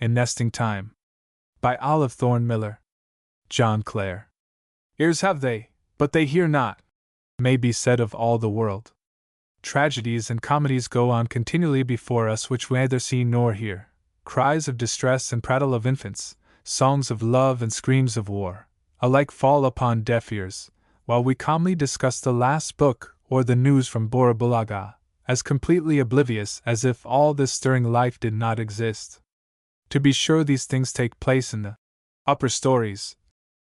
in Nesting Time. By Olive Thorne Miller. John Clare. Ears have they, but they hear not, may be said of all the world. Tragedies and comedies go on continually before us which we neither see nor hear. Cries of distress and prattle of infants, songs of love and screams of war, alike fall upon deaf ears, while we calmly discuss the last book or the news from Bora Bulaga, as completely oblivious as if all this stirring life did not exist. To be sure, these things take place in the upper stories,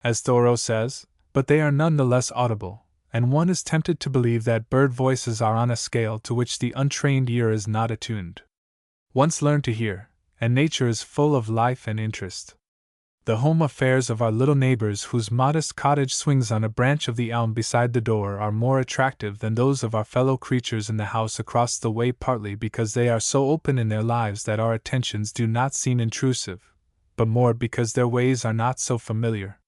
as Thoreau says, but they are none the less audible, and one is tempted to believe that bird voices are on a scale to which the untrained ear is not attuned. Once learn to hear, and nature is full of life and interest. The home affairs of our little neighbors whose modest cottage swings on a branch of the elm beside the door are more attractive than those of our fellow creatures in the house across the way, partly because they are so open in their lives that our attentions do not seem intrusive, but more because their ways are not so familiar.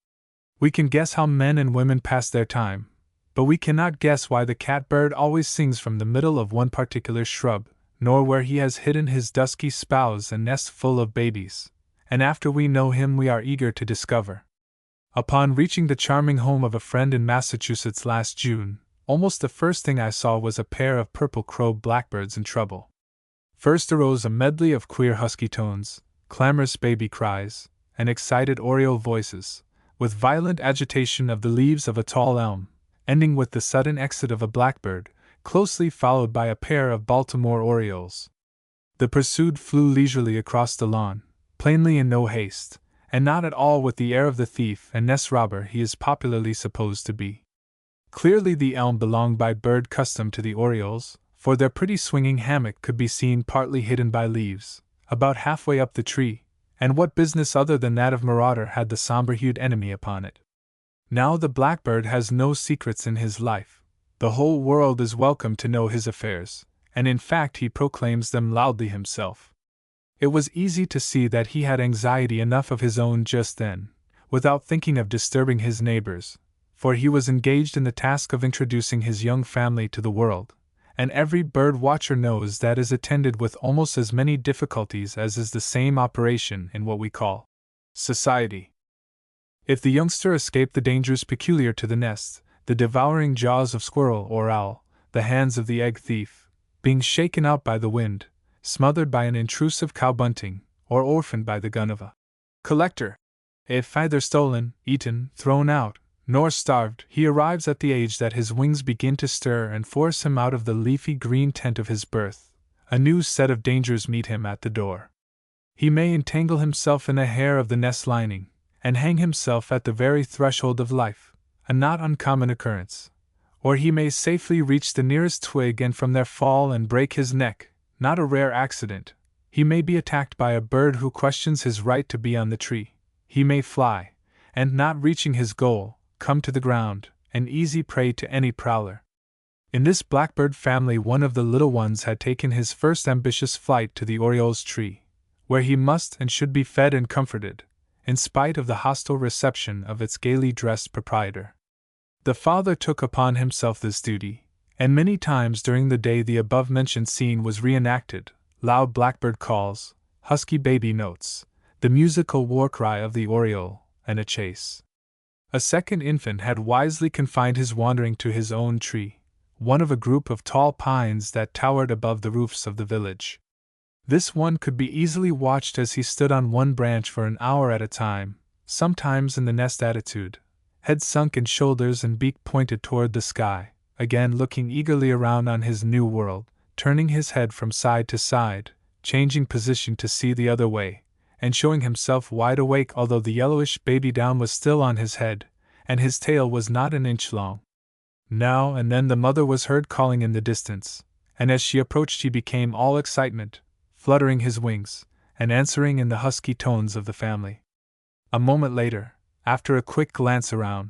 We can guess how men and women pass their time, but we cannot guess why the catbird always sings from the middle of one particular shrub, nor where he has hidden his dusky spouse and nest full of babies. And after we know him we are eager to discover. Upon reaching the charming home of a friend in Massachusetts last June, almost the first thing I saw was a pair of purple-crowed blackbirds in trouble. First arose a medley of queer husky tones, clamorous baby cries, and excited oriole voices, with violent agitation of the leaves of a tall elm, ending with the sudden exit of a blackbird, closely followed by a pair of Baltimore orioles. The pursued flew leisurely across the lawn, plainly in no haste, and not at all with the air of the thief and nest robber he is popularly supposed to be. Clearly the elm belonged by bird custom to the orioles, for their pretty swinging hammock could be seen partly hidden by leaves, about halfway up the tree, and what business other than that of marauder had the somber-hued enemy upon it? Now the blackbird has no secrets in his life, the whole world is welcome to know his affairs, and in fact he proclaims them loudly himself. It was easy to see that he had anxiety enough of his own just then, without thinking of disturbing his neighbors, for he was engaged in the task of introducing his young family to the world, and every bird watcher knows that is attended with almost as many difficulties as is the same operation in what we call society. If the youngster escape the dangers peculiar to the nest, the devouring jaws of squirrel or owl, the hands of the egg thief, being shaken out by the wind, smothered by an intrusive cow bunting, or orphaned by the gun of a collector, if either stolen, eaten, thrown out, nor starved, he arrives at the age that his wings begin to stir and force him out of the leafy green tent of his birth, a new set of dangers meet him at the door. He may entangle himself in a hair of the nest lining, and hang himself at the very threshold of life, a not uncommon occurrence, or he may safely reach the nearest twig and from there fall and break his neck, not a rare accident. He may be attacked by a bird who questions his right to be on the tree. He may fly, and not reaching his goal, come to the ground, an easy prey to any prowler. In this blackbird family one of the little ones had taken his first ambitious flight to the oriole's tree, where he must and should be fed and comforted, in spite of the hostile reception of its gaily dressed proprietor. The father took upon himself this duty, and many times during the day the above-mentioned scene was reenacted: loud blackbird calls, husky baby notes, the musical war-cry of the oriole, and a chase. A second infant had wisely confined his wandering to his own tree, one of a group of tall pines that towered above the roofs of the village. This one could be easily watched as he stood on one branch for an hour at a time, sometimes in the nest attitude, head sunk in shoulders and beak pointed toward the sky, again looking eagerly around on his new world, turning his head from side to side, changing position to see the other way, and showing himself wide awake although the yellowish baby down was still on his head, and his tail was not an inch long. Now and then the mother was heard calling in the distance, and as she approached he became all excitement, fluttering his wings, and answering in the husky tones of the family. A moment later, after a quick glance around,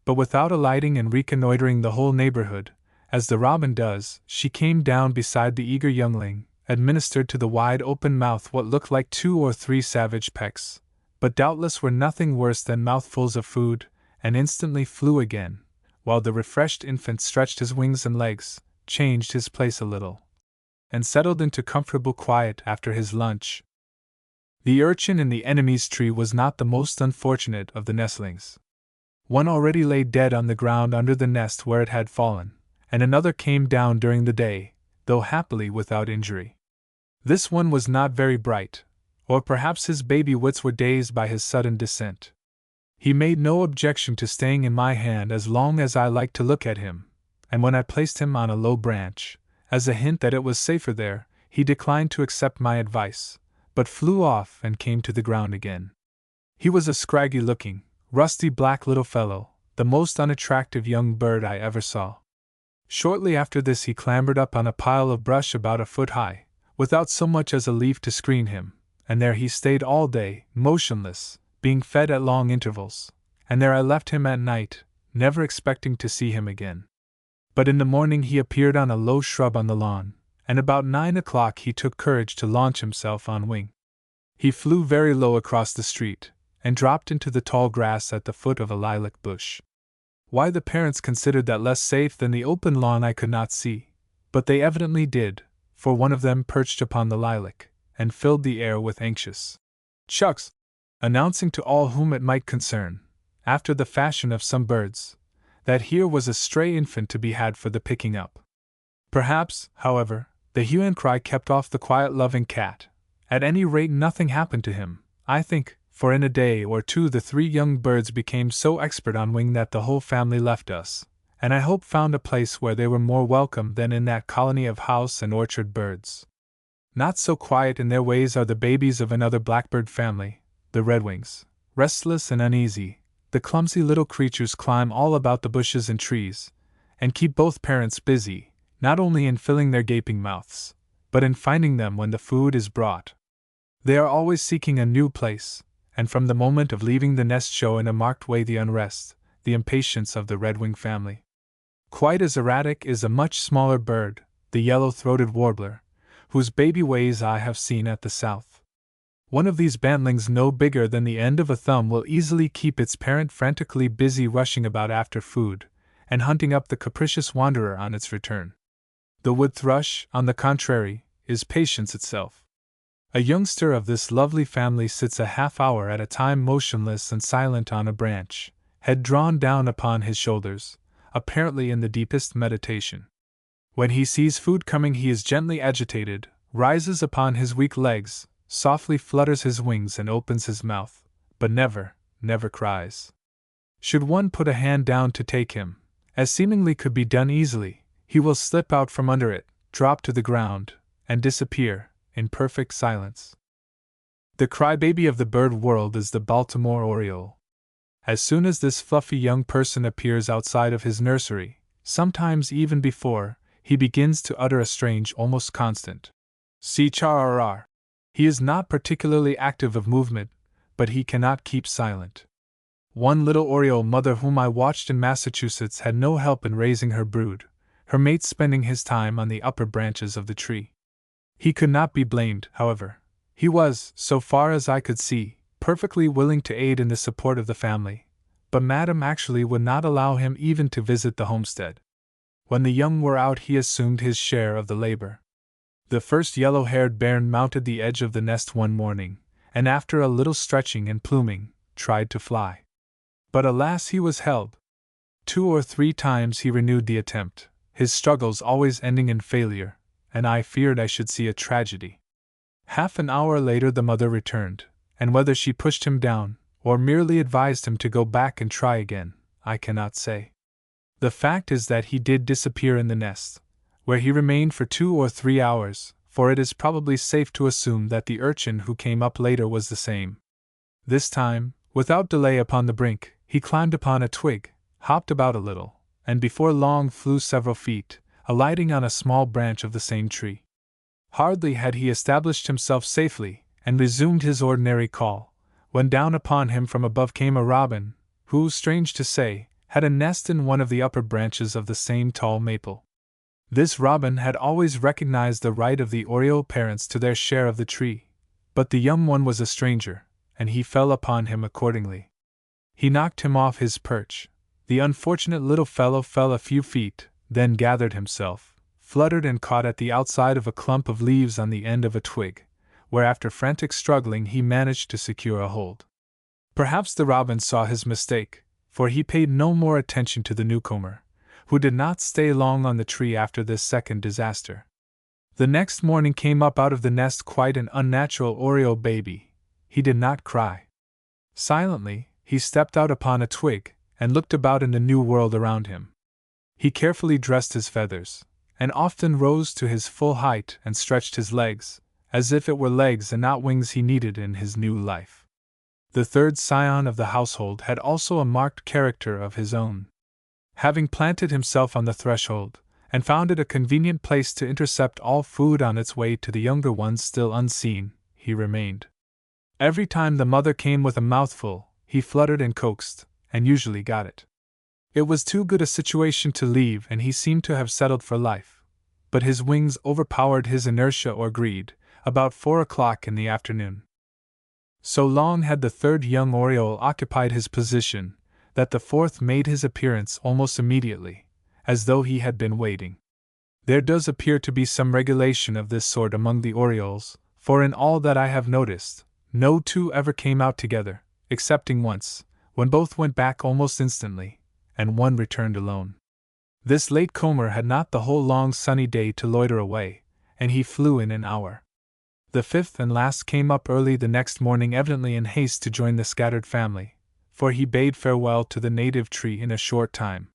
but without alighting and reconnoitering the whole neighborhood, as the robin does, she came down beside the eager youngling, administered to the wide-open mouth what looked like 2 or 3 savage pecks, but doubtless were nothing worse than mouthfuls of food, and instantly flew again, while the refreshed infant stretched his wings and legs, changed his place a little, and settled into comfortable quiet after his lunch. The urchin in the enemy's tree was not the most unfortunate of the nestlings. One already lay dead on the ground under the nest where it had fallen, and another came down during the day, though happily without injury. This one was not very bright, or perhaps his baby wits were dazed by his sudden descent. He made no objection to staying in my hand as long as I liked to look at him, and when I placed him on a low branch, as a hint that it was safer there, he declined to accept my advice, but flew off and came to the ground again. He was a scraggy-looking, rusty black little fellow, the most unattractive young bird I ever saw. Shortly after this he clambered up on a pile of brush about a foot high, without so much as a leaf to screen him, and there he stayed all day, motionless, being fed at long intervals, and there I left him at night, never expecting to see him again. But in the morning he appeared on a low shrub on the lawn, and about 9 o'clock he took courage to launch himself on wing. He flew very low across the street, and dropped into the tall grass at the foot of a lilac bush. Why the parents considered that less safe than the open lawn I could not see, but they evidently did, for one of them perched upon the lilac, and filled the air with anxious chucks, announcing to all whom it might concern, after the fashion of some birds, that here was a stray infant to be had for the picking up. Perhaps, however, the hue and cry kept off the quiet loving cat. At any rate nothing happened to him, I think, for in a day or two the 3 young birds became so expert on wing that the whole family left us, and I hope found a place where they were more welcome than in that colony of house and orchard birds. Not so quiet in their ways are the babies of another blackbird family, the redwings. Restless and uneasy, the clumsy little creatures climb all about the bushes and trees, and keep both parents busy, not only in filling their gaping mouths, but in finding them when the food is brought. They are always seeking a new place, and from the moment of leaving the nest show in a marked way the unrest, the impatience of the redwing family. Quite as erratic is a much smaller bird, the yellow-throated warbler, whose baby ways I have seen at the south. One of these bantlings no bigger than the end of a thumb will easily keep its parent frantically busy rushing about after food, and hunting up the capricious wanderer on its return. The wood thrush, on the contrary, is patience itself. A youngster of this lovely family sits a half-hour at a time motionless and silent on a branch, head drawn down upon his shoulders, apparently in the deepest meditation. When he sees food coming he is gently agitated, rises upon his weak legs, softly flutters his wings and opens his mouth, but never cries. Should one put a hand down to take him, as seemingly could be done easily, he will slip out from under it, drop to the ground, and disappear, in perfect silence. The crybaby of the bird world is the Baltimore oriole. As soon as this fluffy young person appears outside of his nursery, sometimes even before, he begins to utter a strange, almost constant "see-char-r-r." He is not particularly active of movement, but he cannot keep silent. One little oriole mother whom I watched in Massachusetts had no help in raising her brood, her mate spending his time on the upper branches of the tree. He could not be blamed, however. He was, so far as I could see, perfectly willing to aid in the support of the family, but Madame actually would not allow him even to visit the homestead. When the young were out he assumed his share of the labor. The first yellow-haired bairn mounted the edge of the nest one morning, and after a little stretching and pluming, tried to fly. But alas, he was held. 2 or 3 times he renewed the attempt, his struggles always ending in failure, and I feared I should see a tragedy. Half an hour later the mother returned, and whether she pushed him down, or merely advised him to go back and try again, I cannot say. The fact is that he did disappear in the nest, where he remained for 2 or 3 hours, for it is probably safe to assume that the urchin who came up later was the same. This time, without delay upon the brink, he climbed upon a twig, hopped about a little, and before long flew several feet, alighting on a small branch of the same tree. Hardly had he established himself safely, and resumed his ordinary call, when down upon him from above came a robin, who, strange to say, had a nest in one of the upper branches of the same tall maple. This robin had always recognized the right of the oriole parents to their share of the tree, but the young one was a stranger, and he fell upon him accordingly. He knocked him off his perch. The unfortunate little fellow fell a few feet, then gathered himself, fluttered and caught at the outside of a clump of leaves on the end of a twig, where after frantic struggling he managed to secure a hold. Perhaps the robin saw his mistake, for he paid no more attention to the newcomer, who did not stay long on the tree after this second disaster. The next morning came up out of the nest quite an unnatural oriole baby. He did not cry. Silently, he stepped out upon a twig, and looked about in the new world around him. He carefully dressed his feathers, and often rose to his full height and stretched his legs, as if it were legs and not wings he needed in his new life. The third scion of the household had also a marked character of his own. Having planted himself on the threshold, and found it a convenient place to intercept all food on its way to the younger ones still unseen, he remained. Every time the mother came with a mouthful, he fluttered and coaxed, and usually got it. It was too good a situation to leave, and he seemed to have settled for life. But his wings overpowered his inertia or greed, about 4 o'clock in the afternoon. So long had the third young oriole occupied his position, that the fourth made his appearance almost immediately, as though he had been waiting. There does appear to be some regulation of this sort among the orioles, for in all that I have noticed, no two ever came out together, excepting once, when both went back almost instantly, and one returned alone. This late comer had not the whole long sunny day to loiter away, and he flew in an hour. The fifth and last came up early the next morning, evidently in haste to join the scattered family, for he bade farewell to the native tree in a short time.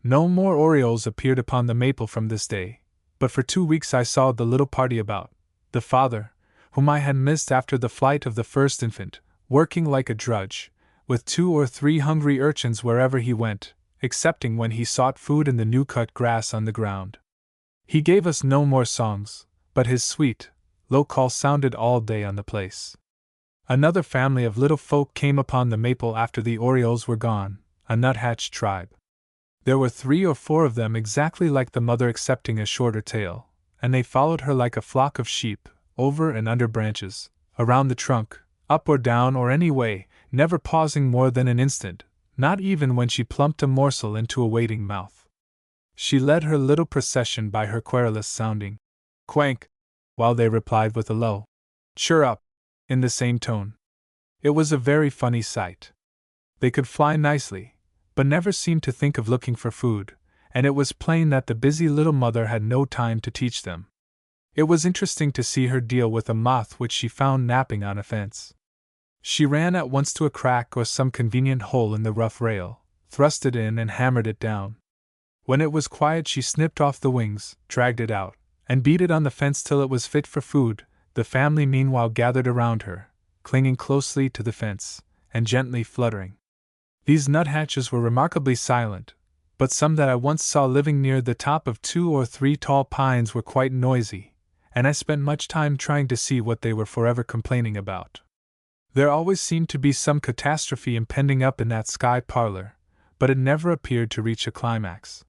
No more orioles appeared upon the maple from this day, but for 2 weeks I saw the little party about, the father, whom I had missed after the flight of the first infant, working like a drudge, with 2 or 3 hungry urchins wherever he went, excepting when he sought food in the new-cut grass on the ground. He gave us no more songs, but his sweet, low call sounded all day on the place. Another family of little folk came upon the maple after the orioles were gone, a nuthatch tribe. There were 3 or 4 of them exactly like the mother excepting a shorter tail, and they followed her like a flock of sheep, over and under branches, around the trunk, up or down or any way, never pausing more than an instant, not even when she plumped a morsel into a waiting mouth. She led her little procession by her querulous sounding quank, while they replied with a low "Cheer up," in the same tone. It was a very funny sight. They could fly nicely, but never seemed to think of looking for food, and it was plain that the busy little mother had no time to teach them. It was interesting to see her deal with a moth which she found napping on a fence. She ran at once to a crack or some convenient hole in the rough rail, thrust it in and hammered it down. When it was quiet she snipped off the wings, dragged it out, and beat it on the fence till it was fit for food. The family meanwhile gathered around her, clinging closely to the fence, and gently fluttering. These nuthatches were remarkably silent, but some that I once saw living near the top of 2 or 3 tall pines were quite noisy, and I spent much time trying to see what they were forever complaining about. There always seemed to be some catastrophe impending up in that sky parlor, but it never appeared to reach a climax.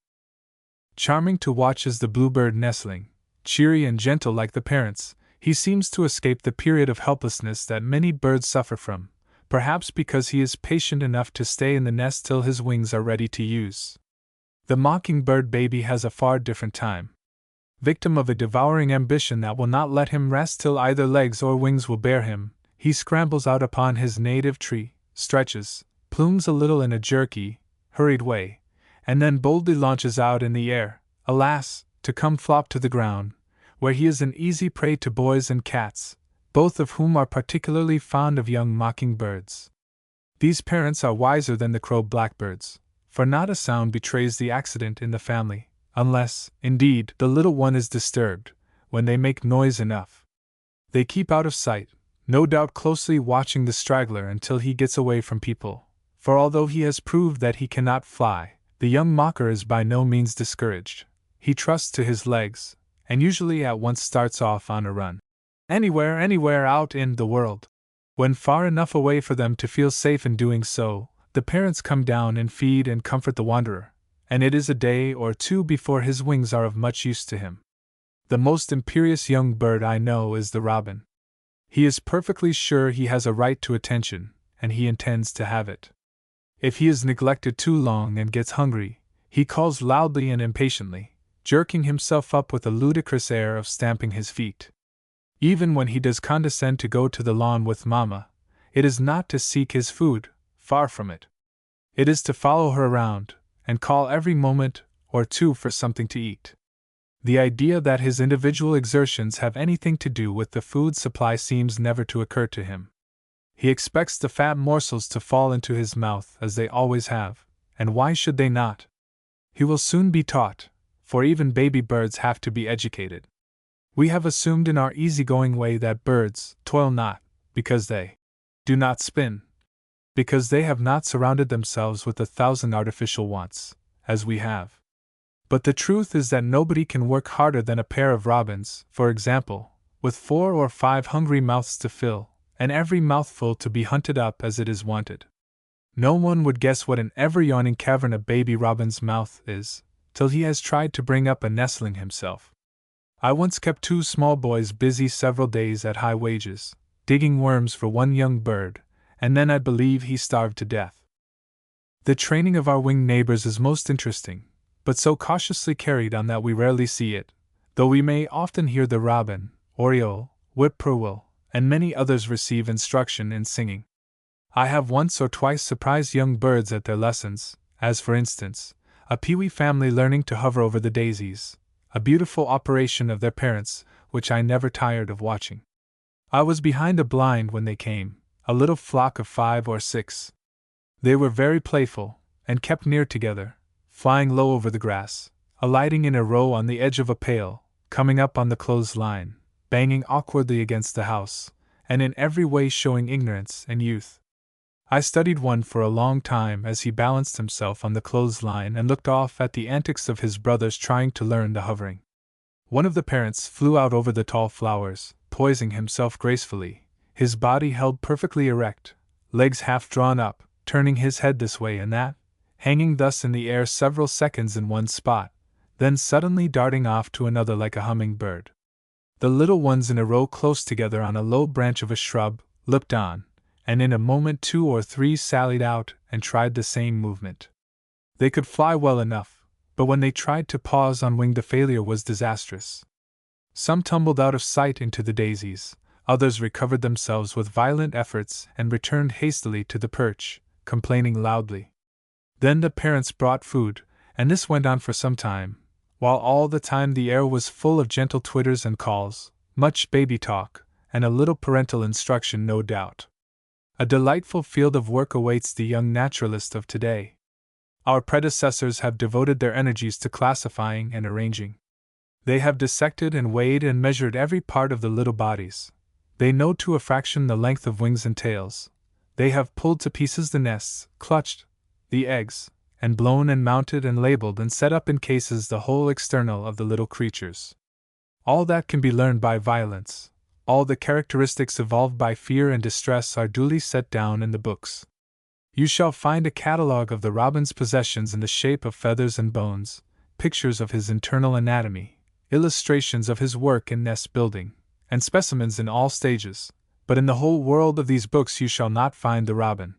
Charming to watch is the bluebird nestling, cheery and gentle like the parents. He seems to escape the period of helplessness that many birds suffer from, perhaps because he is patient enough to stay in the nest till his wings are ready to use. The mockingbird baby has a far different time. Victim of a devouring ambition that will not let him rest till either legs or wings will bear him, he scrambles out upon his native tree, stretches, plumes a little in a jerky, hurried way, and then boldly launches out in the air, alas, to come flop to the ground, where he is an easy prey to boys and cats, both of whom are particularly fond of young mockingbirds. These parents are wiser than the crow blackbirds, for not a sound betrays the accident in the family, unless, indeed, the little one is disturbed, when they make noise enough. They keep out of sight, no doubt closely watching the straggler until he gets away from people, for although he has proved that he cannot fly, the young mocker is by no means discouraged. He trusts to his legs, and usually at once starts off on a run. Anywhere out in the world. When far enough away for them to feel safe in doing so, the parents come down and feed and comfort the wanderer, and it is a day or 2 before his wings are of much use to him. The most imperious young bird I know is the robin. He is perfectly sure he has a right to attention, and he intends to have it. If he is neglected too long and gets hungry, he calls loudly and impatiently, jerking himself up with a ludicrous air of stamping his feet. Even when he does condescend to go to the lawn with Mamma, it is not to seek his food, far from it. It is to follow her around, and call every moment or two for something to eat. The idea that his individual exertions have anything to do with the food supply seems never to occur to him. He expects the fat morsels to fall into his mouth as they always have, and why should they not? He will soon be taught, for even baby birds have to be educated. We have assumed in our easygoing way that birds toil not, because they do not spin, because they have not surrounded themselves with 1,000 artificial wants, as we have. But the truth is that nobody can work harder than a pair of robins, for example, with 4 or 5 hungry mouths to fill, and every mouthful to be hunted up as it is wanted. No one would guess what an ever-yawning cavern a baby robin's mouth is, till he has tried to bring up a nestling himself. I once kept 2 small boys busy several days at high wages, digging worms for one young bird, and then I believe he starved to death. The training of our winged neighbors is most interesting, but so cautiously carried on that we rarely see it, though we may often hear the robin, oriole, whippoorwill, and many others receive instruction in singing. I have once or twice surprised young birds at their lessons, as for instance, a pewee family learning to hover over the daisies, a beautiful operation of their parents, which I never tired of watching. I was behind a blind when they came, a little flock of 5 or 6. They were very playful, and kept near together, flying low over the grass, alighting in a row on the edge of a pail, coming up on the clothesline, banging awkwardly against the house, and in every way showing ignorance and youth. I studied one for a long time as he balanced himself on the clothesline and looked off at the antics of his brothers trying to learn the hovering. One of the parents flew out over the tall flowers, poising himself gracefully, his body held perfectly erect, legs half drawn up, turning his head this way and that, hanging thus in the air several seconds in one spot, then suddenly darting off to another like a humming-bird. The little ones in a row close together on a low branch of a shrub looked on, and in a moment 2 or 3 sallied out and tried the same movement. They could fly well enough, but when they tried to pause on wing the failure was disastrous. Some tumbled out of sight into the daisies, others recovered themselves with violent efforts and returned hastily to the perch, complaining loudly. Then the parents brought food, and this went on for some time, while all the time the air was full of gentle twitters and calls, much baby talk, and a little parental instruction no doubt. A delightful field of work awaits the young naturalist of today. Our predecessors have devoted their energies to classifying and arranging. They have dissected and weighed and measured every part of the little bodies. They know to a fraction the length of wings and tails. They have pulled to pieces the nests, clutched the eggs, and blown and mounted and labeled and set up in cases the whole external of the little creatures. All that can be learned by violence, all the characteristics evolved by fear and distress are duly set down in the books. You shall find a catalogue of the robin's possessions in the shape of feathers and bones, pictures of his internal anatomy, illustrations of his work in nest building, and specimens in all stages, but in the whole world of these books you shall not find the robin.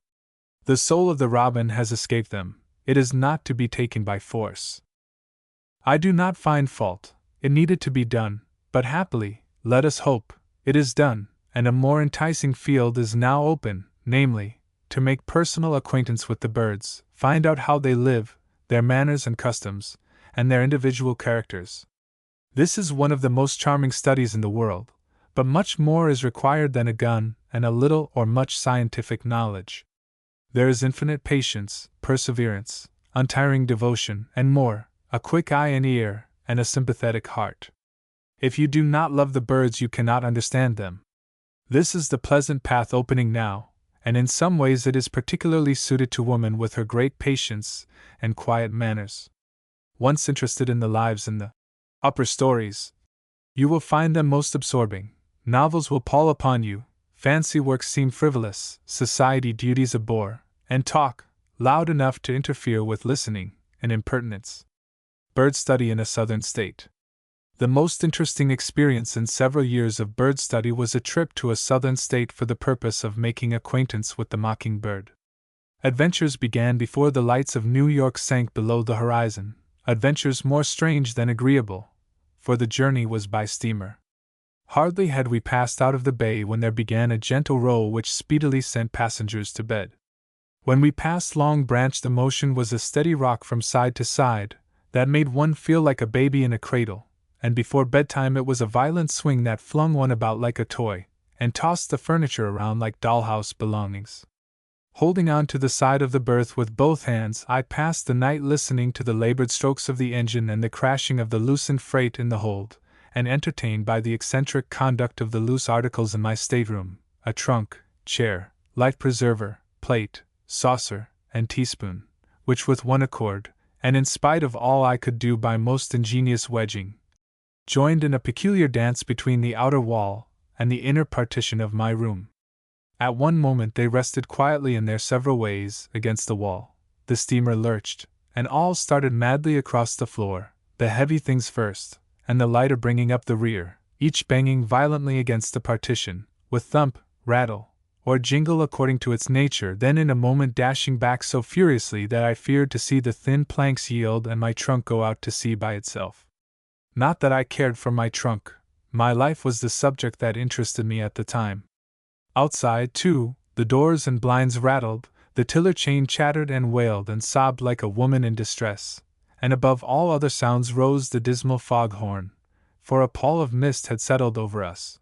The soul of the robin has escaped them, it is not to be taken by force. I do not find fault, it needed to be done, but happily, let us hope, it is done, and a more enticing field is now open, namely, to make personal acquaintance with the birds, find out how they live, their manners and customs, and their individual characters. This is one of the most charming studies in the world, but much more is required than a gun and a little or much scientific knowledge. There is infinite patience, perseverance, untiring devotion, and more, a quick eye and ear, and a sympathetic heart. If you do not love the birds, you cannot understand them. This is the pleasant path opening now, and in some ways it is particularly suited to woman with her great patience and quiet manners. Once interested in the lives in the upper stories, you will find them most absorbing. Novels will pall upon you, fancy works seem frivolous, society duties a bore, and talk, loud enough to interfere with listening, an impertinence. Bird study in a southern state. The most interesting experience in several years of bird study was a trip to a southern state for the purpose of making acquaintance with the mockingbird. Adventures began before the lights of New York sank below the horizon, adventures more strange than agreeable, for the journey was by steamer. Hardly had we passed out of the bay when there began a gentle roll which speedily sent passengers to bed. When we passed Long Branch, the motion was a steady rock from side to side, that made one feel like a baby in a cradle, and before bedtime it was a violent swing that flung one about like a toy, and tossed the furniture around like dollhouse belongings. Holding on to the side of the berth with both hands, I passed the night listening to the labored strokes of the engine and the crashing of the loosened freight in the hold, and entertained by the eccentric conduct of the loose articles in my stateroom, a trunk, chair, life preserver, plate, saucer, and teaspoon, which with one accord, and in spite of all I could do by most ingenious wedging, joined in a peculiar dance between the outer wall and the inner partition of my room. At one moment they rested quietly in their several ways against the wall, the steamer lurched, and all started madly across the floor, the heavy things first, and the lighter bringing up the rear, each banging violently against the partition, with thump, rattle, or jingle according to its nature, then in a moment dashing back so furiously that I feared to see the thin planks yield and my trunk go out to sea by itself. Not that I cared for my trunk, my life was the subject that interested me at the time. Outside, too, the doors and blinds rattled, the tiller chain chattered and wailed and sobbed like a woman in distress, and above all other sounds rose the dismal foghorn, for a pall of mist had settled over us.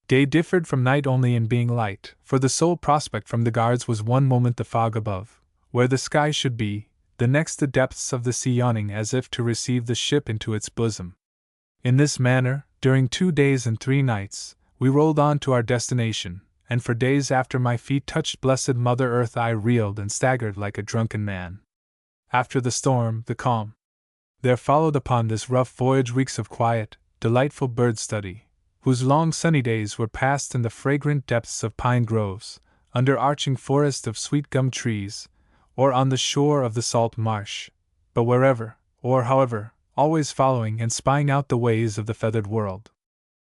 Day differed from night only in being light, for the sole prospect from the guards was one moment the fog above, where the sky should be, the next the depths of the sea yawning as if to receive the ship into its bosom. In this manner, during 2 days and 3 nights, we rolled on to our destination, and for days after my feet touched blessed Mother Earth I reeled and staggered like a drunken man. After the storm, the calm. There followed upon this rough voyage weeks of quiet, delightful bird study, whose long sunny days were passed in the fragrant depths of pine groves, under arching forest of sweet gum trees, or on the shore of the salt marsh, but wherever, or however, always following and spying out the ways of the feathered world.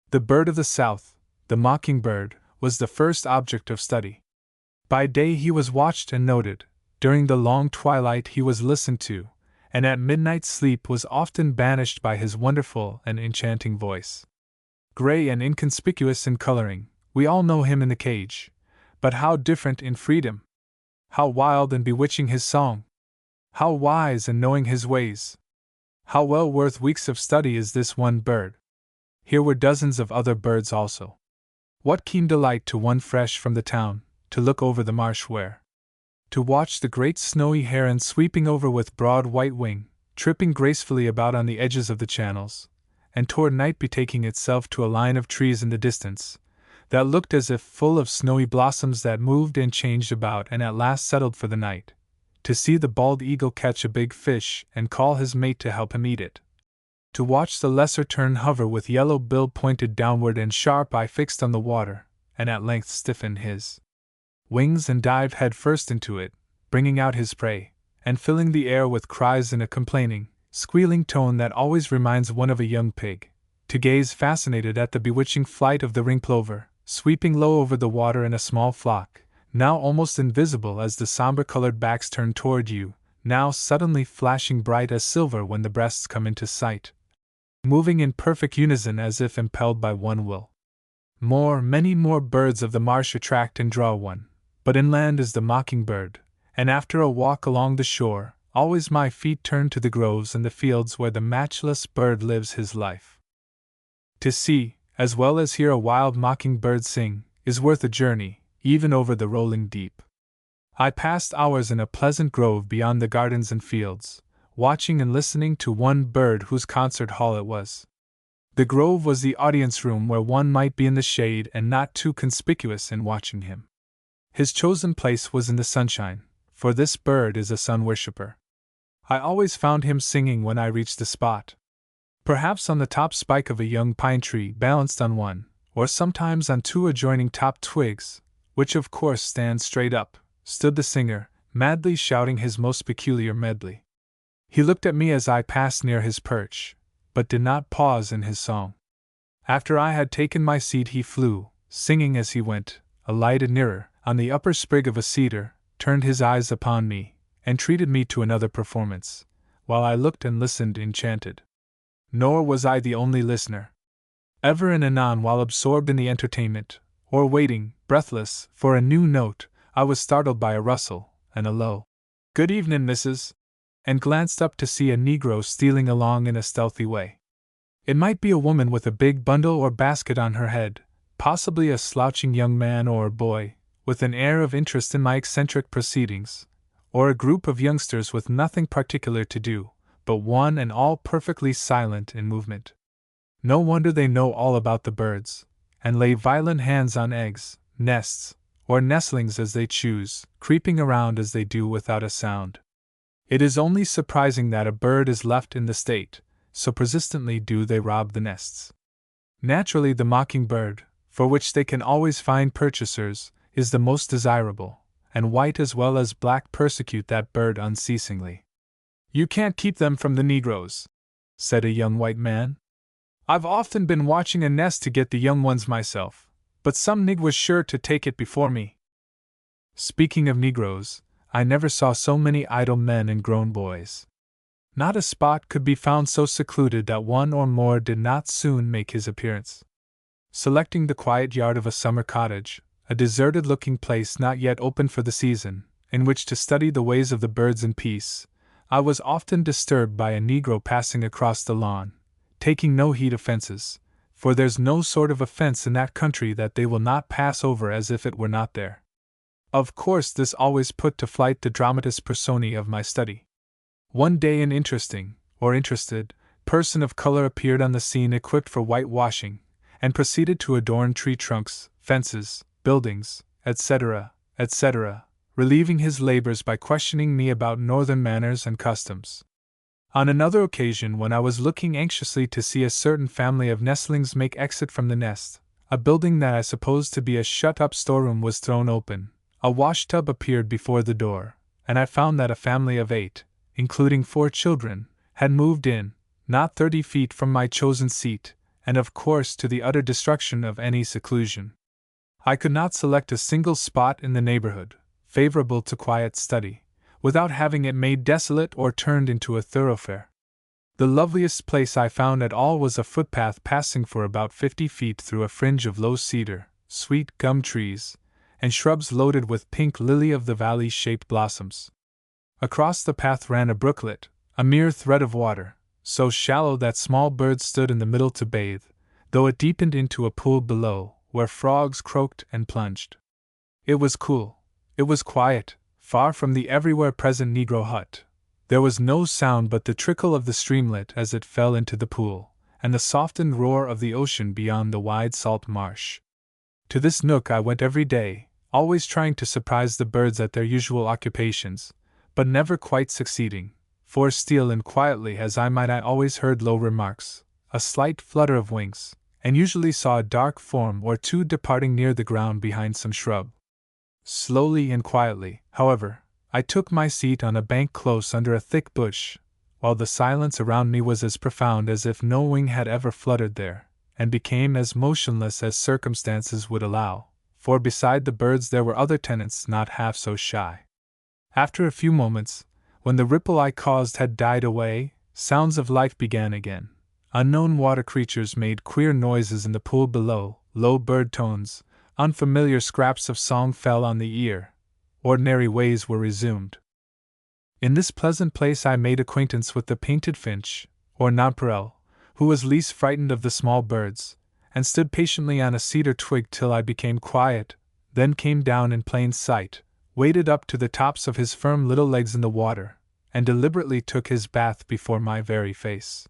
The bird of the South, the mockingbird, was the first object of study. By day he was watched and noted, during the long twilight he was listened to, and at midnight sleep was often banished by his wonderful and enchanting voice. Gray and inconspicuous in coloring, we all know him in the cage, but how different in freedom! How wild and bewitching his song! How wise and knowing his ways! How well worth weeks of study is this one bird! Here were dozens of other birds also. What keen delight to one fresh from the town, to look over the marsh where, to watch the great snowy heron sweeping over with broad white wing, tripping gracefully about on the edges of the channels, and toward night betaking itself to a line of trees in the distance, that looked as if full of snowy blossoms that moved and changed about and at last settled for the night, to see the bald eagle catch a big fish and call his mate to help him eat it, to watch the lesser tern hover with yellow bill pointed downward and sharp eye fixed on the water, and at length stiffen his wings and dive head first into it, bringing out his prey, and filling the air with cries in a complaining, squealing tone that always reminds one of a young pig, to gaze fascinated at the bewitching flight of the ring plover, sweeping low over the water in a small flock, now almost invisible as the somber-colored backs turn toward you, now suddenly flashing bright as silver when the breasts come into sight, moving in perfect unison as if impelled by one will. Many more birds of the marsh attract and draw one, but inland is the mockingbird, and after a walk along the shore, always my feet turn to the groves and the fields where the matchless bird lives his life. To see, as well as hear a wild mockingbird sing, is worth a journey, even over the rolling deep. I passed hours in a pleasant grove beyond the gardens and fields, watching and listening to one bird whose concert hall it was. The grove was the audience room where one might be in the shade and not too conspicuous in watching him. His chosen place was in the sunshine, for this bird is a sun worshipper. I always found him singing when I reached the spot. Perhaps on the top spike of a young pine tree balanced on one, or sometimes on 2 adjoining top twigs, which of course stand straight up, stood the singer, madly shouting his most peculiar medley. He looked at me as I passed near his perch, but did not pause in his song. After I had taken my seat he flew, singing as he went, alighted nearer, on the upper sprig of a cedar, turned his eyes upon me, and treated me to another performance, while I looked and listened enchanted. Nor was I the only listener. Ever and anon, while absorbed in the entertainment, or waiting, breathless, for a new note, I was startled by a rustle, and a low, "Good evening, missus," and glanced up to see a negro stealing along in a stealthy way. It might be a woman with a big bundle or basket on her head, possibly a slouching young man or boy, with an air of interest in my eccentric proceedings, or a group of youngsters with nothing particular to do, but one and all perfectly silent in movement. No wonder they know all about the birds, and lay violent hands on eggs, nests, or nestlings as they choose, creeping around as they do without a sound. It is only surprising that a bird is left in the state, so persistently do they rob the nests. Naturally, the mockingbird, for which they can always find purchasers, is the most desirable, and white as well as black persecute that bird unceasingly. "You can't keep them from the Negroes," said a young white man. "I've often been watching a nest to get the young ones myself, but some nig was sure to take it before me." Speaking of Negroes, I never saw so many idle men and grown boys. Not a spot could be found so secluded that one or more did not soon make his appearance. Selecting the quiet yard of a summer cottage, a deserted-looking place not yet open for the season, in which to study the ways of the birds in peace, I was often disturbed by a Negro passing across the lawn, taking no heed of fences, for there's no sort of a fence in that country that they will not pass over as if it were not there. Of course, this always put to flight the dramatis personae of my study. One day an interested, person of color appeared on the scene equipped for whitewashing, and proceeded to adorn tree trunks, fences, buildings, etc., etc., relieving his labors by questioning me about northern manners and customs. On another occasion, when I was looking anxiously to see a certain family of nestlings make exit from the nest, a building that I supposed to be a shut-up storeroom was thrown open, a washtub appeared before the door, and I found that a family of 8, including 4 children, had moved in, not 30 feet from my chosen seat, and of course to the utter destruction of any seclusion. I could not select a single spot in the neighborhood, favorable to quiet study, without having it made desolate or turned into a thoroughfare. The loveliest place I found at all was a footpath passing for about 50 feet through a fringe of low cedar, sweet gum trees, and shrubs loaded with pink lily-of-the-valley shaped blossoms. Across the path ran a brooklet, a mere thread of water, so shallow that small birds stood in the middle to bathe, though it deepened into a pool below, where frogs croaked and plunged. It was cool, it was quiet, far from the everywhere present Negro hut. There was no sound but the trickle of the streamlet as it fell into the pool, and the softened roar of the ocean beyond the wide salt marsh. To this nook I went every day, always trying to surprise the birds at their usual occupations, but never quite succeeding, for still and quietly as I might, I always heard low remarks, a slight flutter of wings, and usually saw a dark form or two departing near the ground behind some shrub. Slowly and quietly, however, I took my seat on a bank close under a thick bush, while the silence around me was as profound as if no wing had ever fluttered there, and became as motionless as circumstances would allow, for beside the birds there were other tenants not half so shy. After a few moments, when the ripple I caused had died away, sounds of life began again. Unknown water creatures made queer noises in the pool below, low bird tones, unfamiliar scraps of song fell on the ear. Ordinary ways were resumed. In this pleasant place I made acquaintance with the painted finch, or nonpareil, who was least frightened of the small birds, and stood patiently on a cedar twig till I became quiet, then came down in plain sight, waded up to the tops of his firm little legs in the water, and deliberately took his bath before my very face.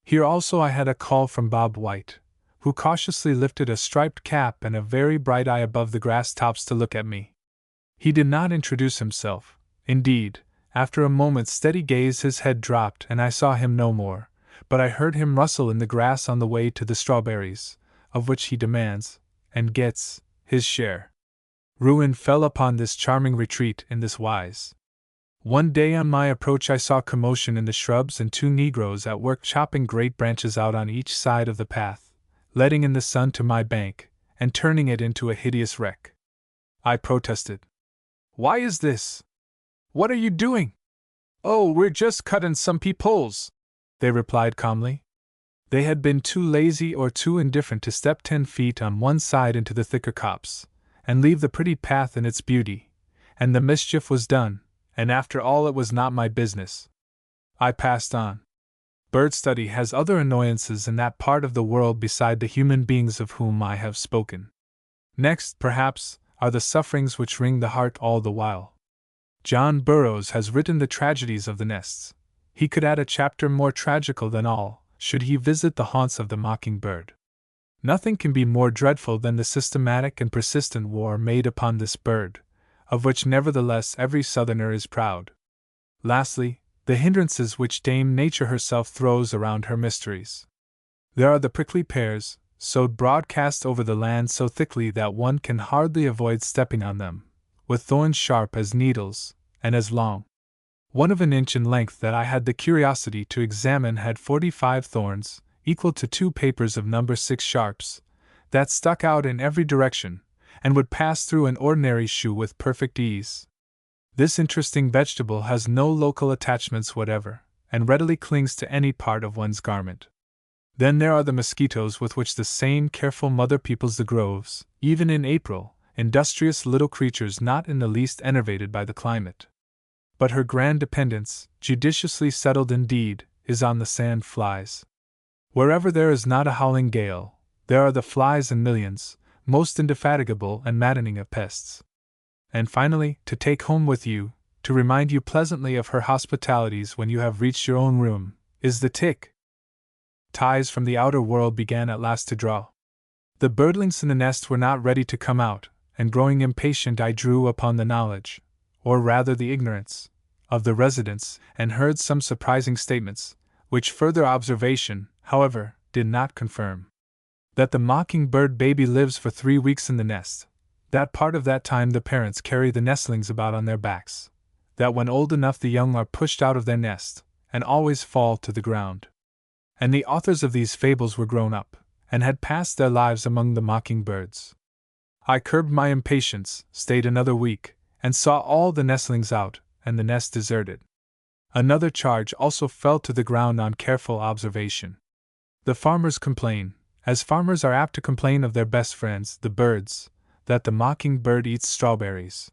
Here also I had a call from Bob White, who cautiously lifted a striped cap and a very bright eye above the grass tops to look at me. He did not introduce himself. Indeed, after a moment's steady gaze his head dropped and I saw him no more, but I heard him rustle in the grass on the way to the strawberries, of which he demands, and gets, his share. Ruin fell upon this charming retreat in this wise. One day on my approach I saw commotion in the shrubs and 2 Negroes at work chopping great branches out on each side of the path, letting in the sun to my bank, and turning it into a hideous wreck. I protested. "Why is this? What are you doing?" "Oh, we're just cutting some peepholes," they replied calmly. They had been too lazy or too indifferent to step 10 feet on one side into the thicker copse, and leave the pretty path in its beauty, and the mischief was done, and after all it was not my business. I passed on. Bird study has other annoyances in that part of the world beside the human beings of whom I have spoken. Next, perhaps, are the sufferings which wring the heart all the while. John Burroughs has written the tragedies of the nests. He could add a chapter more tragical than all, should he visit the haunts of the mockingbird. Nothing can be more dreadful than the systematic and persistent war made upon this bird, of which nevertheless every Southerner is proud. Lastly, the hindrances which Dame Nature herself throws around her mysteries. There are the prickly pears, sowed broadcast over the land so thickly that one can hardly avoid stepping on them, with thorns sharp as needles, and as long. One of an inch in length that I had the curiosity to examine had 45 thorns, equal to 2 papers of No. 6 sharps, that stuck out in every direction, and would pass through an ordinary shoe with perfect ease. This interesting vegetable has no local attachments whatever, and readily clings to any part of one's garment. Then there are the mosquitoes with which the same careful mother peoples the groves, even in April, industrious little creatures not in the least enervated by the climate. But her grand dependence, judiciously settled indeed, is on the sand flies. Wherever there is not a howling gale, there are the flies in millions, most indefatigable and maddening of pests. And finally, to take home with you, to remind you pleasantly of her hospitalities when you have reached your own room, is the tick. Ties from the outer world began at last to draw. The birdlings in the nest were not ready to come out, and growing impatient I drew upon the knowledge, or rather the ignorance, of the residents, and heard some surprising statements, which further observation, however, did not confirm. That the mockingbird baby lives for 3 weeks in the nest, that part of that time the parents carry the nestlings about on their backs, that when old enough the young are pushed out of their nest, and always fall to the ground. And the authors of these fables were grown up, and had passed their lives among the mockingbirds. I curbed my impatience, stayed another week, and saw all the nestlings out, and the nest deserted. Another charge also fell to the ground on careful observation. The farmers complain, as farmers are apt to complain of their best friends, the birds, that the mockingbird eats strawberries.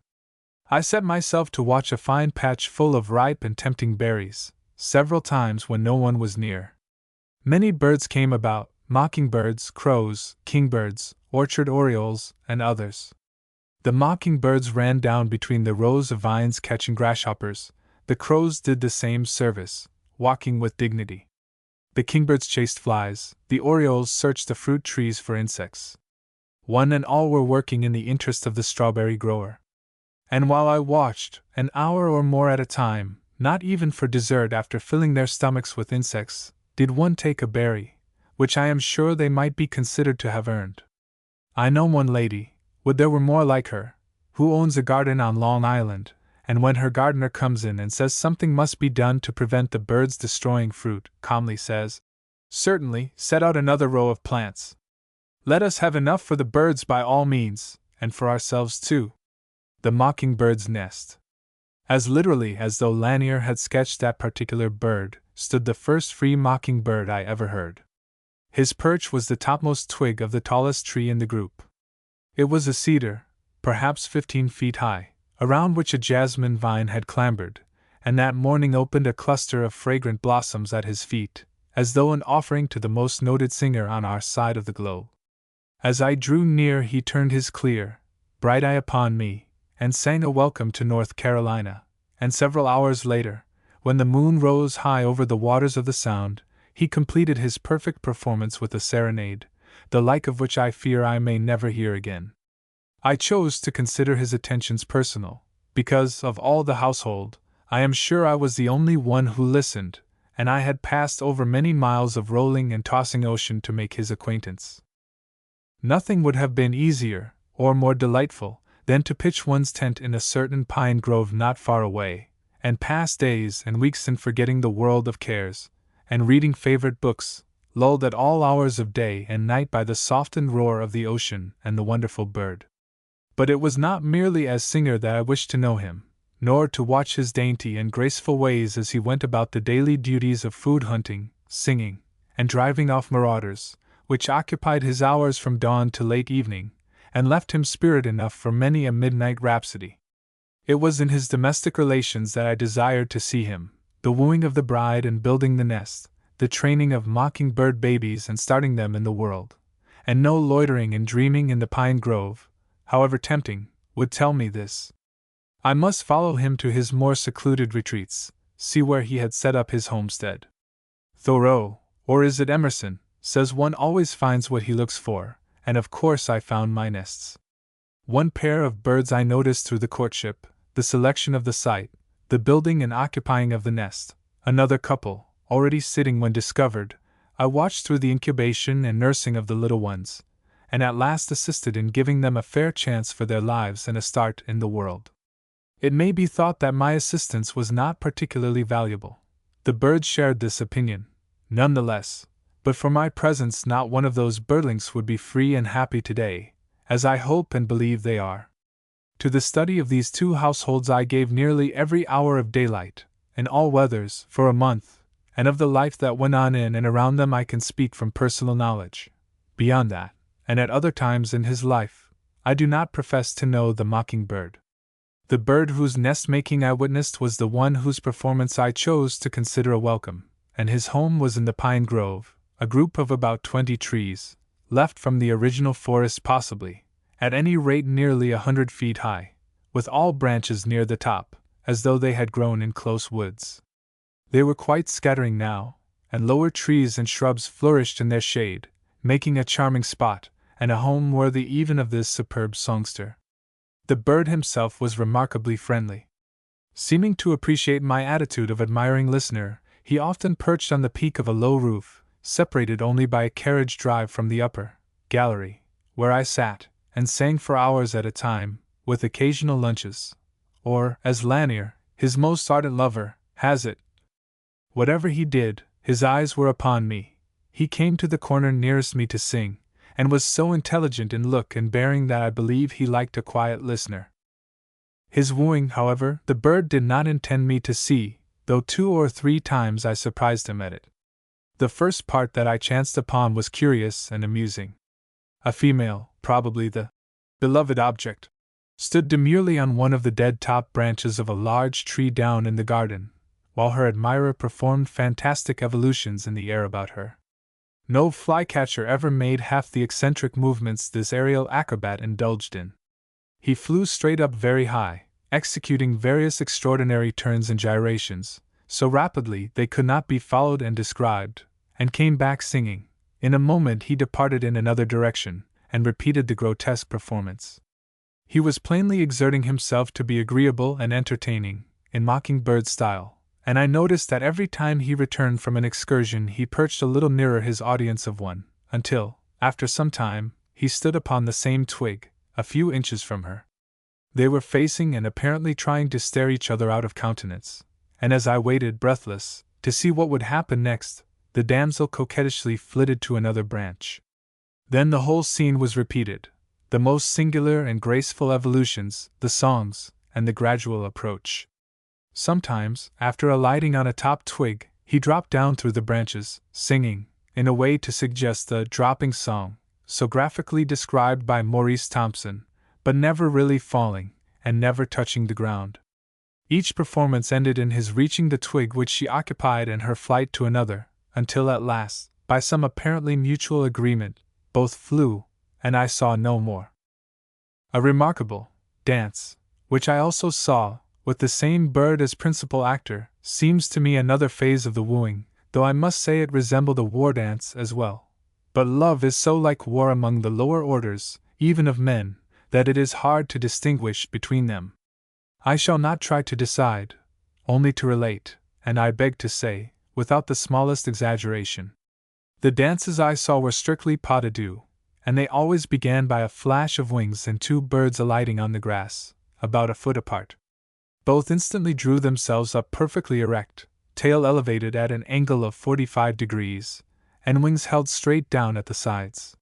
I set myself to watch a fine patch full of ripe and tempting berries, several times when no one was near. Many birds came about, mockingbirds, crows, kingbirds, orchard orioles, and others. The mockingbirds ran down between the rows of vines catching grasshoppers, the crows did the same service, walking with dignity. The kingbirds chased flies, the orioles searched the fruit trees for insects. One and all were working in the interest of the strawberry grower. And while I watched, an hour or more at a time, not even for dessert after filling their stomachs with insects, did one take a berry, which I am sure they might be considered to have earned. I know one lady, would there were more like her, who owns a garden on Long Island, and when her gardener comes in and says something must be done to prevent the birds destroying fruit, calmly says, "Certainly, set out another row of plants. Let us have enough for the birds by all means, and for ourselves too." The mockingbird's nest. As literally as though Lanier had sketched that particular bird, stood the first free mockingbird I ever heard. His perch was the topmost twig of the tallest tree in the group. It was a cedar, perhaps 15 feet high, around which a jasmine vine had clambered, and that morning opened a cluster of fragrant blossoms at his feet, as though an offering to the most noted singer on our side of the globe. As I drew near, he turned his clear, bright eye upon me, and sang a welcome to North Carolina, and several hours later, when the moon rose high over the waters of the Sound, he completed his perfect performance with a serenade, the like of which I fear I may never hear again. I chose to consider his attentions personal, because, of all the household, I am sure I was the only one who listened, and I had passed over many miles of rolling and tossing ocean to make his acquaintance. Nothing would have been easier, or more delightful, than to pitch one's tent in a certain pine grove not far away, and pass days and weeks in forgetting the world of cares, and reading favorite books, lulled at all hours of day and night by the softened roar of the ocean and the wonderful bird. But it was not merely as singer that I wished to know him, nor to watch his dainty and graceful ways as he went about the daily duties of food hunting, singing, and driving off marauders, which occupied his hours from dawn to late evening, and left him spirit enough for many a midnight rhapsody. It was in his domestic relations that I desired to see him, the wooing of the bride and building the nest, the training of mocking-bird babies and starting them in the world, and no loitering and dreaming in the pine grove, however tempting, would tell me this. I must follow him to his more secluded retreats, see where he had set up his homestead. Thoreau, or is it Emerson, says one always finds what he looks for, and of course I found my nests. One pair of birds I noticed through the courtship, the selection of the site, the building and occupying of the nest; another couple, already sitting when discovered, I watched through the incubation and nursing of the little ones, and at last assisted in giving them a fair chance for their lives and a start in the world. It may be thought that my assistance was not particularly valuable. The birds shared this opinion, none the less, but for my presence not one of those birdlings would be free and happy today, as I hope and believe they are. To the study of these two households I gave nearly every hour of daylight, in all weathers, for a month, and of the life that went on in and around them I can speak from personal knowledge. Beyond that, and at other times in his life, I do not profess to know the mocking-bird. The bird whose nest-making I witnessed was the one whose performance I chose to consider a welcome, and his home was in the pine grove, a group of about 20 trees, left from the original forest possibly, at any rate nearly 100 feet high, with all branches near the top, as though they had grown in close woods. They were quite scattering now, and lower trees and shrubs flourished in their shade, making a charming spot, and a home worthy even of this superb songster. The bird himself was remarkably friendly. Seeming to appreciate my attitude of admiring listener, he often perched on the peak of a low roof, separated only by a carriage drive from the upper gallery, where I sat, and sang for hours at a time, with occasional lunches. Or, as Lanier, his most ardent lover, has it, whatever he did, his eyes were upon me. He came to the corner nearest me to sing, and was so intelligent in look and bearing that I believe he liked a quiet listener. His wooing, however, the bird did not intend me to see, though 2 or 3 times I surprised him at it. The first part that I chanced upon was curious and amusing. A female, probably the beloved object, stood demurely on one of the dead top branches of a large tree down in the garden, while her admirer performed fantastic evolutions in the air about her. No flycatcher ever made half the eccentric movements this aerial acrobat indulged in. He flew straight up very high, executing various extraordinary turns and gyrations, so rapidly they could not be followed and described, and came back singing. In a moment he departed in another direction, and repeated the grotesque performance. He was plainly exerting himself to be agreeable and entertaining, in mocking-bird style, and I noticed that every time he returned from an excursion he perched a little nearer his audience of one, until, after some time, he stood upon the same twig, a few inches from her. They were facing and apparently trying to stare each other out of countenance, and as I waited breathless, to see what would happen next, the damsel coquettishly flitted to another branch. Then the whole scene was repeated, the most singular and graceful evolutions, the songs, and the gradual approach. Sometimes, after alighting on a top twig, he dropped down through the branches, singing, in a way to suggest the dropping song, so graphically described by Maurice Thompson, but never really falling, and never touching the ground. Each performance ended in his reaching the twig which she occupied and her flight to another, until at last, by some apparently mutual agreement, both flew, and I saw no more. A remarkable dance, which I also saw, with the same bird as principal actor, seems to me another phase of the wooing, though I must say it resembled a war dance as well. But love is so like war among the lower orders, even of men, that it is hard to distinguish between them. I shall not try to decide, only to relate, and I beg to say, without the smallest exaggeration. The dances I saw were strictly pas de deux, and they always began by a flash of wings and 2 birds alighting on the grass, about a foot apart. Both instantly drew themselves up perfectly erect, tail elevated at an angle of 45 degrees, and wings held straight down at the sides.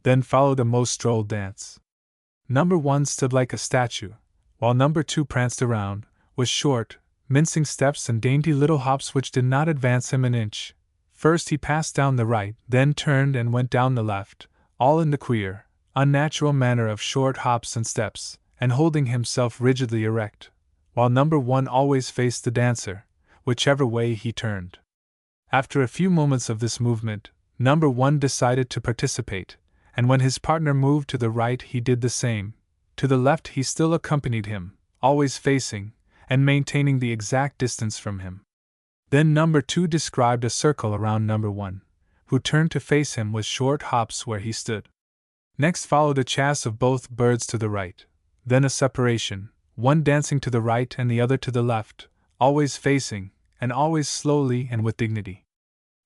Then followed a most droll dance. Number 1 stood like a statue, while number 2 pranced around, with short, mincing steps and dainty little hops which did not advance him an inch, First he passed down the right, then turned and went down the left, all in the queer, unnatural manner of short hops and steps, and holding himself rigidly erect, while number 1 always faced the dancer, whichever way he turned. After a few moments of this movement, number 1 decided to participate, and when his partner moved to the right he did the same. To the left he still accompanied him, always facing, and maintaining the exact distance from him. Then number 2 described a circle around number 1, who turned to face him with short hops where he stood. Next followed a chase of both birds to the right, then a separation, one dancing to the right and the other to the left, always facing, and always slowly and with dignity.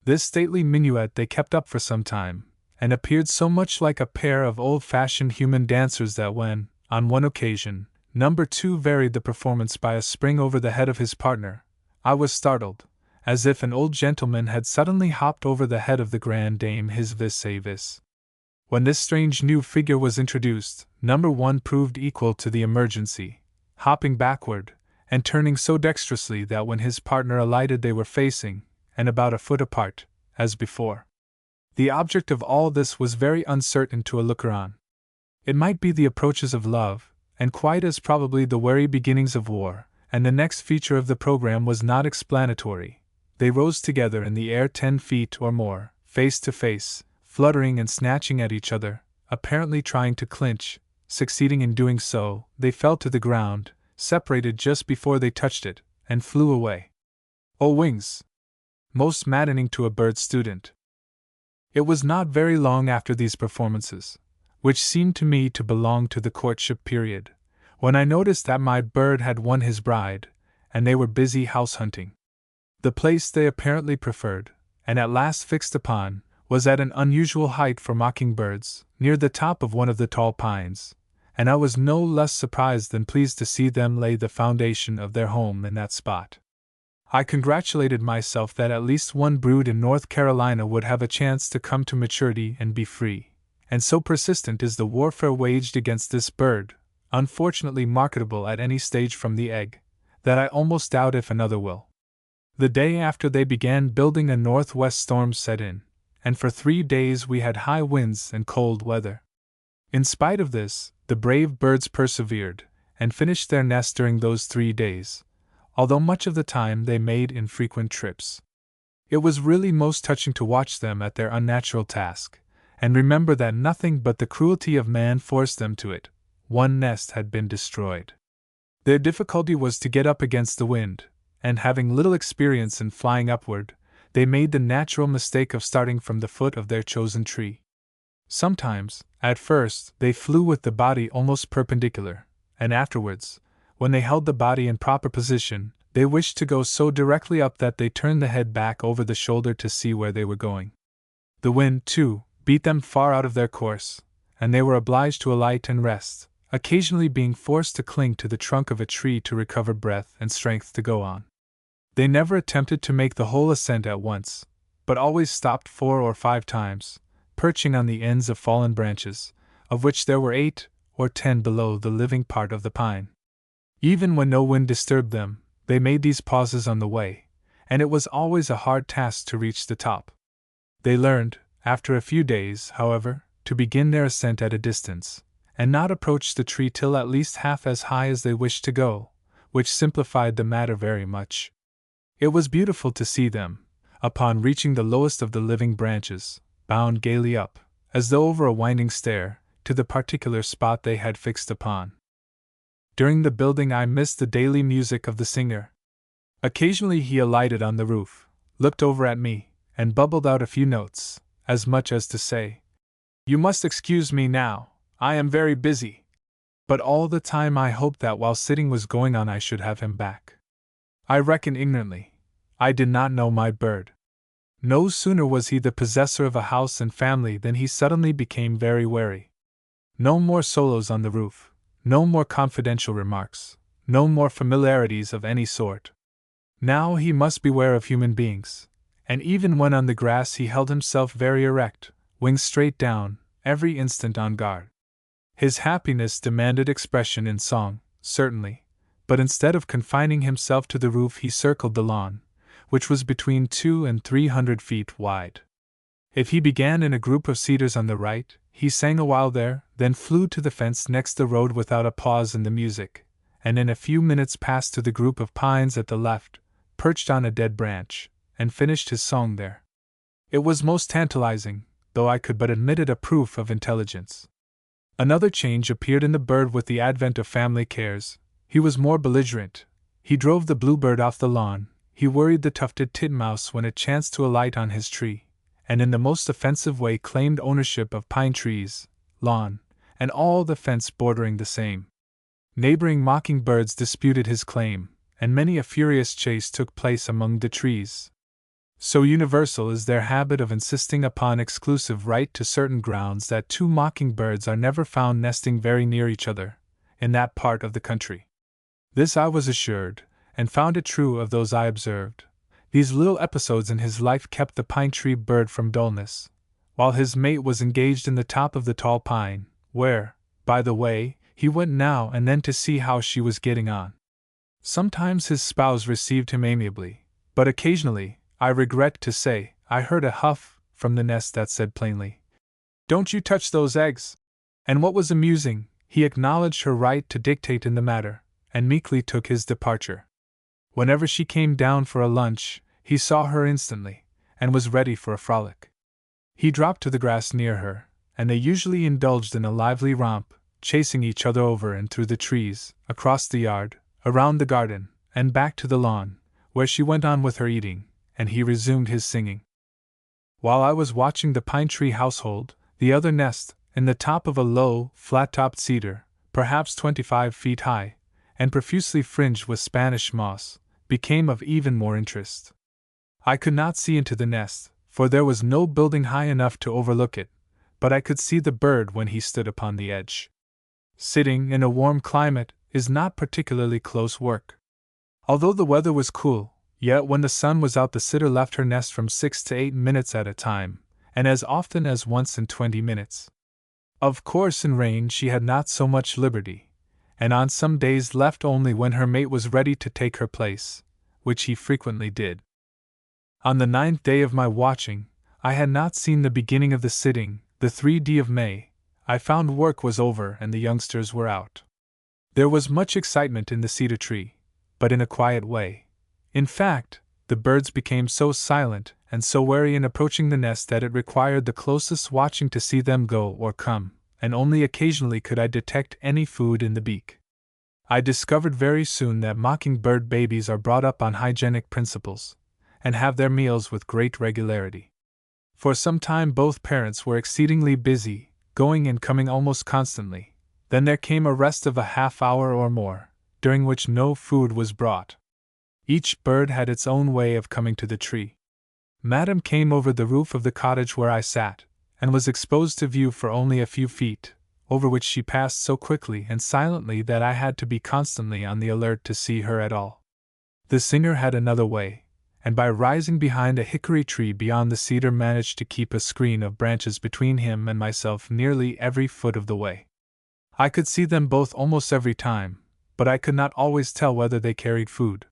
This stately minuet they kept up for some time, and appeared so much like a pair of old-fashioned human dancers that when, on one occasion, number 2 varied the performance by a spring over the head of his partner, I was startled, as if an old gentleman had suddenly hopped over the head of the grande dame his vis-a-vis. When this strange new figure was introduced, number 1 proved equal to the emergency, hopping backward, and turning so dexterously that when his partner alighted they were facing, and about a foot apart, as before. The object of all this was very uncertain to a looker-on. It might be the approaches of love, and quite as probably the wary beginnings of war, and the next feature of the program was not explanatory. They rose together in the air 10 feet or more, face to face, fluttering and snatching at each other, apparently trying to clinch. Succeeding in doing so, they fell to the ground, separated just before they touched it, and flew away. Oh wings! Most maddening to a bird student. It was not very long after these performances, which seemed to me to belong to the courtship period, when I noticed that my bird had won his bride, and they were busy house hunting. The place they apparently preferred, and at last fixed upon, was at an unusual height for mockingbirds, near the top of one of the tall pines, and I was no less surprised than pleased to see them lay the foundation of their home in that spot. I congratulated myself that at least one brood in North Carolina would have a chance to come to maturity and be free, and so persistent is the warfare waged against this bird, unfortunately marketable at any stage from the egg, that I almost doubt if another will. The day after they began building a northwest storm set in, and for 3 days we had high winds and cold weather. In spite of this, the brave birds persevered, and finished their nest during those 3 days, although much of the time they made infrequent trips. It was really most touching to watch them at their unnatural task, and remember that nothing but the cruelty of man forced them to it. One nest had been destroyed. Their difficulty was to get up against the wind, and having little experience in flying upward, they made the natural mistake of starting from the foot of their chosen tree. Sometimes, at first, they flew with the body almost perpendicular, and afterwards, when they held the body in proper position, they wished to go so directly up that they turned the head back over the shoulder to see where they were going. The wind, too, beat them far out of their course, and they were obliged to alight and rest, occasionally being forced to cling to the trunk of a tree to recover breath and strength to go on. They never attempted to make the whole ascent at once, but always stopped 4 or 5 times, perching on the ends of fallen branches, of which there were 8 or 10 below the living part of the pine. Even when no wind disturbed them, they made these pauses on the way, and it was always a hard task to reach the top. They learned, after a few days, however, to begin their ascent at a distance, and not approach the tree till at least half as high as they wished to go, which simplified the matter very much. It was beautiful to see them, upon reaching the lowest of the living branches, bound gaily up, as though over a winding stair, to the particular spot they had fixed upon. During the building I missed the daily music of the singer. Occasionally he alighted on the roof, looked over at me, and bubbled out a few notes, as much as to say, "You must excuse me now, I am very busy." But all the time I hoped that while sitting was going on I should have him back. I reckon ignorantly. I did not know my bird. No sooner was he the possessor of a house and family than he suddenly became very wary. No more solos on the roof, no more confidential remarks, no more familiarities of any sort. Now he must beware of human beings, and even when on the grass he held himself very erect, wings straight down, every instant on guard. His happiness demanded expression in song, certainly, but instead of confining himself to the roof he circled the lawn, which was between 200 and 300 feet wide. If he began in a group of cedars on the right, he sang a while there, then flew to the fence next the road without a pause in the music, and in a few minutes passed to the group of pines at the left, perched on a dead branch, and finished his song there. It was most tantalizing, though I could but admit it a proof of intelligence. Another change appeared in the bird with the advent of family cares. He was more belligerent. He drove the bluebird off the lawn, he worried the tufted titmouse when it chanced to alight on his tree, and in the most offensive way claimed ownership of pine trees, lawn, and all the fence bordering the same. Neighboring mockingbirds disputed his claim, and many a furious chase took place among the trees. So universal is their habit of insisting upon exclusive right to certain grounds that two mockingbirds are never found nesting very near each other, in that part of the country. This I was assured, and found it true of those I observed. These little episodes in his life kept the pine tree bird from dullness, while his mate was engaged in the top of the tall pine, where, by the way, he went now and then to see how she was getting on. Sometimes his spouse received him amiably, but occasionally, I regret to say, I heard a huff from the nest that said plainly, "Don't you touch those eggs!" And what was amusing, he acknowledged her right to dictate in the matter, and meekly took his departure. Whenever she came down for a lunch, he saw her instantly, and was ready for a frolic. He dropped to the grass near her, and they usually indulged in a lively romp, chasing each other over and through the trees, across the yard, around the garden, and back to the lawn, where she went on with her eating, and he resumed his singing. While I was watching the pine tree household, the other nest, in the top of a low, flat-topped cedar, perhaps 25 feet high, and profusely fringed with Spanish moss, became of even more interest. I could not see into the nest, for there was no building high enough to overlook it, but I could see the bird when he stood upon the edge. Sitting in a warm climate is not particularly close work. Although the weather was cool, yet when the sun was out the sitter left her nest from 6 to 8 minutes at a time, and as often as once in 20 minutes. Of course in rain she had not so much liberty, and on some days left only when her mate was ready to take her place, which he frequently did. On the 9th day of my watching, I had not seen the beginning of the sitting, the 3d of May. I found work was over and the youngsters were out. There was much excitement in the cedar tree, but in a quiet way. In fact, the birds became so silent and so wary in approaching the nest that it required the closest watching to see them go or come, and only occasionally could I detect any food in the beak. I discovered very soon that mockingbird babies are brought up on hygienic principles, and have their meals with great regularity. For some time both parents were exceedingly busy, going and coming almost constantly. Then there came a rest of a half hour or more, during which no food was brought. Each bird had its own way of coming to the tree. Madame came over the roof of the cottage where I sat, and was exposed to view for only a few feet, over which she passed so quickly and silently that I had to be constantly on the alert to see her at all. The singer had another way, and by rising behind a hickory tree beyond the cedar managed to keep a screen of branches between him and myself nearly every foot of the way. I could see them both almost every time, but I could not always tell whether they carried food.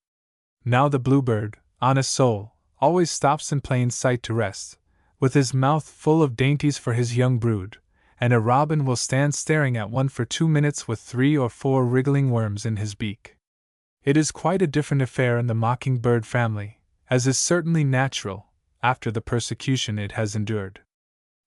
Now the bluebird, honest soul, always stops in plain sight to rest, with his mouth full of dainties for his young brood, and a robin will stand staring at one for 2 minutes with 3 or 4 wriggling worms in his beak. It is quite a different affair in the mockingbird family, as is certainly natural, after the persecution it has endured.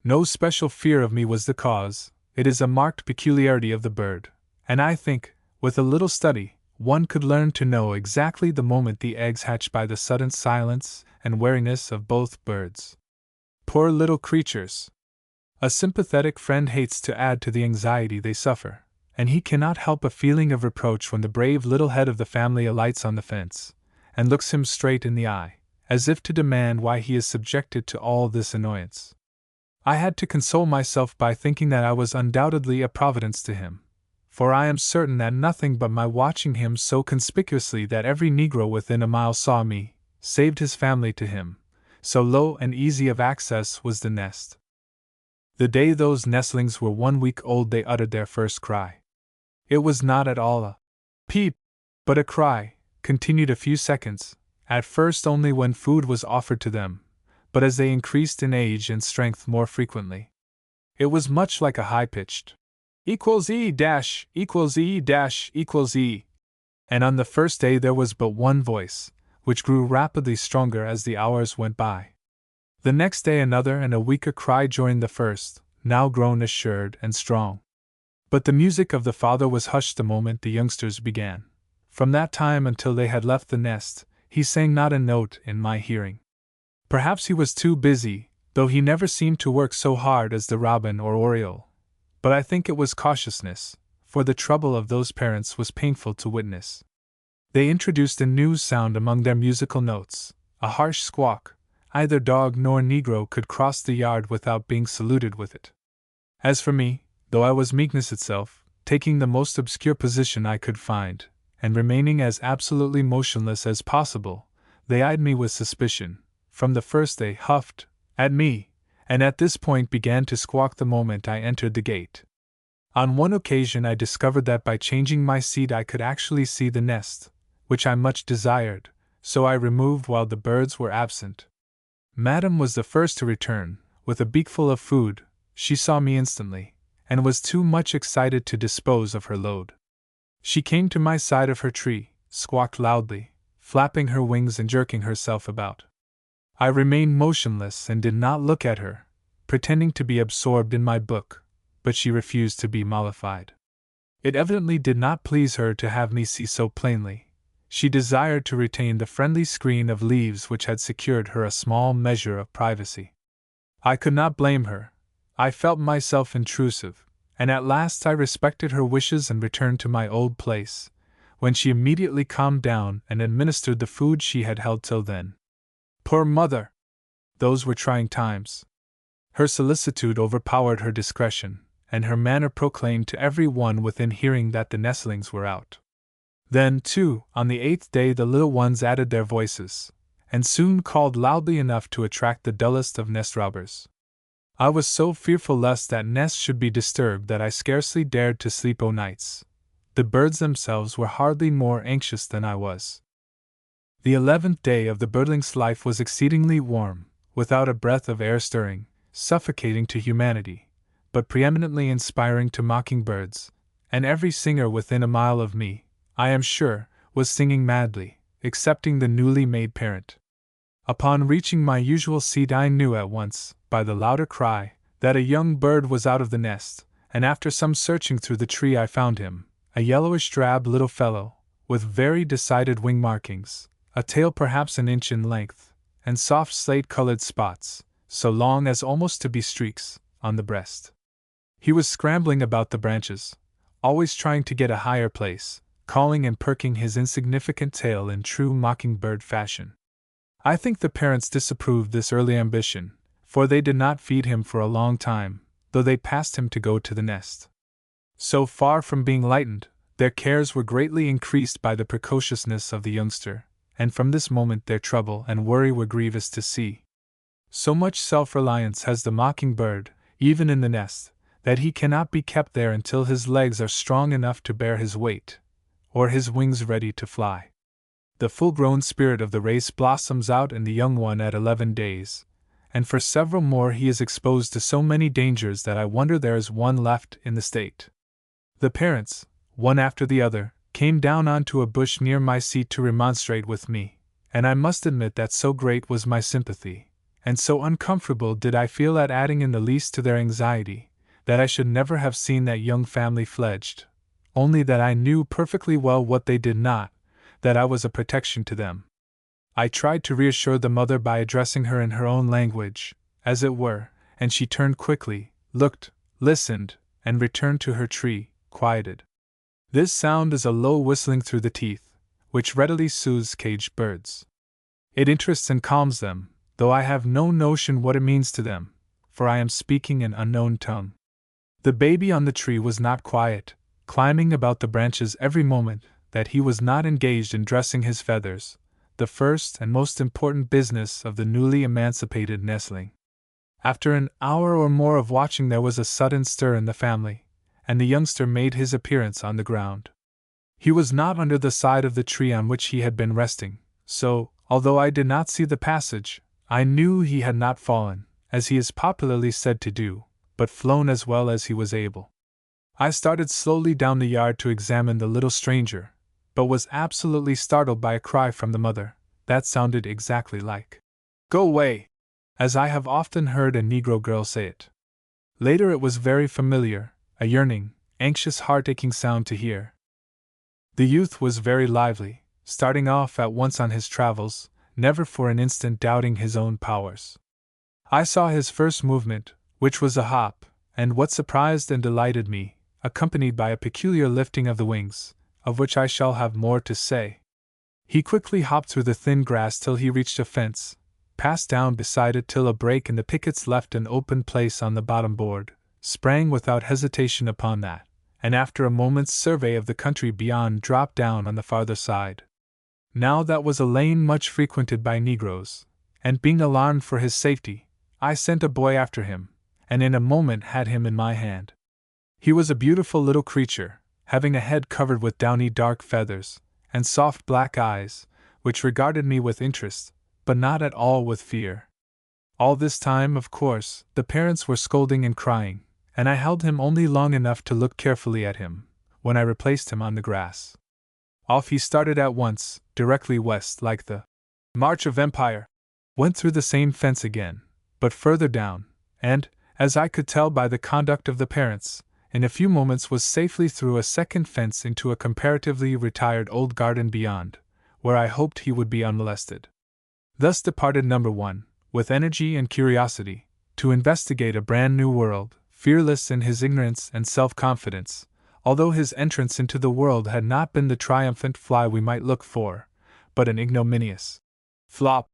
No special fear of me was the cause. It is a marked peculiarity of the bird, and I think, with a little study, one could learn to know exactly the moment the eggs hatch by the sudden silence and wariness of both birds. Poor little creatures! A sympathetic friend hates to add to the anxiety they suffer, and he cannot help a feeling of reproach when the brave little head of the family alights on the fence, and looks him straight in the eye, as if to demand why he is subjected to all this annoyance. I had to console myself by thinking that I was undoubtedly a providence to him, for I am certain that nothing but my watching him so conspicuously that every Negro within a mile saw me, saved his family to him, so low and easy of access was the nest. The day those nestlings were 1 week old they uttered their first cry. It was not at all a peep, but a cry, continued a few seconds, at first only when food was offered to them, but as they increased in age and strength more frequently. It was much like a high-pitched equals E dash equals E dash equals E. And on the first day there was but one voice, which grew rapidly stronger as the hours went by. The next day another and a weaker cry joined the first, now grown assured and strong. But the music of the father was hushed the moment the youngsters began. From that time until they had left the nest, he sang not a note in my hearing. Perhaps he was too busy, though he never seemed to work so hard as the robin or oriole. But I think it was cautiousness, for the trouble of those parents was painful to witness. They introduced a new sound among their musical notes, a harsh squawk. Either dog nor negro could cross the yard without being saluted with it. As for me, though I was meekness itself, taking the most obscure position I could find, and remaining as absolutely motionless as possible, they eyed me with suspicion. From the first they huffed at me, and at this point began to squawk the moment I entered the gate. On one occasion I discovered that by changing my seat I could actually see the nest, which I much desired, so I removed while the birds were absent. Madame was the first to return, with a beakful of food. She saw me instantly, and was too much excited to dispose of her load. She came to my side of her tree, squawked loudly, flapping her wings and jerking herself about. I remained motionless and did not look at her, pretending to be absorbed in my book, but she refused to be mollified. It evidently did not please her to have me see so plainly. She desired to retain the friendly screen of leaves which had secured her a small measure of privacy. I could not blame her. I felt myself intrusive, and at last I respected her wishes and returned to my old place, when she immediately calmed down and administered the food she had held till then. Poor mother! Those were trying times. Her solicitude overpowered her discretion, and her manner proclaimed to every one within hearing that the nestlings were out. Then, too, on the 8th day the little ones added their voices, and soon called loudly enough to attract the dullest of nest robbers. I was so fearful lest that nest should be disturbed that I scarcely dared to sleep o' nights. The birds themselves were hardly more anxious than I was. The 11th day of the birdling's life was exceedingly warm, without a breath of air stirring, suffocating to humanity, but preeminently inspiring to mocking-birds, and every singer within a mile of me, I am sure, was singing madly, excepting the newly made parent. Upon reaching my usual seat I knew at once, by the louder cry, that a young bird was out of the nest, and after some searching through the tree I found him, a yellowish-drab little fellow, with very decided wing markings, a tail perhaps an inch in length, and soft slate-colored spots, so long as almost to be streaks, on the breast. He was scrambling about the branches, always trying to get a higher place, calling and perking his insignificant tail in true mockingbird fashion. I think the parents disapproved this early ambition, for they did not feed him for a long time, though they passed him to go to the nest. So far from being lightened, their cares were greatly increased by the precociousness of the youngster, and from this moment their trouble and worry were grievous to see. So much self-reliance has the mockingbird, even in the nest, that he cannot be kept there until his legs are strong enough to bear his weight, or his wings ready to fly. The full-grown spirit of the race blossoms out in the young one at 11 days, and for several more he is exposed to so many dangers that I wonder there is one left in the state. The parents, one after the other, came down onto a bush near my seat to remonstrate with me, and I must admit that so great was my sympathy, and so uncomfortable did I feel at adding in the least to their anxiety, that I should never have seen that young family fledged, only that I knew perfectly well what they did not, that I was a protection to them. I tried to reassure the mother by addressing her in her own language, as it were, and she turned quickly, looked, listened, and returned to her tree, quieted. This sound is a low whistling through the teeth, which readily soothes caged birds. It interests and calms them, though I have no notion what it means to them, for I am speaking an unknown tongue. The baby on the tree was not quiet, climbing about the branches every moment that he was not engaged in dressing his feathers, the first and most important business of the newly emancipated nestling. After an hour or more of watching there was a sudden stir in the family, and the youngster made his appearance on the ground. He was not under the side of the tree on which he had been resting, so, Although I did not see the passage, I knew he had not fallen, as he is popularly said to do, but flown as well as he was able. I started slowly down the yard to examine the little stranger, but was absolutely startled by a cry from the mother that sounded exactly like, "Go away!" as I have often heard a Negro girl say it. Later it was very familiar, a yearning, anxious, heart-aching sound to hear. The youth was very lively, starting off at once on his travels, never for an instant doubting his own powers. I saw his first movement, which was a hop, and what surprised and delighted me, accompanied by a peculiar lifting of the wings, of which I shall have more to say. He quickly hopped through the thin grass till he reached a fence, passed down beside it till a break in the pickets left an open place on the bottom board, sprang without hesitation upon that, and after a moment's survey of the country beyond dropped down on the farther side. Now that was a lane much frequented by Negroes, and being alarmed for his safety, I sent a boy after him, and in a moment had him in my hand. He was a beautiful little creature, having a head covered with downy dark feathers, and soft black eyes, which regarded me with interest, but not at all with fear. All this time, of course, the parents were scolding and crying, and I held him only long enough to look carefully at him, when I replaced him on the grass. Off he started at once, directly west like the March of Empire, went through the same fence again, but further down, and, as I could tell by the conduct of the parents, in a few moments was safely through a second fence into a comparatively retired old garden beyond, where I hoped he would be unmolested. Thus departed number 1, with energy and curiosity, to investigate a brand new world, fearless in his ignorance and self-confidence, although his entrance into the world had not been the triumphant fly we might look for, but an ignominious flop,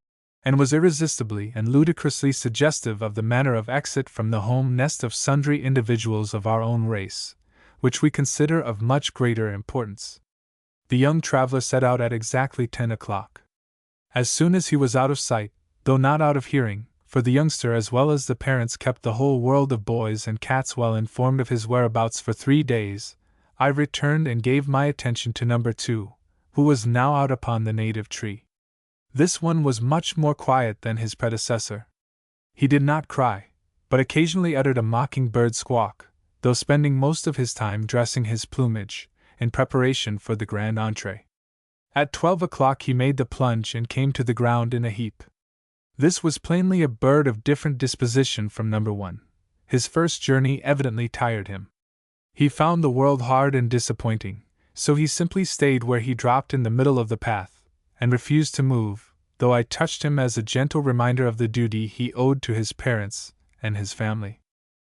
and was irresistibly and ludicrously suggestive of the manner of exit from the home nest of sundry individuals of our own race, which we consider of much greater importance. The young traveler set out at exactly 10 o'clock. As soon as he was out of sight, though not out of hearing, for the youngster as well as the parents kept the whole world of boys and cats well informed of his whereabouts for 3 days, I returned and gave my attention to number 2, who was now out upon the native tree. This one was much more quiet than his predecessor. He did not cry, but occasionally uttered a mocking bird squawk, though spending most of his time dressing his plumage, in preparation for the grand entree. At 12 o'clock he made the plunge and came to the ground in a heap. This was plainly a bird of different disposition from number 1. His first journey evidently tired him. He found the world hard and disappointing, so he simply stayed where he dropped in the middle of the path, and refused to move, though I touched him as a gentle reminder of the duty he owed to his parents and his family.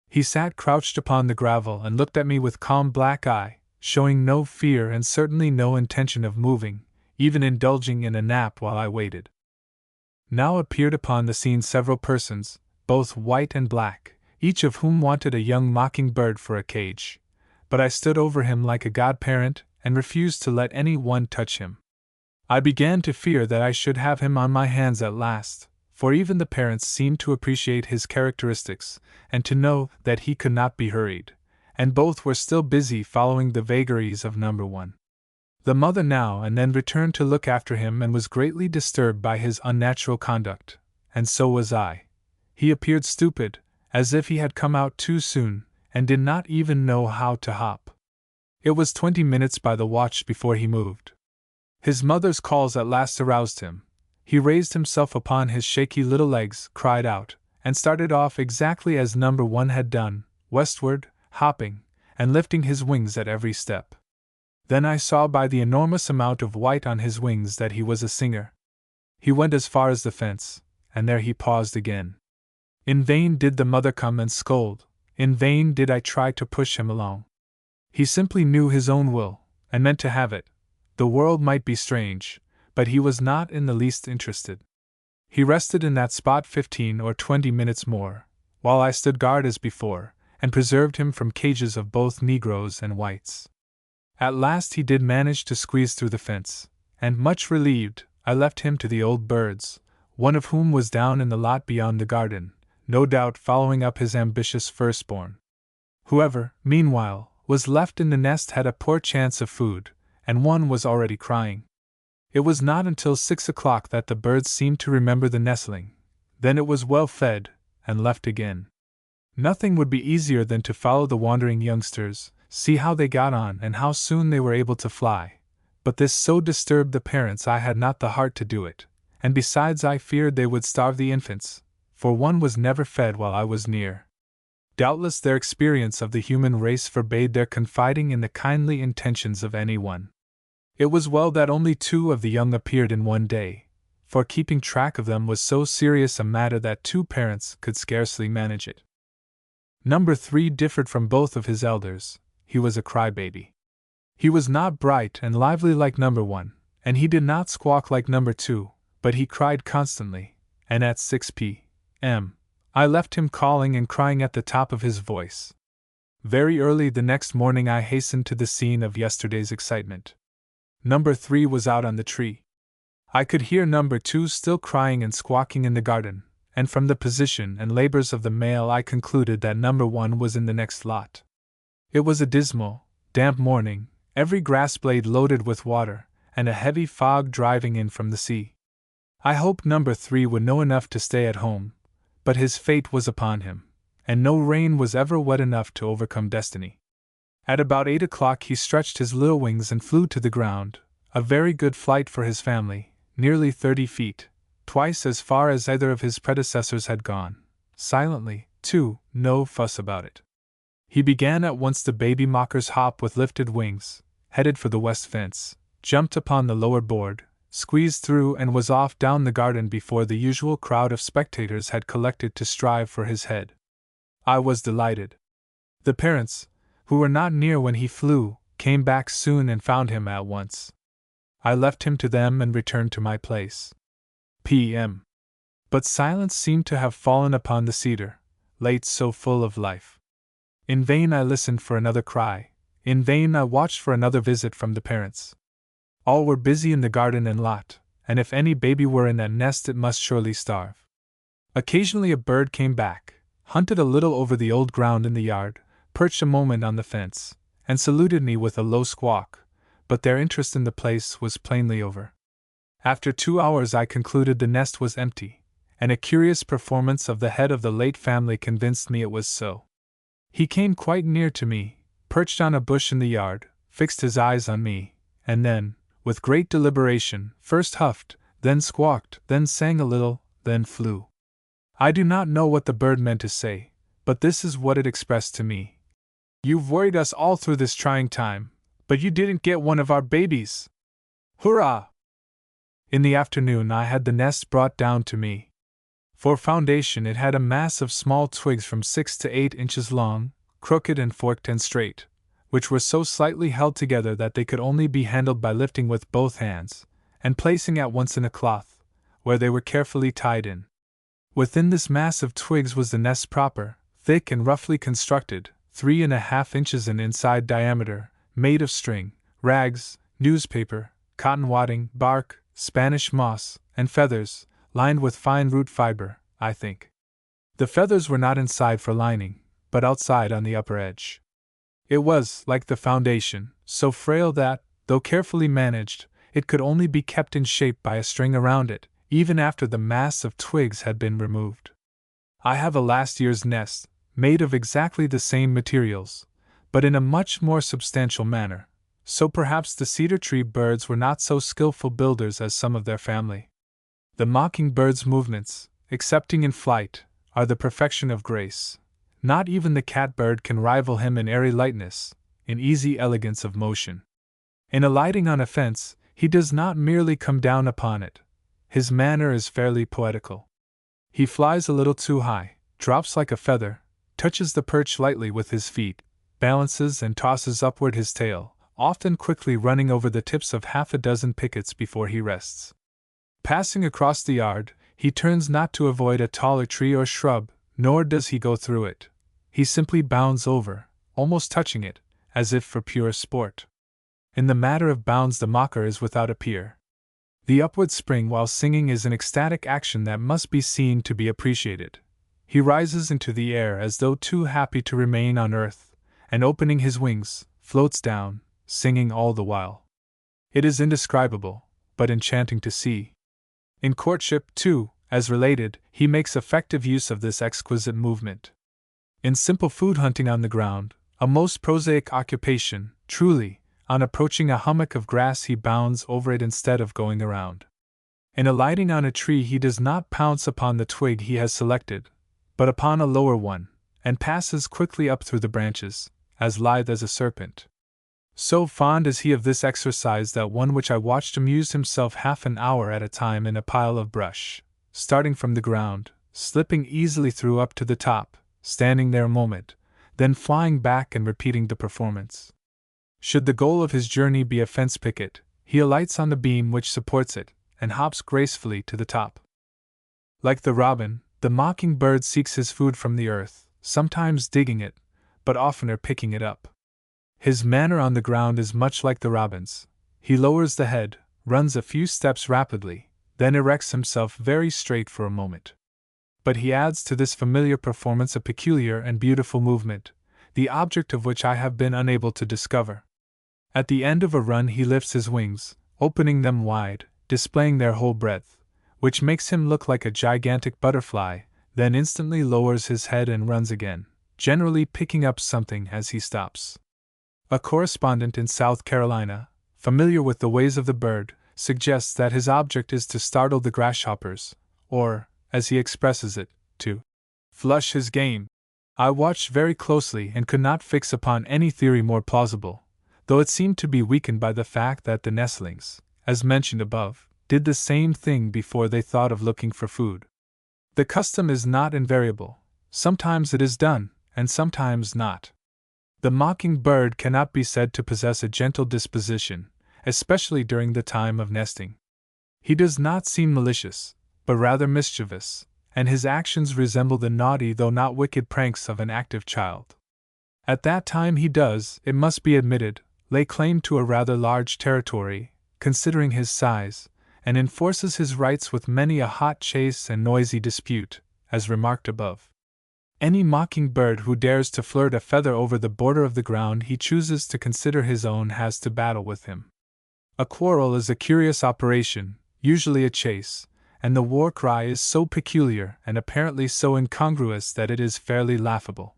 He sat crouched upon the gravel and looked at me with calm black eye, showing no fear and certainly no intention of moving, even indulging in a nap while I waited. Now appeared upon the scene several persons, both white and black, each of whom wanted a young mocking-bird for a cage, but I stood over him like a godparent and refused to let any one touch him. I began to fear that I should have him on my hands at last, for even the parents seemed to appreciate his characteristics and to know that he could not be hurried, and both were still busy following the vagaries of number 1. The mother now and then returned to look after him and was greatly disturbed by his unnatural conduct, and so was I. He appeared stupid, as if he had come out too soon, and did not even know how to hop. It was 20 minutes by the watch before he moved. His mother's calls at last aroused him. He raised himself upon his shaky little legs, cried out, and started off exactly as number 1 had done, westward, hopping, and lifting his wings at every step. Then I saw by the enormous amount of white on his wings that he was a singer. He went as far as the fence, and there he paused again. In vain did the mother come and scold, in vain did I try to push him along. He simply knew his own will, and meant to have it. The world might be strange, but he was not in the least interested. He rested in that spot 15 or 20 minutes more, while I stood guard as before, and preserved him from cages of both Negroes and whites. At last he did manage to squeeze through the fence, and much relieved, I left him to the old birds, one of whom was down in the lot beyond the garden, no doubt following up his ambitious firstborn. Whoever, meanwhile, was left in the nest had a poor chance of food, and one was already crying. It was not until 6 o'clock that the birds seemed to remember the nestling. Then it was well fed, and left again. Nothing would be easier than to follow the wandering youngsters, see how they got on and how soon they were able to fly. But this so disturbed the parents I had not the heart to do it, and besides I feared they would starve the infants, for one was never fed while I was near. Doubtless their experience of the human race forbade their confiding in the kindly intentions of anyone. It was well that only 2 of the young appeared in one day, for keeping track of them was so serious a matter that 2 parents could scarcely manage it. Number 3 differed from both of his elders. He was a crybaby. He was not bright and lively like number 1, and he did not squawk like number 2, but he cried constantly, and at 6 p.m. I left him calling and crying at the top of his voice. Very early the next morning I hastened to the scene of yesterday's excitement. Number 3 was out on the tree. I could hear number 2 still crying and squawking in the garden, and from the position and labors of the male I concluded that number 1 was in the next lot. It was a dismal, damp morning, every grass blade loaded with water, and a heavy fog driving in from the sea. I hoped number 3 would know enough to stay at home, but his fate was upon him, and no rain was ever wet enough to overcome destiny. At about 8 o'clock he stretched his little wings and flew to the ground, a very good flight for his family, nearly 30 feet, twice as far as either of his predecessors had gone. Silently, too, no fuss about it. He began at once the baby mocker's hop with lifted wings, headed for the west fence, jumped upon the lower board, squeezed through and was off down the garden before the usual crowd of spectators had collected to strive for his head. I was delighted. The parents, who were not near when he flew, came back soon and found him at once. I left him to them and returned to my place. P.M. But silence seemed to have fallen upon the cedar, late so full of life. In vain I listened for another cry, in vain I watched for another visit from the parents. All were busy in the garden and lot, and if any baby were in that nest it must surely starve. Occasionally a bird came back, hunted a little over the old ground in the yard, perched a moment on the fence, and saluted me with a low squawk, but their interest in the place was plainly over. After 2 hours I concluded the nest was empty, and a curious performance of the head of the late family convinced me it was so. He came quite near to me, perched on a bush in the yard, fixed his eyes on me, and then, with great deliberation, first huffed, then squawked, then sang a little, then flew. I do not know what the bird meant to say, but this is what it expressed to me. "You've worried us all through this trying time, but you didn't get one of our babies! Hurrah!" In the afternoon I had the nest brought down to me. For foundation it had a mass of small twigs from 6 to 8 inches long, crooked and forked and straight, which were so slightly held together that they could only be handled by lifting with both hands, and placing at once in a cloth, where they were carefully tied in. Within this mass of twigs was the nest proper, thick and roughly constructed, 3½ inches in inside diameter, made of string, rags, newspaper, cotton wadding, bark, Spanish moss, and feathers, lined with fine root fiber, I think. The feathers were not inside for lining, but outside on the upper edge. It was, like the foundation, so frail that, though carefully managed, it could only be kept in shape by a string around it, even after the mass of twigs had been removed. I have a last year's nest, made of exactly the same materials, but in a much more substantial manner, so perhaps the cedar tree birds were not so skillful builders as some of their family. The mockingbird's movements, excepting in flight, are the perfection of grace. Not even the catbird can rival him in airy lightness, in easy elegance of motion. In alighting on a fence, he does not merely come down upon it. His manner is fairly poetical. He flies a little too high, drops like a feather, touches the perch lightly with his feet, balances and tosses upward his tail, often quickly running over the tips of half a dozen pickets before he rests. Passing across the yard, he turns not to avoid a taller tree or shrub, nor does he go through it. He simply bounds over, almost touching it, as if for pure sport. In the matter of bounds the mocker is without a peer. The upward spring while singing is an ecstatic action that must be seen to be appreciated. He rises into the air as though too happy to remain on earth, and opening his wings, floats down, singing all the while. It is indescribable, but enchanting to see. In courtship, too, as related, he makes effective use of this exquisite movement. In simple food hunting on the ground, a most prosaic occupation, truly, on approaching a hummock of grass he bounds over it instead of going around. In alighting on a tree he does not pounce upon the twig he has selected, but upon a lower one, and passes quickly up through the branches, as lithe as a serpent. So fond is he of this exercise that one which I watched amused himself half an hour at a time in a pile of brush, starting from the ground, slipping easily through up to the top, standing there a moment, then flying back and repeating the performance. Should the goal of his journey be a fence picket, he alights on the beam which supports it, and hops gracefully to the top. Like the robin, the mockingbird seeks his food from the earth, sometimes digging it, but oftener picking it up. His manner on the ground is much like the robin's. He lowers the head, runs a few steps rapidly, then erects himself very straight for a moment. But he adds to this familiar performance a peculiar and beautiful movement, the object of which I have been unable to discover. At the end of a run he lifts his wings, opening them wide, displaying their whole breadth, which makes him look like a gigantic butterfly, then instantly lowers his head and runs again, generally picking up something as he stops. A correspondent in South Carolina, familiar with the ways of the bird, suggests that his object is to startle the grasshoppers, or, as he expresses it, to flush his game. I watched very closely and could not fix upon any theory more plausible, though it seemed to be weakened by the fact that the nestlings, as mentioned above, did the same thing before they thought of looking for food. The custom is not invariable. Sometimes it is done, and sometimes not. The mockingbird cannot be said to possess a gentle disposition, especially during the time of nesting. He does not seem malicious, but rather mischievous, and his actions resemble the naughty though not wicked pranks of an active child. At that time he does, it must be admitted, lay claim to a rather large territory, considering his size, and enforces his rights with many a hot chase and noisy dispute, as remarked above. Any mockingbird who dares to flirt a feather over the border of the ground he chooses to consider his own has to battle with him. A quarrel is a curious operation, usually a chase, and the war cry is so peculiar and apparently so incongruous that it is fairly laughable.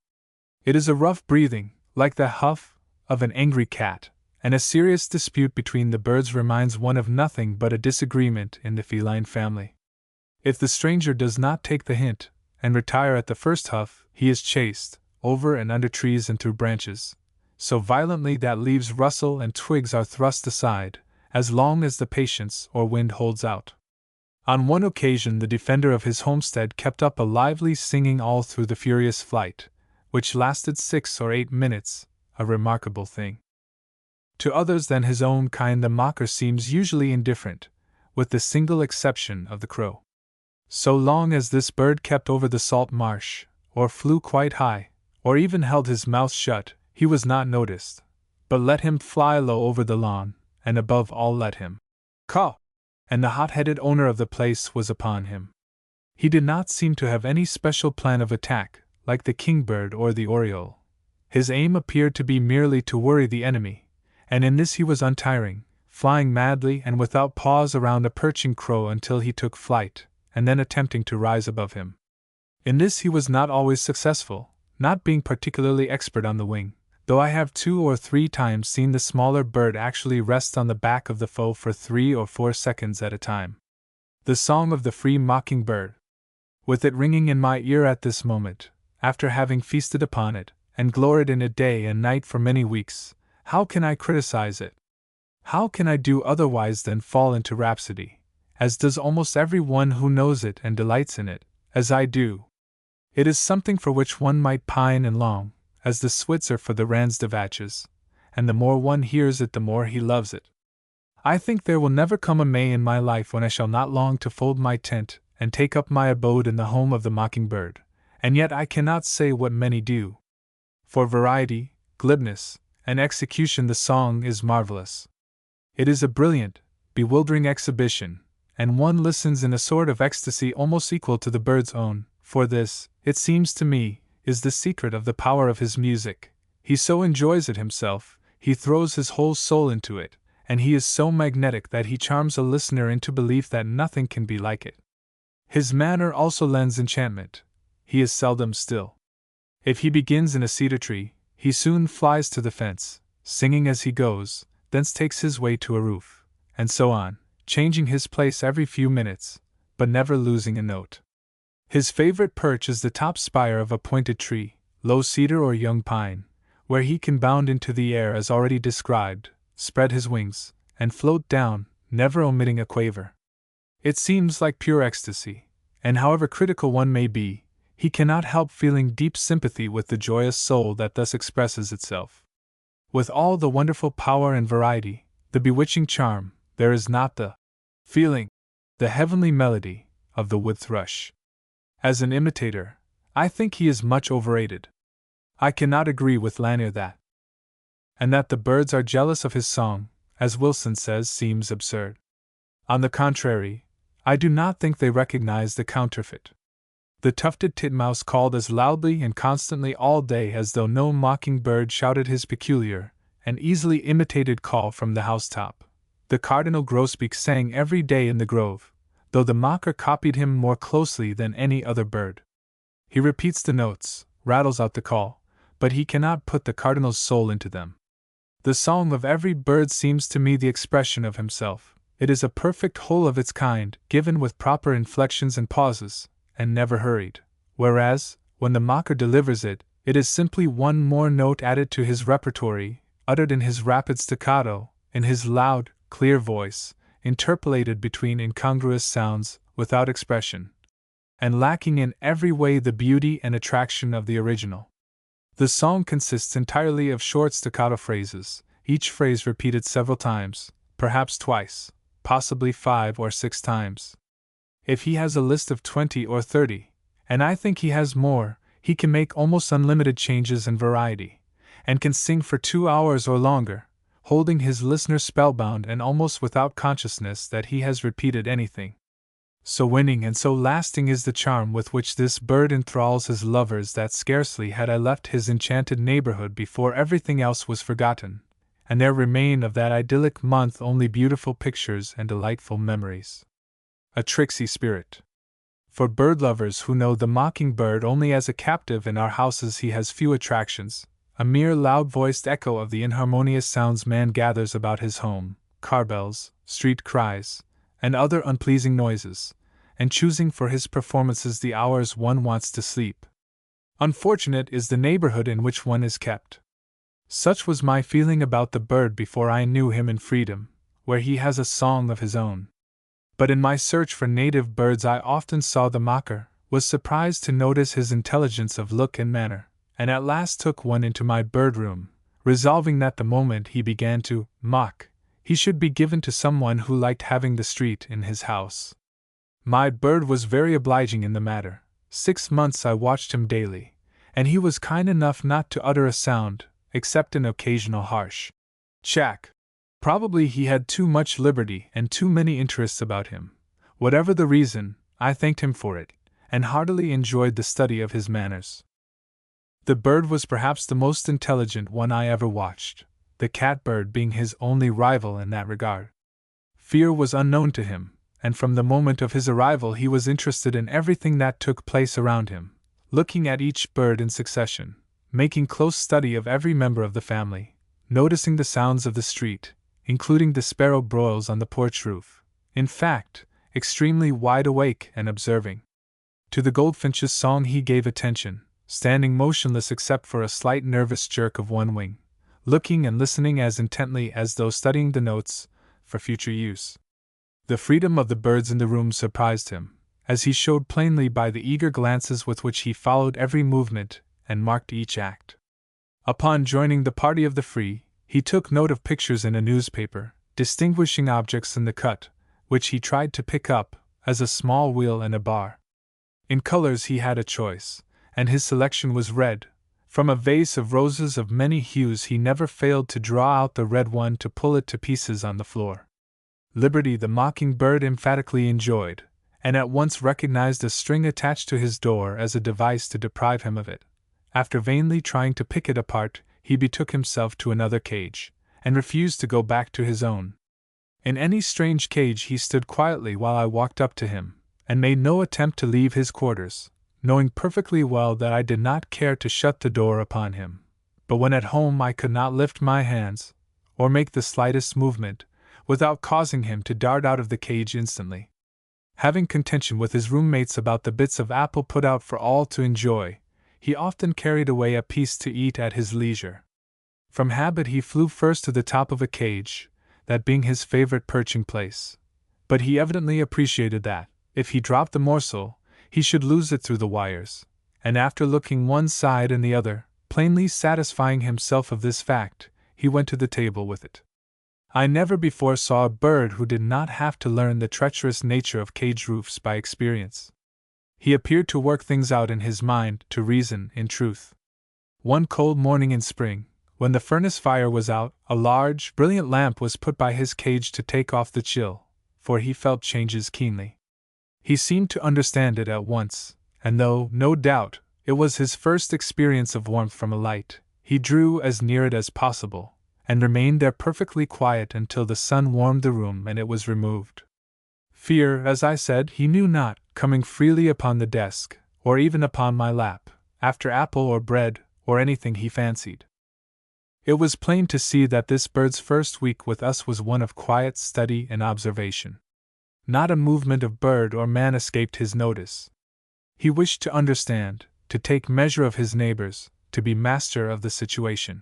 It is a rough breathing, like the huff of an angry cat, and a serious dispute between the birds reminds one of nothing but a disagreement in the feline family. If the stranger does not take the hint, and retire at the first huff, he is chased, over and under trees and through branches, so violently that leaves rustle and twigs are thrust aside, as long as the patience or wind holds out. On one occasion the defender of his homestead kept up a lively singing all through the furious flight, which lasted 6 or 8 minutes, a remarkable thing. To others than his own kind the mocker seems usually indifferent, with the single exception of the crow. So long as this bird kept over the salt marsh, or flew quite high, or even held his mouth shut, he was not noticed. But let him fly low over the lawn, and above all let him caw, and the hot-headed owner of the place was upon him. He did not seem to have any special plan of attack, like the kingbird or the oriole. His aim appeared to be merely to worry the enemy, and in this he was untiring, flying madly and without pause around a perching crow until he took flight, and then attempting to rise above him. In this he was not always successful, not being particularly expert on the wing, though I have 2 or 3 times seen the smaller bird actually rest on the back of the foe for 3 or 4 seconds at a time. The song of the free mockingbird. With it ringing in my ear at this moment, after having feasted upon it, and gloried in it day and night for many weeks, how can I criticize it? How can I do otherwise than fall into rhapsody, as does almost every one who knows it and delights in it, as I do? It is something for which one might pine and long, as the Switzer for the Randsdavaches, and the more one hears it the more he loves it. I think there will never come a May in my life when I shall not long to fold my tent and take up my abode in the home of the mockingbird, and yet I cannot say what many do. For variety, glibness, and execution the song is marvelous. It is a brilliant, bewildering exhibition, and one listens in a sort of ecstasy almost equal to the bird's own, for this, it seems to me, is the secret of the power of his music. He so enjoys it himself, he throws his whole soul into it, and he is so magnetic that he charms a listener into belief that nothing can be like it. His manner also lends enchantment. He is seldom still. If he begins in a cedar tree, he soon flies to the fence, singing as he goes, thence takes his way to a roof, and so on, changing his place every few minutes, but never losing a note. His favorite perch is the top spire of a pointed tree, low cedar or young pine, where he can bound into the air as already described, spread his wings, and float down, never omitting a quaver. It seems like pure ecstasy, and however critical one may be, he cannot help feeling deep sympathy with the joyous soul that thus expresses itself. With all the wonderful power and variety, the bewitching charm, there is not the feeling, the heavenly melody, of the wood thrush. As an imitator, I think he is much overrated. I cannot agree with Lanier that. And that the birds are jealous of his song, as Wilson says, seems absurd. On the contrary, I do not think they recognize the counterfeit. The tufted titmouse called as loudly and constantly all day as though no mocking-bird shouted his peculiar and easily imitated call from the housetop. The cardinal grosbeak sang every day in the grove, though the mocker copied him more closely than any other bird. He repeats the notes, rattles out the call, but he cannot put the cardinal's soul into them. The song of every bird seems to me the expression of himself. It is a perfect whole of its kind, given with proper inflections and pauses, and never hurried, whereas, when the mocker delivers it, it is simply one more note added to his repertory, uttered in his rapid staccato, in his loud, clear voice, interpolated between incongruous sounds, without expression, and lacking in every way the beauty and attraction of the original. The song consists entirely of short staccato phrases, each phrase repeated several times, perhaps twice, possibly 5 or 6 times. If he has a list of 20 or 30, and I think he has more, he can make almost unlimited changes and variety, and can sing for 2 hours or longer, holding his listener spellbound and almost without consciousness that he has repeated anything. So winning and so lasting is the charm with which this bird enthralls his lovers that scarcely had I left his enchanted neighborhood before everything else was forgotten, and there remain of that idyllic month only beautiful pictures and delightful memories. A tricksy spirit. For bird lovers who know the mocking-bird only as a captive in our houses, he has few attractions, a mere loud-voiced echo of the inharmonious sounds man gathers about his home, car bells, street cries, and other unpleasing noises, and choosing for his performances the hours one wants to sleep. Unfortunate is the neighborhood in which one is kept. Such was my feeling about the bird before I knew him in freedom, where he has a song of his own. But in my search for native birds I often saw the mocker, was surprised to notice his intelligence of look and manner, and at last took one into my bird room, resolving that the moment he began to mock, he should be given to someone who liked having the street in his house. My bird was very obliging in the matter. 6 months I watched him daily, and he was kind enough not to utter a sound, except an occasional harsh chack. Probably he had too much liberty and too many interests about him. Whatever the reason, I thanked him for it, and heartily enjoyed the study of his manners. The bird was perhaps the most intelligent one I ever watched, the catbird being his only rival in that regard. Fear was unknown to him, and from the moment of his arrival he was interested in everything that took place around him, looking at each bird in succession, making close study of every member of the family, noticing the sounds of the street, including the sparrow broils on the porch roof, in fact, extremely wide awake and observing. To the goldfinch's song he gave attention, standing motionless except for a slight nervous jerk of one wing, looking and listening as intently as though studying the notes for future use. The freedom of the birds in the room surprised him, as he showed plainly by the eager glances with which he followed every movement and marked each act. Upon joining the party of the free, he took note of pictures in a newspaper, distinguishing objects in the cut, which he tried to pick up, as a small wheel and a bar. In colors he had a choice, and his selection was red. From a vase of roses of many hues he never failed to draw out the red one to pull it to pieces on the floor. Liberty the mocking-bird emphatically enjoyed, and at once recognized a string attached to his door as a device to deprive him of it. After vainly trying to pick it apart, he betook himself to another cage, and refused to go back to his own, In any strange cage he stood quietly while I walked up to him, and made no attempt to leave his quarters, knowing perfectly well that I did not care to shut the door upon him. But when at home I could not lift my hands, or make the slightest movement, without causing him to dart out of the cage instantly. Having contention with his roommates about the bits of apple put out for all to enjoy, he often carried away a piece to eat at his leisure. From habit he flew first to the top of a cage, that being his favorite perching place. But he evidently appreciated that, if he dropped the morsel, he should lose it through the wires, and after looking one side and the other, plainly satisfying himself of this fact, he went to the table with it. I never before saw a bird who did not have to learn the treacherous nature of cage roofs by experience. He appeared to work things out in his mind, to reason, in truth. One cold morning in spring, when the furnace fire was out, a large, brilliant lamp was put by his cage to take off the chill, for he felt changes keenly. He seemed to understand it at once, and though, no doubt, it was his first experience of warmth from a light, he drew as near it as possible, and remained there perfectly quiet until the sun warmed the room and it was removed. Fear, as I said, he knew not, coming freely upon the desk, or even upon my lap, after apple or bread, or anything he fancied. It was plain to see that this bird's first week with us was one of quiet study and observation. Not a movement of bird or man escaped his notice. He wished to understand, to take measure of his neighbors, to be master of the situation.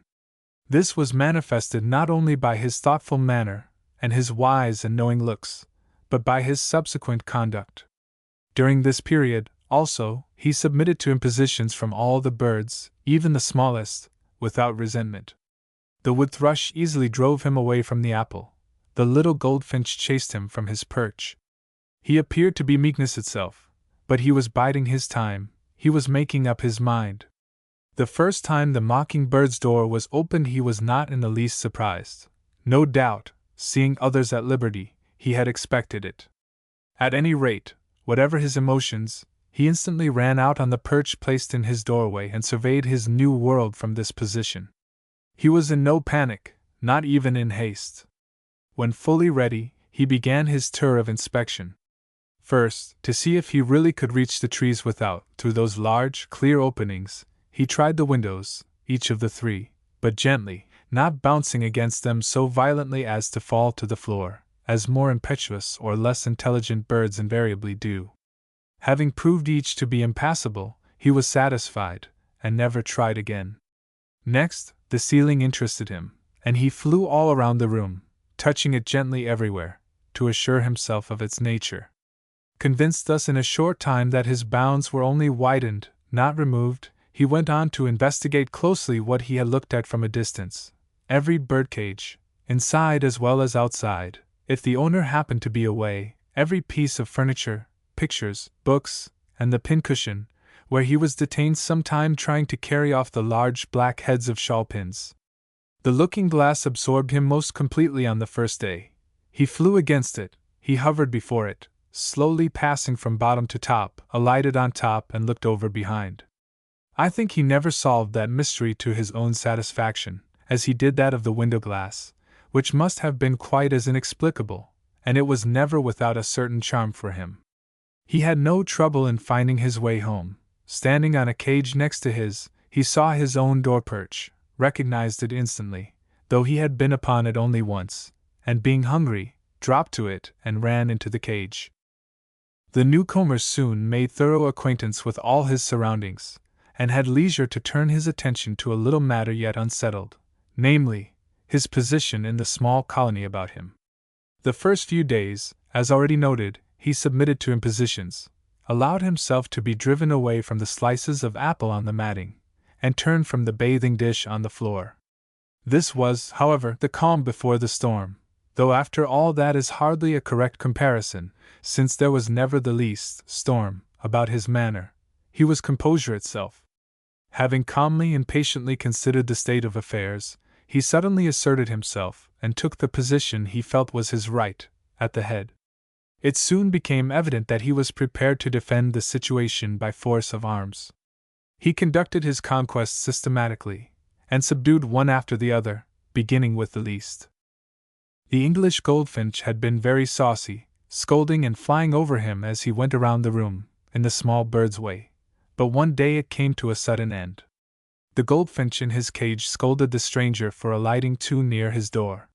This was manifested not only by his thoughtful manner, and his wise and knowing looks, but by his subsequent conduct. During this period, also, he submitted to impositions from all the birds, even the smallest, without resentment. The wood thrush easily drove him away from the apple. The little goldfinch chased him from his perch. He appeared to be meekness itself, but he was biding his time, he was making up his mind. The first time the mocking-bird's door was opened he was not in the least surprised. No doubt, seeing others at liberty, he had expected it. At any rate, whatever his emotions, he instantly ran out on the perch placed in his doorway and surveyed his new world from this position. He was in no panic, not even in haste. When fully ready, he began his tour of inspection. First, to see if he really could reach the trees without, through those large, clear openings, he tried the windows, each of the three, but gently, not bouncing against them so violently as to fall to the floor, as more impetuous or less intelligent birds invariably do. Having proved each to be impassable, he was satisfied, and never tried again. Next, the ceiling interested him, and he flew all around the room, touching it gently everywhere, to assure himself of its nature. Convinced thus in a short time that his bounds were only widened, not removed, he went on to investigate closely what he had looked at from a distance, every birdcage, inside as well as outside, if the owner happened to be away, every piece of furniture, pictures, books, and the pincushion, where he was detained some time trying to carry off the large black heads of shawl pins. The looking-glass absorbed him most completely on the first day. He flew against it, he hovered before it, slowly passing from bottom to top, alighted on top and looked over behind. I think he never solved that mystery to his own satisfaction, as he did that of the window-glass, which must have been quite as inexplicable, and it was never without a certain charm for him. He had no trouble in finding his way home. Standing on a cage next to his, he saw his own door perch, recognized it instantly, though he had been upon it only once, and being hungry, dropped to it and ran into the cage. The newcomer soon made thorough acquaintance with all his surroundings, and had leisure to turn his attention to a little matter yet unsettled, namely, his position in the small colony about him. The first few days, as already noted, he submitted to impositions, allowed himself to be driven away from the slices of apple on the matting, and turned from the bathing dish on the floor. This was, however, the calm before the storm, though after all that is hardly a correct comparison, since there was never the least storm about his manner. He was composure itself. Having calmly and patiently considered the state of affairs, he suddenly asserted himself, and took the position he felt was his right, at the head. It soon became evident that he was prepared to defend the situation by force of arms. He conducted his conquests systematically, and subdued one after the other, beginning with the least. The English goldfinch had been very saucy, scolding and flying over him as he went around the room, in the small bird's way, but one day it came to a sudden end. The goldfinch in his cage scolded the stranger for alighting too near his door.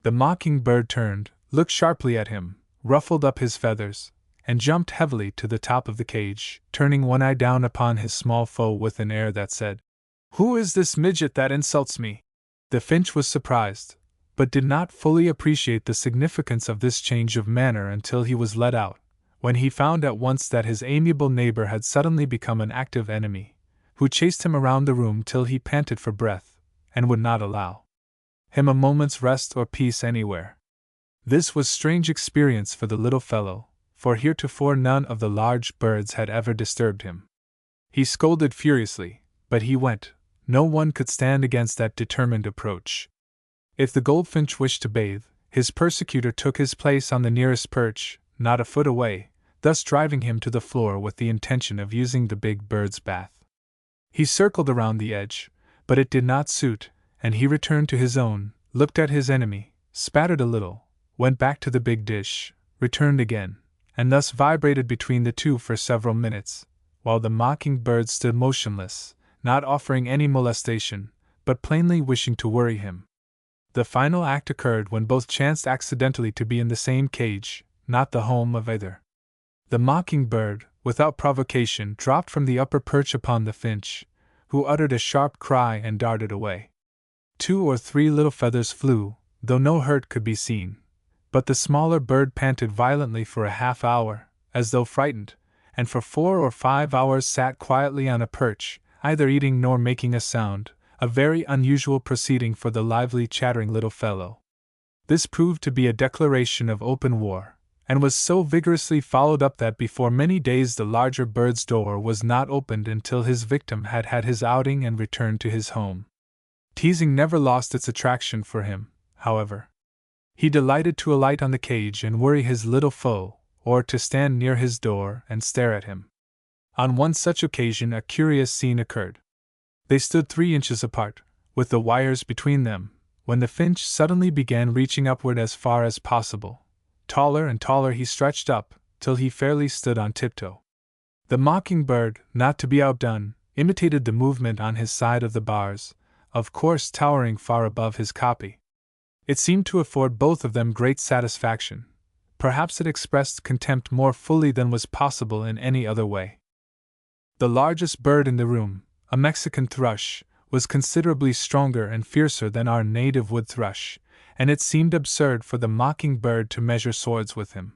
The mockingbird turned, looked sharply at him, ruffled up his feathers, and jumped heavily to the top of the cage, turning one eye down upon his small foe with an air that said, "Who is this midget that insults me?" The finch was surprised, but did not fully appreciate the significance of this change of manner until he was let out, when he found at once that his amiable neighbor had suddenly become an active enemy, who chased him around the room till he panted for breath, and would not allow him a moment's rest or peace anywhere. This was strange experience for the little fellow, for heretofore none of the large birds had ever disturbed him. He scolded furiously, but he went. No one could stand against that determined approach. If the goldfinch wished to bathe, his persecutor took his place on the nearest perch, not a foot away, thus driving him to the floor with the intention of using the big bird's bath. He circled around the edge, but it did not suit, and he returned to his own, looked at his enemy, spattered a little, went back to the big dish, returned again, and thus vibrated between the two for several minutes, while the mockingbird stood motionless, not offering any molestation, but plainly wishing to worry him. The final act occurred when both chanced accidentally to be in the same cage, not the home of either. The mockingbird, without provocation, dropped from the upper perch upon the finch, who uttered a sharp cry and darted away. 2 or 3 little feathers flew, though no hurt could be seen, but the smaller bird panted violently for a half-hour, as though frightened, and for 4 or 5 hours sat quietly on a perch, either eating nor making a sound, a very unusual proceeding for the lively, chattering little fellow. This proved to be a declaration of open war, and was so vigorously followed up that before many days the larger bird's door was not opened until his victim had had his outing and returned to his home. Teasing never lost its attraction for him, however. He delighted to alight on the cage and worry his little foe, or to stand near his door and stare at him. On one such occasion a curious scene occurred. They stood 3 inches apart, with the wires between them, when the finch suddenly began reaching upward as far as possible. Taller and taller he stretched up, till he fairly stood on tiptoe. The mockingbird, not to be outdone, imitated the movement on his side of the bars, of course towering far above his copy. It seemed to afford both of them great satisfaction. Perhaps it expressed contempt more fully than was possible in any other way. The largest bird in the room, a Mexican thrush, was considerably stronger and fiercer than our native wood thrush, and it seemed absurd for the mockingbird to measure swords with him.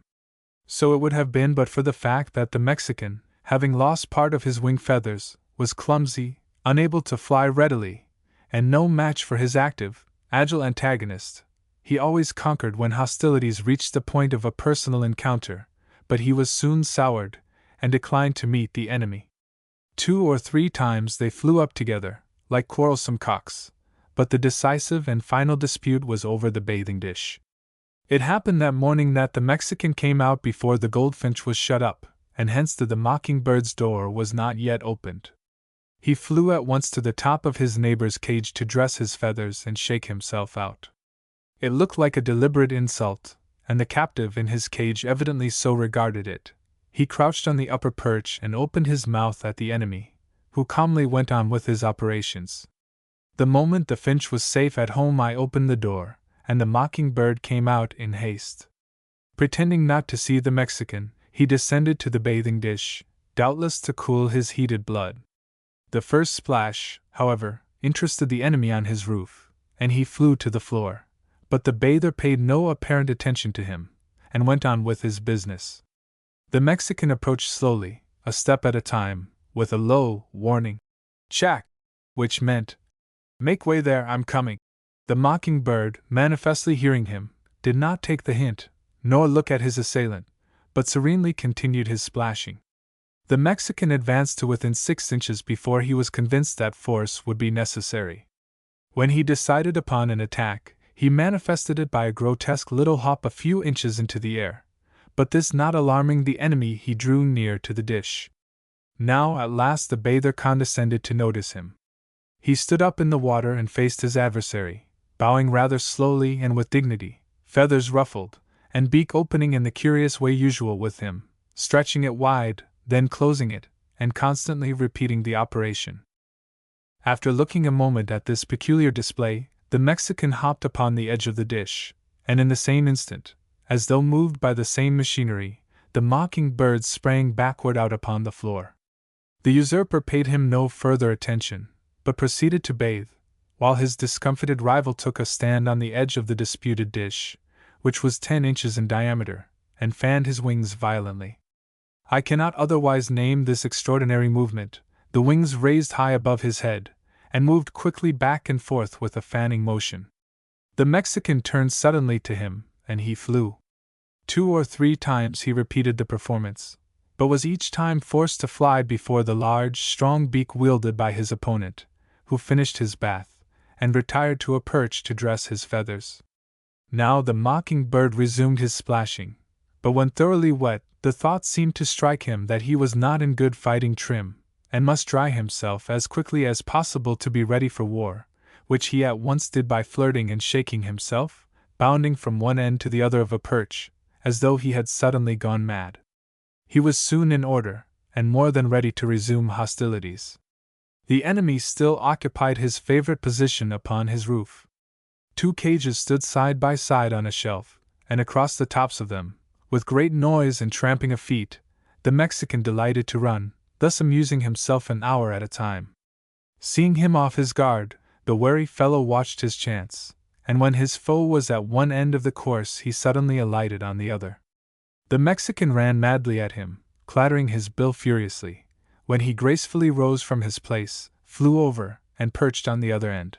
So it would have been but for the fact that the Mexican, having lost part of his wing feathers, was clumsy, unable to fly readily, and no match for his active, agile antagonist. He always conquered when hostilities reached the point of a personal encounter, but he was soon soured, and declined to meet the enemy. 2 or 3 times they flew up together, like quarrelsome cocks, but the decisive and final dispute was over the bathing dish. It happened that morning that the Mexican came out before the goldfinch was shut up, and hence the mockingbird's door was not yet opened. He flew at once to the top of his neighbor's cage to dress his feathers and shake himself out. It looked like a deliberate insult, and the captive in his cage evidently so regarded it. He crouched on the upper perch and opened his mouth at the enemy, who calmly went on with his operations. The moment the finch was safe at home I opened the door, and the mockingbird came out in haste. Pretending not to see the Mexican, he descended to the bathing dish, doubtless to cool his heated blood. The first splash, however, interested the enemy on his roof, and he flew to the floor, but the bather paid no apparent attention to him, and went on with his business. The Mexican approached slowly, a step at a time, with a low, warning "Chack," which meant, "Make way there, I'm coming." The mockingbird, manifestly hearing him, did not take the hint, nor look at his assailant, but serenely continued his splashing. The Mexican advanced to within 6 inches before he was convinced that force would be necessary. When he decided upon an attack, he manifested it by a grotesque little hop a few inches into the air, but this not alarming the enemy he drew near to the dish. Now at last the bather condescended to notice him. He stood up in the water and faced his adversary, bowing rather slowly and with dignity, feathers ruffled, and beak opening in the curious way usual with him, stretching it wide, then closing it, and constantly repeating the operation. After looking a moment at this peculiar display, the Mexican hopped upon the edge of the dish, and in the same instant, as though moved by the same machinery, the mocking bird sprang backward out upon the floor. The usurper paid him no further attention, but proceeded to bathe, while his discomfited rival took a stand on the edge of the disputed dish, which was 10 inches in diameter, and fanned his wings violently. I cannot otherwise name this extraordinary movement. The wings raised high above his head, and moved quickly back and forth with a fanning motion. The Mexican turned suddenly to him, and he flew. 2 or 3 times he repeated the performance, but was each time forced to fly before the large, strong beak wielded by his opponent, who finished his bath, and retired to a perch to dress his feathers. Now the mocking bird resumed his splashing, but when thoroughly wet, the thought seemed to strike him that he was not in good fighting trim, and must dry himself as quickly as possible to be ready for war, which he at once did by flirting and shaking himself, bounding from one end to the other of a perch, as though he had suddenly gone mad. He was soon in order, and more than ready to resume hostilities. The enemy still occupied his favorite position upon his roof. 2 cages stood side by side on a shelf, and across the tops of them, with great noise and tramping of feet, the Mexican delighted to run, thus amusing himself an hour at a time. Seeing him off his guard, the wary fellow watched his chance, and when his foe was at one end of the course he suddenly alighted on the other. The Mexican ran madly at him, clattering his bill furiously, when he gracefully rose from his place, flew over, and perched on the other end.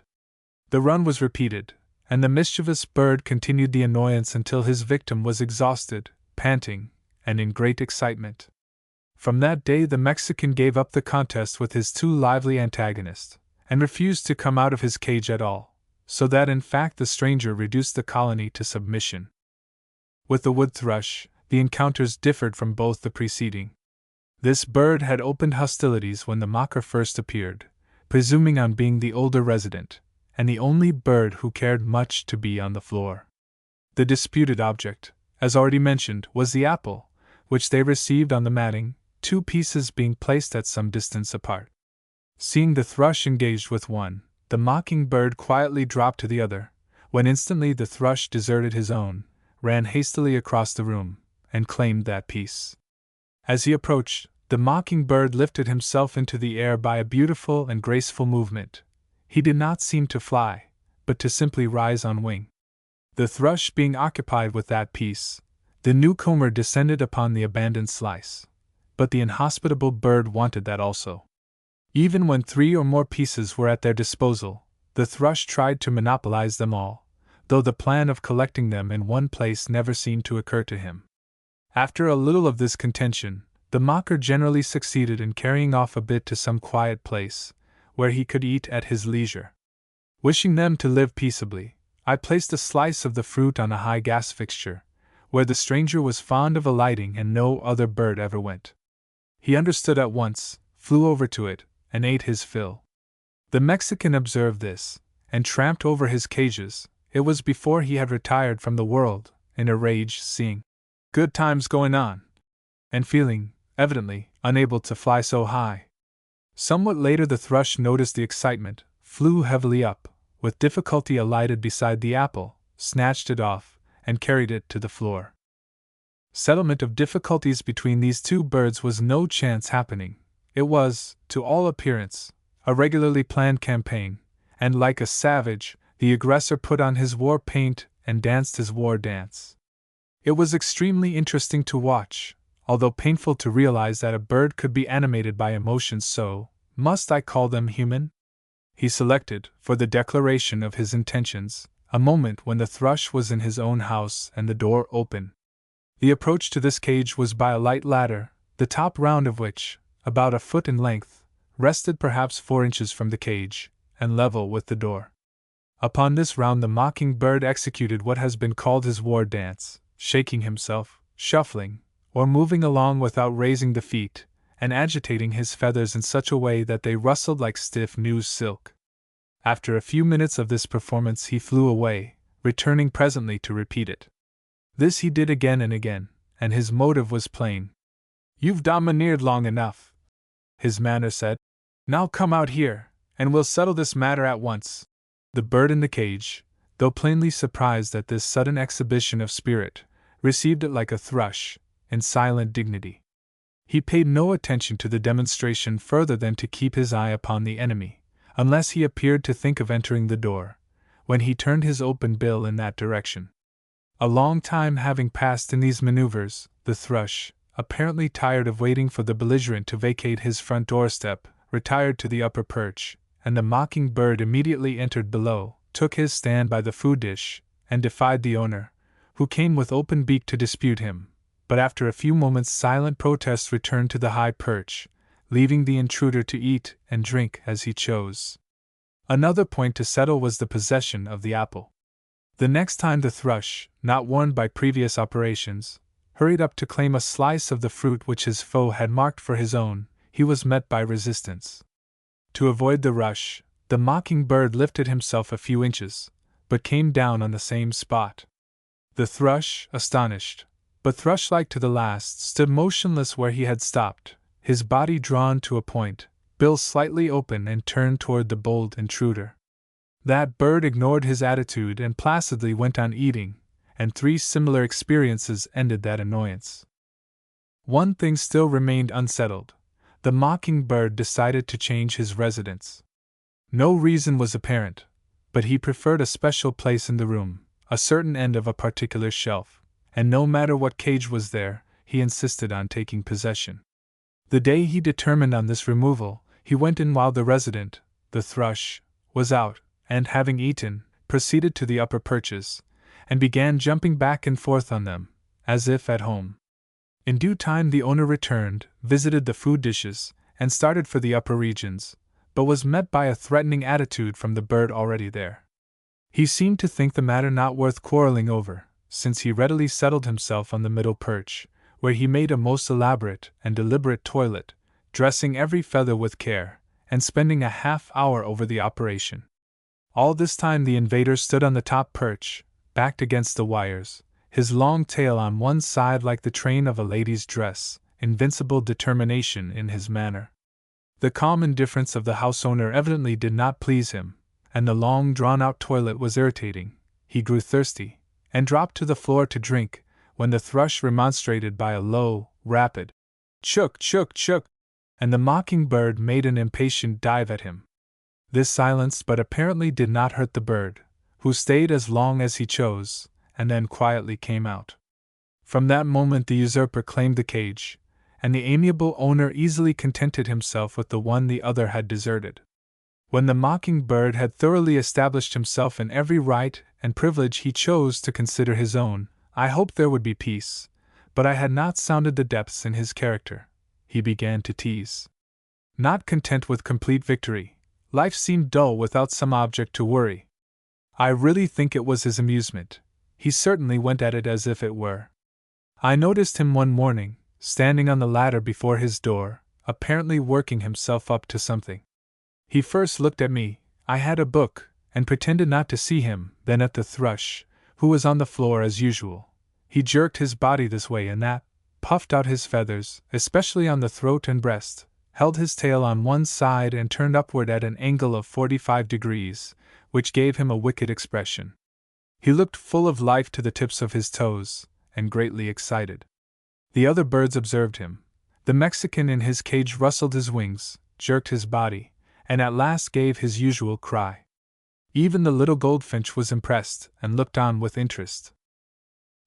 The run was repeated, and the mischievous bird continued the annoyance until his victim was exhausted, panting, and in great excitement. From that day the Mexican gave up the contest with his too lively antagonist, and refused to come out of his cage at all, so that in fact the stranger reduced the colony to submission. With the wood thrush, the encounters differed from both the preceding. This bird had opened hostilities when the mocker first appeared, presuming on being the older resident, and the only bird who cared much to be on the floor. The disputed object, as already mentioned, was the apple, which they received on the matting, 2 pieces being placed at some distance apart. Seeing the thrush engaged with one, the mocking bird quietly dropped to the other, when instantly the thrush deserted his own, ran hastily across the room, and claimed that piece. As he approached, the mocking bird lifted himself into the air by a beautiful and graceful movement. He did not seem to fly, but to simply rise on wing. The thrush being occupied with that piece, the newcomer descended upon the abandoned slice, but the inhospitable bird wanted that also. Even when 3 or more pieces were at their disposal, the thrush tried to monopolize them all, though the plan of collecting them in one place never seemed to occur to him. After a little of this contention, the mocker generally succeeded in carrying off a bit to some quiet place, where he could eat at his leisure. Wishing them to live peaceably, I placed a slice of the fruit on a high gas fixture, where the stranger was fond of alighting and no other bird ever went. He understood at once, flew over to it, and ate his fill. The Mexican observed this, and tramped over his cages. It was before he had retired from the world, in a rage, seeing good times going on, and feeling, evidently, unable to fly so high. Somewhat later the thrush noticed the excitement, flew heavily up, with difficulty alighted beside the apple, snatched it off, and carried it to the floor. Settlement of difficulties between these 2 birds was no chance happening. It was, to all appearance, a regularly planned campaign, and like a savage, the aggressor put on his war paint and danced his war dance. It was extremely interesting to watch, although painful to realize that a bird could be animated by emotions so, must I call them human? He selected, for the declaration of his intentions, a moment when the thrush was in his own house and the door open. The approach to this cage was by a light ladder, the top round of which, about a foot in length, rested perhaps 4 inches from the cage, and level with the door. Upon this round the mocking bird executed what has been called his war dance, shaking himself, shuffling, or moving along without raising the feet, and agitating his feathers in such a way that they rustled like stiff new silk. After a few minutes of this performance he flew away, returning presently to repeat it. This he did again and again, and his motive was plain. "You've domineered long enough," his manner said. "Now come out here, and we'll settle this matter at once." The bird in the cage, though plainly surprised at this sudden exhibition of spirit, received it like a thrush, in silent dignity. He paid no attention to the demonstration further than to keep his eye upon the enemy, unless he appeared to think of entering the door, when he turned his open bill in that direction. A long time having passed in these maneuvers, the thrush, apparently tired of waiting for the belligerent to vacate his front doorstep, retired to the upper perch, and the mocking bird immediately entered below, took his stand by the food dish, and defied the owner, who came with open beak to dispute him, but after a few moments' silent protest returned to the high perch, leaving the intruder to eat and drink as he chose. Another point to settle was the possession of the apple. The next time the thrush, not warned by previous operations, hurried up to claim a slice of the fruit which his foe had marked for his own, he was met by resistance. To avoid the rush, the mocking bird lifted himself a few inches, but came down on the same spot. The thrush, astonished, but thrush-like to the last, stood motionless where he had stopped, his body drawn to a point, bill slightly open and turned toward the bold intruder. That bird ignored his attitude and placidly went on eating, and 3 similar experiences ended that annoyance. One thing still remained unsettled. The mocking bird decided to change his residence. No reason was apparent, but he preferred a special place in the room, a certain end of a particular shelf, and no matter what cage was there, he insisted on taking possession. The day he determined on this removal, he went in while the resident, the thrush, was out, and having eaten, proceeded to the upper perches, and began jumping back and forth on them, as if at home. In due time the owner returned, visited the food dishes, and started for the upper regions, but was met by a threatening attitude from the bird already there. He seemed to think the matter not worth quarreling over, since he readily settled himself on the middle perch, where he made a most elaborate and deliberate toilet, dressing every feather with care, and spending a half-hour over the operation. All this time the invader stood on the top perch, backed against the wires, his long tail on one side like the train of a lady's dress, invincible determination in his manner. The calm indifference of the house owner evidently did not please him, and the long drawn-out toilet was irritating. He grew thirsty, and dropped to the floor to drink, when the thrush remonstrated by a low, rapid "Chook, chook, chook," and the mocking bird made an impatient dive at him. This silenced but apparently did not hurt the bird, who stayed as long as he chose, and then quietly came out. From that moment the usurper claimed the cage, and the amiable owner easily contented himself with the one the other had deserted. When the mocking bird had thoroughly established himself in every right and privilege he chose to consider his own, I hoped there would be peace, but I had not sounded the depths in his character. He began to tease. Not content with complete victory, life seemed dull without some object to worry. I really think it was his amusement. He certainly went at it as if it were. I noticed him one morning, standing on the ladder before his door, apparently working himself up to something. He first looked at me, I had a book, and pretended not to see him, then at the thrush, who was on the floor as usual. He jerked his body this way and that, puffed out his feathers, especially on the throat and breast, held his tail on one side and turned upward at an angle of 45 degrees, which gave him a wicked expression. He looked full of life to the tips of his toes, and greatly excited. The other birds observed him. The Mexican in his cage rustled his wings, jerked his body, and at last gave his usual cry. Even the little goldfinch was impressed, and looked on with interest.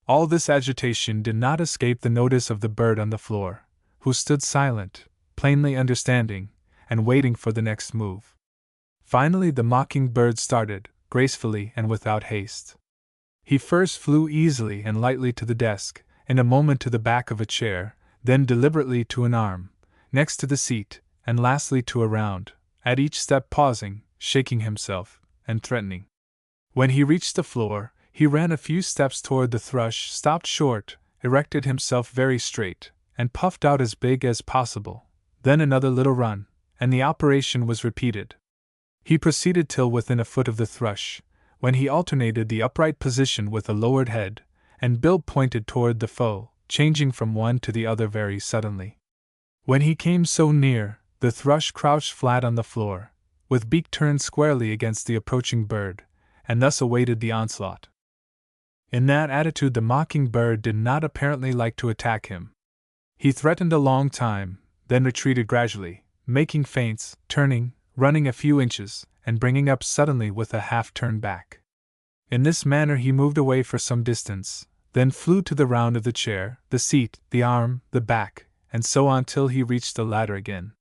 All this agitation did not escape the notice of the bird on the floor, who stood silent, plainly understanding, and waiting for the next move. Finally the mocking bird started, gracefully and without haste. He first flew easily and lightly to the desk, in a moment to the back of a chair, then deliberately to an arm, next to the seat, and lastly to a round, at each step pausing, shaking himself, and threatening. When he reached the floor, he ran a few steps toward the thrush, stopped short, erected himself very straight, and puffed out as big as possible, then another little run, and the operation was repeated. He proceeded till within a foot of the thrush, when he alternated the upright position with a lowered head, and bill pointed toward the foe, changing from one to the other very suddenly. When he came so near, the thrush crouched flat on the floor, with beak turned squarely against the approaching bird, and thus awaited the onslaught. In that attitude the mockingbird did not apparently like to attack him. He threatened a long time, then retreated gradually, making feints, turning, running a few inches, and bringing up suddenly with a half-turn back. In this manner he moved away for some distance, then flew to the round of the chair, the seat, the arm, the back, and so on till he reached the ladder again.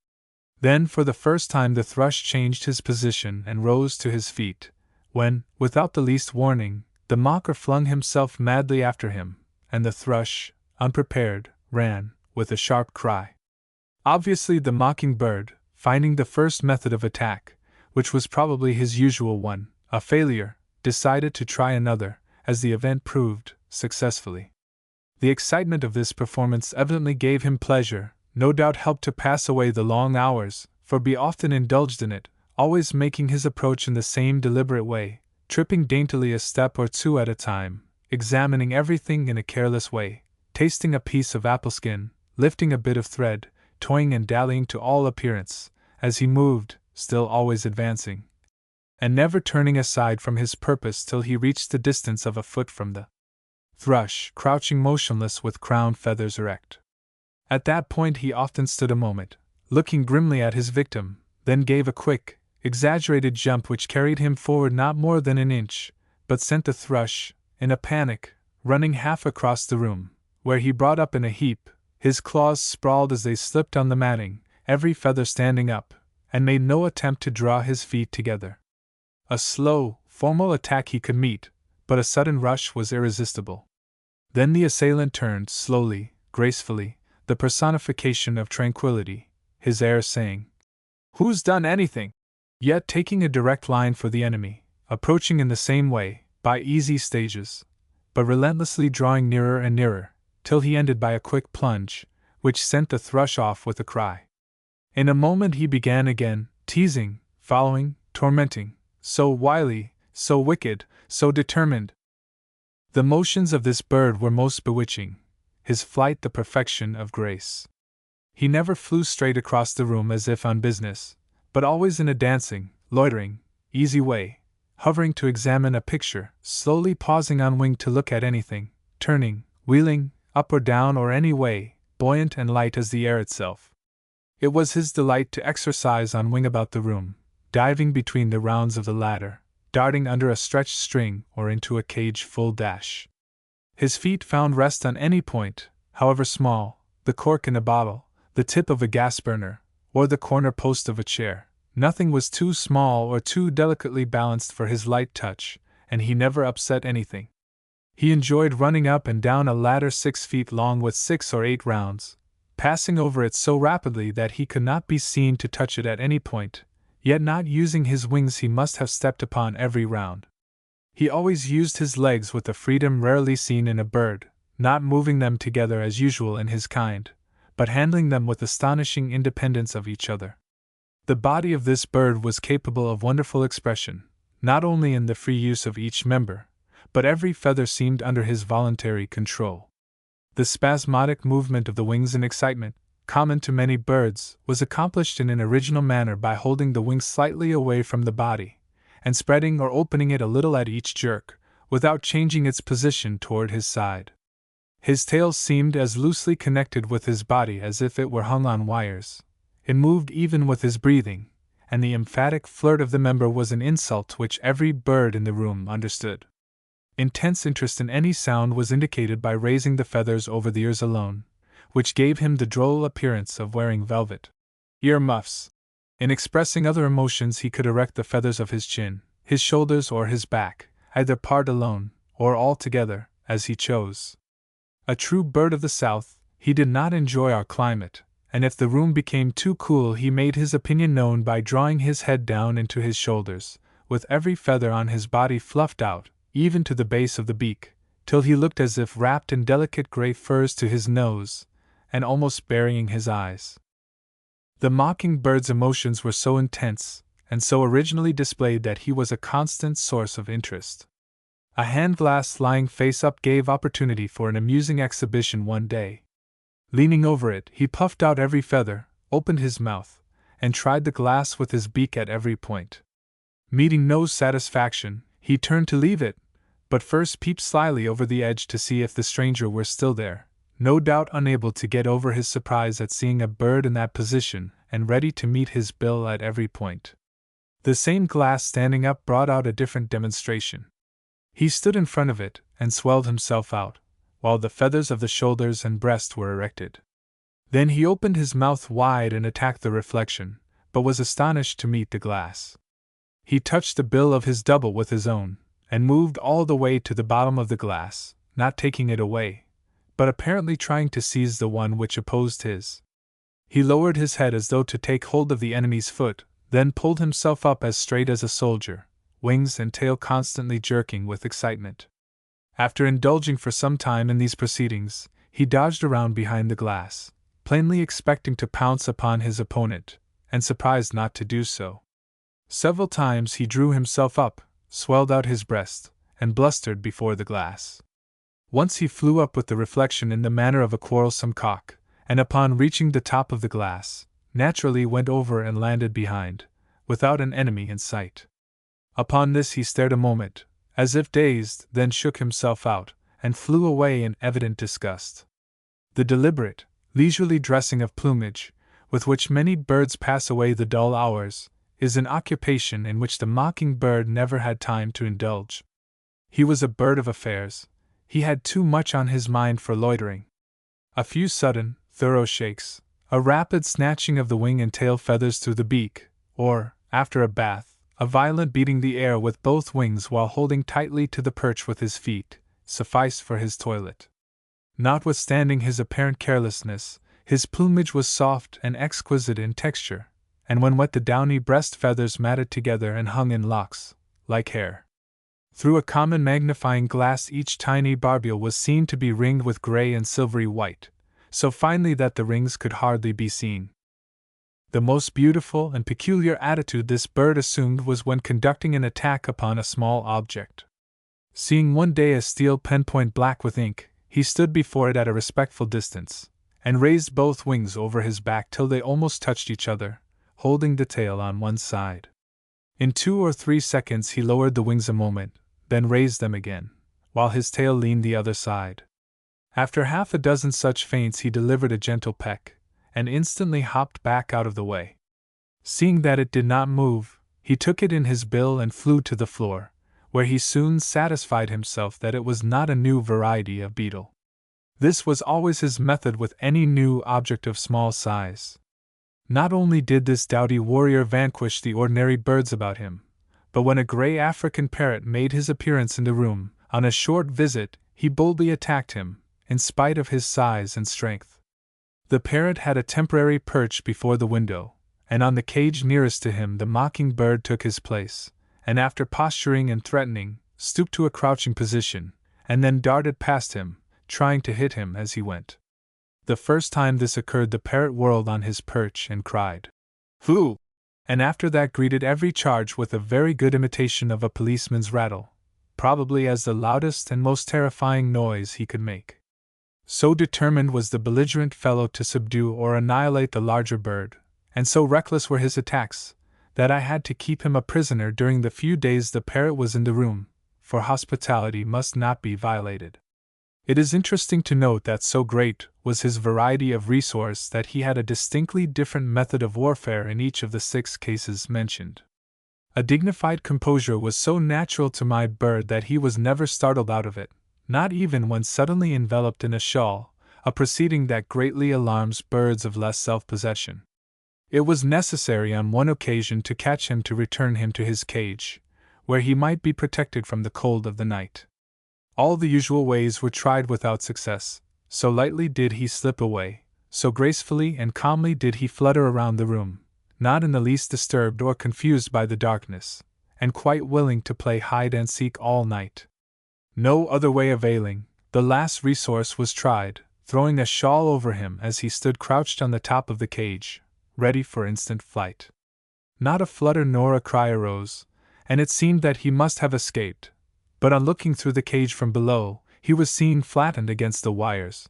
Then for the first time the thrush changed his position and rose to his feet, when, without the least warning, the mocker flung himself madly after him, and the thrush, unprepared, ran, with a sharp cry. Obviously the mockingbird, finding the first method of attack, which was probably his usual one, a failure, decided to try another, as the event proved, successfully. The excitement of this performance evidently gave him pleasure, no doubt helped to pass away the long hours, for he often indulged in it, always making his approach in the same deliberate way, tripping daintily a step or two at a time, examining everything in a careless way, tasting a piece of apple skin, lifting a bit of thread, toying and dallying to all appearance, as he moved, still always advancing, and never turning aside from his purpose till he reached the distance of a foot from the thrush, crouching motionless with crowned feathers erect. At that point he often stood a moment, looking grimly at his victim, then gave a quick, exaggerated jump which carried him forward not more than an inch, but sent the thrush, in a panic, running half across the room, where he brought up in a heap, his claws sprawled as they slipped on the matting, every feather standing up, and made no attempt to draw his feet together. A slow, formal attack he could meet, but a sudden rush was irresistible. Then the assailant turned slowly, gracefully, the personification of tranquility, his air saying, "Who's done anything?" yet taking a direct line for the enemy, approaching in the same way, by easy stages, but relentlessly drawing nearer and nearer, till he ended by a quick plunge, which sent the thrush off with a cry. In a moment he began again, teasing, following, tormenting, so wily, so wicked, so determined. The motions of this bird were most bewitching, his flight the perfection of grace. He never flew straight across the room as if on business, but always in a dancing, loitering, easy way, hovering to examine a picture, slowly pausing on wing to look at anything, turning, wheeling, up or down or any way, buoyant and light as the air itself. It was his delight to exercise on wing about the room, diving between the rounds of the ladder, darting under a stretched string or into a cage full dash. His feet found rest on any point, however small, the cork in a bottle, the tip of a gas burner, or the corner post of a chair. Nothing was too small or too delicately balanced for his light touch, and he never upset anything. He enjoyed running up and down a ladder 6 feet long with 6 or 8 rounds, passing over it so rapidly that he could not be seen to touch it at any point, yet not using his wings he must have stepped upon every round. He always used his legs with a freedom rarely seen in a bird, not moving them together as usual in his kind, but handling them with astonishing independence of each other. The body of this bird was capable of wonderful expression, not only in the free use of each member, but every feather seemed under his voluntary control. The spasmodic movement of the wings in excitement, common to many birds, was accomplished in an original manner by holding the wings slightly away from the body, and spreading or opening it a little at each jerk, without changing its position toward his side. His tail seemed as loosely connected with his body as if it were hung on wires. It moved even with his breathing, and the emphatic flirt of the member was an insult which every bird in the room understood. Intense interest in any sound was indicated by raising the feathers over the ears alone, which gave him the droll appearance of wearing velvet ear muffs. In expressing other emotions he could erect the feathers of his chin, his shoulders or his back, either part alone, or all together, as he chose. A true bird of the South, he did not enjoy our climate, and if the room became too cool he made his opinion known by drawing his head down into his shoulders, with every feather on his body fluffed out, even to the base of the beak, till he looked as if wrapped in delicate gray furs to his nose, and almost burying his eyes. The mocking bird's emotions were so intense, and so originally displayed that he was a constant source of interest. A hand glass lying face up gave opportunity for an amusing exhibition one day. Leaning over it, he puffed out every feather, opened his mouth, and tried the glass with his beak at every point. Meeting no satisfaction, he turned to leave it, but first peeped slyly over the edge to see if the stranger were still there, no doubt unable to get over his surprise at seeing a bird in that position and ready to meet his bill at every point. The same glass standing up brought out a different demonstration. He stood in front of it and swelled himself out, while the feathers of the shoulders and breast were erected. Then he opened his mouth wide and attacked the reflection, but was astonished to meet the glass. He touched the bill of his double with his own, and moved all the way to the bottom of the glass, not taking it away, but apparently trying to seize the one which opposed his. He lowered his head as though to take hold of the enemy's foot, then pulled himself up as straight as a soldier, wings and tail constantly jerking with excitement. After indulging for some time in these proceedings, he dodged around behind the glass, plainly expecting to pounce upon his opponent, and surprised not to do so. Several times he drew himself up, swelled out his breast, and blustered before the glass. Once he flew up with the reflection in the manner of a quarrelsome cock, and upon reaching the top of the glass, naturally went over and landed behind, without an enemy in sight. Upon this he stared a moment, as if dazed, then shook himself out, and flew away in evident disgust. The deliberate, leisurely dressing of plumage, with which many birds pass away the dull hours, is an occupation in which the mocking-bird never had time to indulge. He was a bird of affairs. He had too much on his mind for loitering. A few sudden, thorough shakes, a rapid snatching of the wing and tail feathers through the beak, or, after a bath, a violent beating the air with both wings while holding tightly to the perch with his feet, sufficed for his toilet. Notwithstanding his apparent carelessness, his plumage was soft and exquisite in texture, and when wet the downy breast feathers matted together and hung in locks, like hair. Through a common magnifying glass each tiny barbule was seen to be ringed with gray and silvery white, so finely that the rings could hardly be seen. The most beautiful and peculiar attitude this bird assumed was when conducting an attack upon a small object. Seeing one day a steel pen point black with ink, he stood before it at a respectful distance, and raised both wings over his back till they almost touched each other, holding the tail on one side. In 2 or 3 seconds he lowered the wings a moment, then raised them again, while his tail leaned the other side. After half a dozen such feints he delivered a gentle peck, and instantly hopped back out of the way. Seeing that it did not move, he took it in his bill and flew to the floor, where he soon satisfied himself that it was not a new variety of beetle. This was always his method with any new object of small size. Not only did this doughty warrior vanquish the ordinary birds about him, but when a gray African parrot made his appearance in the room, on a short visit, he boldly attacked him, in spite of his size and strength. The parrot had a temporary perch before the window, and on the cage nearest to him the mocking-bird took his place, and after posturing and threatening, stooped to a crouching position, and then darted past him, trying to hit him as he went. The first time this occurred the parrot whirled on his perch and cried, "Foo!" and after that greeted every charge with a very good imitation of a policeman's rattle, probably as the loudest and most terrifying noise he could make. So determined was the belligerent fellow to subdue or annihilate the larger bird, and so reckless were his attacks, that I had to keep him a prisoner during the few days the parrot was in the room, for hospitality must not be violated. It is interesting to note that so great was his variety of resource that he had a distinctly different method of warfare in each of the 6 cases mentioned. A dignified composure was so natural to my bird that he was never startled out of it, not even when suddenly enveloped in a shawl, a proceeding that greatly alarms birds of less self-possession. It was necessary on one occasion to catch him to return him to his cage, where he might be protected from the cold of the night. All the usual ways were tried without success, so lightly did he slip away, so gracefully and calmly did he flutter around the room, not in the least disturbed or confused by the darkness, and quite willing to play hide-and-seek all night. No other way availing, the last resource was tried, throwing a shawl over him as he stood crouched on the top of the cage, ready for instant flight. Not a flutter nor a cry arose, and it seemed that he must have escaped. But on looking through the cage from below, he was seen flattened against the wires,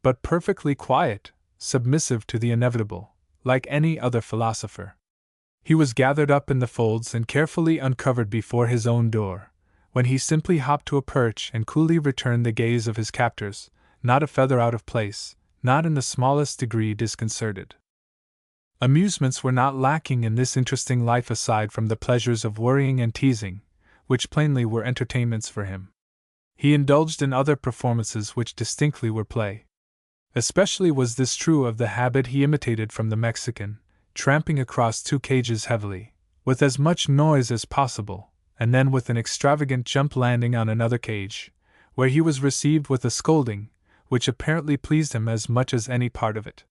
but perfectly quiet, submissive to the inevitable, like any other philosopher. He was gathered up in the folds and carefully uncovered before his own door, when he simply hopped to a perch and coolly returned the gaze of his captors, not a feather out of place, not in the smallest degree disconcerted. Amusements were not lacking in this interesting life aside from the pleasures of worrying and teasing, which plainly were entertainments for him. He indulged in other performances which distinctly were play. Especially was this true of the habit he imitated from the Mexican, tramping across 2 cages heavily, with as much noise as possible, and then with an extravagant jump landing on another cage, where he was received with a scolding, which apparently pleased him as much as any part of it.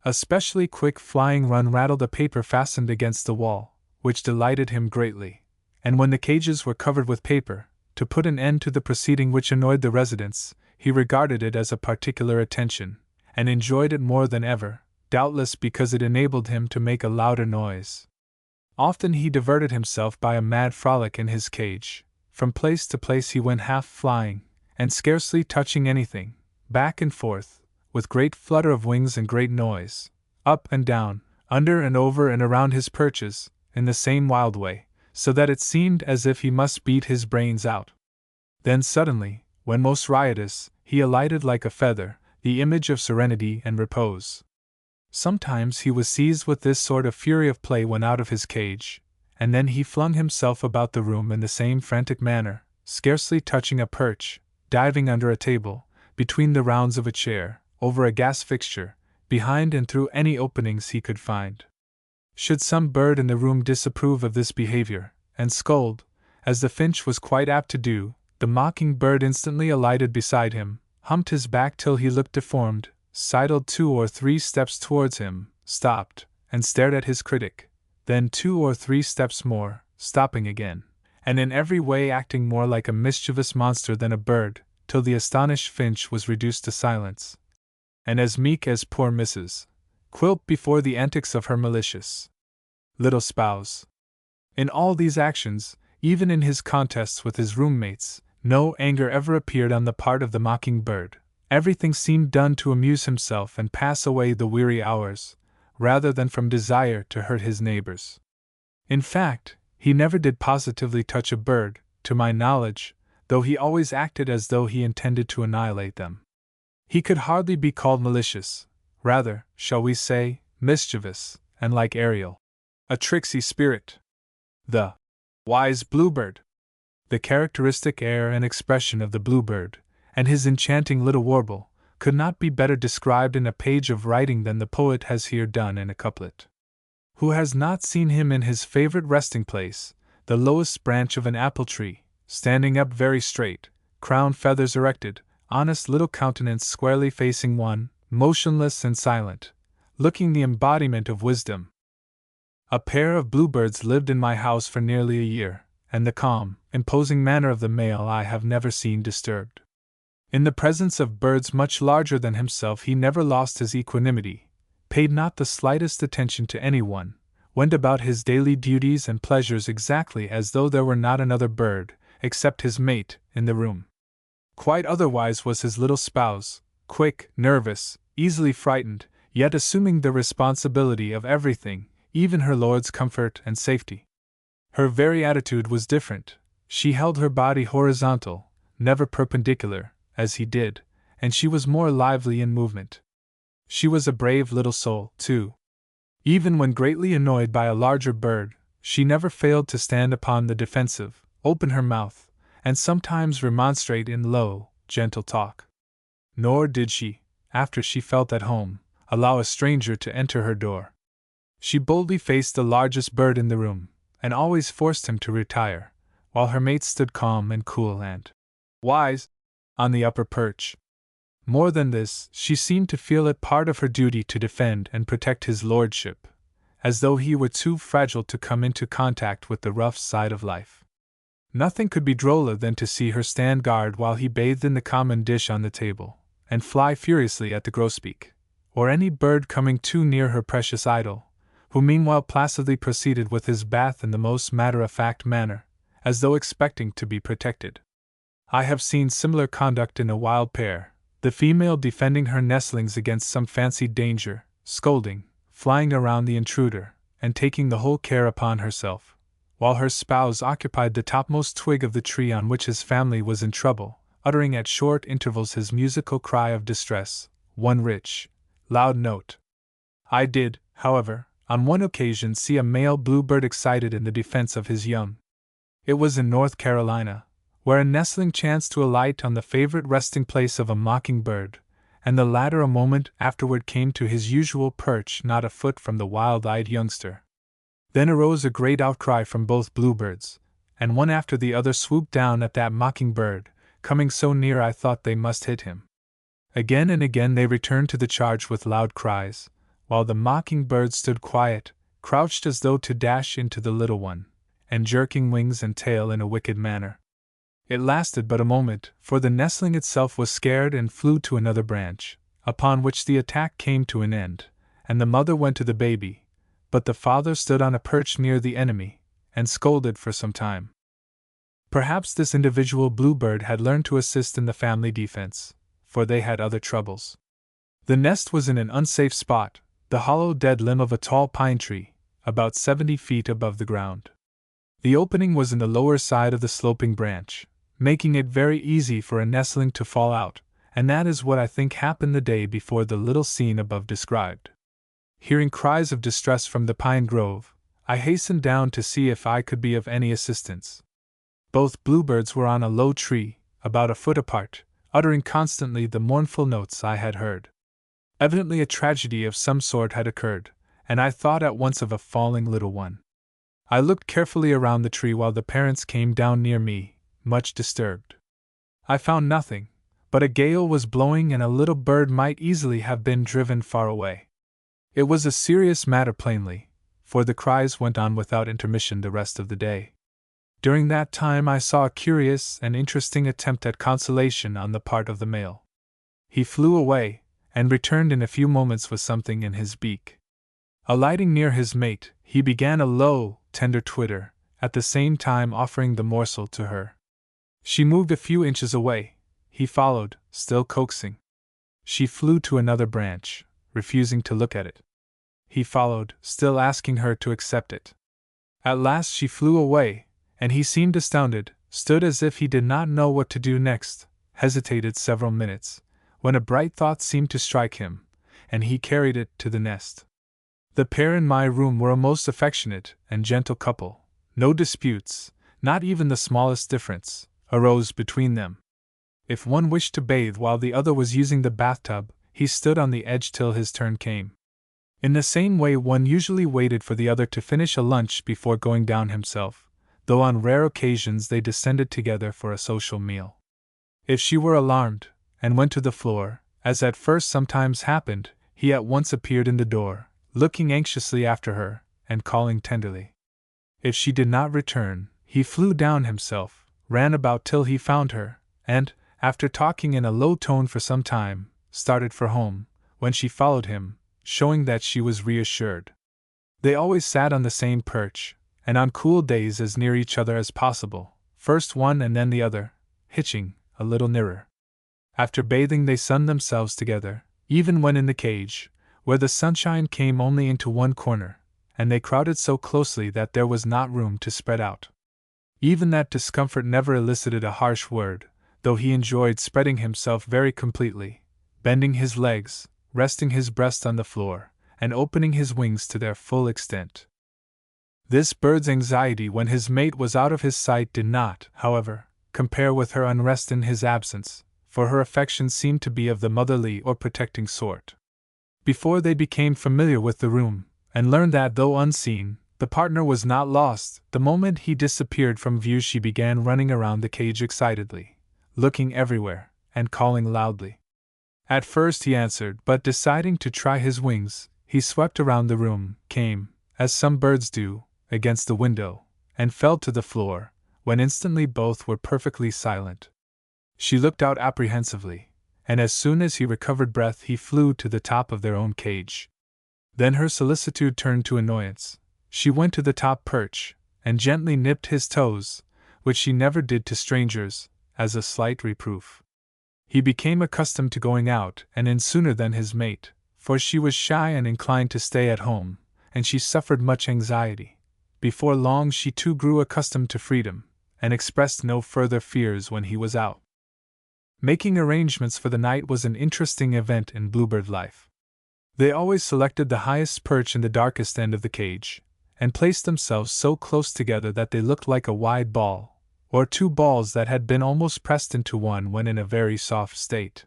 A specially quick flying run rattled a paper fastened against the wall, which delighted him greatly, and when the cages were covered with paper, to put an end to the proceeding which annoyed the residents, he regarded it as a particular attention, and enjoyed it more than ever, doubtless because it enabled him to make a louder noise. Often he diverted himself by a mad frolic in his cage. From place to place he went half flying, and scarcely touching anything, back and forth, with great flutter of wings and great noise, up and down, under and over and around his perches, in the same wild way, so that it seemed as if he must beat his brains out. Then suddenly, when most riotous, he alighted like a feather, the image of serenity and repose. Sometimes he was seized with this sort of fury of play when out of his cage, and then he flung himself about the room in the same frantic manner, scarcely touching a perch, diving under a table, between the rounds of a chair, over a gas fixture, behind and through any openings he could find. Should some bird in the room disapprove of this behavior, and scold, as the finch was quite apt to do, the mocking-bird instantly alighted beside him, humped his back till he looked deformed, sidled 2 or 3 steps towards him, stopped, and stared at his critic, then 2 or 3 steps more, stopping again, and in every way acting more like a mischievous monster than a bird, till the astonished finch was reduced to silence, and as meek as poor Mrs. Quilp before the antics of her malicious little spouse. In all these actions, even in his contests with his roommates, no anger ever appeared on the part of the mocking-bird. Everything seemed done to amuse himself and pass away the weary hours, rather than from desire to hurt his neighbors. In fact, he never did positively touch a bird, to my knowledge, though he always acted as though he intended to annihilate them. He could hardly be called malicious, rather, shall we say, mischievous, and like Ariel, a tricksy spirit. The wise bluebird. The characteristic air and expression of the bluebird, and his enchanting little warble, could not be better described in a page of writing than the poet has here done in a couplet. Who has not seen him in his favorite resting place, the lowest branch of an apple tree, standing up very straight, crown feathers erected, honest little countenance squarely facing one, motionless and silent, looking the embodiment of wisdom. A pair of bluebirds lived in my house for nearly a year, and the calm, imposing manner of the male I have never seen disturbed. In the presence of birds much larger than himself he never lost his equanimity, paid not the slightest attention to anyone, went about his daily duties and pleasures exactly as though there were not another bird, except his mate, in the room. Quite otherwise was his little spouse, quick, nervous, easily frightened, yet assuming the responsibility of everything, even her lord's comfort and safety. Her very attitude was different. She held her body horizontal, never perpendicular, as he did, and she was more lively in movement. She was a brave little soul, too. Even when greatly annoyed by a larger bird, she never failed to stand upon the defensive, open her mouth, and sometimes remonstrate in low, gentle talk. Nor did she, after she felt at home, allow a stranger to enter her door. She boldly faced the largest bird in the room, and always forced him to retire, while her mate stood calm and cool and wise on the upper perch. More than this, she seemed to feel it part of her duty to defend and protect his lordship, as though he were too fragile to come into contact with the rough side of life. Nothing could be droller than to see her stand guard while he bathed in the common dish on the table, and fly furiously at the grosbeak, or any bird coming too near her precious idol, who meanwhile placidly proceeded with his bath in the most matter-of-fact manner, as though expecting to be protected. I have seen similar conduct in a wild pair, the female defending her nestlings against some fancied danger, scolding, flying around the intruder, and taking the whole care upon herself, while her spouse occupied the topmost twig of the tree on which his family was in trouble, uttering at short intervals his musical cry of distress, one rich, loud note. I did, however, on one occasion see a male bluebird excited in the defense of his young. It was in North Carolina, where a nestling chanced to alight on the favorite resting place of a mockingbird, and the latter a moment afterward came to his usual perch not a foot from the wild-eyed youngster. Then arose a great outcry from both bluebirds, and one after the other swooped down at that mockingbird, coming so near I thought they must hit him. Again and again they returned to the charge with loud cries, while the mockingbird stood quiet, crouched as though to dash into the little one, and jerking wings and tail in a wicked manner. It lasted but a moment, for the nestling itself was scared and flew to another branch, upon which the attack came to an end, and the mother went to the baby, but the father stood on a perch near the enemy, and scolded for some time. Perhaps this individual bluebird had learned to assist in the family defense, for they had other troubles. The nest was in an unsafe spot, the hollow dead limb of a tall pine tree, about 70 feet above the ground. The opening was in the lower side of the sloping branch, making it very easy for a nestling to fall out, and that is what I think happened the day before the little scene above described. Hearing cries of distress from the pine grove, I hastened down to see if I could be of any assistance. Both bluebirds were on a low tree, about a foot apart, uttering constantly the mournful notes I had heard. Evidently a tragedy of some sort had occurred, and I thought at once of a falling little one. I looked carefully around the tree while the parents came down near me, much disturbed. I found nothing, but a gale was blowing and a little bird might easily have been driven far away. It was a serious matter plainly, for the cries went on without intermission the rest of the day. During that time I saw a curious and interesting attempt at consolation on the part of the male. He flew away, and returned in a few moments with something in his beak. Alighting near his mate, he began a low, tender twitter, at the same time offering the morsel to her. She moved a few inches away. He followed, still coaxing. She flew to another branch, refusing to look at it. He followed, still asking her to accept it. At last she flew away, and he seemed astounded, stood as if he did not know what to do next, hesitated several minutes, when a bright thought seemed to strike him, and he carried it to the nest. The pair in my room were a most affectionate and gentle couple. No disputes, not even the smallest difference, arose between them. If one wished to bathe while the other was using the bathtub, he stood on the edge till his turn came. In the same way one usually waited for the other to finish a lunch before going down himself, though on rare occasions they descended together for a social meal. If she were alarmed, and went to the floor, as at first sometimes happened, he at once appeared in the door, looking anxiously after her, and calling tenderly. If she did not return, he flew down himself, ran about till he found her, and, after talking in a low tone for some time, started for home, when she followed him, showing that she was reassured. They always sat on the same perch, and on cool days as near each other as possible, first one and then the other, hitching a little nearer. After bathing they sunned themselves together, even when in the cage, where the sunshine came only into one corner, and they crowded so closely that there was not room to spread out. Even that discomfort never elicited a harsh word, though he enjoyed spreading himself very completely, bending his legs, resting his breast on the floor, and opening his wings to their full extent. This bird's anxiety when his mate was out of his sight did not, however, compare with her unrest in his absence, for her affection seemed to be of the motherly or protecting sort. Before they became familiar with the room, and learned that though unseen, the partner was not lost, the moment he disappeared from view she began running around the cage excitedly, looking everywhere, and calling loudly. At first he answered, but deciding to try his wings, he swept around the room, came, as some birds do, against the window, and fell to the floor, when instantly both were perfectly silent. She looked out apprehensively, and as soon as he recovered breath he flew to the top of their own cage. Then her solicitude turned to annoyance. She went to the top perch, and gently nipped his toes, which she never did to strangers, as a slight reproof. He became accustomed to going out and in sooner than his mate, for she was shy and inclined to stay at home, and she suffered much anxiety. Before long she too grew accustomed to freedom, and expressed no further fears when he was out. Making arrangements for the night was an interesting event in bluebird life. They always selected the highest perch in the darkest end of the cage, and placed themselves so close together that they looked like a wide ball, or two balls that had been almost pressed into one when in a very soft state.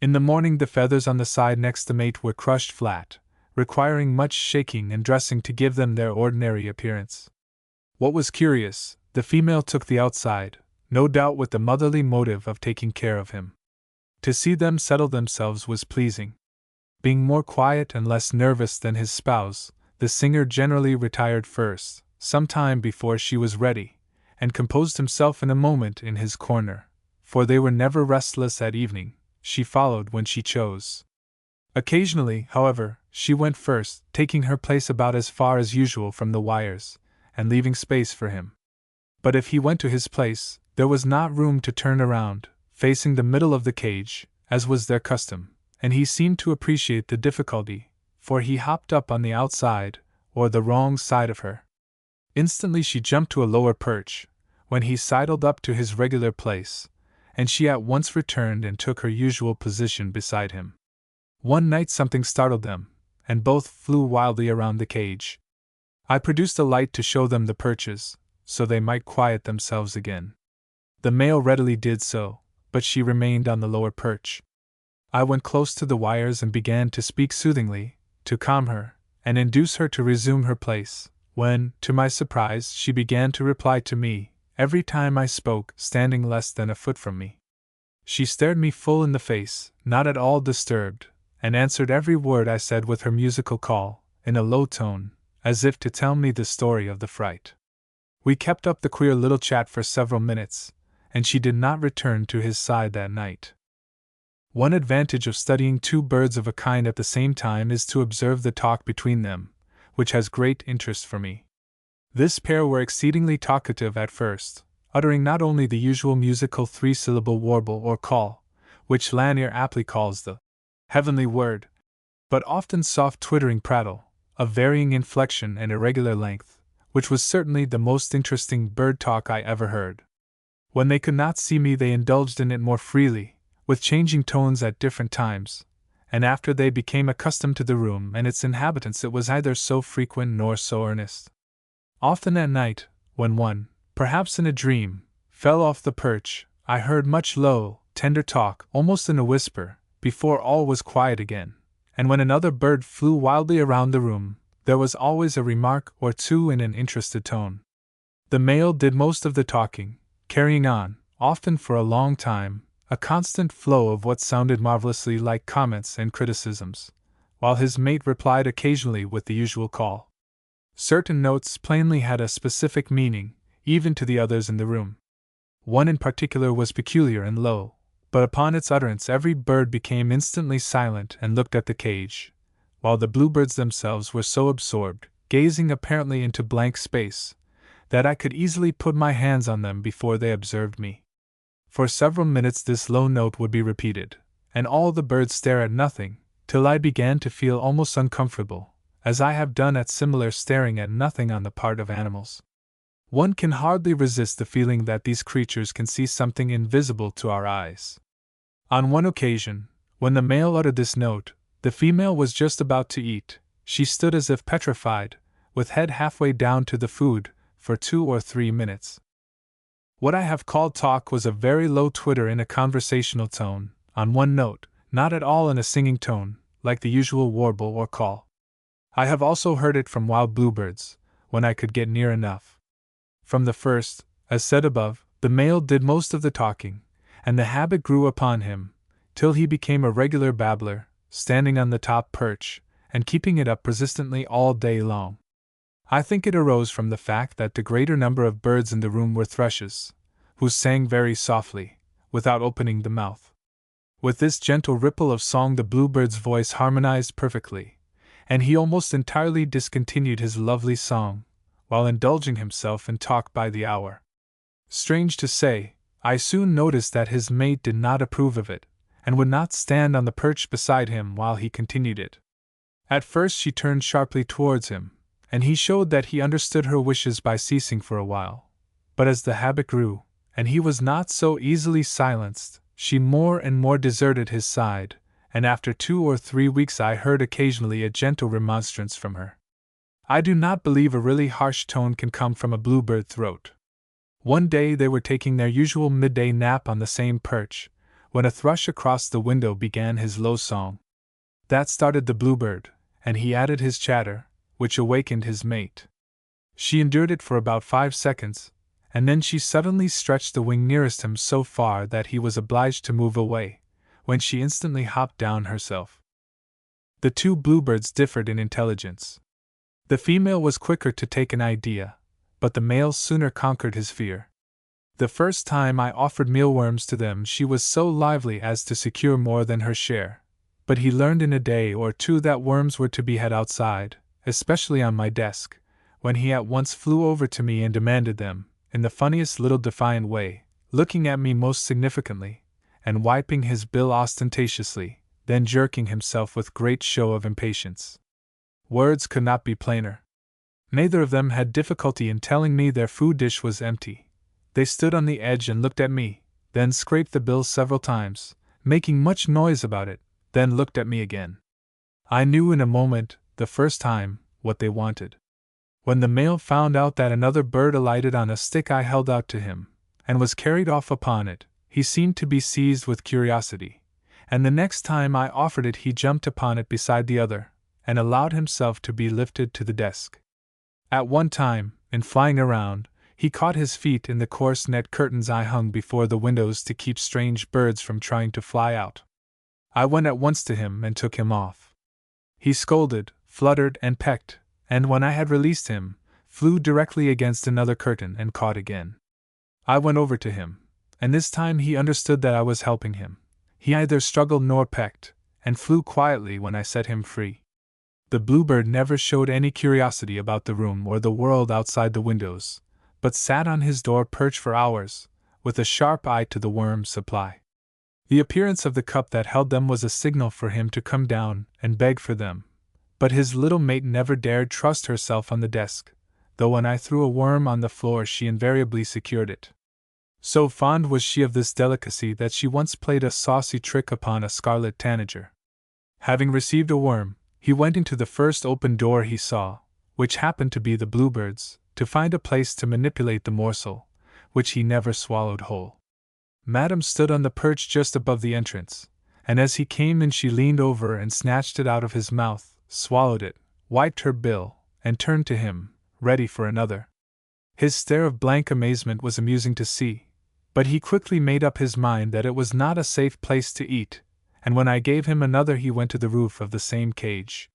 In the morning the feathers on the side next the mate were crushed flat, requiring much shaking and dressing to give them their ordinary appearance. What was curious, the female took the outside, no doubt with the motherly motive of taking care of him. To see them settle themselves was pleasing. Being more quiet and less nervous than his spouse, the singer generally retired first, some time before she was ready, and composed himself in a moment in his corner, for they were never restless at evening. She followed when she chose. Occasionally, however, she went first, taking her place about as far as usual from the wires, and leaving space for him. But if he went to his place, there was not room to turn around, facing the middle of the cage, as was their custom, and he seemed to appreciate the difficulty, for he hopped up on the outside, or the wrong side of her. Instantly she jumped to a lower perch, when he sidled up to his regular place, and she at once returned and took her usual position beside him. One night something startled them, and both flew wildly around the cage. I produced a light to show them the perches, so they might quiet themselves again. The male readily did so, but she remained on the lower perch. I went close to the wires and began to speak soothingly, to calm her, and induce her to resume her place, when, to my surprise, she began to reply to me, every time I spoke, standing less than a foot from me. She stared me full in the face, not at all disturbed, and answered every word I said with her musical call, in a low tone, as if to tell me the story of the fright. We kept up the queer little chat for several minutes, and she did not return to his side that night. One advantage of studying two birds of a kind at the same time is to observe the talk between them, which has great interest for me. This pair were exceedingly talkative at first, uttering not only the usual musical three-syllable warble or call, which Lanier aptly calls the heavenly word, but often soft twittering prattle, of varying inflection and irregular length, which was certainly the most interesting bird talk I ever heard. When they could not see me they indulged in it more freely, with changing tones at different times, and after they became accustomed to the room and its inhabitants it was neither so frequent nor so earnest. Often at night, when one, perhaps in a dream, fell off the perch, I heard much low, tender talk, almost in a whisper, before all was quiet again, and when another bird flew wildly around the room, there was always a remark or two in an interested tone. The male did most of the talking, carrying on, often for a long time, a constant flow of what sounded marvelously like comments and criticisms, while his mate replied occasionally with the usual call. Certain notes plainly had a specific meaning, even to the others in the room. One in particular was peculiar and low, but upon its utterance every bird became instantly silent and looked at the cage, while the bluebirds themselves were so absorbed, gazing apparently into blank space, that I could easily put my hands on them before they observed me. For several minutes this low note would be repeated, and all the birds stare at nothing, till I began to feel almost uncomfortable, as I have done at similar staring at nothing on the part of animals. One can hardly resist the feeling that these creatures can see something invisible to our eyes. On one occasion, when the male uttered this note, the female was just about to eat. She stood as if petrified, with head halfway down to the food, for 2 or 3 minutes. What I have called talk was a very low twitter in a conversational tone, on one note, not at all in a singing tone, like the usual warble or call. I have also heard it from wild bluebirds, when I could get near enough. From the first, as said above, the male did most of the talking, and the habit grew upon him, till he became a regular babbler, standing on the top perch, and keeping it up persistently all day long. I think it arose from the fact that the greater number of birds in the room were thrushes, who sang very softly, without opening the mouth. With this gentle ripple of song the bluebird's voice harmonized perfectly, and he almost entirely discontinued his lovely song, while indulging himself in talk by the hour. Strange to say, I soon noticed that his mate did not approve of it, and would not stand on the perch beside him while he continued it. At first she turned sharply towards him, and he showed that he understood her wishes by ceasing for a while. But as the habit grew, and he was not so easily silenced, she more and more deserted his side, and after 2 or 3 weeks I heard occasionally a gentle remonstrance from her. I do not believe a really harsh tone can come from a bluebird throat. One day they were taking their usual midday nap on the same perch, when a thrush across the window began his low song. That started the bluebird, and he added his chatter, which awakened his mate. She endured it for about 5 seconds, and then she suddenly stretched the wing nearest him so far that he was obliged to move away, when she instantly hopped down herself. The two bluebirds differed in intelligence. The female was quicker to take an idea, but the male sooner conquered his fear. The first time I offered mealworms to them she was so lively as to secure more than her share, but he learned in a day or two that worms were to be had outside, especially on my desk, when he at once flew over to me and demanded them, in the funniest little defiant way, looking at me most significantly, and wiping his bill ostentatiously, then jerking himself with great show of impatience. Words could not be plainer. Neither of them had difficulty in telling me their food dish was empty. They stood on the edge and looked at me, then scraped the bill several times, making much noise about it, then looked at me again. I knew in a moment, the first time, what they wanted. When the male found out that another bird alighted on a stick I held out to him, and was carried off upon it, he seemed to be seized with curiosity, and the next time I offered it he jumped upon it beside the other, and allowed himself to be lifted to the desk. At one time, in flying around, he caught his feet in the coarse net curtains I hung before the windows to keep strange birds from trying to fly out. I went at once to him and took him off. He scolded, fluttered, and pecked, and when I had released him, flew directly against another curtain and caught again. I went over to him, and this time he understood that I was helping him. He neither struggled nor pecked, and flew quietly when I set him free. The bluebird never showed any curiosity about the room or the world outside the windows, but sat on his door perch for hours, with a sharp eye to the worm supply. The appearance of the cup that held them was a signal for him to come down and beg for them, but his little mate never dared trust herself on the desk, though when I threw a worm on the floor she invariably secured it. So fond was she of this delicacy that she once played a saucy trick upon a scarlet tanager. Having received a worm, he went into the first open door he saw, which happened to be the bluebird's, to find a place to manipulate the morsel, which he never swallowed whole. Madame stood on the perch just above the entrance, and as he came in she leaned over and snatched it out of his mouth, swallowed it, wiped her bill, and turned to him, ready for another. His stare of blank amazement was amusing to see, but he quickly made up his mind that it was not a safe place to eat, and when I gave him another he went to the roof of the same cage.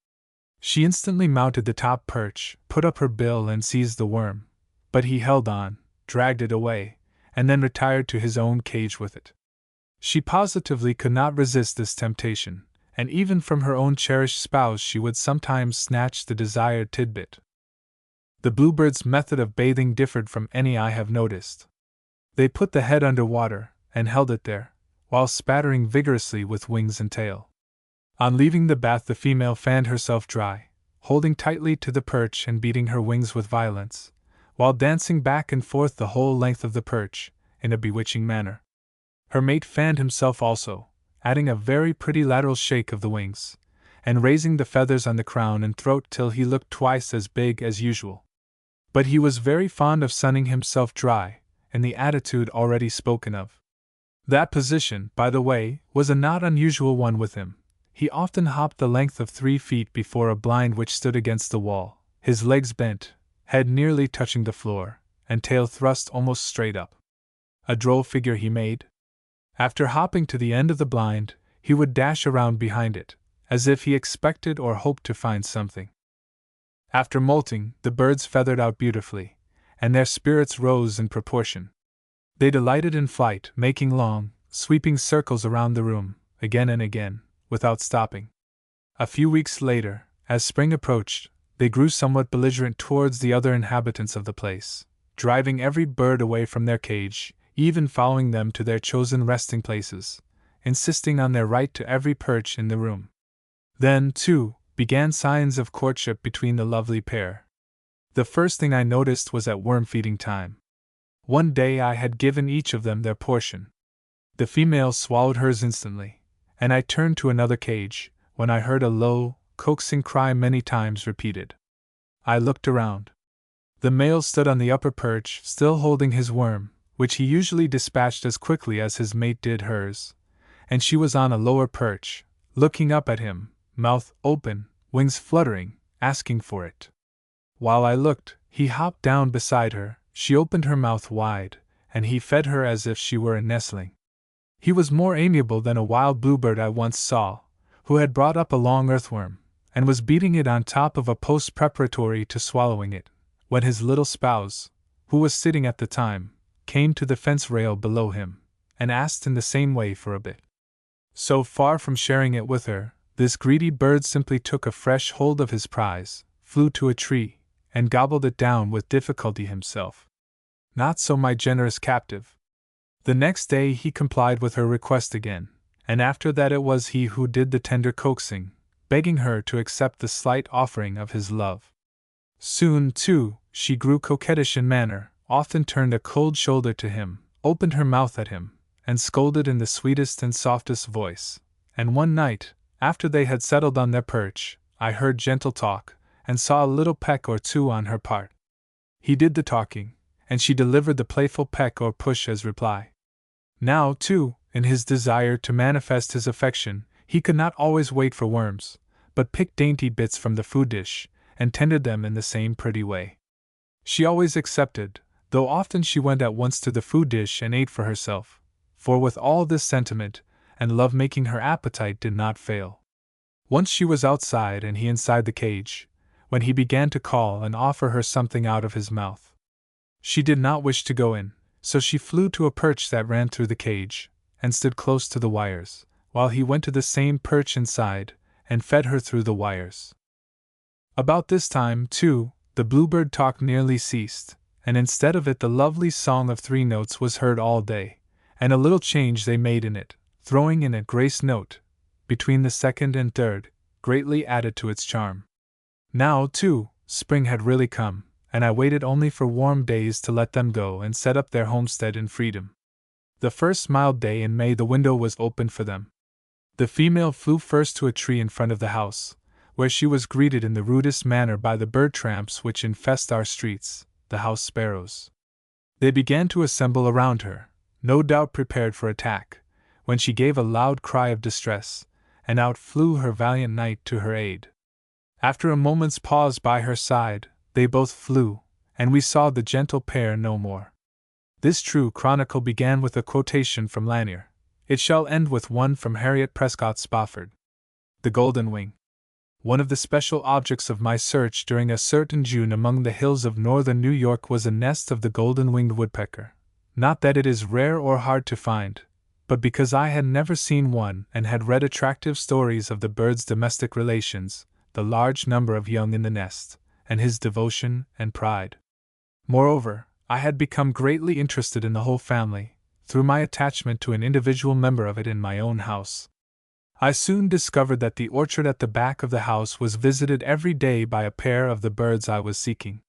She instantly mounted the top perch, put up her bill and seized the worm, but he held on, dragged it away, and then retired to his own cage with it. She positively could not resist this temptation, and even from her own cherished spouse she would sometimes snatch the desired tidbit. The bluebird's method of bathing differed from any I have noticed. They put the head under water, and held it there, while spattering vigorously with wings and tail. On leaving the bath the female fanned herself dry, holding tightly to the perch and beating her wings with violence, while dancing back and forth the whole length of the perch, in a bewitching manner. Her mate fanned himself also, adding a very pretty lateral shake of the wings, and raising the feathers on the crown and throat till he looked twice as big as usual. But he was very fond of sunning himself dry, in the attitude already spoken of. That position, by the way, was a not unusual one with him. He often hopped the length of 3 feet before a blind which stood against the wall, his legs bent, head nearly touching the floor, and tail thrust almost straight up. A droll figure he made. After hopping to the end of the blind, he would dash around behind it, as if he expected or hoped to find something. After molting, the birds feathered out beautifully, and their spirits rose in proportion. They delighted in flight, making long, sweeping circles around the room, again and again, without stopping. A few weeks later, as spring approached, they grew somewhat belligerent towards the other inhabitants of the place, driving every bird away from their cage, even following them to their chosen resting places, insisting on their right to every perch in the room. Then, too, began signs of courtship between the lovely pair. The first thing I noticed was at worm-feeding time. One day I had given each of them their portion. The female swallowed hers instantly, and I turned to another cage, when I heard a low, coaxing cry many times repeated. I looked around. The male stood on the upper perch, still holding his worm, which he usually dispatched as quickly as his mate did hers, and she was on a lower perch, looking up at him, mouth open, wings fluttering, asking for it. While I looked, he hopped down beside her, she opened her mouth wide, and he fed her as if she were a nestling. He was more amiable than a wild bluebird I once saw, who had brought up a long earthworm, and was beating it on top of a post preparatory to swallowing it, when his little spouse, who was sitting at the time, came to the fence rail below him, and asked in the same way for a bit. So far from sharing it with her, this greedy bird simply took a fresh hold of his prize, flew to a tree, and gobbled it down with difficulty himself. Not so my generous captive. The next day he complied with her request again, and after that it was he who did the tender coaxing, begging her to accept the slight offering of his love. Soon, too, she grew coquettish in manner, often turned a cold shoulder to him, opened her mouth at him, and scolded in the sweetest and softest voice. And one night, after they had settled on their perch, I heard gentle talk, and saw a little peck or two on her part. He did the talking, and she delivered the playful peck or push as reply. Now, too, in his desire to manifest his affection, he could not always wait for worms, but picked dainty bits from the food dish, and tended them in the same pretty way. She always accepted, though often she went at once to the food dish and ate for herself, for with all this sentiment and love-making her appetite did not fail. Once she was outside and he inside the cage, when he began to call and offer her something out of his mouth. She did not wish to go in, so she flew to a perch that ran through the cage, and stood close to the wires, while he went to the same perch inside, and fed her through the wires. About this time, too, the bluebird talk nearly ceased, and instead of it the lovely song of 3 notes was heard all day, and a little change they made in it, throwing in a grace note, between the second and third, greatly added to its charm. Now, too, spring had really come, and I waited only for warm days to let them go and set up their homestead in freedom. The first mild day in May the window was opened for them. The female flew first to a tree in front of the house, where she was greeted in the rudest manner by the bird tramps which infest our streets, the house sparrows. They began to assemble around her, no doubt prepared for attack, when she gave a loud cry of distress, and out flew her valiant knight to her aid. After a moment's pause by her side, they both flew, and we saw the gentle pair no more. This true chronicle began with a quotation from Lanier. It shall end with one from Harriet Prescott Spofford. The Golden Wing. One of the special objects of my search during a certain June among the hills of northern New York was a nest of the golden-winged woodpecker. Not that it is rare or hard to find, but because I had never seen one and had read attractive stories of the bird's domestic relations, the large number of young in the nest, and his devotion and pride. Moreover, I had become greatly interested in the whole family, through my attachment to an individual member of it in my own house. I soon discovered that the orchard at the back of the house was visited every day by a pair of the birds I was seeking.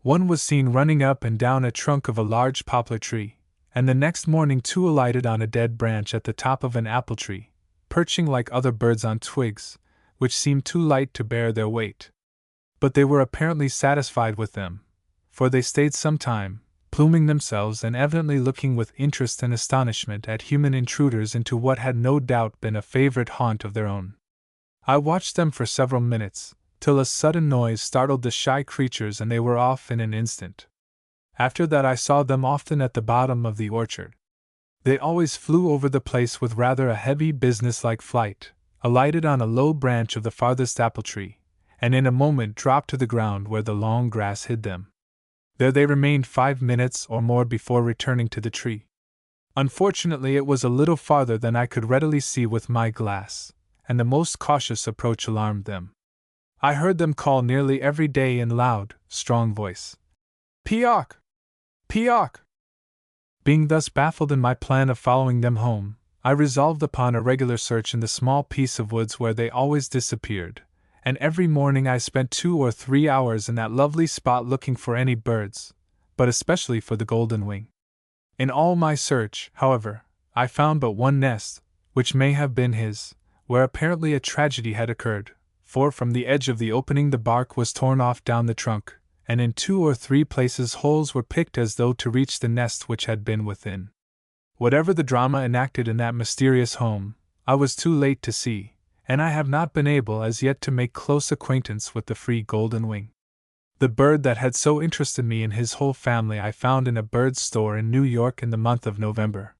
One was seen running up and down a trunk of a large poplar tree, and the next morning 2 alighted on a dead branch at the top of an apple tree, perching like other birds on twigs, which seemed too light to bear their weight. But they were apparently satisfied with them, for they stayed some time, pluming themselves and evidently looking with interest and astonishment at human intruders into what had no doubt been a favorite haunt of their own. I watched them for several minutes, till a sudden noise startled the shy creatures and they were off in an instant. After that I saw them often at the bottom of the orchard. They always flew over the place with rather a heavy business-like flight, alighted on a low branch of the farthest apple tree, and in a moment dropped to the ground where the long grass hid them. There they remained 5 minutes or more before returning to the tree. Unfortunately, it was a little farther than I could readily see with my glass, and the most cautious approach alarmed them. I heard them call nearly every day in loud, strong voice. Peock! Peock! Being thus baffled in my plan of following them home, I resolved upon a regular search in the small piece of woods where they always disappeared, and every morning I spent 2 or 3 hours in that lovely spot looking for any birds, but especially for the golden wing. In all my search, however, I found but one nest, which may have been his, where apparently a tragedy had occurred, for from the edge of the opening the bark was torn off down the trunk, and in 2 or 3 places holes were picked as though to reach the nest which had been within. Whatever the drama enacted in that mysterious home, I was too late to see, and I have not been able as yet to make close acquaintance with the free golden wing. The bird that had so interested me and his whole family I found in a bird store in New York in the month of November.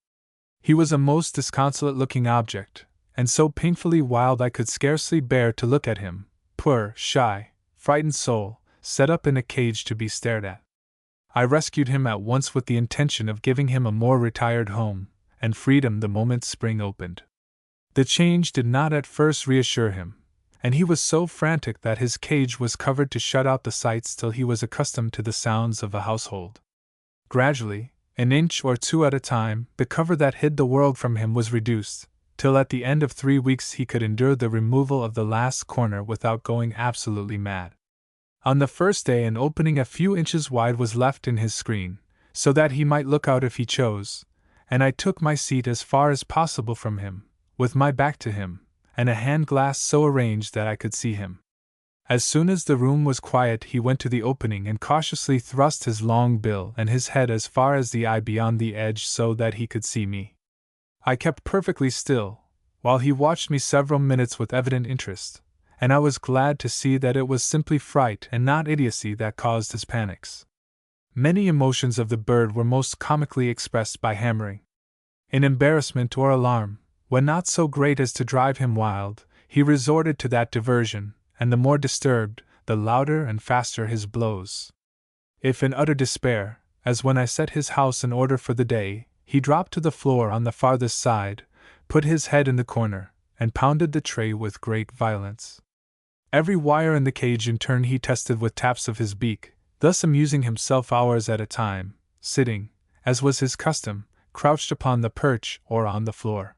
He was a most disconsolate-looking object, and so painfully wild I could scarcely bear to look at him, poor, shy, frightened soul, set up in a cage to be stared at. I rescued him at once with the intention of giving him a more retired home, and freedom the moment spring opened. The change did not at first reassure him, and he was so frantic that his cage was covered to shut out the sights till he was accustomed to the sounds of a household. Gradually, an inch or 2 at a time, the cover that hid the world from him was reduced, till at the end of 3 weeks he could endure the removal of the last corner without going absolutely mad. On the first day an opening a few inches wide was left in his screen, so that he might look out if he chose, and I took my seat as far as possible from him, with my back to him, and a hand glass so arranged that I could see him. As soon as the room was quiet he went to the opening and cautiously thrust his long bill and his head as far as the eye beyond the edge so that he could see me. I kept perfectly still, while he watched me several minutes with evident interest, and I was glad to see that it was simply fright and not idiocy that caused his panics. Many emotions of the bird were most comically expressed by hammering. In embarrassment or alarm, when not so great as to drive him wild, he resorted to that diversion, and the more disturbed, the louder and faster his blows. If in utter despair, as when I set his house in order for the day, he dropped to the floor on the farthest side, put his head in the corner, and pounded the tray with great violence. Every wire in the cage in turn he tested with taps of his beak, thus amusing himself hours at a time, sitting, as was his custom, crouched upon the perch or on the floor.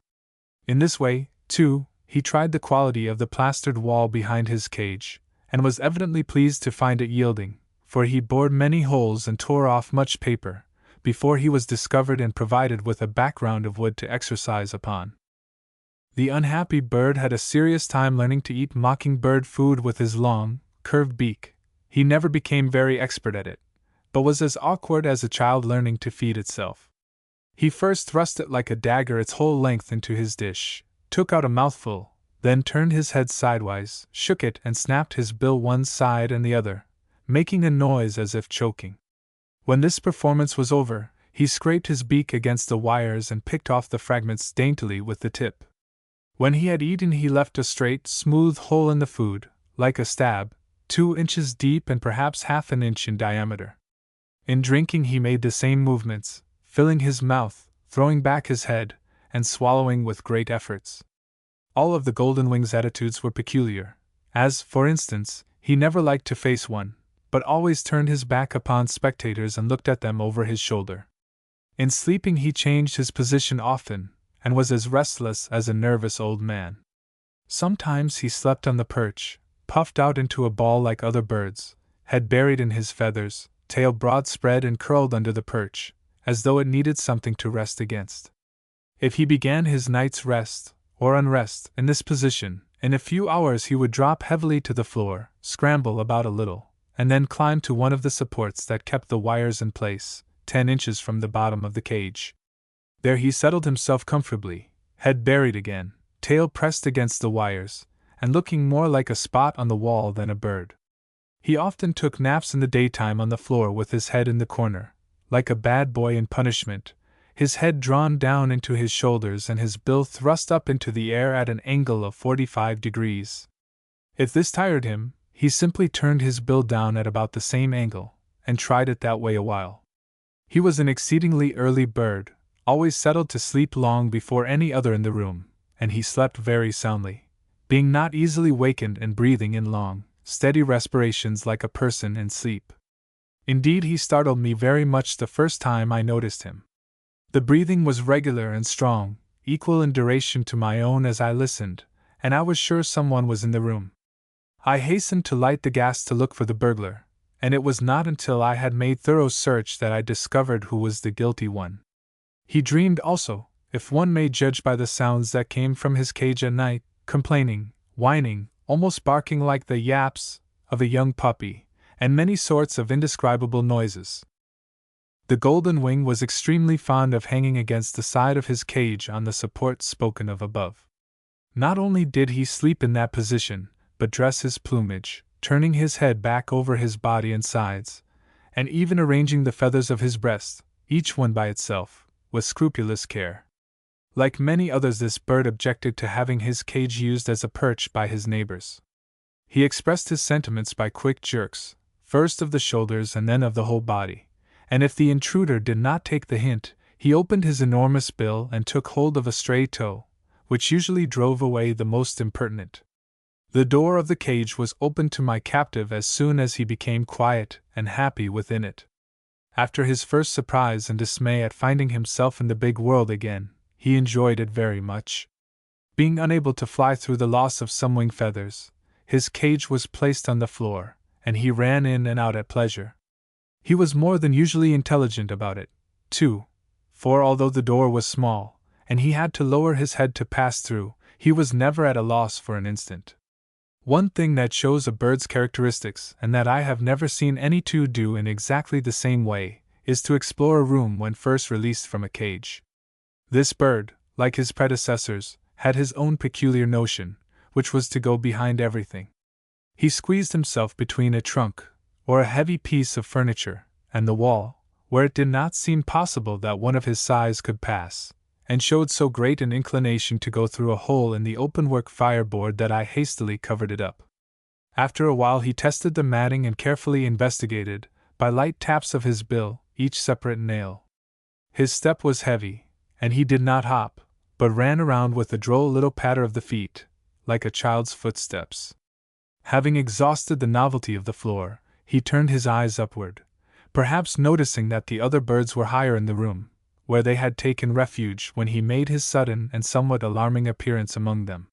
In this way, too, he tried the quality of the plastered wall behind his cage, and was evidently pleased to find it yielding, for he bored many holes and tore off much paper, before he was discovered and provided with a background of wood to exercise upon. The unhappy bird had a serious time learning to eat mocking-bird food with his long, curved beak. He never became very expert at it, but was as awkward as a child learning to feed itself. He first thrust it like a dagger its whole length into his dish, took out a mouthful, then turned his head sidewise, shook it and snapped his bill one side and the other, making a noise as if choking. When this performance was over, he scraped his beak against the wires and picked off the fragments daintily with the tip. When he had eaten he left a straight, smooth hole in the food, like a stab, 2 inches deep and perhaps half an inch in diameter. In drinking he made the same movements, filling his mouth, throwing back his head, and swallowing with great efforts. All of the golden wing's attitudes were peculiar, as, for instance, he never liked to face one, but always turned his back upon spectators and looked at them over his shoulder. In sleeping he changed his position often, and was as restless as a nervous old man. Sometimes he slept on the perch, puffed out into a ball like other birds, head buried in his feathers, tail broad spread and curled under the perch, as though it needed something to rest against. If he began his night's rest, or unrest, in this position, in a few hours he would drop heavily to the floor, scramble about a little, and then climb to one of the supports that kept the wires in place, 10 inches from the bottom of the cage. There he settled himself comfortably, head buried again, tail pressed against the wires, and looking more like a spot on the wall than a bird. He often took naps in the daytime on the floor with his head in the corner, like a bad boy in punishment, his head drawn down into his shoulders and his bill thrust up into the air at an angle of 45 degrees. If this tired him, he simply turned his bill down at about the same angle, and tried it that way a while. He was an exceedingly early bird, always settled to sleep long before any other in the room, and he slept very soundly, being not easily wakened and breathing in long, steady respirations like a person in sleep. Indeed, he startled me very much the first time I noticed him. The breathing was regular and strong, equal in duration to my own as I listened, and I was sure someone was in the room. I hastened to light the gas to look for the burglar, and it was not until I had made thorough search that I discovered who was the guilty one. He dreamed also, if one may judge by the sounds that came from his cage at night, complaining, whining, almost barking like the yaps of a young puppy, and many sorts of indescribable noises. The golden wing was extremely fond of hanging against the side of his cage on the support spoken of above. Not only did he sleep in that position, but dress his plumage, turning his head back over his body and sides, and even arranging the feathers of his breast, each one by itself, with scrupulous care. Like many others, this bird objected to having his cage used as a perch by his neighbors. He expressed his sentiments by quick jerks, first of the shoulders and then of the whole body, and if the intruder did not take the hint, he opened his enormous bill and took hold of a stray toe, which usually drove away the most impertinent. The door of the cage was opened to my captive as soon as he became quiet and happy within it. After his first surprise and dismay at finding himself in the big world again, he enjoyed it very much. Being unable to fly through the loss of some wing feathers, his cage was placed on the floor, and he ran in and out at pleasure. He was more than usually intelligent about it, too, for although the door was small, and he had to lower his head to pass through, he was never at a loss for an instant. One thing that shows a bird's characteristics, and that I have never seen any two do in exactly the same way, is to explore a room when first released from a cage. This bird, like his predecessors, had his own peculiar notion, which was to go behind everything. He squeezed himself between a trunk, or a heavy piece of furniture, and the wall, where it did not seem possible that one of his size could pass, and showed so great an inclination to go through a hole in the openwork fireboard that I hastily covered it up. After a while he tested the matting and carefully investigated, by light taps of his bill, each separate nail. His step was heavy, and he did not hop, but ran around with a droll little patter of the feet, like a child's footsteps. Having exhausted the novelty of the floor, he turned his eyes upward, perhaps noticing that the other birds were higher in the room, where they had taken refuge when he made his sudden and somewhat alarming appearance among them.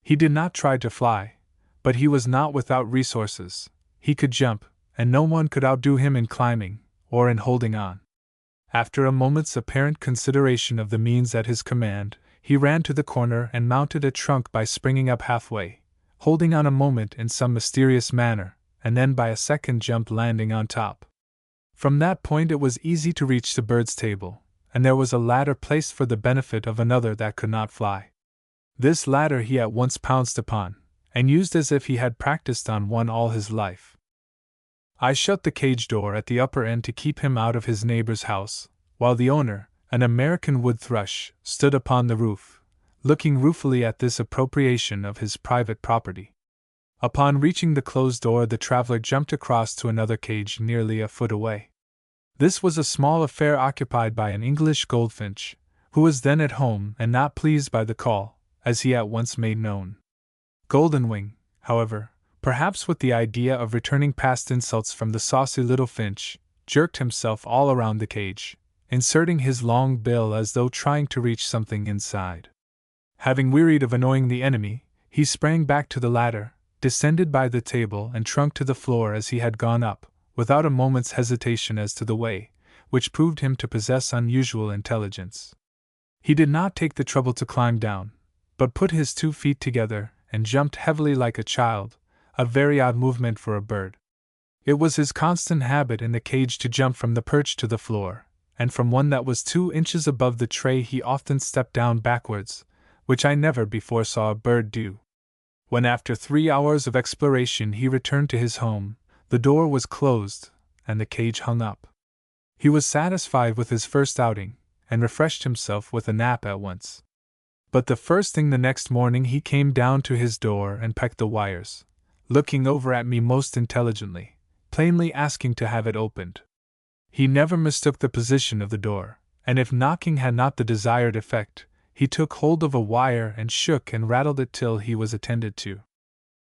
He did not try to fly, but he was not without resources. He could jump, and no one could outdo him in climbing, or in holding on. After a moment's apparent consideration of the means at his command, he ran to the corner and mounted a trunk by springing up halfway, holding on a moment in some mysterious manner, and then by a second jump landing on top. From that point it was easy to reach the bird's table, and there was a ladder placed for the benefit of another that could not fly. This ladder he at once pounced upon, and used as if he had practiced on one all his life. I shut the cage door at the upper end to keep him out of his neighbor's house, while the owner, an American wood thrush, stood upon the roof, looking ruefully at this appropriation of his private property. Upon reaching the closed door, the traveler jumped across to another cage nearly a foot away. This was a small affair occupied by an English goldfinch, who was then at home and not pleased by the call, as he at once made known. Goldenwing, however, perhaps with the idea of returning past insults from the saucy little finch, jerked himself all around the cage, inserting his long bill as though trying to reach something inside. Having wearied of annoying the enemy, he sprang back to the ladder, descended by the table and trunk to the floor as he had gone up, without a moment's hesitation as to the way, which proved him to possess unusual intelligence. He did not take the trouble to climb down, but put his 2 feet together and jumped heavily like a child, a very odd movement for a bird. It was his constant habit in the cage to jump from the perch to the floor, and from one that was 2 inches above the tray he often stepped down backwards, which I never before saw a bird do. When after 3 hours of exploration he returned to his home, the door was closed, and the cage hung up. He was satisfied with his first outing, and refreshed himself with a nap at once. But the first thing the next morning he came down to his door and pecked the wires, looking over at me most intelligently, plainly asking to have it opened. He never mistook the position of the door, and if knocking had not the desired effect, he took hold of a wire and shook and rattled it till he was attended to.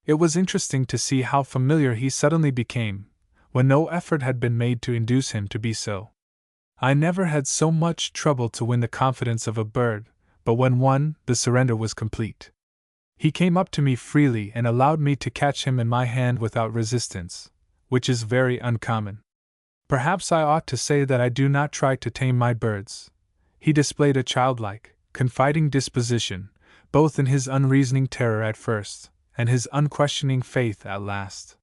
It was interesting to see how familiar he suddenly became, when no effort had been made to induce him to be so. I never had so much trouble to win the confidence of a bird, but when the surrender was complete. He came up to me freely and allowed me to catch him in my hand without resistance, which is very uncommon. Perhaps I ought to say that I do not try to tame my birds. He displayed a childlike, confiding disposition, both in his unreasoning terror at first, and his unquestioning faith at last.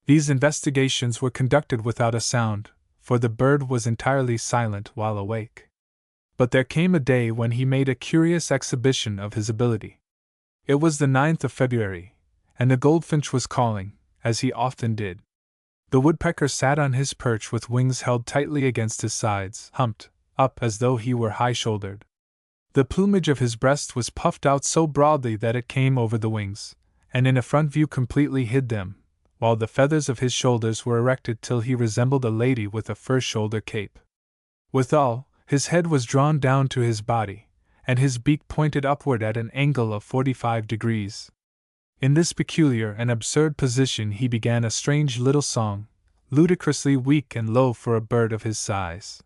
These investigations were conducted without a sound, for the bird was entirely silent while awake. But there came a day when he made a curious exhibition of his ability. It was the 9th of February, and the goldfinch was calling, as he often did. The woodpecker sat on his perch with wings held tightly against his sides, humped up as though he were high-shouldered. The plumage of his breast was puffed out so broadly that it came over the wings, and in a front view completely hid them, while the feathers of his shoulders were erected till he resembled a lady with a fur shoulder cape. Withal, his head was drawn down to his body, and his beak pointed upward at an angle of 45 degrees. In this peculiar and absurd position he began a strange little song, ludicrously weak and low for a bird of his size.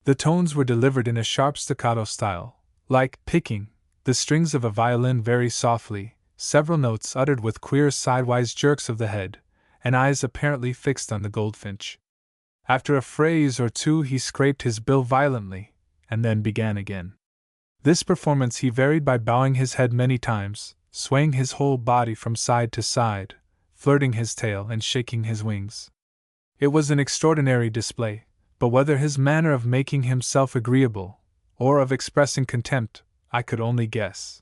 The tones were delivered in a sharp staccato style, like picking the strings of a violin very softly, several notes uttered with queer sidewise jerks of the head, and eyes apparently fixed on the goldfinch. After a phrase or two he scraped his bill violently, and then began again. This performance he varied by bowing his head many times, swaying his whole body from side to side, flirting his tail and shaking his wings. It was an extraordinary display, but whether his manner of making himself agreeable, or of expressing contempt, I could only guess.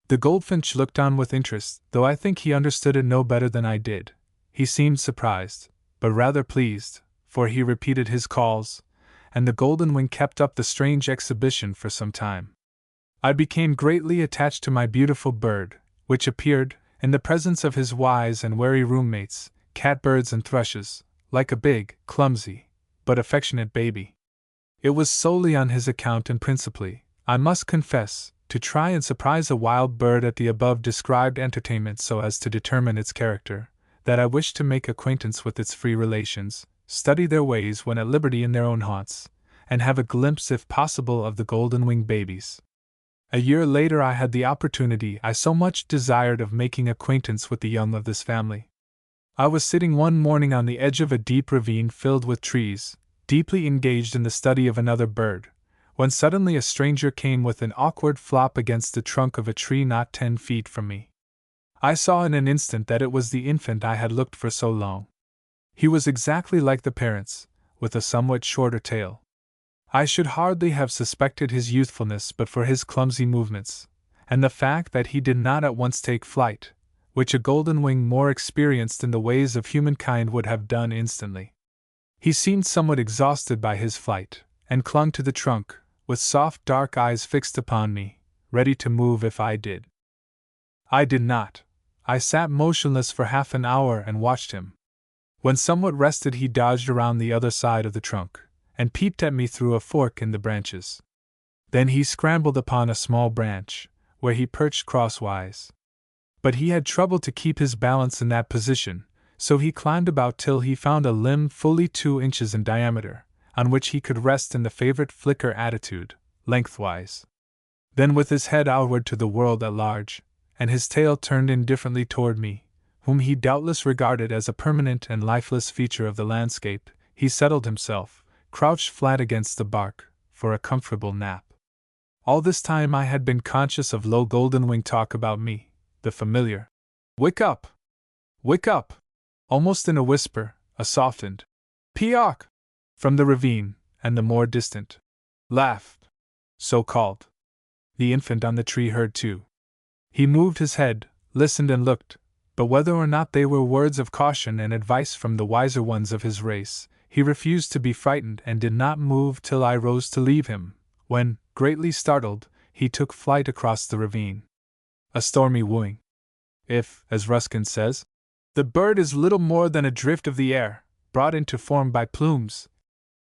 The goldfinch looked on with interest, though I think he understood it no better than I did. He seemed surprised, but rather pleased, for he repeated his calls, and the golden wing kept up the strange exhibition for some time. I became greatly attached to my beautiful bird, which appeared, in the presence of his wise and wary roommates, catbirds and thrushes, like a big, clumsy, but affectionate baby. It was solely on his account and principally, I must confess, to try and surprise a wild bird at the above described entertainment so as to determine its character, that I wished to make acquaintance with its free relations, study their ways when at liberty in their own haunts, and have a glimpse if possible of the golden-winged babies. A year later I had the opportunity I so much desired of making acquaintance with the young of this family. I was sitting one morning on the edge of a deep ravine filled with trees, deeply engaged in the study of another bird, when suddenly a stranger came with an awkward flop against the trunk of a tree not 10 feet from me. I saw in an instant that it was the infant I had looked for so long. He was exactly like the parents, with a somewhat shorter tail. I should hardly have suspected his youthfulness but for his clumsy movements, and the fact that he did not at once take flight, which a golden wing more experienced in the ways of humankind would have done instantly. He seemed somewhat exhausted by his flight, and clung to the trunk, with soft dark eyes fixed upon me, ready to move if I did. I did not. I sat motionless for half an hour and watched him. When somewhat rested he dodged around the other side of the trunk, and peeped at me through a fork in the branches. Then he scrambled upon a small branch, where he perched crosswise. But he had trouble to keep his balance in that position, so he climbed about till he found a limb fully 2 inches in diameter, on which he could rest in the favorite flicker attitude, lengthwise. Then with his head outward to the world at large, and his tail turned indifferently toward me, whom he doubtless regarded as a permanent and lifeless feature of the landscape, he settled himself, crouched flat against the bark, for a comfortable nap. All this time I had been conscious of low golden-wing talk about me, the familiar "Wick up! Wick up!" almost in a whisper, a softened "Peock!" from the ravine, and the more distant laugh, so called. The infant on the tree heard too. He moved his head, listened and looked, but whether or not they were words of caution and advice from the wiser ones of his race, he refused to be frightened and did not move till I rose to leave him, when, greatly startled, he took flight across the ravine. A stormy wooing. If, as Ruskin says, the bird is little more than a drift of the air, brought into form by plumes,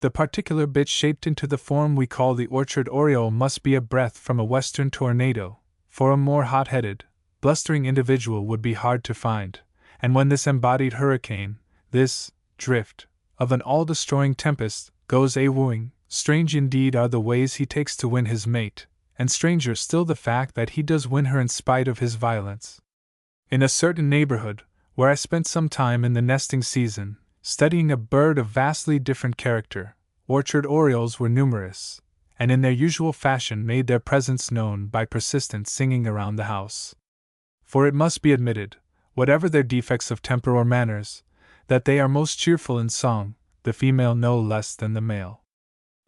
the particular bit shaped into the form we call the orchard oriole must be a breath from a western tornado, for a more hot-headed, blustering individual would be hard to find, and when this embodied hurricane, this drift of an all-destroying tempest, goes a-wooing, strange indeed are the ways he takes to win his mate, and stranger still the fact that he does win her in spite of his violence. In a certain neighborhood, where I spent some time in the nesting season, studying a bird of vastly different character, orchard orioles were numerous, and in their usual fashion made their presence known by persistent singing around the house. For it must be admitted, whatever their defects of temper or manners, that they are most cheerful in song, the female no less than the male.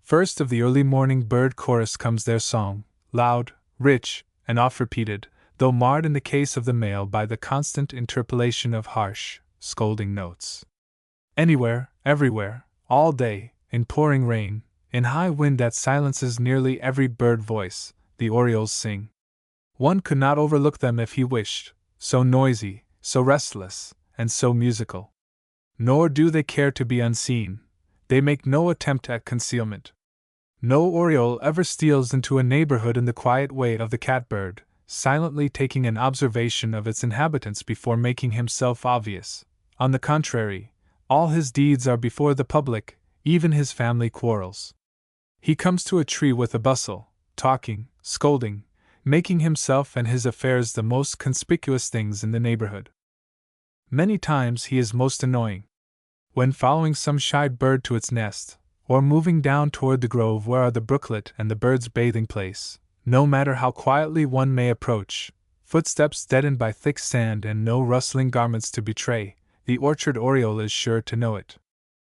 First of the early morning bird chorus comes their song, loud, rich, and oft-repeated, though marred in the case of the male by the constant interpolation of harsh, scolding notes. Anywhere, everywhere, all day, in pouring rain, in high wind that silences nearly every bird voice, the orioles sing. One could not overlook them if he wished, so noisy, so restless, and so musical. Nor do they care to be unseen, they make no attempt at concealment. No oriole ever steals into a neighborhood in the quiet way of the catbird, silently taking an observation of its inhabitants before making himself obvious. On the contrary, all his deeds are before the public, even his family quarrels. He comes to a tree with a bustle, talking, scolding, making himself and his affairs the most conspicuous things in the neighborhood. Many times he is most annoying. When following some shy bird to its nest, or moving down toward the grove where are the brooklet and the bird's bathing place, no matter how quietly one may approach, footsteps deadened by thick sand and no rustling garments to betray, the orchard oriole is sure to know it.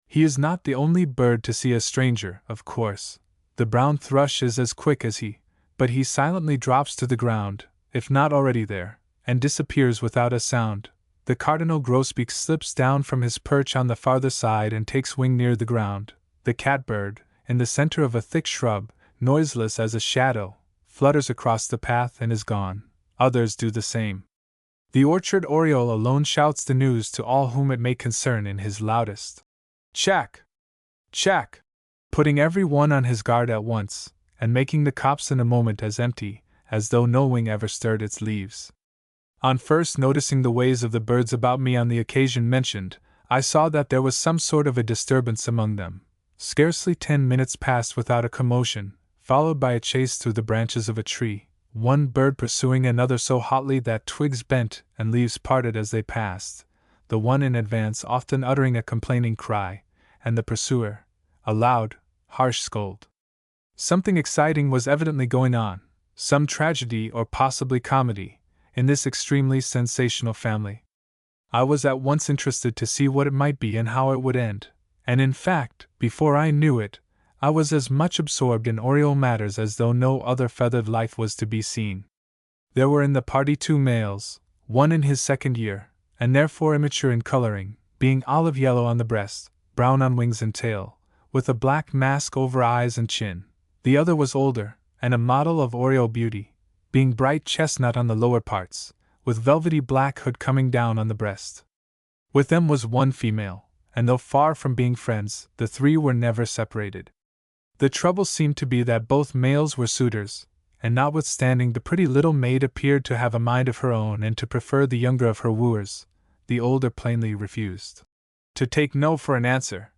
He is not the only bird to see a stranger, of course. The brown thrush is as quick as he, but he silently drops to the ground, if not already there, and disappears without a sound. The cardinal grosbeak slips down from his perch on the farther side and takes wing near the ground. The catbird, in the center of a thick shrub, noiseless as a shadow, flutters across the path and is gone. Others do the same. The orchard oriole alone shouts the news to all whom it may concern in his loudest chack, chack, putting every one on his guard at once, and making the copse in a moment as empty as though no wing ever stirred its leaves. On first noticing the ways of the birds about me on the occasion mentioned, I saw that there was some sort of a disturbance among them. Scarcely 10 minutes passed without a commotion, followed by a chase through the branches of a tree, one bird pursuing another so hotly that twigs bent and leaves parted as they passed, the one in advance often uttering a complaining cry, and the pursuer a loud, harsh scold. Something exciting was evidently going on, some tragedy or possibly comedy, in this extremely sensational family. I was at once interested to see what it might be and how it would end, and in fact, before I knew it, I was as much absorbed in oriole matters as though no other feathered life was to be seen. There were in the party 2 males, one in his 2nd year, and therefore immature in coloring, being olive yellow on the breast, brown on wings and tail, with a black mask over eyes and chin. The other was older, and a model of oriole beauty, being bright chestnut on the lower parts, with velvety black hood coming down on the breast. With them was one female, and though far from being friends, the 3 were never separated. The trouble seemed to be that both males were suitors, and notwithstanding the pretty little maid appeared to have a mind of her own and to prefer the younger of her wooers, the older plainly refused to take no for an answer,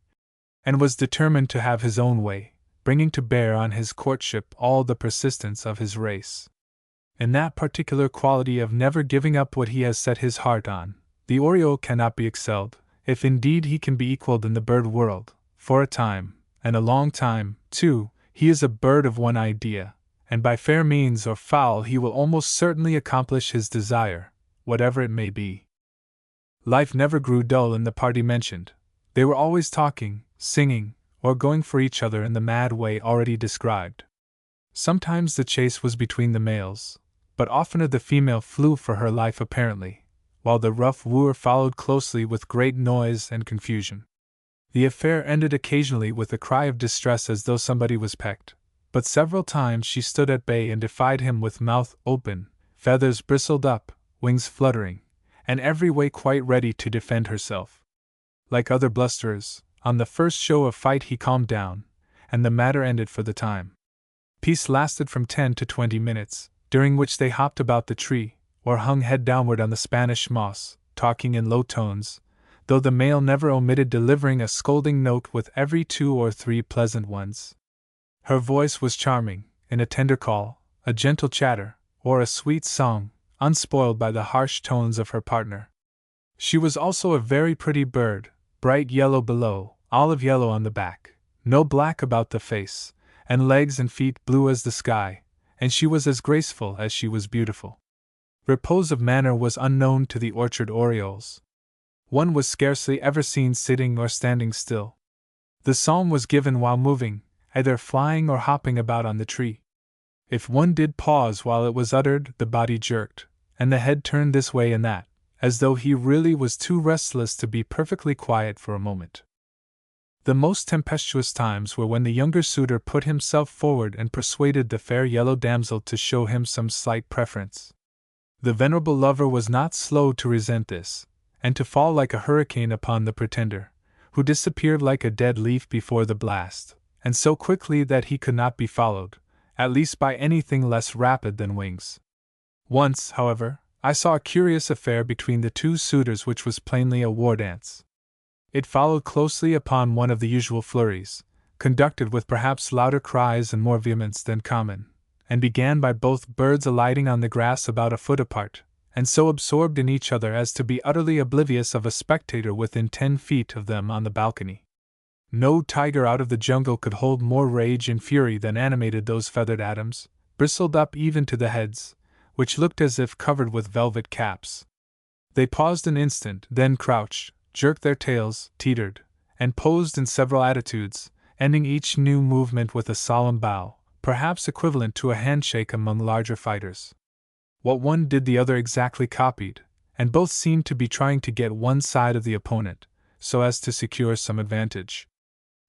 and was determined to have his own way, bringing to bear on his courtship all the persistence of his race. In that particular quality of never giving up what he has set his heart on, the oriole cannot be excelled, if indeed he can be equaled in the bird world. For a time, and a long time, too, he is a bird of one idea, and by fair means or foul he will almost certainly accomplish his desire, whatever it may be. Life never grew dull in the party mentioned. They were always talking, singing, or going for each other in the mad way already described. Sometimes the chase was between the males, but oftener the female flew for her life apparently, while the rough wooer followed closely with great noise and confusion. The affair ended occasionally with a cry of distress as though somebody was pecked, but several times she stood at bay and defied him with mouth open, feathers bristled up, wings fluttering, and every way quite ready to defend herself. Like other blusterers, on the first show of fight he calmed down, and the matter ended for the time. Peace lasted from 10 to 20 minutes, during which they hopped about the tree, or hung head downward on the Spanish moss, talking in low tones, though the male never omitted delivering a scolding note with every 2 or 3 pleasant ones. Her voice was charming, in a tender call, a gentle chatter, or a sweet song, unspoiled by the harsh tones of her partner. She was also a very pretty bird, bright yellow below, olive yellow on the back, no black about the face, and legs and feet blue as the sky, and she was as graceful as she was beautiful. Repose of manner was unknown to the orchard orioles. One was scarcely ever seen sitting or standing still. The song was given while moving, either flying or hopping about on the tree. If one did pause while it was uttered, the body jerked, and the head turned this way and that, as though he really was too restless to be perfectly quiet for a moment. The most tempestuous times were when the younger suitor put himself forward and persuaded the fair yellow damsel to show him some slight preference. The venerable lover was not slow to resent this, and to fall like a hurricane upon the pretender, who disappeared like a dead leaf before the blast, and so quickly that he could not be followed, at least by anything less rapid than wings. Once, however, I saw a curious affair between the 2 suitors which was plainly a war dance. It followed closely upon one of the usual flurries, conducted with perhaps louder cries and more vehemence than common, and began by both birds alighting on the grass about a foot apart, and so absorbed in each other as to be utterly oblivious of a spectator within 10 feet of them on the balcony. No tiger out of the jungle could hold more rage and fury than animated those feathered atoms, bristled up even to the heads, which looked as if covered with velvet caps. They paused an instant, then crouched, jerked their tails, teetered, and posed in several attitudes, ending each new movement with a solemn bow, perhaps equivalent to a handshake among larger fighters. What one did the other exactly copied, and both seemed to be trying to get one side of the opponent, so as to secure some advantage.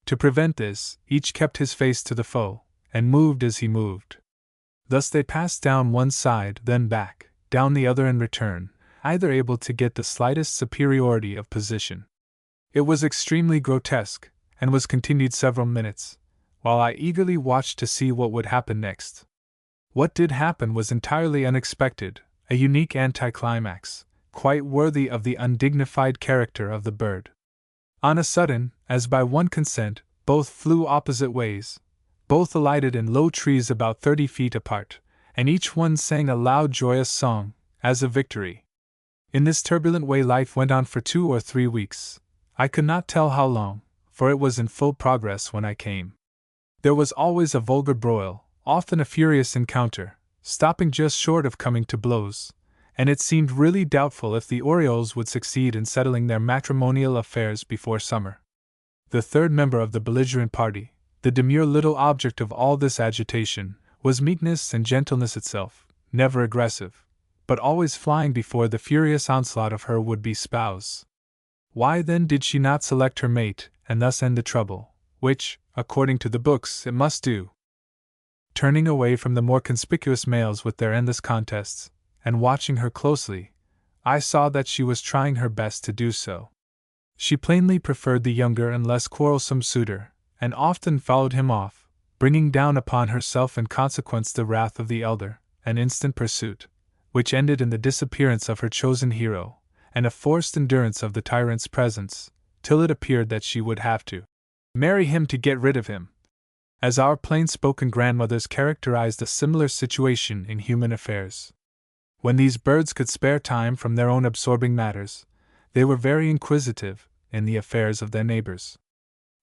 To prevent this, each kept his face to the foe, and moved as he moved. Thus they passed down one side, then back, down the other in return, either able to get the slightest superiority of position. It was extremely grotesque, and was continued several minutes, while I eagerly watched to see what would happen next. What did happen was entirely unexpected, a unique anticlimax, quite worthy of the undignified character of the bird. On a sudden, as by one consent, both flew opposite ways. Both alighted in low trees about 30 feet apart, and each one sang a loud joyous song, as of victory. In this turbulent way life went on for 2 or 3 weeks. I could not tell how long, for it was in full progress when I came. There was always a vulgar broil, often a furious encounter, stopping just short of coming to blows, and it seemed really doubtful if the orioles would succeed in settling their matrimonial affairs before summer. The third member of the belligerent party, the demure little object of all this agitation, was meekness and gentleness itself, never aggressive, but always flying before the furious onslaught of her would-be spouse. Why then did she not select her mate, and thus end the trouble, which, according to the books, it must do? Turning away from the more conspicuous males with their endless contests, and watching her closely, I saw that she was trying her best to do so. She plainly preferred the younger and less quarrelsome suitor, and often followed him off, bringing down upon herself in consequence the wrath of the elder, an instant pursuit, which ended in the disappearance of her chosen hero, and a forced endurance of the tyrant's presence, till it appeared that she would have to marry him to get rid of him. As our plain-spoken grandmothers characterized a similar situation in human affairs. When these birds could spare time from their own absorbing matters, they were very inquisitive in the affairs of their neighbors.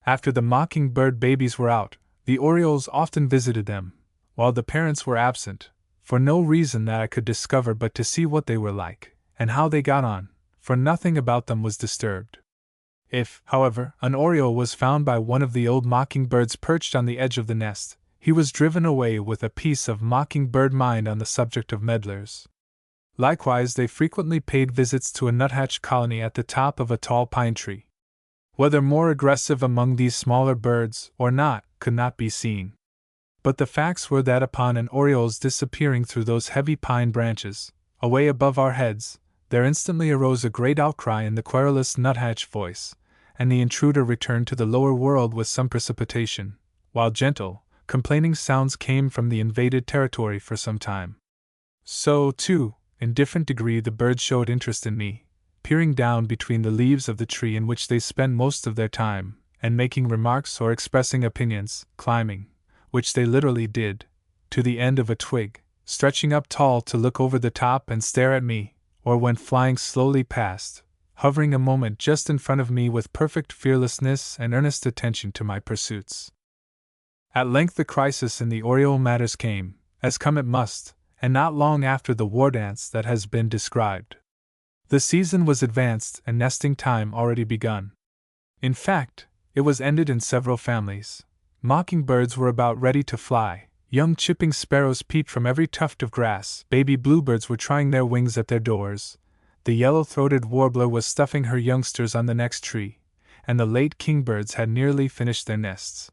After the mocking-bird babies were out, the orioles often visited them, while the parents were absent, for no reason that I could discover but to see what they were like, and how they got on, for nothing about them was disturbed. If, however, an oriole was found by one of the old mockingbirds perched on the edge of the nest, he was driven away with a piece of mockingbird mind on the subject of meddlers. Likewise, they frequently paid visits to a nuthatch colony at the top of a tall pine tree. Whether more aggressive among these smaller birds or not could not be seen. But the facts were that upon an oriole's disappearing through those heavy pine branches, away above our heads, there instantly arose a great outcry in the querulous nuthatch voice, and the intruder returned to the lower world with some precipitation, while gentle, complaining sounds came from the invaded territory for some time. So, too, in different degree the birds showed interest in me, peering down between the leaves of the tree in which they spend most of their time, and making remarks or expressing opinions, climbing, which they literally did, to the end of a twig, stretching up tall to look over the top and stare at me, or when flying slowly past, hovering a moment just in front of me with perfect fearlessness and earnest attention to my pursuits. At length the crisis in the Oriole matters came, as come it must, and not long after the war dance that has been described. The season was advanced and nesting time already begun. In fact, it was ended in several families. Mockingbirds were about ready to fly, young chipping sparrows peeped from every tuft of grass, baby bluebirds were trying their wings at their doors, the yellow-throated warbler was stuffing her youngsters on the next tree, and the late kingbirds had nearly finished their nests.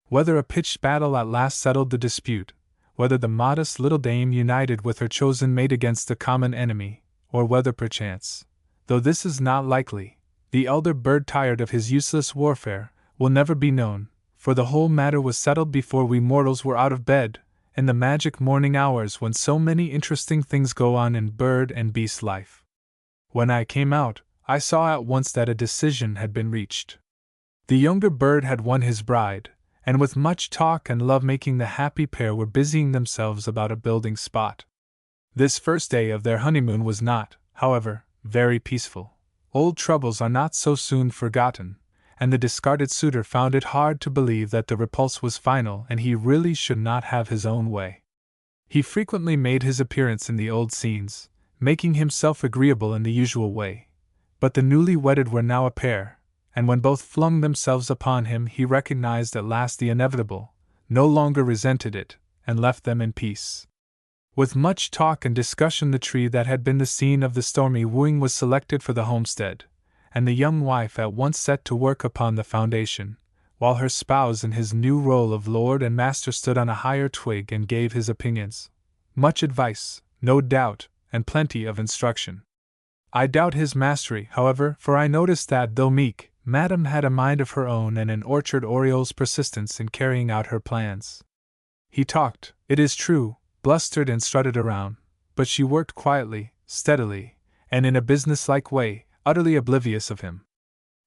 Whether a pitched battle at last settled the dispute, whether the modest little dame united with her chosen mate against the common enemy, or whether perchance, though this is not likely, the elder bird tired of his useless warfare, will never be known, for the whole matter was settled before we mortals were out of bed, in the magic morning hours when so many interesting things go on in bird and beast life. When I came out, I saw at once that a decision had been reached. The younger bird had won his bride, and with much talk and love-making the happy pair were busying themselves about a building spot. This first day of their honeymoon was not, however, very peaceful. Old troubles are not so soon forgotten, and the discarded suitor found it hard to believe that the repulse was final and he really should not have his own way. He frequently made his appearance in the old scenes, making himself agreeable in the usual way, but the newly wedded were now a pair, and when both flung themselves upon him he recognized at last the inevitable, no longer resented it, and left them in peace. With much talk and discussion the tree that had been the scene of the stormy wooing was selected for the homestead, and the young wife at once set to work upon the foundation, while her spouse in his new role of lord and master stood on a higher twig and gave his opinions. Much advice, no doubt, and plenty of instruction. I doubt his mastery, however, for I noticed that, though meek, Madame had a mind of her own and an orchard oriole's persistence in carrying out her plans. He talked, it is true, blustered and strutted around, but she worked quietly, steadily, and in a businesslike way, utterly oblivious of him.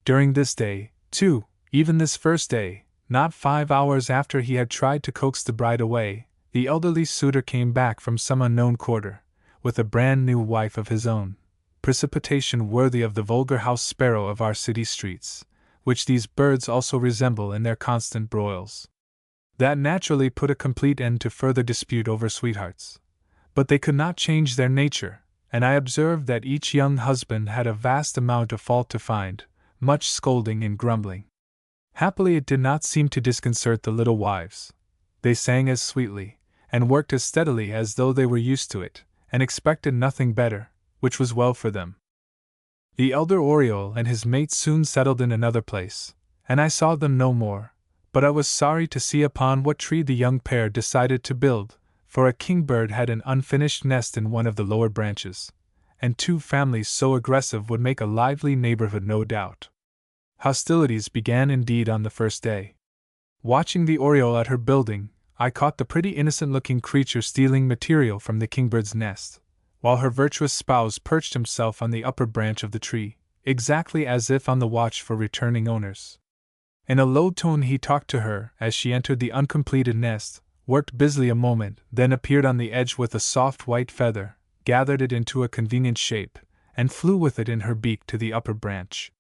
During this day, too, even this first day, not 5 hours after he had tried to coax the bride away, the elderly suitor came back from some unknown quarter, with a brand-new wife of his own, precipitation worthy of the vulgar house sparrow of our city streets, which these birds also resemble in their constant broils. That naturally put a complete end to further dispute over sweethearts. But they could not change their nature, and I observed that each young husband had a vast amount of fault to find, much scolding and grumbling. Happily it did not seem to disconcert the little wives. They sang as sweetly, and worked as steadily as though they were used to it, and expected nothing better, which was well for them. The elder Oriole and his mate soon settled in another place, and I saw them no more, but I was sorry to see upon what tree the young pair decided to build, for a kingbird had an unfinished nest in one of the lower branches, and 2 families so aggressive would make a lively neighborhood no doubt. Hostilities began indeed on the first day. Watching the Oriole at her building, I caught the pretty innocent-looking creature stealing material from the kingbird's nest, while her virtuous spouse perched himself on the upper branch of the tree, exactly as if on the watch for returning owners. In a low tone he talked to her as she entered the uncompleted nest, worked busily a moment, then appeared on the edge with a soft white feather, gathered it into a convenient shape, and flew with it in her beak to the upper branch.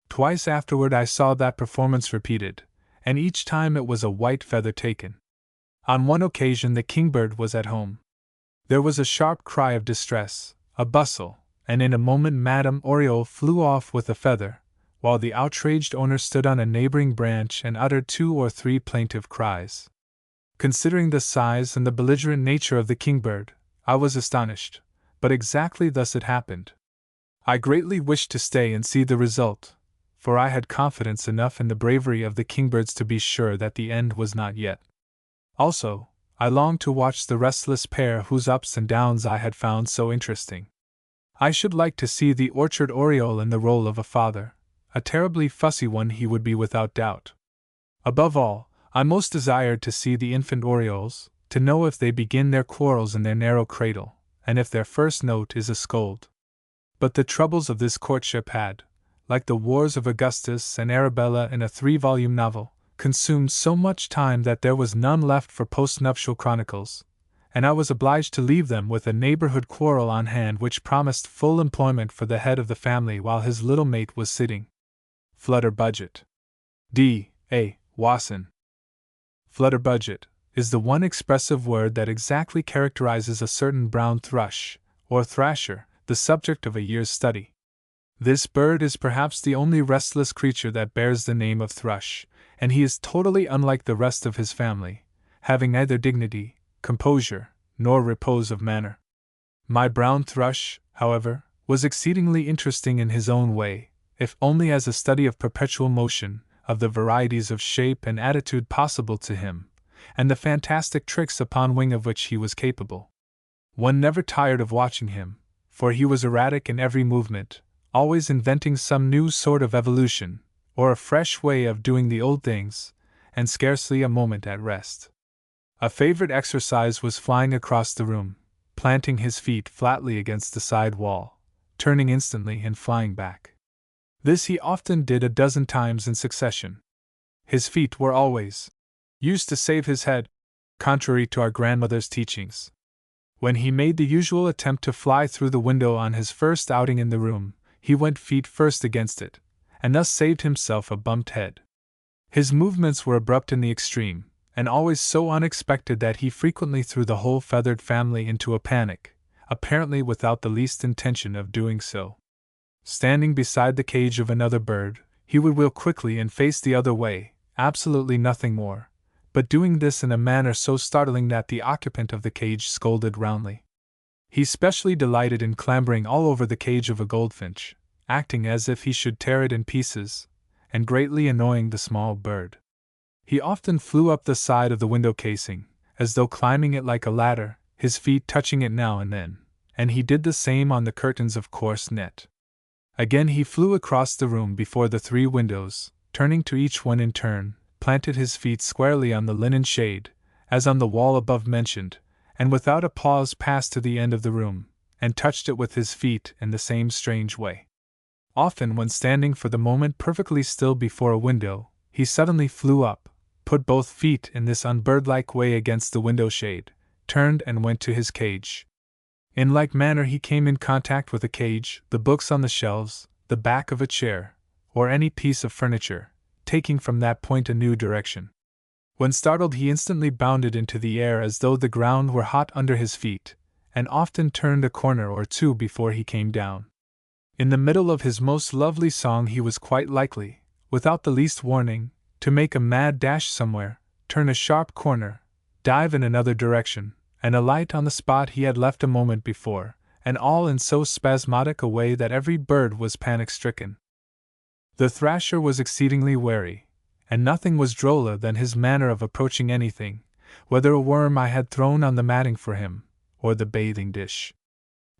Twice afterward I saw that performance repeated, and each time it was a white feather taken. On one occasion the kingbird was at home. There was a sharp cry of distress, a bustle, and in a moment Madame Oriole flew off with a feather, while the outraged owner stood on a neighboring branch and uttered 2 or 3 plaintive cries. Considering the size and the belligerent nature of the kingbird, I was astonished, but exactly thus it happened. I greatly wished to stay and see the result, for I had confidence enough in the bravery of the kingbirds to be sure that the end was not yet. Also, I longed to watch the restless pair whose ups and downs I had found so interesting. I should like to see the orchard oriole in the role of a father. A terribly fussy one he would be without doubt. Above all, I most desired to see the infant orioles, to know if they begin their quarrels in their narrow cradle, and if their first note is a scold. But the troubles of this courtship had, like the wars of Augustus and Arabella in a 3-volume novel, consumed so much time that there was none left for postnuptial chronicles, and I was obliged to leave them with a neighborhood quarrel on hand which promised full employment for the head of the family while his little mate was sitting. Flutterbudget. D. A. Wasson. Flutterbudget is the one expressive word that exactly characterizes a certain brown thrush, or thrasher, the subject of a year's study. This bird is perhaps the only restless creature that bears the name of thrush, and he is totally unlike the rest of his family, having neither dignity, composure, nor repose of manner. My brown thrush, however, was exceedingly interesting in his own way, if only as a study of perpetual motion, of the varieties of shape and attitude possible to him, and the fantastic tricks upon wing of which he was capable. One never tired of watching him, for he was erratic in every movement, always inventing some new sort of evolution, or a fresh way of doing the old things, and scarcely a moment at rest. A favorite exercise was flying across the room, planting his feet flatly against the side wall, turning instantly and flying back. This he often did a dozen times in succession. His feet were always used to save his head, contrary to our grandmother's teachings. When he made the usual attempt to fly through the window on his first outing in the room, he went feet first against it, and thus saved himself a bumped head. His movements were abrupt in the extreme, and always so unexpected that he frequently threw the whole feathered family into a panic, apparently without the least intention of doing so. Standing beside the cage of another bird, he would wheel quickly and face the other way, absolutely nothing more, but doing this in a manner so startling that the occupant of the cage scolded roundly. He specially delighted in clambering all over the cage of a goldfinch, acting as if he should tear it in pieces, and greatly annoying the small bird. He often flew up the side of the window casing, as though climbing it like a ladder, his feet touching it now and then, and he did the same on the curtains of coarse net. Again he flew across the room before the 3 windows, turning to each one in turn, planted his feet squarely on the linen shade, as on the wall above mentioned, and without a pause passed to the end of the room, and touched it with his feet in the same strange way. Often when standing for the moment perfectly still before a window, he suddenly flew up, put both feet in this unbirdlike way against the window shade, turned and went to his cage. In like manner he came in contact with a cage, the books on the shelves, the back of a chair, or any piece of furniture, taking from that point a new direction. When startled he instantly bounded into the air as though the ground were hot under his feet, and often turned a corner or two before he came down. In the middle of his most lovely song he was quite likely, without the least warning, to make a mad dash somewhere, turn a sharp corner, dive in another direction, and alight on the spot he had left a moment before, and all in so spasmodic a way that every bird was panic-stricken. The thrasher was exceedingly wary, and nothing was droller than his manner of approaching anything, whether a worm I had thrown on the matting for him, or the bathing dish.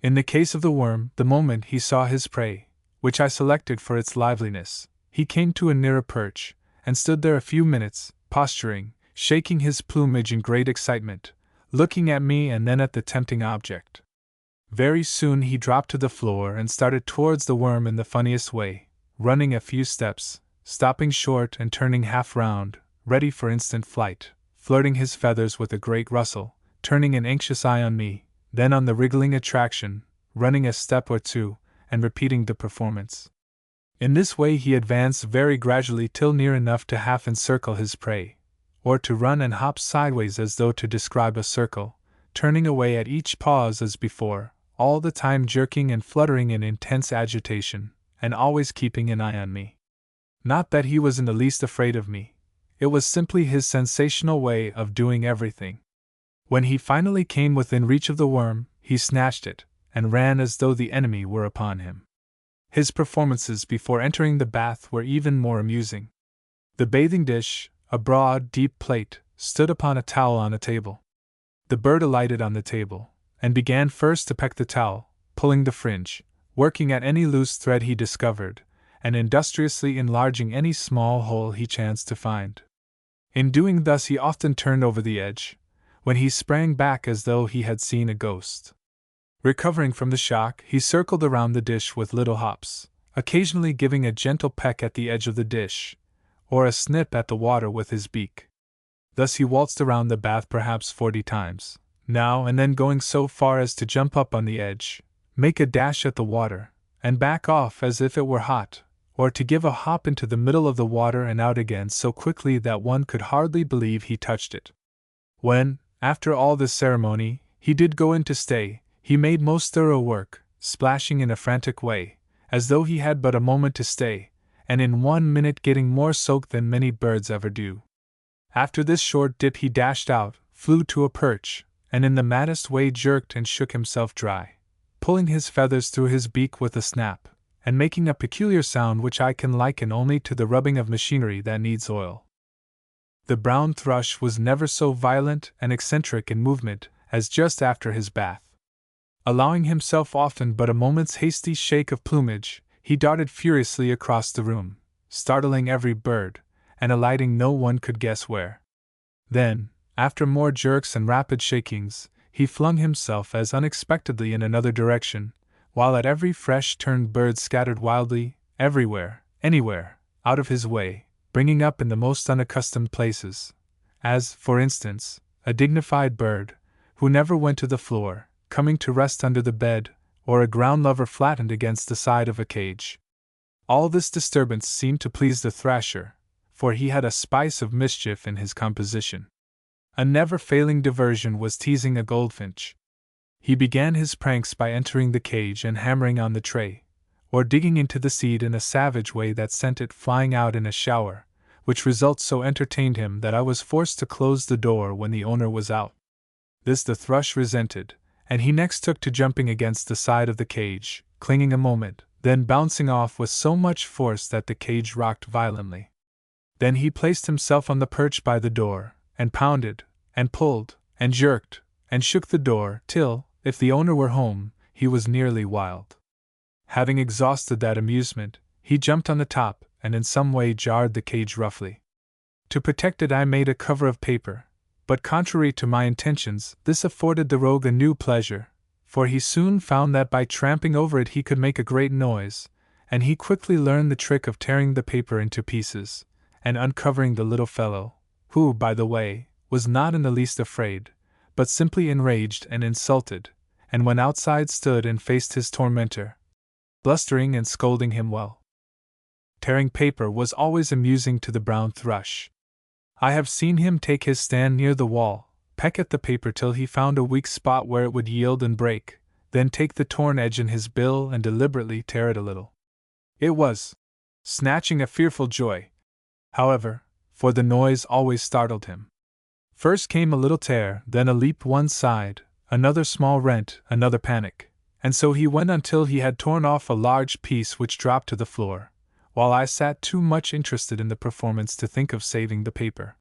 In the case of the worm, the moment he saw his prey, which I selected for its liveliness, he came to a nearer perch, and stood there a few minutes, posturing, shaking his plumage in great excitement, looking at me and then at the tempting object. Very soon he dropped to the floor and started towards the worm in the funniest way, running a few steps, stopping short and turning half round, ready for instant flight, flirting his feathers with a great rustle, turning an anxious eye on me, then on the wriggling attraction, running a step or two, and repeating the performance. In this way he advanced very gradually till near enough to half encircle his prey, or to run and hop sideways as though to describe a circle, turning away at each pause as before, all the time jerking and fluttering in intense agitation, and always keeping an eye on me. Not that he was in the least afraid of me, it was simply his sensational way of doing everything. When he finally came within reach of the worm, he snatched it, and ran as though the enemy were upon him. His performances before entering the bath were even more amusing. The bathing dish, a broad, deep plate, stood upon a towel on a table. The bird alighted on the table, and began first to peck the towel, pulling the fringe, working at any loose thread he discovered, and industriously enlarging any small hole he chanced to find. In doing thus he often turned over the edge, when he sprang back as though he had seen a ghost. Recovering from the shock, he circled around the dish with little hops, occasionally giving a gentle peck at the edge of the dish, or a snip at the water with his beak. Thus he waltzed around the bath perhaps 40 times, now and then going so far as to jump up on the edge, make a dash at the water, and back off as if it were hot, or to give a hop into the middle of the water and out again so quickly that one could hardly believe he touched it. When, after all this ceremony, he did go in to stay, he made most thorough work, splashing in a frantic way, as though he had but a moment to stay, and in 1 minute getting more soaked than many birds ever do. After this short dip he dashed out, flew to a perch, and in the maddest way jerked and shook himself dry, pulling his feathers through his beak with a snap, and making a peculiar sound which I can liken only to the rubbing of machinery that needs oil. The brown thrush was never so violent and eccentric in movement as just after his bath. Allowing himself often but a moment's hasty shake of plumage, he darted furiously across the room, startling every bird, and alighting no one could guess where. Then, after more jerks and rapid shakings, he flung himself as unexpectedly in another direction, while at every fresh turn birds scattered wildly, everywhere, anywhere, out of his way, bringing up in the most unaccustomed places, as, for instance, a dignified bird, who never went to the floor, coming to rest under the bed, or a ground lover flattened against the side of a cage. All this disturbance seemed to please the thrasher, for he had a spice of mischief in his composition. A never-failing diversion was teasing a goldfinch. He began his pranks by entering the cage and hammering on the tray, or digging into the seed in a savage way that sent it flying out in a shower, which result so entertained him that I was forced to close the door when the owner was out. This the thrush resented, and he next took to jumping against the side of the cage, clinging a moment, then bouncing off with so much force that the cage rocked violently. Then he placed himself on the perch by the door, and pounded, and pulled, and jerked, and shook the door, till, if the owner were home, he was nearly wild. Having exhausted that amusement, he jumped on the top, and in some way jarred the cage roughly. To protect it I made a cover of paper, but contrary to my intentions, this afforded the rogue a new pleasure, for he soon found that by tramping over it he could make a great noise, and he quickly learned the trick of tearing the paper into pieces, and uncovering the little fellow, who, by the way, was not in the least afraid, but simply enraged and insulted, and when outside stood and faced his tormentor, blustering and scolding him well. Tearing paper was always amusing to the brown thrush. I have seen him take his stand near the wall, peck at the paper till he found a weak spot where it would yield and break, then take the torn edge in his bill and deliberately tear it a little. It was snatching a fearful joy, however, for the noise always startled him. First came a little tear, then a leap one side, another small rent, another panic, and so he went until he had torn off a large piece which dropped to the floor, while I sat too much interested in the performance to think of saving the paper.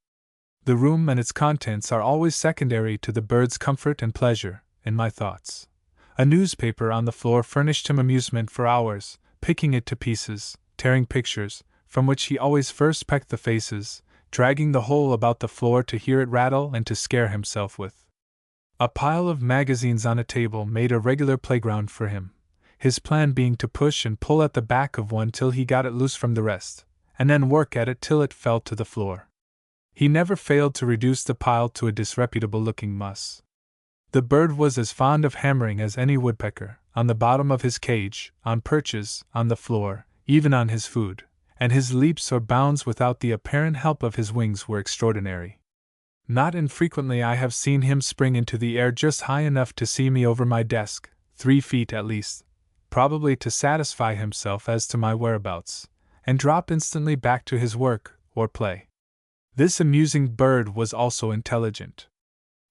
The room and its contents are always secondary to the bird's comfort and pleasure, in my thoughts. A newspaper on the floor furnished him amusement for hours, picking it to pieces, tearing pictures, from which he always first pecked the faces, dragging the whole about the floor to hear it rattle and to scare himself with. A pile of magazines on a table made a regular playground for him, his plan being to push and pull at the back of one till he got it loose from the rest, and then work at it till it fell to the floor. He never failed to reduce the pile to a disreputable-looking muss. The bird was as fond of hammering as any woodpecker, on the bottom of his cage, on perches, on the floor, even on his food, and his leaps or bounds without the apparent help of his wings were extraordinary. Not infrequently I have seen him spring into the air just high enough to see me over my desk, 3 feet at least, probably to satisfy himself as to my whereabouts, and drop instantly back to his work or play. This amusing bird was also intelligent.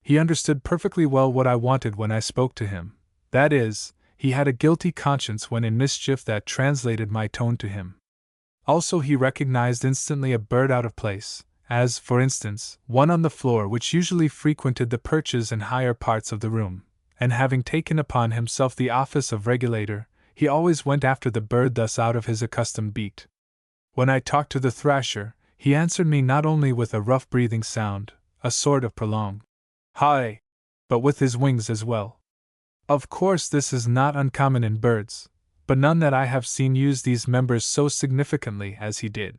He understood perfectly well what I wanted when I spoke to him, that is, he had a guilty conscience when in mischief that translated my tone to him. Also he recognized instantly a bird out of place, as, for instance, one on the floor which usually frequented the perches and higher parts of the room, and having taken upon himself the office of regulator, he always went after the bird thus out of his accustomed beat. When I talked to the thrasher, he answered me not only with a rough breathing sound, a sort of prolonged "Hi!" but with his wings as well. Of course, this is not uncommon in birds, but none that I have seen use these members so significantly as he did.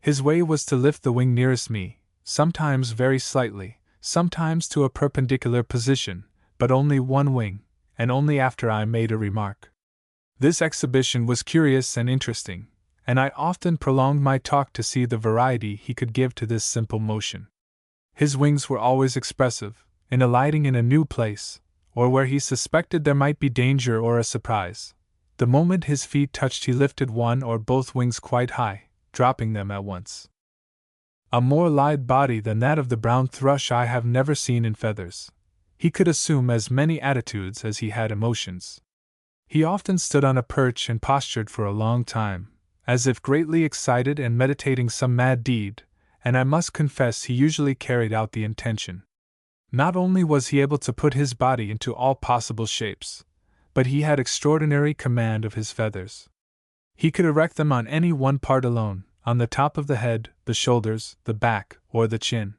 His way was to lift the wing nearest me, sometimes very slightly, sometimes to a perpendicular position, but only one wing, and only after I made a remark. This exhibition was curious and interesting, and I often prolonged my talk to see the variety he could give to this simple motion. His wings were always expressive, in alighting in a new place, or where he suspected there might be danger or a surprise. The moment his feet touched, he lifted one or both wings quite high, dropping them at once. A more lithe body than that of the brown thrush I have never seen in feathers. He could assume as many attitudes as he had emotions. He often stood on a perch and postured for a long time, as if greatly excited and meditating some mad deed, and I must confess he usually carried out the intention. Not only was he able to put his body into all possible shapes, but he had extraordinary command of his feathers. He could erect them on any one part alone, on the top of the head, the shoulders, the back, or the chin.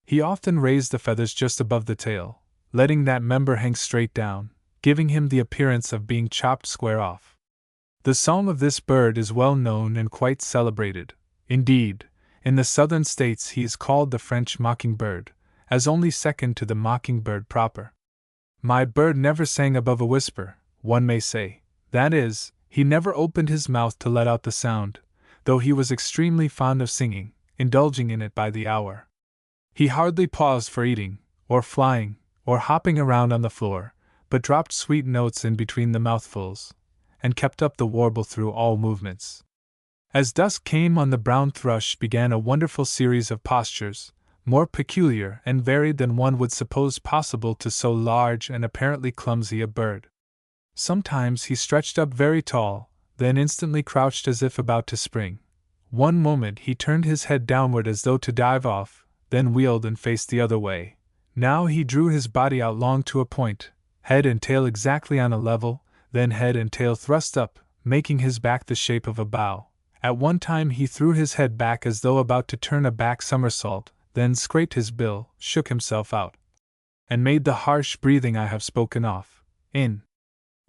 He often raised the feathers just above the tail, letting that member hang straight down, giving him the appearance of being chopped square off. The song of this bird is well known and quite celebrated. Indeed, in the southern states he is called the French mockingbird, as only second to the mockingbird proper. My bird never sang above a whisper, one may say. That is, he never opened his mouth to let out the sound, though he was extremely fond of singing, indulging in it by the hour. He hardly paused for eating, or flying, or hopping around on the floor, but dropped sweet notes in between the mouthfuls, and kept up the warble through all movements. As dusk came on, the brown thrush began a wonderful series of postures, more peculiar and varied than one would suppose possible to so large and apparently clumsy a bird. Sometimes he stretched up very tall, then instantly crouched as if about to spring. One moment he turned his head downward as though to dive off, then wheeled and faced the other way. Now he drew his body out long to a point, head and tail exactly on a level, then head and tail thrust up, making his back the shape of a bow. At one time he threw his head back as though about to turn a back somersault, then scraped his bill, shook himself out, and made the harsh breathing I have spoken of. In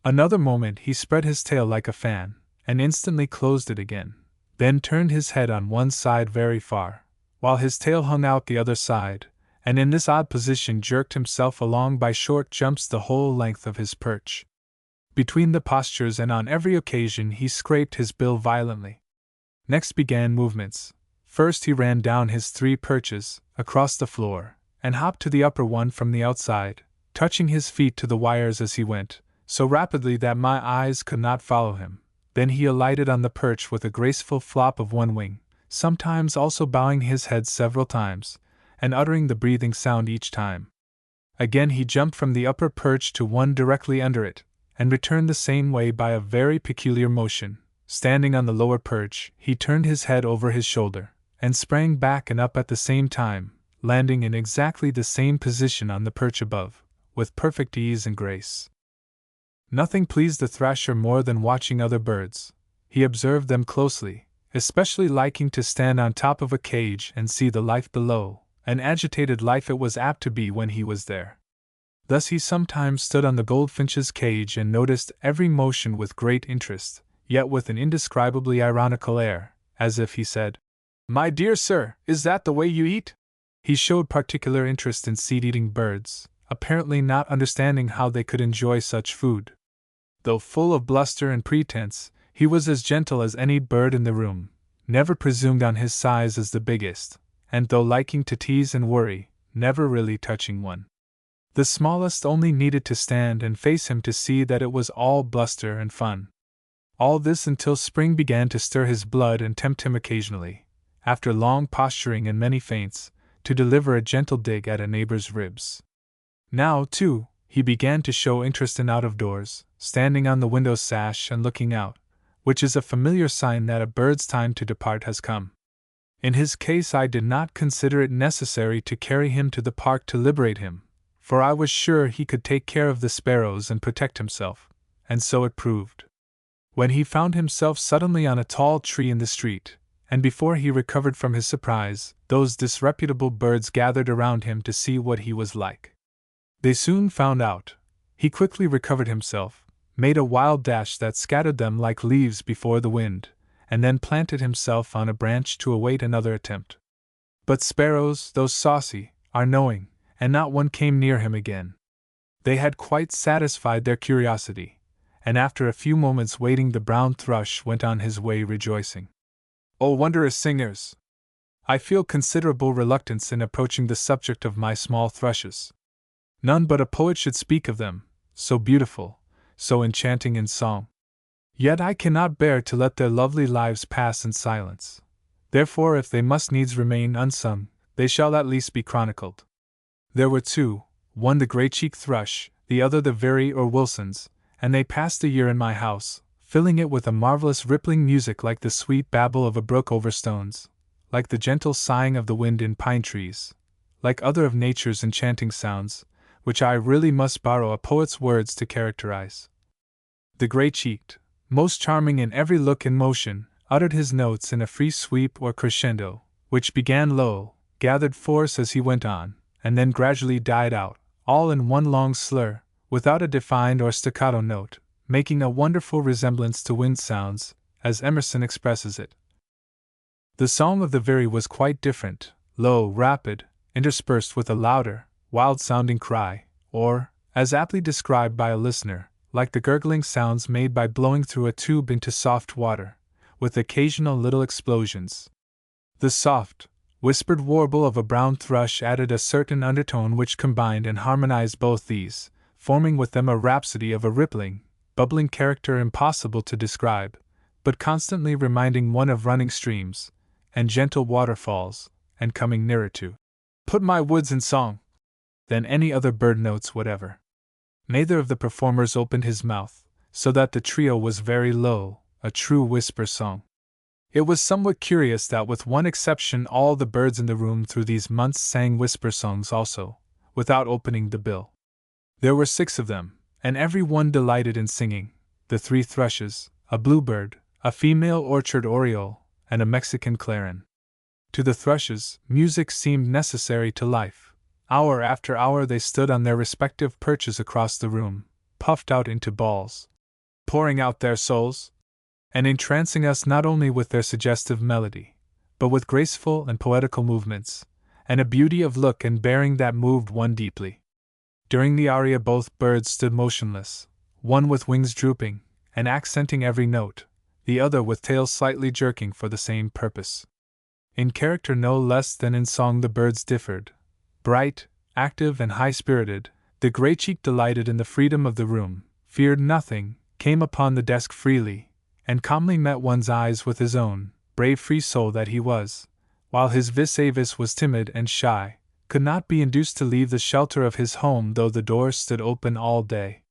another moment he spread his tail like a fan, and instantly closed it again, then turned his head on one side very far, while his tail hung out the other side, and in this odd position jerked himself along by short jumps the whole length of his perch. Between the postures and on every occasion he scraped his bill violently. Next began movements. First he ran down his 3 perches, across the floor, and hopped to the upper one from the outside, touching his feet to the wires as he went, so rapidly that my eyes could not follow him. Then he alighted on the perch with a graceful flop of one wing, sometimes also bowing his head several times, and uttering the breathing sound each time. Again he jumped from the upper perch to one directly under it, and returned the same way by a very peculiar motion. Standing on the lower perch, he turned his head over his shoulder, and sprang back and up at the same time, landing in exactly the same position on the perch above, with perfect ease and grace. Nothing pleased the thrasher more than watching other birds. He observed them closely, especially liking to stand on top of a cage and see the life below. An agitated life it was apt to be when he was there. Thus he sometimes stood on the goldfinch's cage and noticed every motion with great interest, yet with an indescribably ironical air, as if he said, "My dear sir, is that the way you eat?" He showed particular interest in seed-eating birds, apparently not understanding how they could enjoy such food. Though full of bluster and pretense, he was as gentle as any bird in the room, never presumed on his size as the biggest, and though liking to tease and worry, never really touching one. The smallest only needed to stand and face him to see that it was all bluster and fun. All this until spring began to stir his blood and tempt him occasionally, after long posturing and many feints, to deliver a gentle dig at a neighbor's ribs. Now, too, he began to show interest in out-of-doors, standing on the window sash and looking out, which is a familiar sign that a bird's time to depart has come. In his case I did not consider it necessary to carry him to the park to liberate him, for I was sure he could take care of the sparrows and protect himself, and so it proved. When he found himself suddenly on a tall tree in the street, and before he recovered from his surprise, those disreputable birds gathered around him to see what he was like. They soon found out, He quickly recovered himself, made a wild dash that scattered them like leaves before the wind, and then planted himself on a branch to await another attempt. But sparrows, though saucy, are knowing, and not one came near him again. They had quite satisfied their curiosity, and after a few moments waiting the brown thrush went on his way rejoicing. O wondrous singers! I feel considerable reluctance in approaching the subject of my small thrushes. None but a poet should speak of them, so beautiful, so enchanting in song. Yet I cannot bear to let their lovely lives pass in silence. Therefore, if they must needs remain unsung, they shall at least be chronicled. There were two, one the grey-cheeked thrush, the other the Veery or Wilson's, and they passed a year in my house, filling it with a marvelous rippling music like the sweet babble of a brook over stones, like the gentle sighing of the wind in pine trees, like other of nature's enchanting sounds, which I really must borrow a poet's words to characterize. The grey-cheeked, most charming in every look and motion, uttered his notes in a free sweep or crescendo, which began low, gathered force as he went on, and then gradually died out, all in one long slur, without a defined or staccato note, making a wonderful resemblance to wind sounds, as Emerson expresses it. The song of the Veery was quite different, low, rapid, interspersed with a louder, wild-sounding cry, or, as aptly described by a listener, like the gurgling sounds made by blowing through a tube into soft water, with occasional little explosions. The soft, whispered warble of a brown thrush added a certain undertone which combined and harmonized both these, forming with them a rhapsody of a rippling, bubbling character impossible to describe, but constantly reminding one of running streams, and gentle waterfalls, and coming nearer to put my woods in song than any other bird notes whatever. Neither of the performers opened his mouth, so that the trio was very low, a true whisper song. It was somewhat curious that with one exception all the birds in the room through these months sang whisper songs also, without opening the bill. There were 6 of them, and every one delighted in singing, the 3 thrushes, a bluebird, a female orchard oriole, and a Mexican clarion. To the thrushes, music seemed necessary to life. Hour after hour they stood on their respective perches across the room, puffed out into balls, pouring out their souls, and entrancing us not only with their suggestive melody, but with graceful and poetical movements, and a beauty of look and bearing that moved one deeply. During the aria both birds stood motionless, one with wings drooping, and accenting every note, the other with tails slightly jerking for the same purpose. In character no less than in song the birds differed. Bright, active, and high-spirited, the grey-cheeked delighted in the freedom of the room, feared nothing, came upon the desk freely, and calmly met one's eyes with his own, brave free soul that he was, while his vis-a-vis was timid and shy, could not be induced to leave the shelter of his home though the doors stood open all day.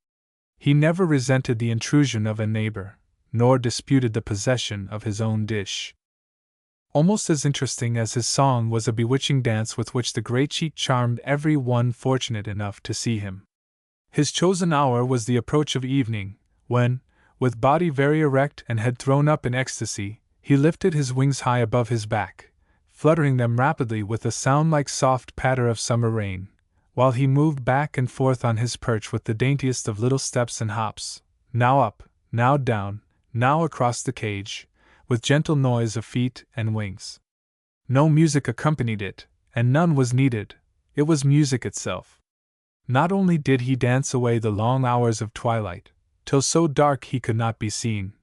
He never resented the intrusion of a neighbor, nor disputed the possession of his own dish. Almost as interesting as his song was a bewitching dance with which the grey-cheek charmed every one fortunate enough to see him. His chosen hour was the approach of evening, when, with body very erect and head thrown up in ecstasy, he lifted his wings high above his back, fluttering them rapidly with a sound like soft patter of summer rain, while he moved back and forth on his perch with the daintiest of little steps and hops, now up, now down, now across the cage, with gentle noise of feet and wings. No music accompanied it, and none was needed, it was music itself. Not only did he dance away the long hours of twilight, till so dark he could not be seen,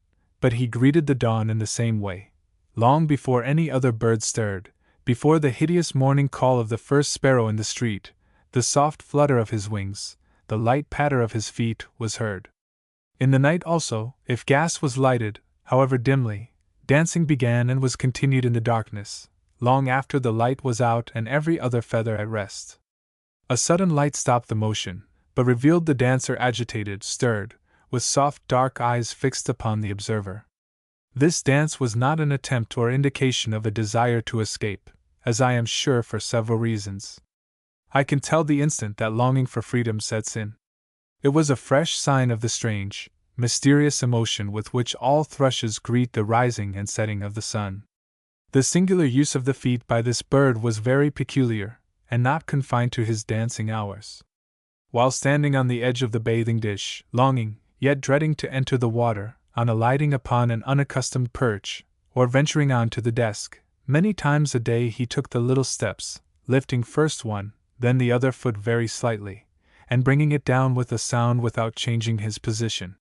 but he greeted the dawn in the same way, long before any other bird stirred, before the hideous morning call of the first sparrow in the street, the soft flutter of his wings, the light patter of his feet was heard. In the night also, if gas was lighted, however dimly, dancing began and was continued in the darkness, long after the light was out and every other feather at rest. A sudden light stopped the motion, but revealed the dancer agitated, stirred, with soft dark eyes fixed upon the observer. This dance was not an attempt or indication of a desire to escape, as I am sure for several reasons. I can tell the instant that longing for freedom sets in. It was a fresh sign of the strange, mysterious emotion with which all thrushes greet the rising and setting of the sun. The singular use of the feet by this bird was very peculiar, and not confined to his dancing hours. while standing on the edge of the bathing dish, longing, yet dreading to enter the water, on alighting upon an unaccustomed perch, or venturing on to the desk, many times a day he took the little steps, lifting first one, then the other foot very slightly, and bringing it down with a sound without changing his position.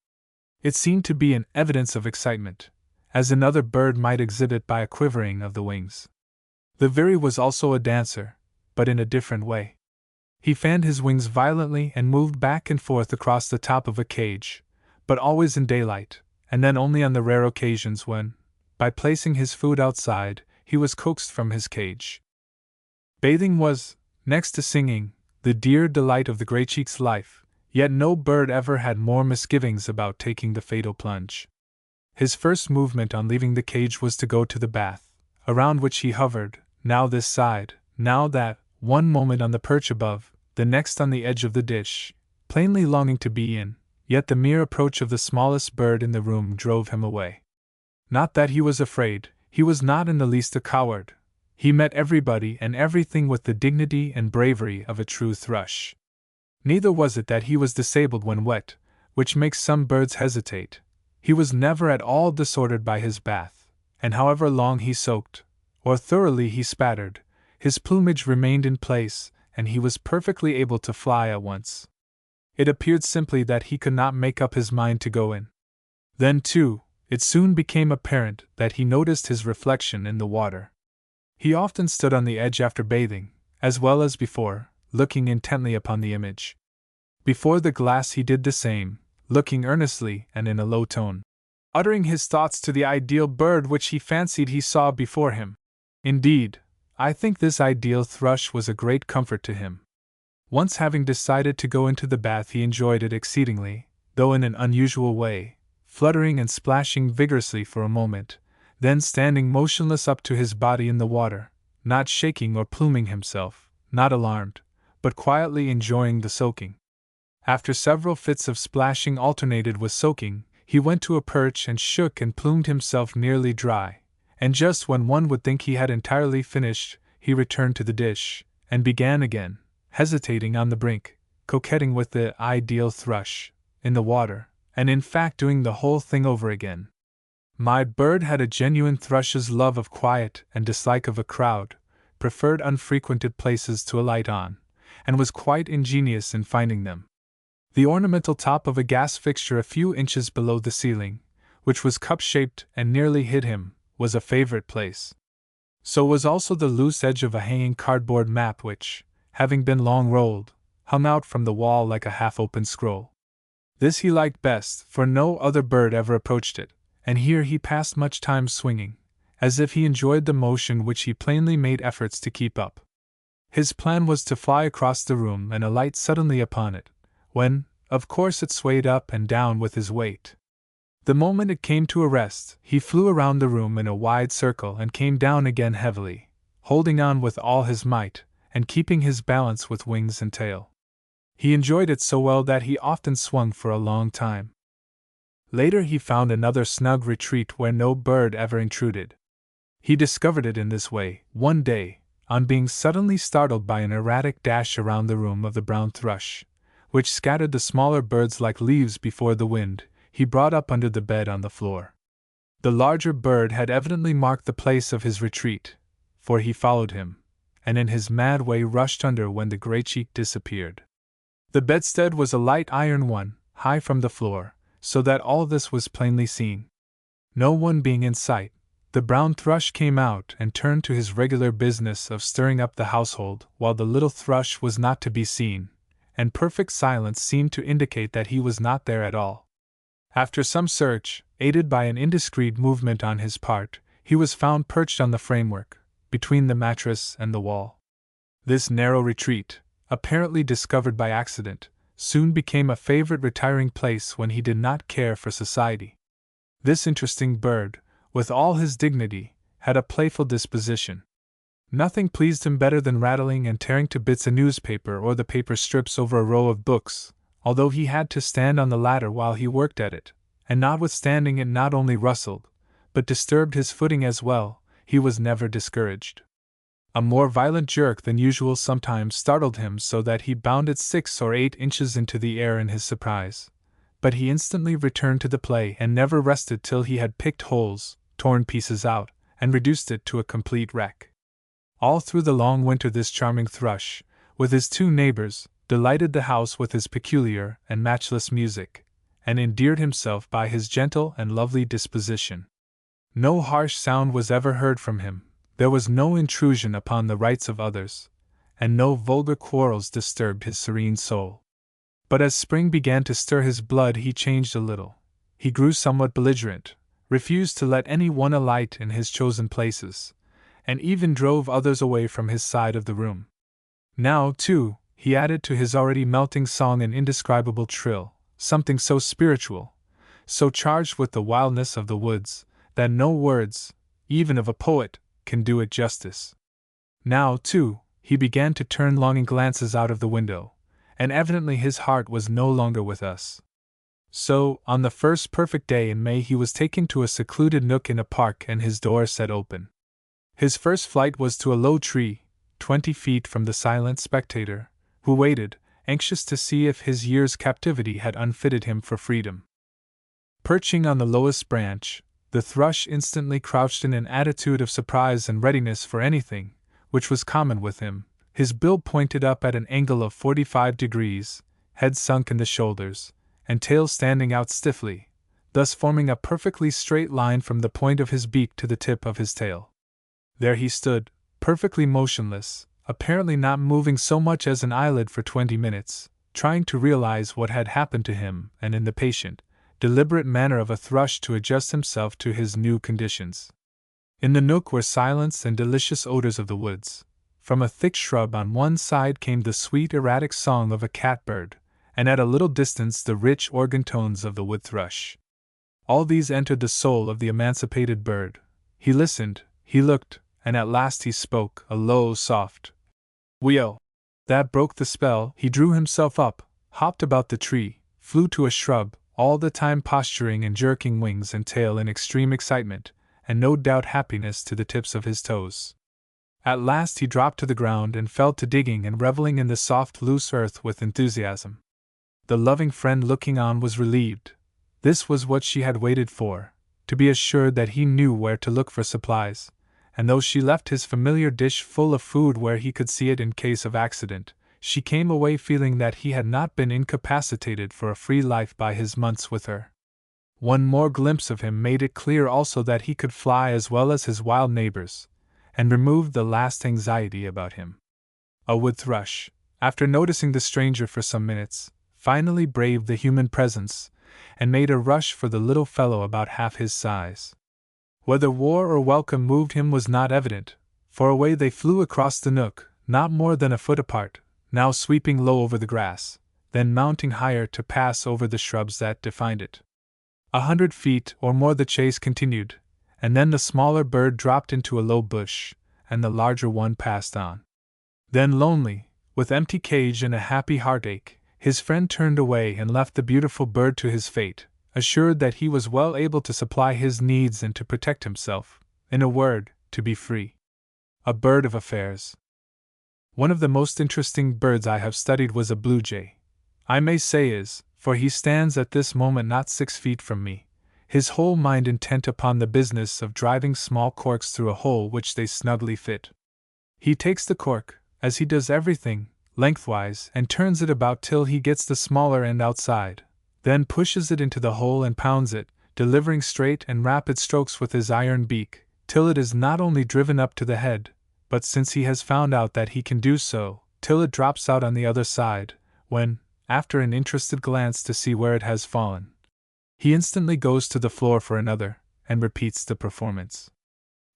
It seemed to be an evidence of excitement, as another bird might exhibit by a quivering of the wings. The Veery was also a dancer, but in a different way. He fanned his wings violently and moved back and forth across the top of a cage, but always in daylight, and then only on the rare occasions when, by placing his food outside, he was coaxed from his cage. Bathing was, next to singing, the dear delight of the greycheek's life, yet no bird ever had more misgivings about taking the fatal plunge. His first movement on leaving the cage was to go to the bath, around which he hovered, now this side, now that, one moment on the perch above, the next on the edge of the dish, plainly longing to be in, yet the mere approach of the smallest bird in the room drove him away. Not that he was afraid, he was not in the least a coward. He met everybody and everything with the dignity and bravery of a true thrush. Neither was it that he was disabled when wet, which makes some birds hesitate. He was never at all disordered by his bath, and however long he soaked, or thoroughly he spattered, his plumage remained in place, and he was perfectly able to fly at once. It appeared simply that he could not make up his mind to go in. Then, too, it soon became apparent that he noticed his reflection in the water. He often stood on the edge after bathing, as well as before, looking intently upon the image. Before the glass he did the same, looking earnestly and in a low tone, uttering his thoughts to the ideal bird which he fancied he saw before him. Indeed, I think this ideal thrush was a great comfort to him. Once having decided to go into the bath, he enjoyed it exceedingly, though in an unusual way, fluttering and splashing vigorously for a moment, then standing motionless up to his body in the water, not shaking or pluming himself, not alarmed, but quietly enjoying the soaking. After several fits of splashing alternated with soaking, he went to a perch and shook and plumed himself nearly dry, and just when one would think he had entirely finished, he returned to the dish, and began again, hesitating on the brink, coquetting with the ideal thrush, in the water, and in fact doing the whole thing over again. My bird had a genuine thrush's love of quiet and dislike of a crowd, preferred unfrequented places to alight on, and was quite ingenious in finding them. The ornamental top of a gas fixture a few inches below the ceiling, which was cup-shaped and nearly hid him, was a favorite place. So was also the loose edge of a hanging cardboard map which, having been long rolled, hung out from the wall like a half-open scroll. This he liked best, for no other bird ever approached it, and here he passed much time swinging, as if he enjoyed the motion which he plainly made efforts to keep up. His plan was to fly across the room and alight suddenly upon it, when, of course, it swayed up and down with his weight. The moment it came to a rest, he flew around the room in a wide circle and came down again heavily, holding on with all his might, and keeping his balance with wings and tail. He enjoyed it so well that he often swung for a long time. Later he found another snug retreat where no bird ever intruded. He discovered it in this way: one day, on being suddenly startled by an erratic dash around the room of the brown thrush, which scattered the smaller birds like leaves before the wind, he brought up under the bed on the floor. The larger bird had evidently marked the place of his retreat, for he followed him, and in his mad way rushed under when the greycheek disappeared. The bedstead was a light iron one, high from the floor, so that all this was plainly seen. No one being in sight, the brown thrush came out and turned to his regular business of stirring up the household, while the little thrush was not to be seen, and perfect silence seemed to indicate that he was not there at all. After some search, aided by an indiscreet movement on his part, he was found perched on the framework, between the mattress and the wall. This narrow retreat, apparently discovered by accident, soon became a favorite retiring place when he did not care for society. This interesting bird, with all his dignity, had a playful disposition. Nothing pleased him better than rattling and tearing to bits a newspaper or the paper strips over a row of books, although he had to stand on the ladder while he worked at it, and notwithstanding it not only rustled, but disturbed his footing as well, he was never discouraged. A more violent jerk than usual sometimes startled him so that he bounded 6 or 8 inches into the air in his surprise. But he instantly returned to the play and never rested till he had picked holes, torn pieces out, and reduced it to a complete wreck. All through the long winter this charming thrush, with his 2 neighbors, delighted the house with his peculiar and matchless music, and endeared himself by his gentle and lovely disposition. No harsh sound was ever heard from him. There was no intrusion upon the rights of others, and no vulgar quarrels disturbed his serene soul. But as spring began to stir his blood he changed a little. He grew somewhat belligerent, refused to let any one alight in his chosen places, and even drove others away from his side of the room. Now, too, he added to his already melting song an indescribable trill, something so spiritual, so charged with the wildness of the woods, that no words, even of a poet, can do it justice. Now, too, he began to turn longing glances out of the window, and evidently his heart was no longer with us. So, on the first perfect day in May he was taken to a secluded nook in a park and his door set open. His first flight was to a low tree, 20 feet from the silent spectator, who waited, anxious to see if his year's captivity had unfitted him for freedom. Perching on the lowest branch, the thrush instantly crouched in an attitude of surprise and readiness for anything, which was common with him, his bill pointed up at an angle of 45 degrees, head sunk in the shoulders, and tail standing out stiffly, thus forming a perfectly straight line from the point of his beak to the tip of his tail. There he stood, perfectly motionless, apparently not moving so much as an eyelid for 20 minutes, trying to realize what had happened to him and in the patient, deliberate manner of a thrush to adjust himself to his new conditions. In the nook were silence and delicious odors of the woods. From a thick shrub on one side came the sweet erratic song of a catbird, and at a little distance the rich organ tones of the wood thrush. All these entered the soul of the emancipated bird. He listened, he looked, and at last he spoke, a low, soft "Wheel!" That broke the spell. He drew himself up, hopped about the tree, flew to a shrub, all the time posturing and jerking wings and tail in extreme excitement, and no doubt happiness to the tips of his toes. At last he dropped to the ground and fell to digging and reveling in the soft, loose earth with enthusiasm. The loving friend looking on was relieved. This was what she had waited for, to be assured that he knew where to look for supplies, and though she left his familiar dish full of food where he could see it in case of accident, she came away feeling that he had not been incapacitated for a free life by his months with her. One more glimpse of him made it clear also that he could fly as well as his wild neighbors, and removed the last anxiety about him. A wood thrush, after noticing the stranger for some minutes, finally braved the human presence, and made a rush for the little fellow about half his size. Whether war or welcome moved him was not evident, for away they flew across the nook, not more than a foot apart, now sweeping low over the grass, then mounting higher to pass over the shrubs that defined it. 100 feet or more the chase continued, and then the smaller bird dropped into a low bush, and the larger one passed on. Then lonely, with empty cage and a happy heartache, his friend turned away and left the beautiful bird to his fate, assured that he was well able to supply his needs and to protect himself, in a word, to be free. A bird of affairs. One of the most interesting birds I have studied was a blue jay. I may say is, for he stands at this moment not 6 feet from me, his whole mind intent upon the business of driving small corks through a hole which they snugly fit. He takes the cork, as he does everything, lengthwise, and turns it about till he gets the smaller end outside, then pushes it into the hole and pounds it, delivering straight and rapid strokes with his iron beak, till it is not only driven up to the head, but since he has found out that he can do so, till it drops out on the other side, when, after an interested glance to see where it has fallen, he instantly goes to the floor for another, and repeats the performance.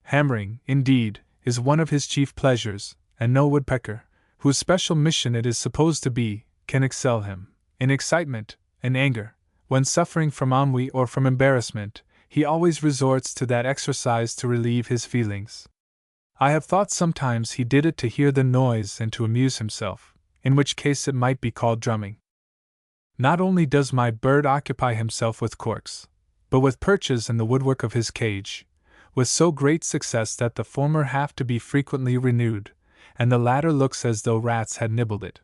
Hammering, indeed, is one of his chief pleasures, and no woodpecker, whose special mission it is supposed to be, can excel him. In excitement, in anger, when suffering from ennui or from embarrassment, he always resorts to that exercise to relieve his feelings. I have thought sometimes he did it to hear the noise and to amuse himself, in which case it might be called drumming. Not only does my bird occupy himself with corks, but with perches and the woodwork of his cage, with so great success that the former have to be frequently renewed, and the latter looks as though rats had nibbled it.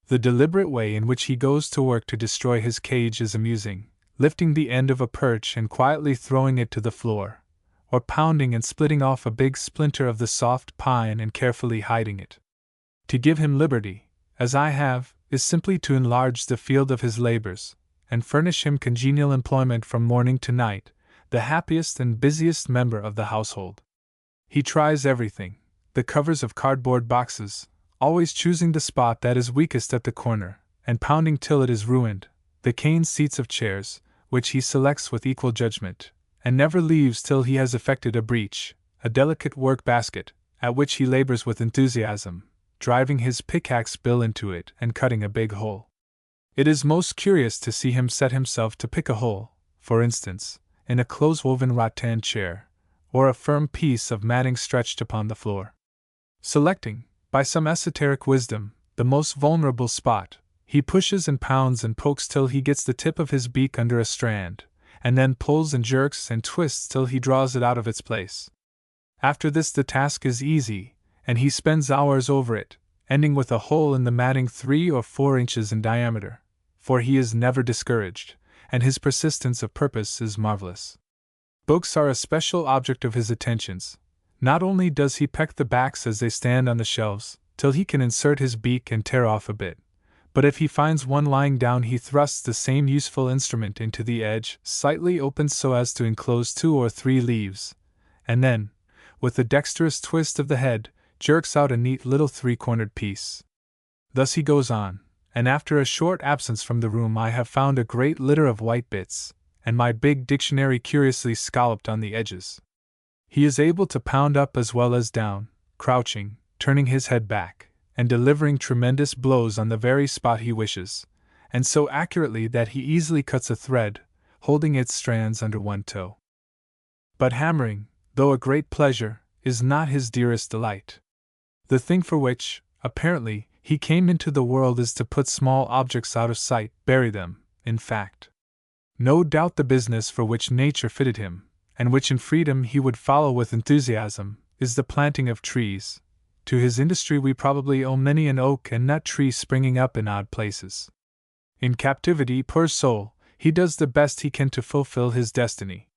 The deliberate way in which he goes to work to destroy his cage is amusing, lifting the end of a perch and quietly throwing it to the floor, or pounding and splitting off a big splinter of the soft pine and carefully hiding it. To give him liberty, as I have, is simply to enlarge the field of his labors, and furnish him congenial employment from morning to night, the happiest and busiest member of the household. He tries everything, the covers of cardboard boxes, always choosing the spot that is weakest at the corner, and pounding till it is ruined, the cane seats of chairs, which he selects with equal judgment, and never leaves till he has effected a breach, a delicate work basket, at which he labors with enthusiasm, driving his pickaxe bill into it and cutting a big hole. It is most curious to see him set himself to pick a hole, for instance, in a close-woven rattan chair, or a firm piece of matting stretched upon the floor. Selecting, by some esoteric wisdom, the most vulnerable spot, he pushes and pounds and pokes till he gets the tip of his beak under a strand, and then pulls and jerks and twists till he draws it out of its place. After this the task is easy, and he spends hours over it, ending with a hole in the matting 3 or 4 inches in diameter, for he is never discouraged, and his persistence of purpose is marvelous. Books are a special object of his attentions. Not only does he peck the backs as they stand on the shelves, till he can insert his beak and tear off a bit, but if he finds one lying down he thrusts the same useful instrument into the edge, slightly opened so as to enclose 2 or 3 leaves, and then, with a dexterous twist of the head, jerks out a neat little 3-cornered piece. Thus he goes on, and after a short absence from the room I have found a great litter of white bits, and my big dictionary curiously scalloped on the edges. He is able to pound up as well as down, crouching, turning his head back, and delivering tremendous blows on the very spot he wishes, and so accurately that he easily cuts a thread, holding its strands under one toe. But hammering, though a great pleasure, is not his dearest delight. The thing for which, apparently, he came into the world is to put small objects out of sight, bury them, in fact. No doubt the business for which nature fitted him, and which in freedom he would follow with enthusiasm, is the planting of trees. To his industry we probably owe many an oak and nut tree springing up in odd places. In captivity, poor soul, he does the best he can to fulfill his destiny.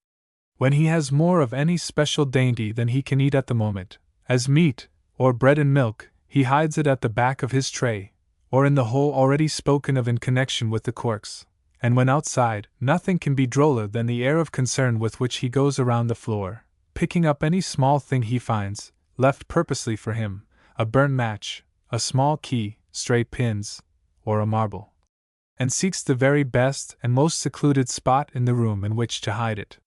When he has more of any special dainty than he can eat at the moment, as meat, or bread and milk, he hides it at the back of his tray, or in the hole already spoken of in connection with the corks, and when outside, nothing can be droller than the air of concern with which he goes around the floor, picking up any small thing he finds, left purposely for him, a burnt match, a small key, stray pins, or a marble, and seeks the very best and most secluded spot in the room in which to hide it.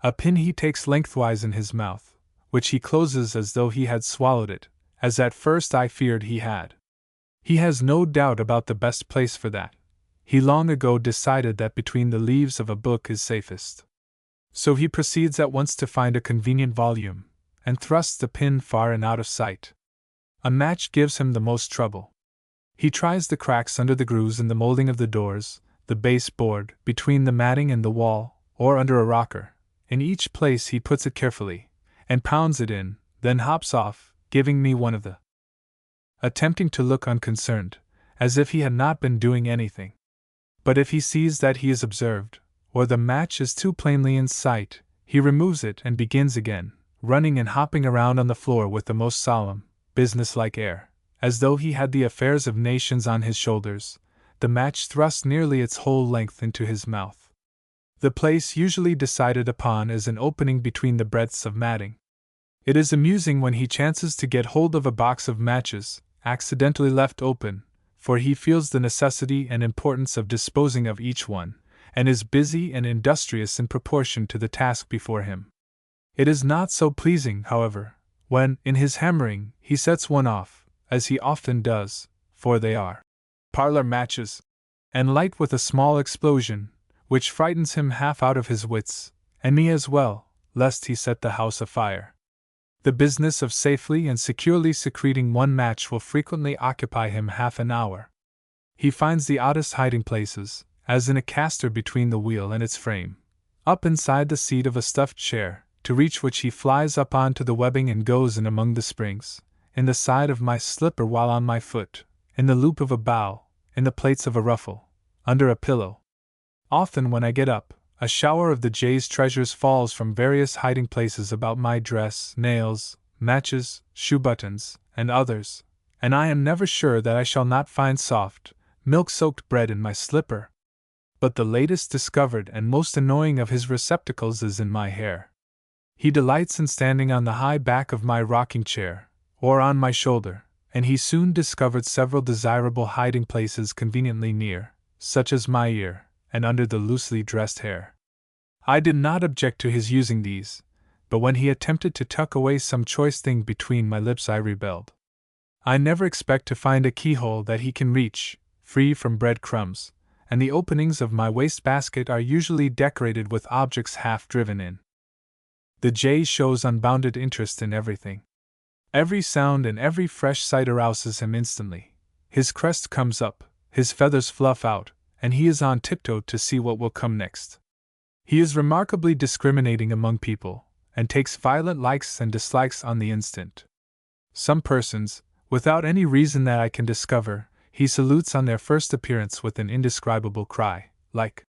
A pin he takes lengthwise in his mouth, which he closes as though he had swallowed it, as at first I feared he had. He has no doubt about the best place for that. He long ago decided that between the leaves of a book is safest. So he proceeds at once to find a convenient volume, and thrusts the pin far and out of sight. A match gives him the most trouble. He tries the cracks under the grooves in the molding of the doors, the base board, between the matting and the wall, or under a rocker. In each place he puts it carefully, and pounds it in, then hops off, giving me one of the attempting to look unconcerned, as if he had not been doing anything. But if he sees that he is observed, or the match is too plainly in sight, he removes it and begins again, running and hopping around on the floor with the most solemn, businesslike air, as though he had the affairs of nations on his shoulders, the match thrust nearly its whole length into his mouth. The place usually decided upon is an opening between the breadths of matting. It is amusing when he chances to get hold of a box of matches, accidentally left open, for he feels the necessity and importance of disposing of each one, and is busy and industrious in proportion to the task before him. It is not so pleasing, however, when, in his hammering, he sets one off, as he often does, for they are parlor matches, and light with a small explosion, which frightens him half out of his wits, and me as well, lest he set the house afire. The business of safely and securely secreting one match will frequently occupy him half an hour. He finds the oddest hiding places, as in a caster between the wheel and its frame, up inside the seat of a stuffed chair, to reach which he flies up onto the webbing and goes in among the springs, in the side of my slipper while on my foot, in the loop of a bough, in the plaits of a ruffle, under a pillow. Often when I get up, a shower of the jay's treasures falls from various hiding places about my dress, nails, matches, shoe buttons, and others, and I am never sure that I shall not find soft, milk-soaked bread in my slipper. But the latest discovered and most annoying of his receptacles is in my hair. He delights in standing on the high back of my rocking chair, or on my shoulder, and he soon discovered several desirable hiding places conveniently near, such as my ear, and under the loosely dressed hair. I did not object to his using these, but when he attempted to tuck away some choice thing between my lips I rebelled. I never expect to find a keyhole that he can reach, free from bread crumbs, and the openings of my waste-basket are usually decorated with objects half driven in. The jay shows unbounded interest in everything. Every sound and every fresh sight arouses him instantly. His crest comes up, his feathers fluff out, and he is on tiptoe to see what will come next. He is remarkably discriminating among people, and takes violent likes and dislikes on the instant. Some persons, without any reason that I can discover, he salutes on their first appearance with an indescribable cry, like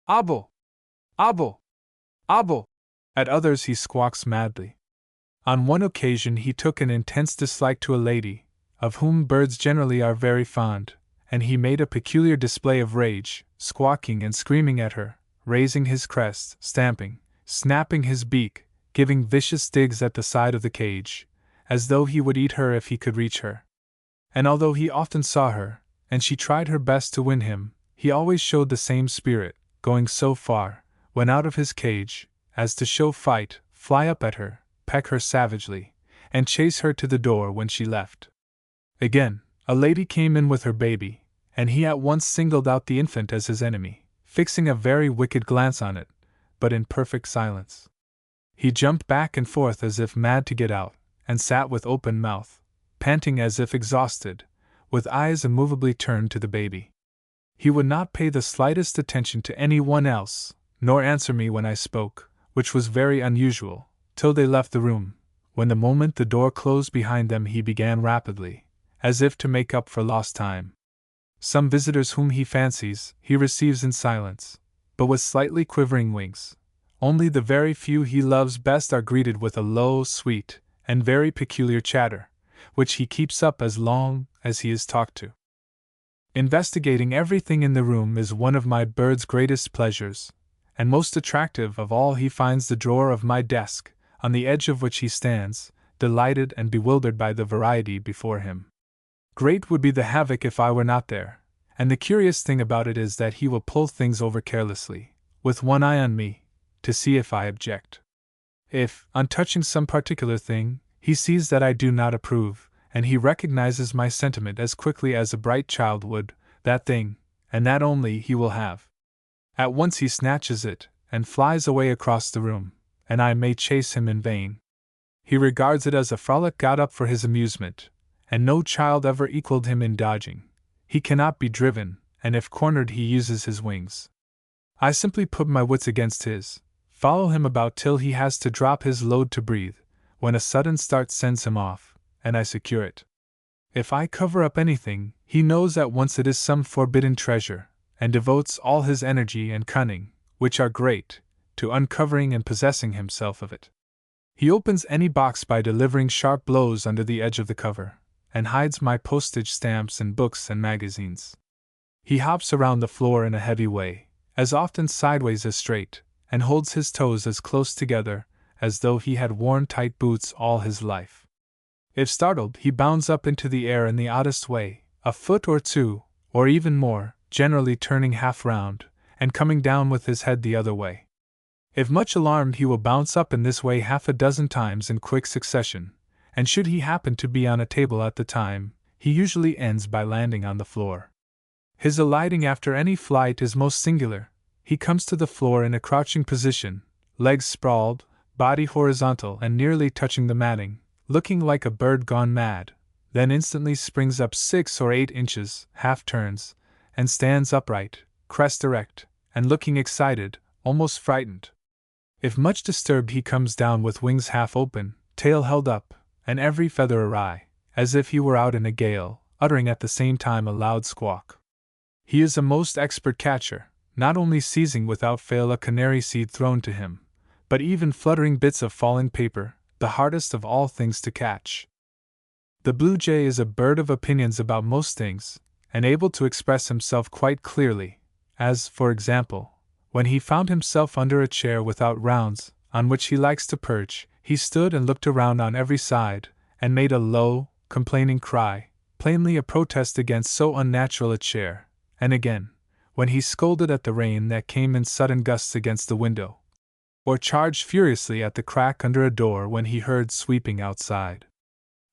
"Abo! Abo! Abo!" At others he squawks madly. On one occasion he took an intense dislike to a lady, of whom birds generally are very fond, and he made a peculiar display of rage, squawking and screaming at her, raising his crest, stamping, snapping his beak, giving vicious digs at the side of the cage, as though he would eat her if he could reach her. And although he often saw her, and she tried her best to win him, he always showed the same spirit, going so far, when out of his cage, as to show fight, fly up at her, peck her savagely, and chase her to the door when she left. Again, a lady came in with her baby, and he at once singled out the infant as his enemy, fixing a very wicked glance on it, but in perfect silence. He jumped back and forth as if mad to get out, and sat with open mouth, panting as if exhausted, with eyes immovably turned to the baby. He would not pay the slightest attention to any one else, nor answer me when I spoke, which was very unusual, till they left the room, when the moment the door closed behind them he began rapidly, as if to make up for lost time. Some visitors whom he fancies, he receives in silence, but with slightly quivering wings. Only the very few he loves best are greeted with a low, sweet, and very peculiar chatter, which he keeps up as long as he is talked to. Investigating everything in the room is one of my bird's greatest pleasures, and most attractive of all he finds the drawer of my desk, on the edge of which he stands, delighted and bewildered by the variety before him. Great would be the havoc if I were not there, and the curious thing about it is that he will pull things over carelessly, with one eye on me, to see if I object. If, on touching some particular thing, he sees that I do not approve, and he recognizes my sentiment as quickly as a bright child would, that thing, and that only, he will have. At once he snatches it, and flies away across the room, and I may chase him in vain. He regards it as a frolic got up for his amusement, and no child ever equaled him in dodging. He cannot be driven, and if cornered he uses his wings. I simply put my wits against his, follow him about till he has to drop his load to breathe, when a sudden start sends him off, and I secure it. If I cover up anything, he knows at once it is some forbidden treasure, and devotes all his energy and cunning, which are great, to uncovering and possessing himself of it. He opens any box by delivering sharp blows under the edge of the cover, and hides my postage stamps and books and magazines. He hops around the floor in a heavy way, as often sideways as straight, and holds his toes as close together as though he had worn tight boots all his life. If startled, he bounds up into the air in the oddest way, a foot or two, or even more, generally turning half round, and coming down with his head the other way. If much alarmed, he will bounce up in this way half a dozen times in quick succession, and should he happen to be on a table at the time, he usually ends by landing on the floor. His alighting after any flight is most singular. He comes to the floor in a crouching position, legs sprawled, body horizontal and nearly touching the matting, looking like a bird gone mad, then instantly springs up 6 or 8 inches, half turns, and stands upright, crest erect, and looking excited, almost frightened. If much disturbed, he comes down with wings half open, tail held up, and every feather awry, as if he were out in a gale, uttering at the same time a loud squawk. He is a most expert catcher, not only seizing without fail a canary seed thrown to him, but even fluttering bits of falling paper, the hardest of all things to catch. The blue jay is a bird of opinions about most things, and able to express himself quite clearly, as, for example, when he found himself under a chair without rounds, on which he likes to perch, he stood and looked around on every side, and made a low, complaining cry, plainly a protest against so unnatural a chair, and again, when he scolded at the rain that came in sudden gusts against the window, or charged furiously at the crack under a door when he heard sweeping outside.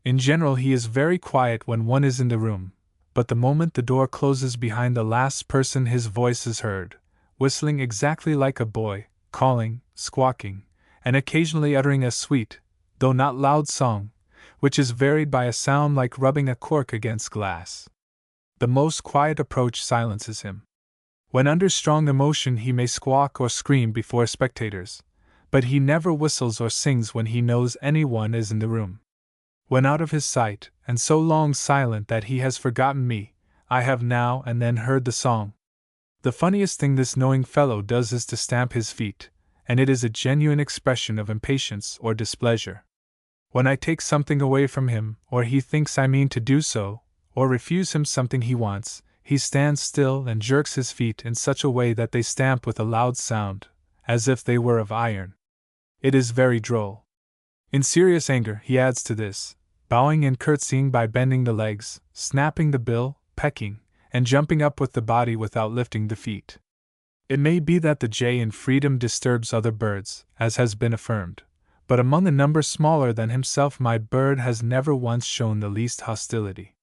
In general, he is very quiet when one is in the room, but the moment the door closes behind the last person his voice is heard, whistling exactly like a boy, calling, squawking, and occasionally uttering a sweet, though not loud song, which is varied by a sound like rubbing a cork against glass. The most quiet approach silences him. When under strong emotion he may squawk or scream before spectators, but he never whistles or sings when he knows anyone is in the room. When out of his sight, and so long silent that he has forgotten me, I have now and then heard the song. The funniest thing this knowing fellow does is to stamp his feet, and it is a genuine expression of impatience or displeasure. When I take something away from him, or he thinks I mean to do so, or refuse him something he wants, he stands still and jerks his feet in such a way that they stamp with a loud sound, as if they were of iron. It is very droll. In serious anger, he adds to this, bowing and curtsying by bending the legs, snapping the bill, pecking, and jumping up with the body without lifting the feet. It may be that the jay in freedom disturbs other birds, as has been affirmed, but among a number smaller than himself my bird has never once shown the least hostility.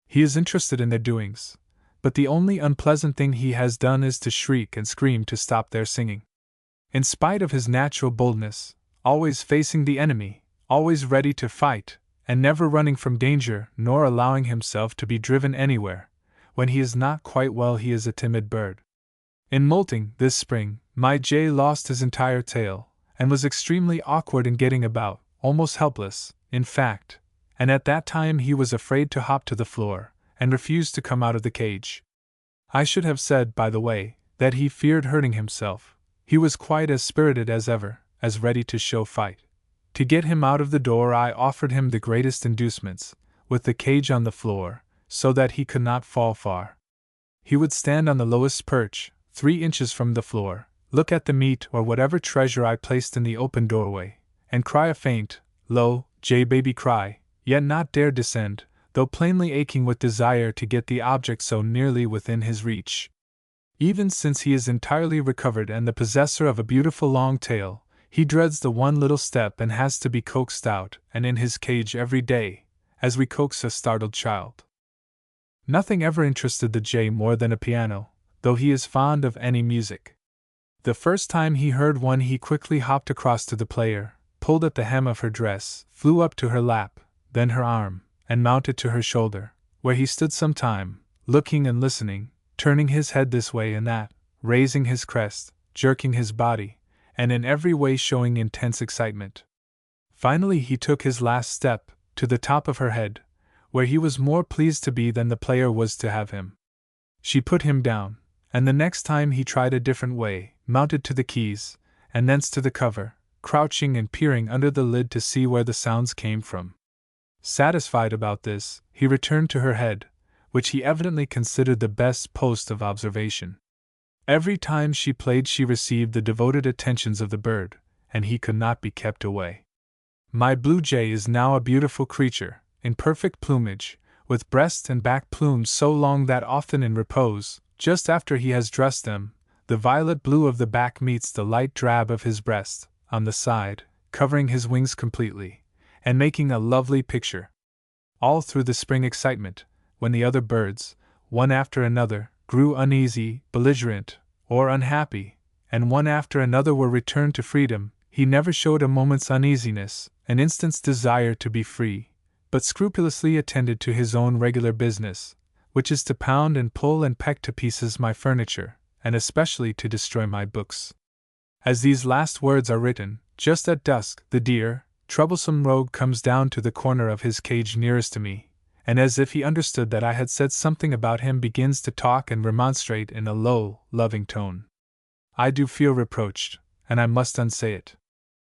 He is interested in their doings, but the only unpleasant thing he has done is to shriek and scream to stop their singing. In spite of his natural boldness, always facing the enemy, always ready to fight, and never running from danger nor allowing himself to be driven anywhere, when he is not quite well he is a timid bird. In molting, this spring, my jay lost his entire tail, and was extremely awkward in getting about, almost helpless, in fact, and at that time he was afraid to hop to the floor, and refused to come out of the cage. I should have said, by the way, that he feared hurting himself. He was quite as spirited as ever, as ready to show fight. To get him out of the door I offered him the greatest inducements, with the cage on the floor, so that he could not fall far. He would stand on the lowest perch, 3 inches from the floor, look at the meat or whatever treasure I placed in the open doorway, and cry a faint, low, jay-baby cry, yet not dare descend, though plainly aching with desire to get the object so nearly within his reach. Even since he is entirely recovered and the possessor of a beautiful long tail, he dreads the one little step and has to be coaxed out and in his cage every day, as we coax a startled child. Nothing ever interested the jay more than a piano, though he is fond of any music. The first time he heard one he quickly hopped across to the player, pulled at the hem of her dress, flew up to her lap, then her arm, and mounted to her shoulder, where he stood some time, looking and listening, turning his head this way and that, raising his crest, jerking his body, and in every way showing intense excitement. Finally he took his last step, to the top of her head, where he was more pleased to be than the player was to have him. She put him down, and the next time he tried a different way, mounted to the keys, and thence to the cover, crouching and peering under the lid to see where the sounds came from. Satisfied about this, he returned to her head, which he evidently considered the best post of observation. Every time she played she received the devoted attentions of the bird, and he could not be kept away. My blue jay is now a beautiful creature, in perfect plumage, with breast and back plumes so long that often in repose, just after he has dressed them, the violet blue of the back meets the light drab of his breast, on the side, covering his wings completely, and making a lovely picture. All through the spring excitement, when the other birds, one after another, grew uneasy, belligerent, or unhappy, and one after another were returned to freedom, he never showed a moment's uneasiness, an instant's desire to be free, but scrupulously attended to his own regular business, which is to pound and pull and peck to pieces my furniture, and especially to destroy my books. As these last words are written, just at dusk, the dear, troublesome rogue comes down to the corner of his cage nearest to me, and as if he understood that I had said something about him, begins to talk and remonstrate in a low, loving tone. I do feel reproached, and I must unsay it.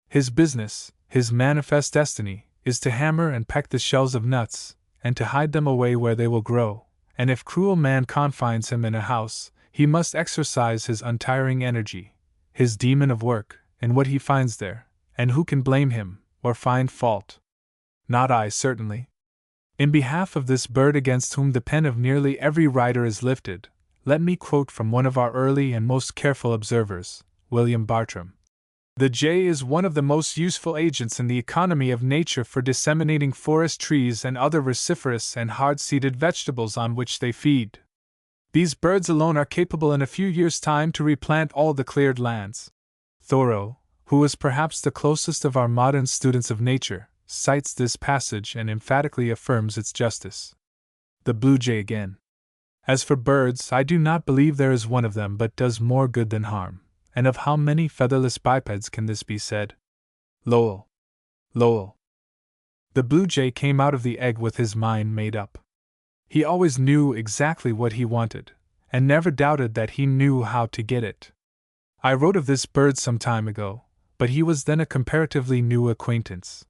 His business, his manifest destiny, is to hammer and peck the shells of nuts, and to hide them away where they will grow, and if cruel man confines him in a house, he must exercise his untiring energy, his demon of work, in what he finds there, and who can blame him, or find fault? Not I, certainly. In behalf of this bird against whom the pen of nearly every writer is lifted, let me quote from one of our early and most careful observers, William Bartram. The jay is one of the most useful agents in the economy of nature for disseminating forest trees and other ruciferous and hard-seeded vegetables on which they feed. These birds alone are capable in a few years' time to replant all the cleared lands. Thoreau, who is perhaps the closest of our modern students of nature, cites this passage and emphatically affirms its justice. The blue jay again. As for birds, I do not believe there is one of them but does more good than harm, and of how many featherless bipeds can this be said? Lowell. Lowell. The blue jay came out of the egg with his mind made up. He always knew exactly what he wanted, and never doubted that he knew how to get it. I wrote of this bird some time ago, but he was then a comparatively new acquaintance.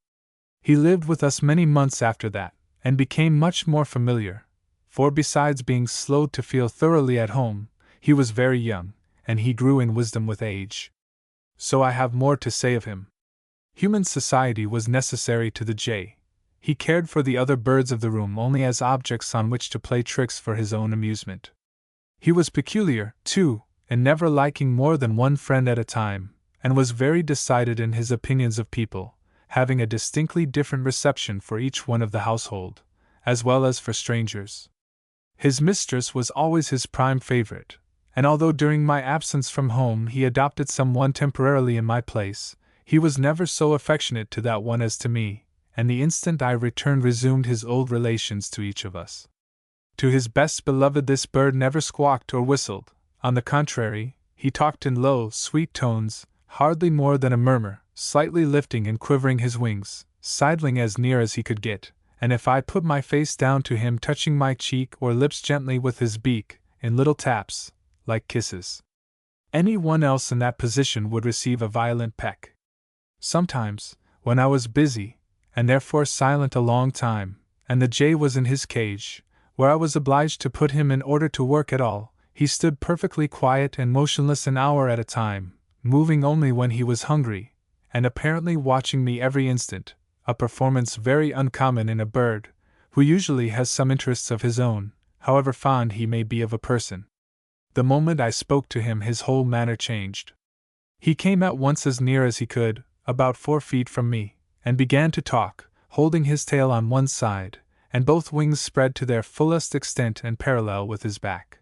He lived with us many months after that, and became much more familiar, for besides being slow to feel thoroughly at home, he was very young, and he grew in wisdom with age. So I have more to say of him. Human society was necessary to the jay. He cared for the other birds of the room only as objects on which to play tricks for his own amusement. He was peculiar, too, in never liking more than one friend at a time, and was very decided in his opinions of people, having a distinctly different reception for each one of the household, as well as for strangers. His mistress was always his prime favorite, and although during my absence from home he adopted some one temporarily in my place, he was never so affectionate to that one as to me, and the instant I returned resumed his old relations to each of us. To his best beloved this bird never squawked or whistled. On the contrary, he talked in low, sweet tones, hardly more than a murmur, slightly lifting and quivering his wings, sidling as near as he could get, and if I put my face down to him, touching my cheek or lips gently with his beak, in little taps, like kisses. Any one else in that position would receive a violent peck. Sometimes, when I was busy, and therefore silent a long time, and the jay was in his cage, where I was obliged to put him in order to work at all, he stood perfectly quiet and motionless an hour at a time, moving only when he was hungry, and apparently watching me every instant, a performance very uncommon in a bird, who usually has some interests of his own, however fond he may be of a person. The moment I spoke to him his whole manner changed. He came at once as near as he could, about 4 feet from me, and began to talk, holding his tail on one side, and both wings spread to their fullest extent and parallel with his back.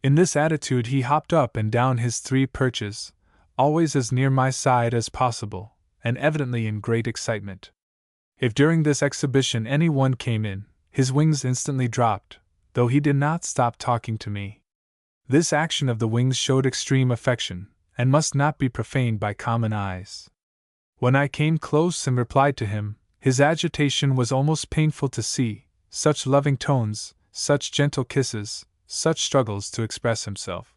In this attitude he hopped up and down his 3 perches, always as near my side as possible, and evidently in great excitement. If during this exhibition any one came in, his wings instantly dropped, though he did not stop talking to me. This action of the wings showed extreme affection, and must not be profaned by common eyes. When I came close and replied to him, his agitation was almost painful to see, such loving tones, such gentle kisses, such struggles to express himself.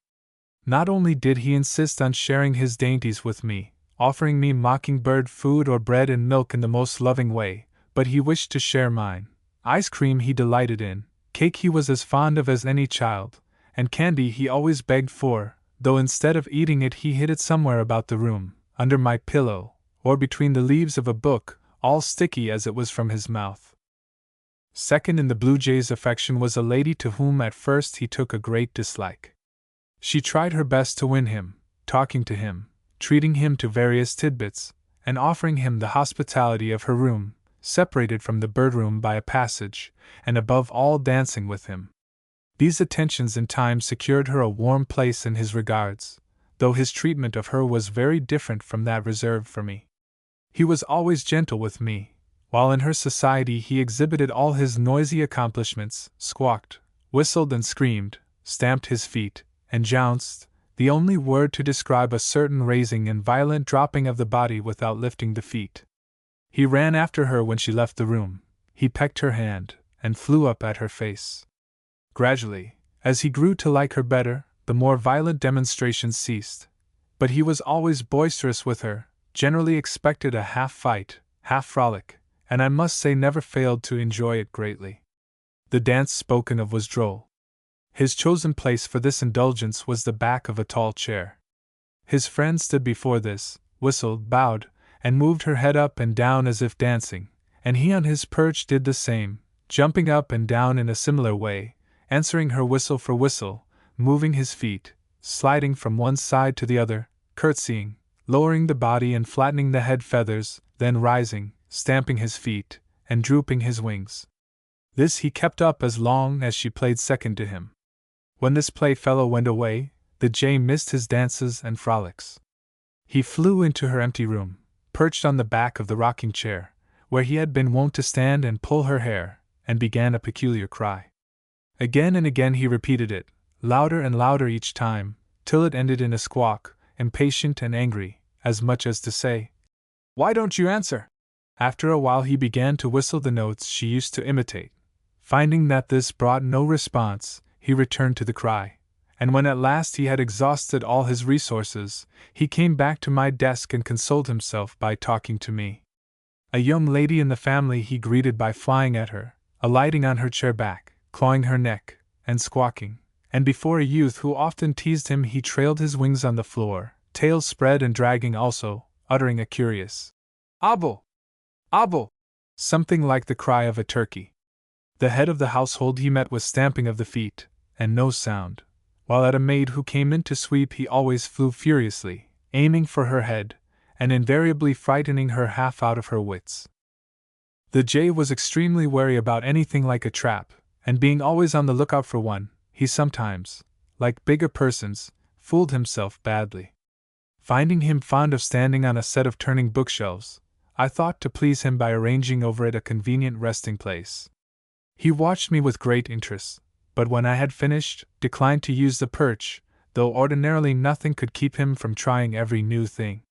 Not only did he insist on sharing his dainties with me, offering me mockingbird food or bread and milk in the most loving way, but he wished to share mine. Ice cream he delighted in, cake he was as fond of as any child, and candy he always begged for, though instead of eating it he hid it somewhere about the room, under my pillow, or between the leaves of a book, all sticky as it was from his mouth. Second in the blue jay's affection was a lady to whom at first he took a great dislike. She tried her best to win him, talking to him, treating him to various tidbits, and offering him the hospitality of her room, separated from the bird-room by a passage, and above all dancing with him. These attentions in time secured her a warm place in his regards, though his treatment of her was very different from that reserved for me. He was always gentle with me, while in her society he exhibited all his noisy accomplishments, squawked, whistled and screamed, stamped his feet, and jounced, the only word to describe a certain raising and violent dropping of the body without lifting the feet. He ran after her when she left the room, he pecked her hand, and flew up at her face. Gradually, as he grew to like her better, the more violent demonstrations ceased. But he was always boisterous with her, generally expected a half fight, half frolic, and I must say never failed to enjoy it greatly. The dance spoken of was droll. His chosen place for this indulgence was the back of a tall chair. His friend stood before this, whistled, bowed, and moved her head up and down as if dancing, and he on his perch did the same, jumping up and down in a similar way, answering her whistle for whistle, moving his feet, sliding from one side to the other, curtsying, lowering the body and flattening the head feathers, then rising, stamping his feet, and drooping his wings. This he kept up as long as she played second to him. When this playfellow went away, the jay missed his dances and frolics. He flew into her empty room, perched on the back of the rocking chair, where he had been wont to stand and pull her hair, and began a peculiar cry. Again and again he repeated it, louder and louder each time, till it ended in a squawk, impatient and angry, as much as to say, "Why don't you answer?" After a while he began to whistle the notes she used to imitate. Finding that this brought no response, he returned to the cry, and when at last he had exhausted all his resources, he came back to my desk and consoled himself by talking to me. A young lady in the family he greeted by flying at her, alighting on her chair back, clawing her neck, and squawking, and before a youth who often teased him he trailed his wings on the floor, tail spread and dragging also, uttering a curious "Obble! Obble!" something like the cry of a turkey. The head of the household he met with stamping of the feet, and no sound, while at a maid who came in to sweep he always flew furiously, aiming for her head, and invariably frightening her half out of her wits. The jay was extremely wary about anything like a trap, and being always on the lookout for one, he sometimes, like bigger persons, fooled himself badly. Finding him fond of standing on a set of turning bookshelves, I thought to please him by arranging over it a convenient resting place. He watched me with great interest, but when I had finished, declined to use the perch, though ordinarily nothing could keep him from trying every new thing.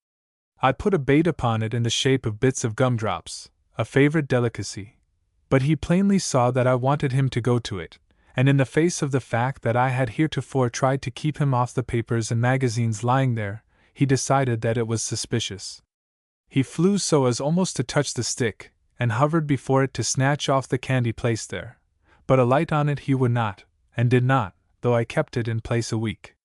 I put a bait upon it in the shape of bits of gumdrops, a favorite delicacy, but he plainly saw that I wanted him to go to it, and in the face of the fact that I had heretofore tried to keep him off the papers and magazines lying there, he decided that it was suspicious. He flew so as almost to touch the stick, and hovered before it to snatch off the candy placed there, but alight on it he would not, and did not, though I kept it in place a week.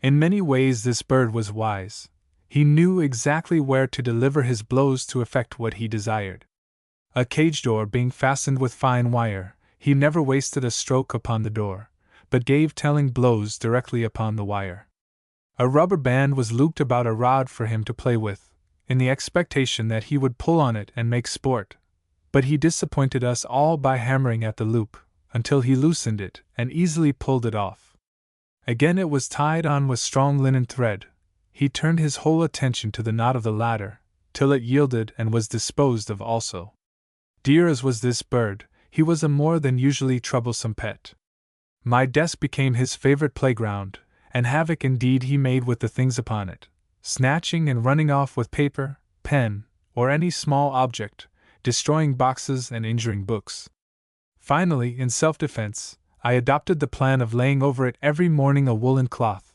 In many ways this bird was wise. He knew exactly where to deliver his blows to effect what he desired. A cage door being fastened with fine wire, he never wasted a stroke upon the door, but gave telling blows directly upon the wire. A rubber band was looped about a rod for him to play with, in the expectation that he would pull on it and make sport, but he disappointed us all by hammering at the loop, until he loosened it and easily pulled it off. Again it was tied on with strong linen thread. He turned his whole attention to the knot of the latter, till it yielded and was disposed of also. Dear as was this bird, he was a more than usually troublesome pet. My desk became his favorite playground, and havoc indeed he made with the things upon it, snatching and running off with paper, pen, or any small object, destroying boxes and injuring books. Finally, in self-defense, I adopted the plan of laying over it every morning a woolen cloth,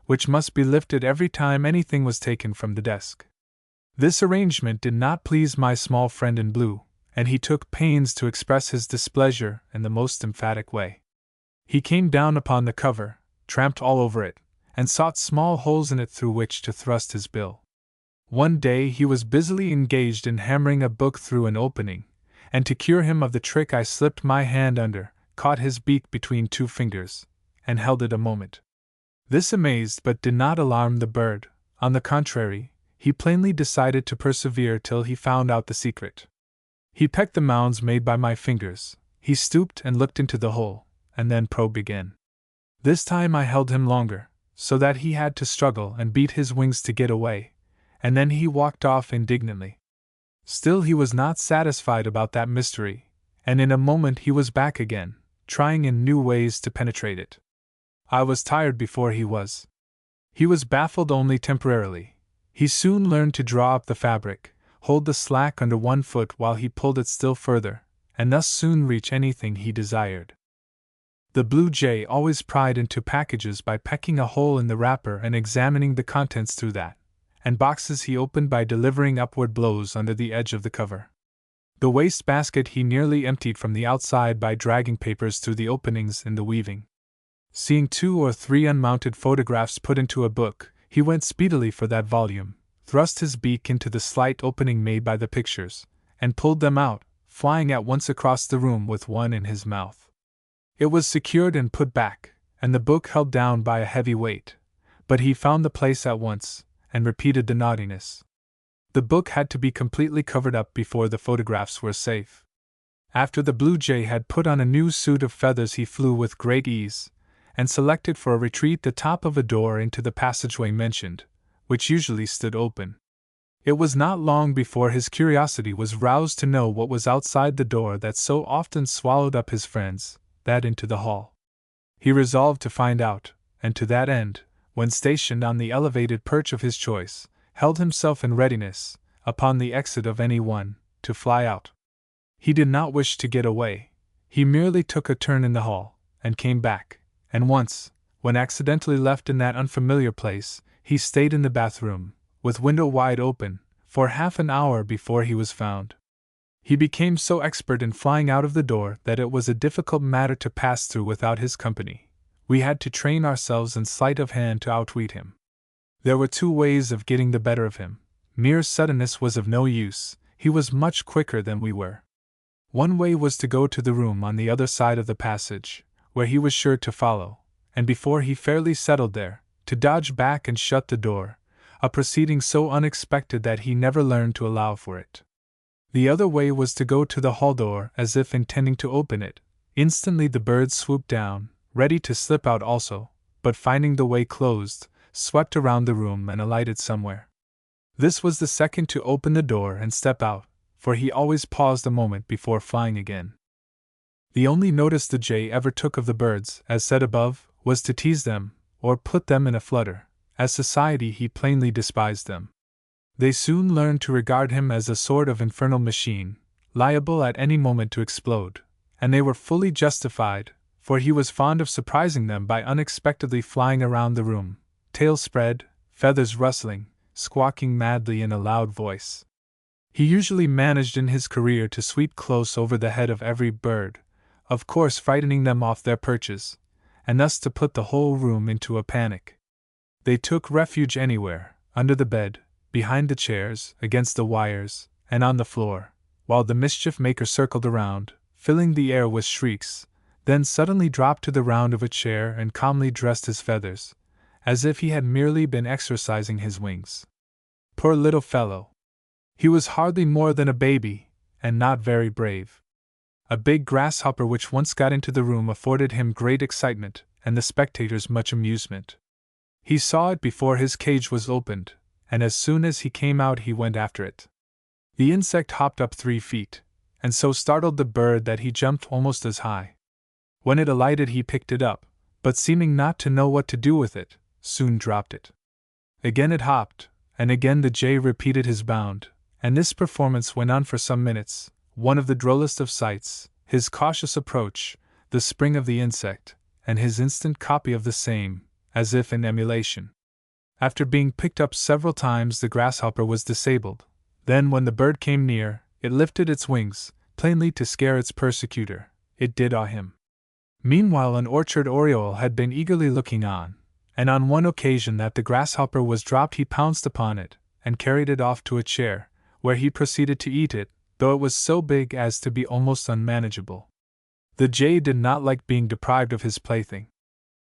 which must be lifted every time anything was taken from the desk. This arrangement did not please my small friend in blue, and he took pains to express his displeasure in the most emphatic way. He came down upon the cover, tramped all over it, and sought small holes in it through which to thrust his bill. One day he was busily engaged in hammering a book through an opening, and to cure him of the trick I slipped my hand under, caught his beak between two fingers, and held it a moment. This amazed but did not alarm the bird. On the contrary, he plainly decided to persevere till he found out the secret. He pecked the mounds made by my fingers, he stooped and looked into the hole, and then probed again. This time I held him longer, so that he had to struggle and beat his wings to get away, and then he walked off indignantly. Still he was not satisfied about that mystery, and in a moment he was back again, trying in new ways to penetrate it. I was tired before he was. He was baffled only temporarily. He soon learned to draw up the fabric, hold the slack under one foot while he pulled it still further, and thus soon reach anything he desired. The blue jay always pried into packages by pecking a hole in the wrapper and examining the contents through that, and boxes he opened by delivering upward blows under the edge of the cover. The waste basket he nearly emptied from the outside by dragging papers through the openings in the weaving. Seeing 2 or 3 unmounted photographs put into a book, he went speedily for that volume, thrust his beak into the slight opening made by the pictures, and pulled them out, flying at once across the room with one in his mouth. It was secured and put back, and the book held down by a heavy weight, but he found the place at once, and repeated the naughtiness. The book had to be completely covered up before the photographs were safe. After the blue jay had put on a new suit of feathers, he flew with great ease, and selected for a retreat the top of a door into the passageway mentioned, which usually stood open. It was not long before his curiosity was roused to know what was outside the door that so often swallowed up his friends, that into the hall. He resolved to find out, and to that end, when stationed on the elevated perch of his choice, held himself in readiness, upon the exit of any one, to fly out. He did not wish to get away. He merely took a turn in the hall, and came back, and once, when accidentally left in that unfamiliar place, he stayed in the bathroom, with window wide open, for half an hour before he was found. He became so expert in flying out of the door that it was a difficult matter to pass through without his company. We had to train ourselves in sleight of hand to outwit him. There were 2 ways of getting the better of him. Mere suddenness was of no use, he was much quicker than we were. One way was to go to the room on the other side of the passage, where he was sure to follow, and before he fairly settled there, to dodge back and shut the door, a proceeding so unexpected that he never learned to allow for it. The other way was to go to the hall door as if intending to open it. Instantly the bird swooped down, ready to slip out also, but finding the way closed, swept around the room and alighted somewhere. This was the second to open the door and step out, for he always paused a moment before flying again. The only notice the jay ever took of the birds, as said above, was to tease them, or put them in a flutter. As society he plainly despised them. They soon learned to regard him as a sort of infernal machine, liable at any moment to explode, and they were fully justified, for he was fond of surprising them by unexpectedly flying around the room, tail spread, feathers rustling, squawking madly in a loud voice. He usually managed in his career to sweep close over the head of every bird, of course frightening them off their perches, and thus to put the whole room into a panic. They took refuge anywhere, under the bed, behind the chairs, against the wires, and on the floor, while the mischief-maker circled around, filling the air with shrieks, then suddenly dropped to the round of a chair and calmly dressed his feathers, as if he had merely been exercising his wings. Poor little fellow! He was hardly more than a baby, and not very brave. A big grasshopper which once got into the room afforded him great excitement, and the spectators much amusement. He saw it before his cage was opened, and as soon as he came out he went after it. The insect hopped up 3 feet, and so startled the bird that he jumped almost as high. When it alighted he picked it up, but seeming not to know what to do with it, soon dropped it. Again it hopped, and again the jay repeated his bound, and this performance went on for some minutes, one of the drollest of sights, his cautious approach, the spring of the insect, and his instant copy of the same, as if in emulation. After being picked up several times the grasshopper was disabled. Then when the bird came near, it lifted its wings, plainly to scare its persecutor. It did awe him. Meanwhile an orchard oriole had been eagerly looking on, and on one occasion that the grasshopper was dropped he pounced upon it, and carried it off to a chair, where he proceeded to eat it, though it was so big as to be almost unmanageable. The jay did not like being deprived of his plaything.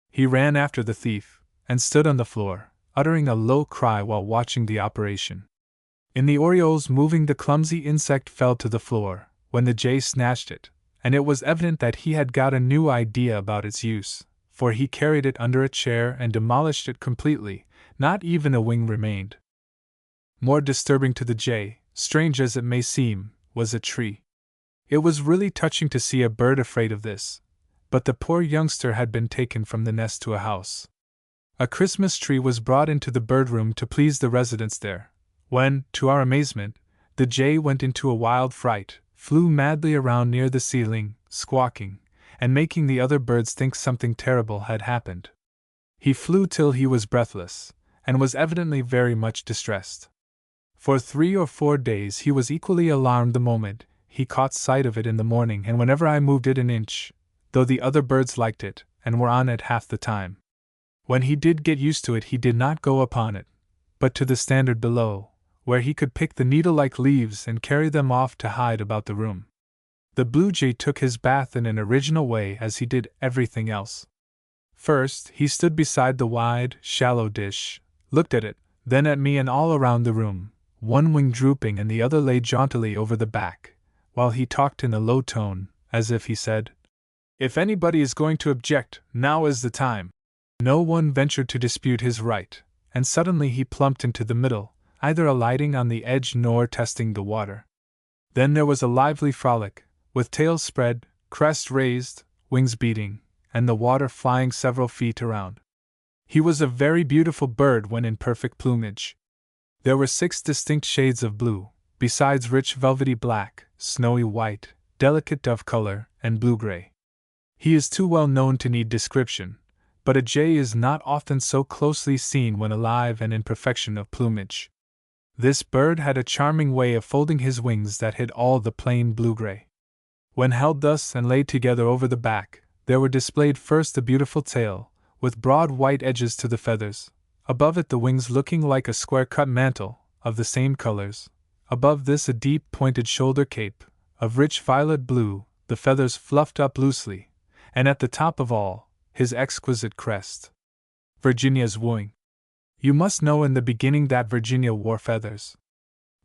He ran after the thief, and stood on the floor, uttering a low cry while watching the operation. In the oriole's moving the clumsy insect fell to the floor, when the jay snatched it, and it was evident that he had got a new idea about its use, for he carried it under a chair and demolished it completely, not even a wing remained. More disturbing to the jay, strange as it may seem, was a tree. It was really touching to see a bird afraid of this, but the poor youngster had been taken from the nest to a house. A Christmas tree was brought into the bird room to please the residents there, when, to our amazement, the jay went into a wild fright, flew madly around near the ceiling, squawking, and making the other birds think something terrible had happened. He flew till he was breathless, and was evidently very much distressed. For 3 or 4 days he was equally alarmed the moment he caught sight of it in the morning, and whenever I moved it an inch, though the other birds liked it, and were on it half the time. When he did get used to it he did not go upon it, but to the standard below, where he could pick the needle-like leaves and carry them off to hide about the room. The blue jay took his bath in an original way, as he did everything else. First, he stood beside the wide, shallow dish, looked at it, then at me and all around the room, one wing drooping and the other laid jauntily over the back, while he talked in a low tone, as if he said, "If anybody is going to object, now is the time." No one ventured to dispute his right, and suddenly he plumped into the middle, either alighting on the edge nor testing the water. Then there was a lively frolic, with tail spread, crest raised, wings beating, and the water flying several feet around. He was a very beautiful bird when in perfect plumage. There were 6 distinct shades of blue, besides rich velvety black, snowy white, delicate dove color, and blue-gray. He is too well known to need description, but a jay is not often so closely seen when alive and in perfection of plumage. This bird had a charming way of folding his wings that hid all the plain blue-gray. When held thus and laid together over the back, there were displayed first a beautiful tail, with broad white edges to the feathers, above it the wings looking like a square-cut mantle, of the same colors, above this a deep pointed shoulder cape, of rich violet blue, the feathers fluffed up loosely, and at the top of all, his exquisite crest. Virginia's wooing. You must know in the beginning that Virginia wore feathers.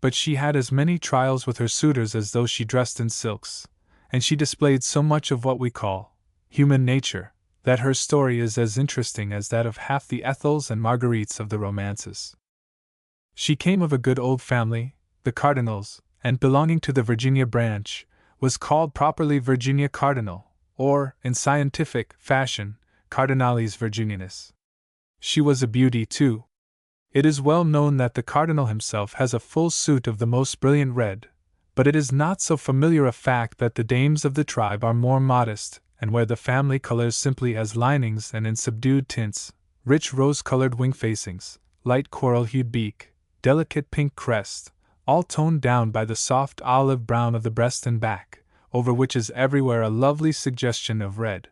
But she had as many trials with her suitors as though she dressed in silks, and she displayed so much of what we call human nature, that her story is as interesting as that of half the Ethels and Marguerites of the romances. She came of a good old family, the Cardinals, and belonging to the Virginia branch, was called properly Virginia Cardinal, or, in scientific fashion, Cardinalis Virginianis. She was a beauty, too. It is well known that the Cardinal himself has a full suit of the most brilliant red, but it is not so familiar a fact that the dames of the tribe are more modest, and wear the family colors simply as linings and in subdued tints, rich rose-colored wing facings, light coral-hued beak, delicate pink crest, all toned down by the soft olive brown of the breast and back, over which is everywhere a lovely suggestion of red.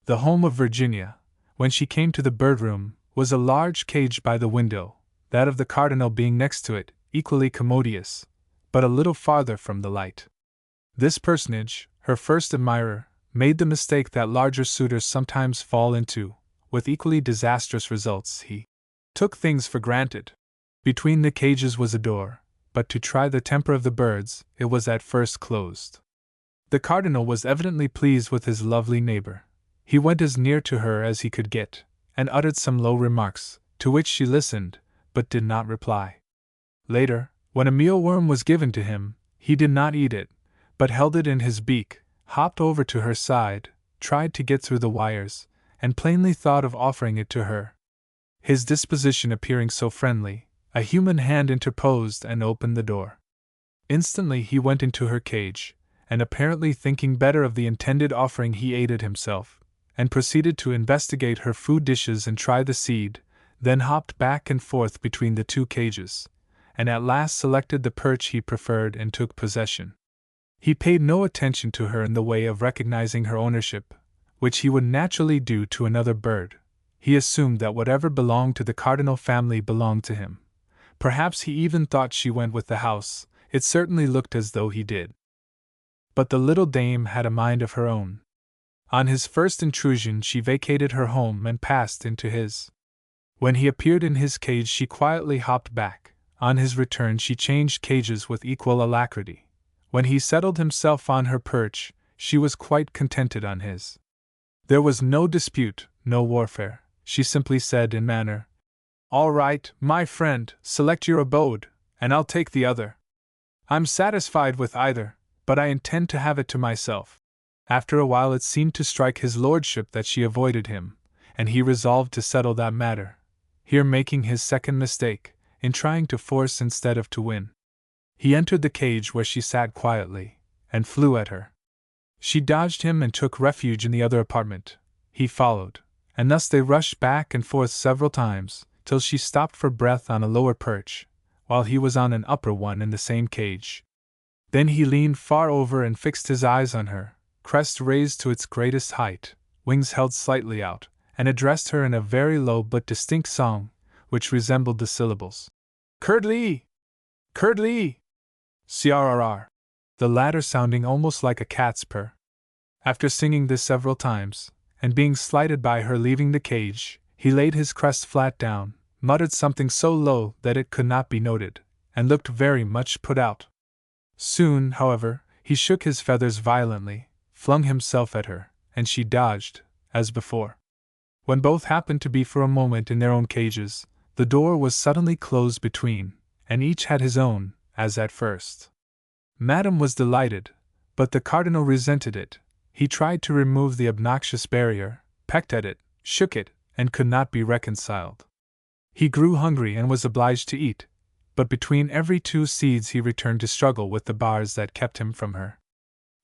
The home of Virginia, when she came to the bird room, was a large cage by the window, that of the Cardinal being next to it, equally commodious, but a little farther from the light. This personage, her first admirer, made the mistake that larger suitors sometimes fall into, with equally disastrous results. He took things for granted. Between the cages was a door, but to try the temper of the birds, it was at first closed. The Cardinal was evidently pleased with his lovely neighbor. He went as near to her as he could get, and uttered some low remarks, to which she listened, but did not reply. Later, when a mealworm was given to him, he did not eat it, but held it in his beak, hopped over to her side, tried to get through the wires, and plainly thought of offering it to her. His disposition appearing so friendly, a human hand interposed and opened the door. Instantly he went into her cage, and apparently thinking better of the intended offering he ate it himself, and proceeded to investigate her food dishes and try the seed, then hopped back and forth between the 2 cages, and at last selected the perch he preferred and took possession. He paid no attention to her in the way of recognizing her ownership, which he would naturally do to another bird. He assumed that whatever belonged to the Cardinal family belonged to him. Perhaps he even thought she went with the house. It certainly looked as though he did. But the little dame had a mind of her own. On his first intrusion she vacated her home and passed into his. When he appeared in his cage she quietly hopped back. On his return she changed cages with equal alacrity. When he settled himself on her perch, she was quite contented on his. There was no dispute, no warfare. She simply said in manner, "All right, my friend, select your abode, and I'll take the other. I'm satisfied with either, but I intend to have it to myself." After a while it seemed to strike his lordship that she avoided him, and he resolved to settle that matter, here making his second mistake, in trying to force instead of to win. He entered the cage where she sat quietly, and flew at her. She dodged him and took refuge in the other apartment. He followed, and thus they rushed back and forth several times, till she stopped for breath on a lower perch, while he was on an upper one in the same cage. Then he leaned far over and fixed his eyes on her, crest raised to its greatest height, wings held slightly out, and addressed her in a very low but distinct song, which resembled the syllables Curdly! Curdly! Crrr, the latter sounding almost like a cat's purr. After singing this several times, and being slighted by her leaving the cage, he laid his crest flat down, muttered something so low that it could not be noted, and looked very much put out. Soon, however, he shook his feathers violently, flung himself at her, and she dodged, as before. When both happened to be for a moment in their own cages, the door was suddenly closed between, and each had his own, as at first. Madame was delighted, but the cardinal resented it. He tried to remove the obnoxious barrier, pecked at it, shook it, and could not be reconciled. He grew hungry and was obliged to eat, but between every 2 seeds he returned to struggle with the bars that kept him from her.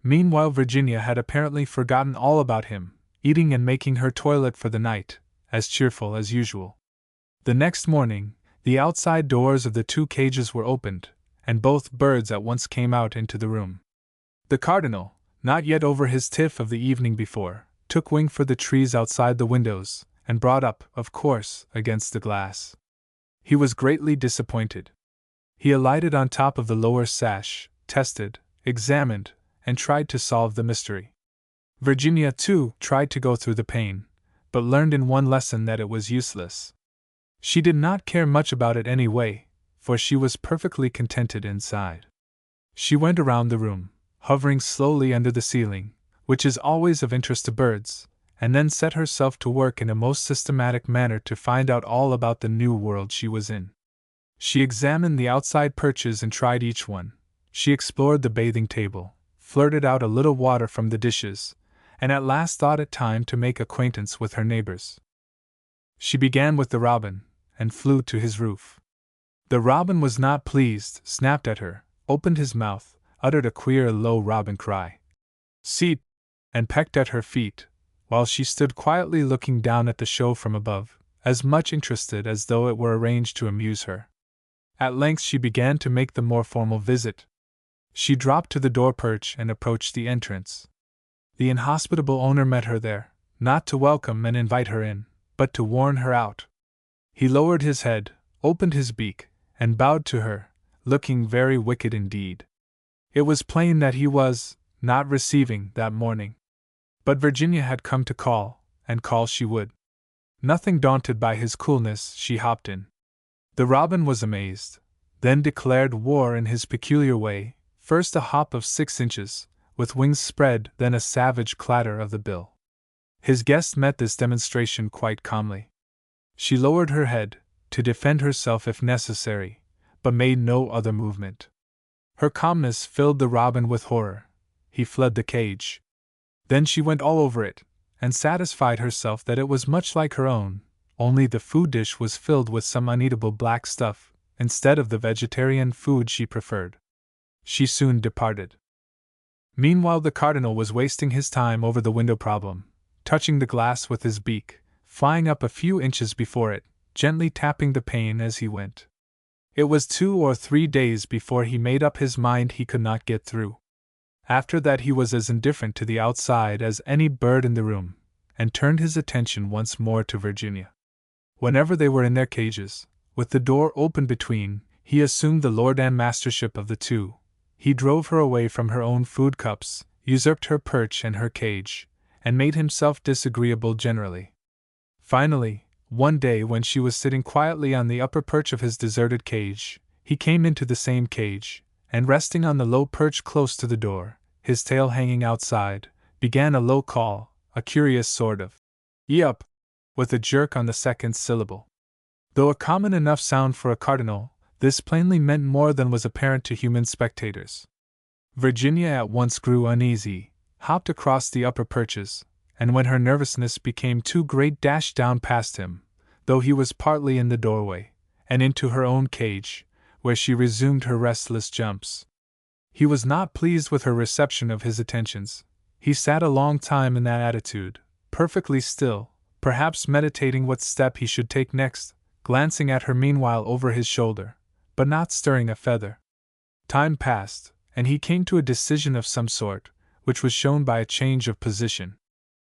Meanwhile Virginia had apparently forgotten all about him, eating and making her toilet for the night, as cheerful as usual. The next morning, the outside doors of the 2 cages were opened, and both birds at once came out into the room. The cardinal, not yet over his tiff of the evening before, took wing for the trees outside the windows, and brought up, of course, against the glass. He was greatly disappointed. He alighted on top of the lower sash, tested, examined, and tried to solve the mystery. Virginia, too, tried to go through the pane, but learned in one lesson that it was useless. She did not care much about it anyway, for she was perfectly contented inside. She went around the room, hovering slowly under the ceiling, which is always of interest to birds, and then set herself to work in a most systematic manner to find out all about the new world she was in. She examined the outside perches and tried each one. She explored the bathing table, flirted out a little water from the dishes, and at last thought it time to make acquaintance with her neighbors. She began with the robin, and flew to his roof. The robin was not pleased, snapped at her, opened his mouth, uttered a queer low robin cry, "Seat!" and pecked at her feet, while she stood quietly looking down at the show from above, as much interested as though it were arranged to amuse her. At length she began to make the more formal visit. She dropped to the door perch and approached the entrance. The inhospitable owner met her there, not to welcome and invite her in, but to warn her out. He lowered his head, opened his beak, and bowed to her, looking very wicked indeed. It was plain that he was not receiving that morning. But Virginia had come to call, and call she would. Nothing daunted by his coolness, she hopped in. The robin was amazed, then declared war in his peculiar way, first a hop of 6 inches, with wings spread, then a savage clatter of the bill. His guest met this demonstration quite calmly. She lowered her head, to defend herself if necessary, but made no other movement. Her calmness filled the robin with horror. He fled the cage. Then she went all over it, and satisfied herself that it was much like her own, only the food dish was filled with some uneatable black stuff, instead of the vegetarian food she preferred. She soon departed. Meanwhile the cardinal was wasting his time over the window problem, touching the glass with his beak, flying up a few inches before it, gently tapping the pane as he went. It was 2 or 3 days before he made up his mind he could not get through. After that he was as indifferent to the outside as any bird in the room, and turned his attention once more to Virginia. Whenever they were in their cages, with the door open between, he assumed the lord and mastership of the 2. He drove her away from her own food cups, usurped her perch and her cage, and made himself disagreeable generally. Finally, one day when she was sitting quietly on the upper perch of his deserted cage, he came into the same cage, and resting on the low perch close to the door, his tail hanging outside, began a low call, a curious sort of "Yup," with a jerk on the second syllable. Though a common enough sound for a cardinal, this plainly meant more than was apparent to human spectators. Virginia at once grew uneasy, hopped across the upper perches, and when her nervousness became too great dashed down past him, though he was partly in the doorway, and into her own cage, where she resumed her restless jumps. He was not pleased with her reception of his attentions. He sat a long time in that attitude, perfectly still, perhaps meditating what step he should take next, glancing at her meanwhile over his shoulder, but not stirring a feather. Time passed, and he came to a decision of some sort, which was shown by a change of position.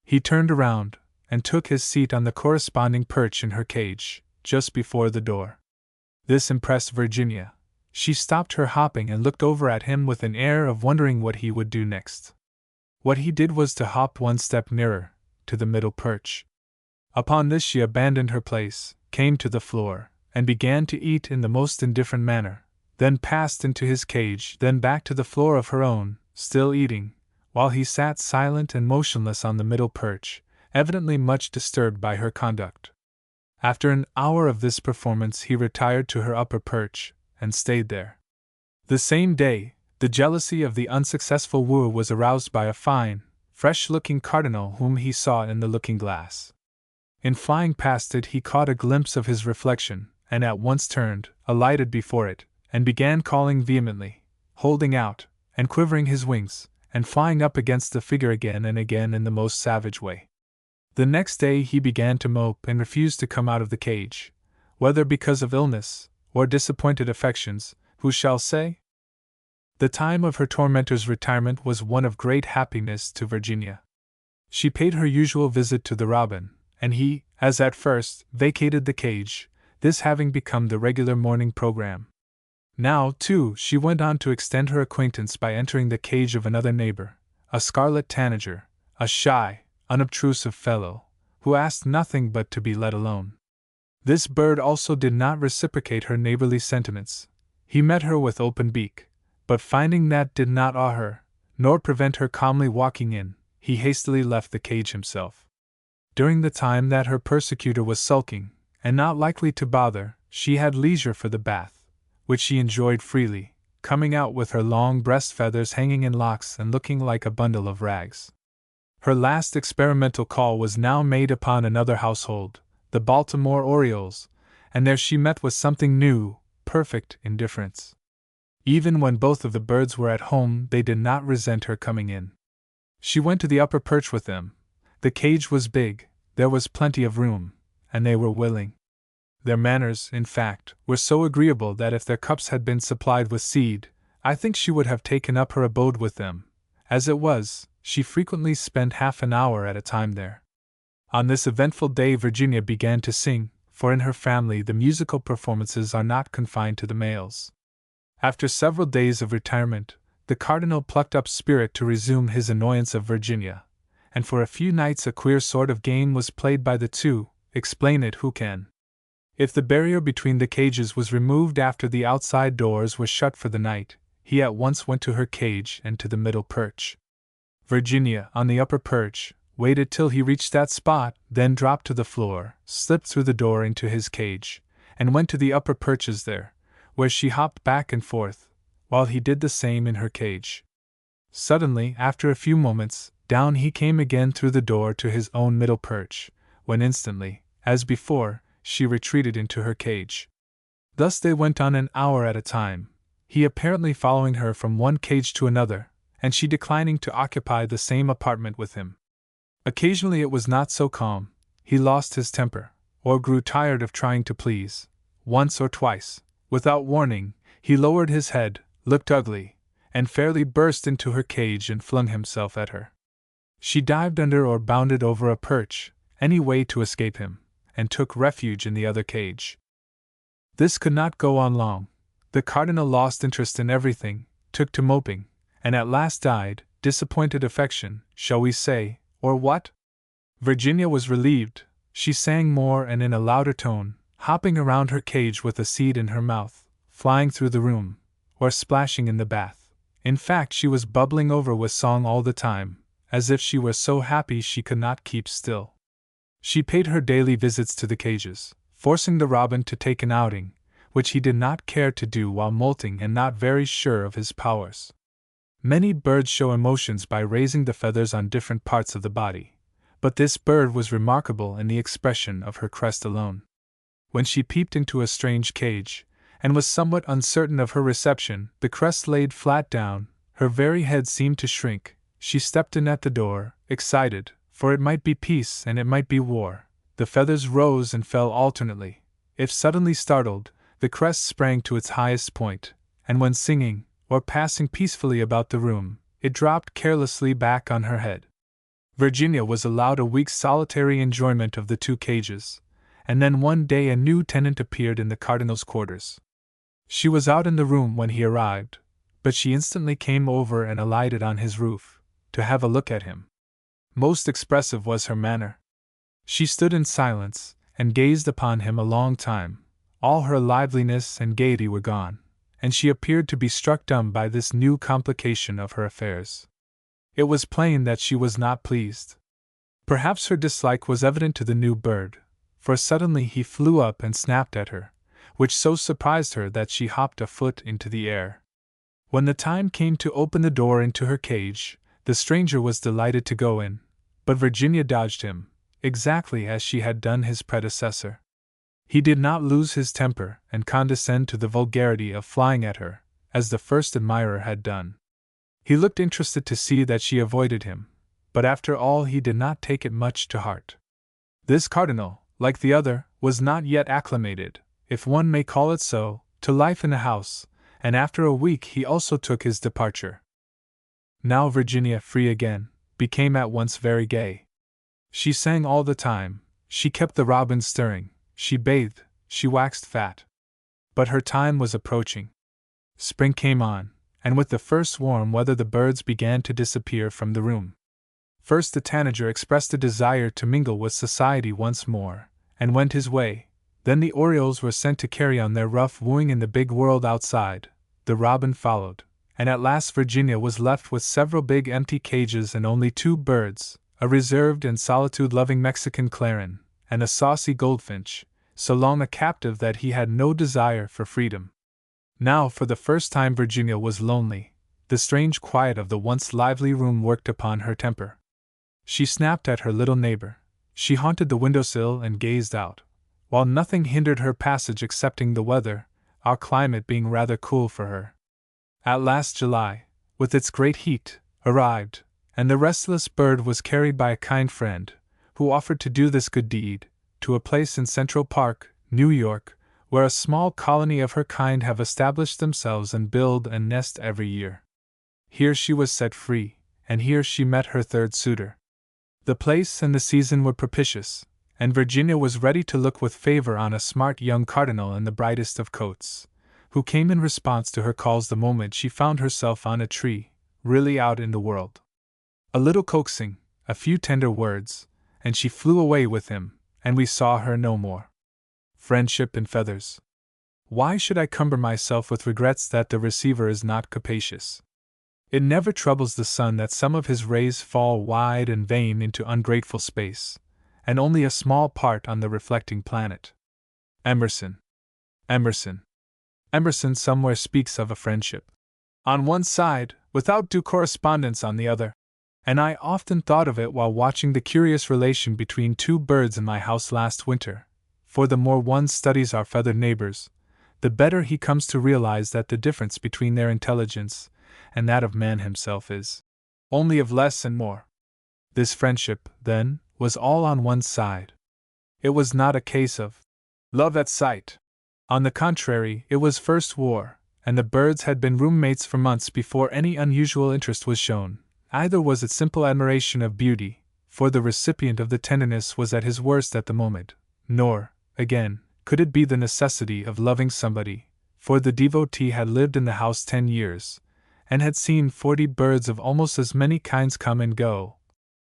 He turned around, and took his seat on the corresponding perch in her cage, just before the door. This impressed Virginia. She stopped her hopping and looked over at him with an air of wondering what he would do next. What he did was to hop one step nearer, to the middle perch. Upon this she abandoned her place, came to the floor, and began to eat in the most indifferent manner, then passed into his cage, then back to the floor of her own, still eating, while he sat silent and motionless on the middle perch, evidently much disturbed by her conduct. After an hour of this performance he retired to her upper perch, and stayed there. The same day, the jealousy of the unsuccessful wooer was aroused by a fine, fresh-looking cardinal whom he saw in the looking-glass. In flying past it he caught a glimpse of his reflection, and at once turned, alighted before it, and began calling vehemently, holding out, and quivering his wings, and flying up against the figure again and again in the most savage way. The next day he began to mope and refused to come out of the cage, whether because of illness, or disappointed affections, who shall say? The time of her tormentor's retirement was one of great happiness to Virginia. She paid her usual visit to the robin, and he, as at first, vacated the cage, this having become the regular morning program. Now, too, she went on to extend her acquaintance by entering the cage of another neighbor, a scarlet tanager, a shy, unobtrusive fellow, who asked nothing but to be let alone. This bird also did not reciprocate her neighborly sentiments. He met her with open beak, but finding that did not awe her, nor prevent her calmly walking in, he hastily left the cage himself. During the time that her persecutor was sulking, and not likely to bother, she had leisure for the bath, which she enjoyed freely, coming out with her long breast feathers hanging in locks and looking like a bundle of rags. Her last experimental call was now made upon another household, the Baltimore Orioles, and there she met with something new, perfect indifference. Even when both of the birds were at home, they did not resent her coming in. She went to the upper perch with them. The cage was big, there was plenty of room, and they were willing. Their manners, in fact, were so agreeable that if their cups had been supplied with seed, I think she would have taken up her abode with them. As it was, she frequently spent half an hour at a time there. On this eventful day Virginia began to sing, for in her family the musical performances are not confined to the males. After several days of retirement, the cardinal plucked up spirit to resume his annoyance of Virginia, and for a few nights a queer sort of game was played by the two, explain it who can. If the barrier between the cages was removed after the outside doors were shut for the night, he at once went to her cage and to the middle perch. Virginia, on the upper perch, waited till he reached that spot, then dropped to the floor, slipped through the door into his cage, and went to the upper perches there, where she hopped back and forth, while he did the same in her cage. Suddenly, after a few moments, down he came again through the door to his own middle perch, when instantly, as before, she retreated into her cage. Thus they went on an hour at a time, he apparently following her from one cage to another, and she declining to occupy the same apartment with him. Occasionally it was not so calm, he lost his temper, or grew tired of trying to please. Once or twice, without warning, he lowered his head, looked ugly, and fairly burst into her cage and flung himself at her. She dived under or bounded over a perch, any way to escape him, and took refuge in the other cage. This could not go on long. The cardinal lost interest in everything, took to moping, and at last died, disappointed affection, shall we say, or what? Virginia was relieved. She sang more and in a louder tone, hopping around her cage with a seed in her mouth, flying through the room, or splashing in the bath. In fact, she was bubbling over with song all the time, as if she were so happy she could not keep still. She paid her daily visits to the cages, forcing the robin to take an outing, which he did not care to do while molting and not very sure of his powers. Many birds show emotions by raising the feathers on different parts of the body, But this bird was remarkable in the expression of her crest alone. When she peeped into a strange cage, and was somewhat uncertain of her reception, the crest laid flat down, her very head seemed to shrink. She stepped in at the door, excited, for it might be peace and it might be war. The feathers rose and fell alternately. If suddenly startled, the crest sprang to its highest point, and when singing, or passing peacefully about the room, it dropped carelessly back on her head. Virginia was allowed a week's solitary enjoyment of the two cages, and then one day a new tenant appeared in the cardinal's quarters. She was out in the room when he arrived, but she instantly came over and alighted on his roof, to have a look at him. Most expressive was her manner. She stood in silence, and gazed upon him a long time. All her liveliness and gaiety were gone, and she appeared to be struck dumb by this new complication of her affairs. It was plain that she was not pleased. Perhaps her dislike was evident to the new bird, for suddenly he flew up and snapped at her, which so surprised her that she hopped a foot into the air. When the time came to open the door into her cage, the stranger was delighted to go in, but Virginia dodged him, exactly as she had done his predecessor. He did not lose his temper and condescend to the vulgarity of flying at her, as the first admirer had done. He looked interested to see that she avoided him, but after all he did not take it much to heart. This cardinal, like the other, was not yet acclimated, if one may call it so, to life in a house, and after a week he also took his departure. Now Virginia, free again, became at once very gay. She sang all the time, she kept the robins stirring, she bathed, she waxed fat. But her time was approaching. Spring came on, and with the first warm weather the birds began to disappear from the room. First the tanager expressed a desire to mingle with society once more, and went his way. Then the orioles were sent to carry on their rough wooing in the big world outside. The robin followed, and at last Virginia was left with several big empty cages and only two birds, a reserved and solitude-loving Mexican clarin, and a saucy goldfinch, so long a captive that he had no desire for freedom. Now for the first time Virginia was lonely. The strange quiet of the once lively room worked upon her temper. She snapped at her little neighbor. She haunted the windowsill and gazed out, while nothing hindered her passage excepting the weather, our climate being rather cool for her. At last July, with its great heat, arrived, and the restless bird was carried by a kind friend, who offered to do this good deed, to a place in Central Park, New York, where a small colony of her kind have established themselves and build and nest every year. Here she was set free, and here she met her third suitor. The place and the season were propitious, and Virginia was ready to look with favor on a smart young cardinal in the brightest of coats, who came in response to her calls the moment she found herself on a tree, really out in the world. A little coaxing, a few tender words, and she flew away with him, and we saw her no more. Friendship in feathers. Why should I cumber myself with regrets that the receiver is not capacious? It never troubles the sun that some of his rays fall wide and vain into ungrateful space, and only a small part on the reflecting planet. Emerson somewhere speaks of a friendship on one side, without due correspondence on the other, and I often thought of it while watching the curious relation between two birds in my house last winter, for the more one studies our feathered neighbors, the better he comes to realize that the difference between their intelligence and that of man himself is only of less and more. This friendship, then, was all on one side. It was not a case of love at sight. On the contrary, it was first war, and the birds had been roommates for months before any unusual interest was shown. Either was it simple admiration of beauty, for the recipient of the tenderness was at his worst at the moment, nor, again, could it be the necessity of loving somebody, for the devotee had lived in the house 10 years, and had seen 40 birds of almost as many kinds come and go,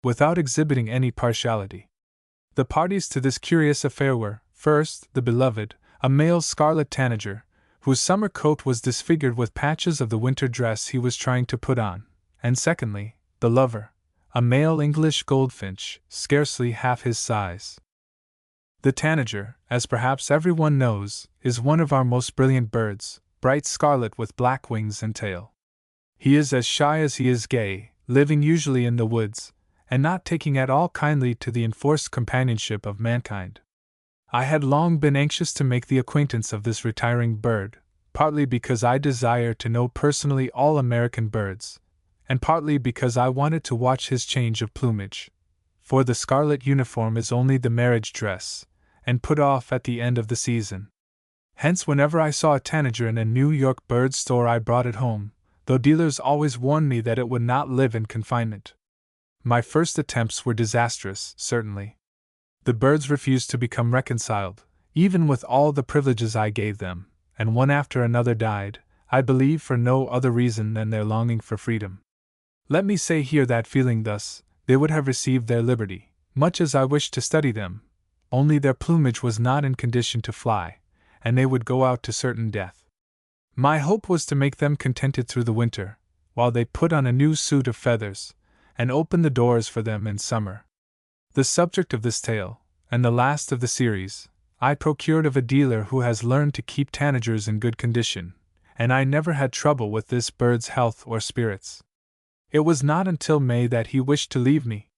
without exhibiting any partiality. The parties to this curious affair were, first, the beloved, a male scarlet tanager, whose summer coat was disfigured with patches of the winter dress he was trying to put on, and secondly, the lover, a male English goldfinch, scarcely half his size. The tanager, as perhaps everyone knows, is one of our most brilliant birds, bright scarlet with black wings and tail. He is as shy as he is gay, living usually in the woods, and not taking at all kindly to the enforced companionship of mankind. I had long been anxious to make the acquaintance of this retiring bird, partly because I desired to know personally all American birds, and partly because I wanted to watch his change of plumage. For the scarlet uniform is only the marriage dress, and put off at the end of the season. Hence, whenever I saw a tanager in a New York bird store, I brought it home, though dealers always warned me that it would not live in confinement. My first attempts were disastrous, certainly. The birds refused to become reconciled, even with all the privileges I gave them, and one after another died, I believe for no other reason than their longing for freedom. Let me say here that, feeling thus, they would have received their liberty, much as I wished to study them, only their plumage was not in condition to fly, and they would go out to certain death. My hope was to make them contented through the winter, while they put on a new suit of feathers, and open the doors for them in summer. The subject of this tale, and the last of the series, I procured of a dealer who has learned to keep tanagers in good condition, and I never had trouble with this bird's health or spirits. It was not until May that he wished to leave me.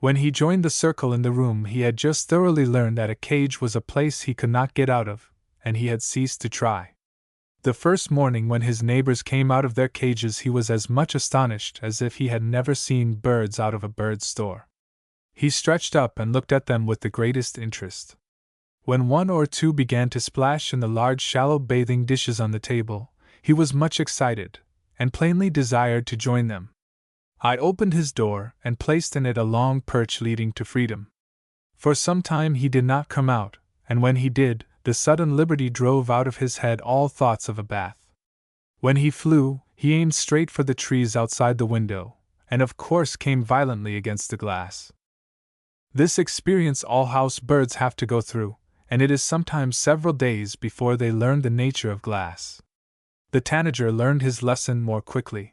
When he joined the circle in the room, he had just thoroughly learned that a cage was a place he could not get out of, and he had ceased to try. The first morning when his neighbors came out of their cages, he was as much astonished as if he had never seen birds out of a bird store. He stretched up and looked at them with the greatest interest. When one or two began to splash in the large shallow bathing dishes on the table, he was much excited, and plainly desired to join them. I opened his door and placed in it a long perch leading to freedom. For some time he did not come out, and when he did, the sudden liberty drove out of his head all thoughts of a bath. When he flew, he aimed straight for the trees outside the window, and of course came violently against the glass. This experience all house birds have to go through, and it is sometimes several days before they learn the nature of glass. The tanager learned his lesson more quickly.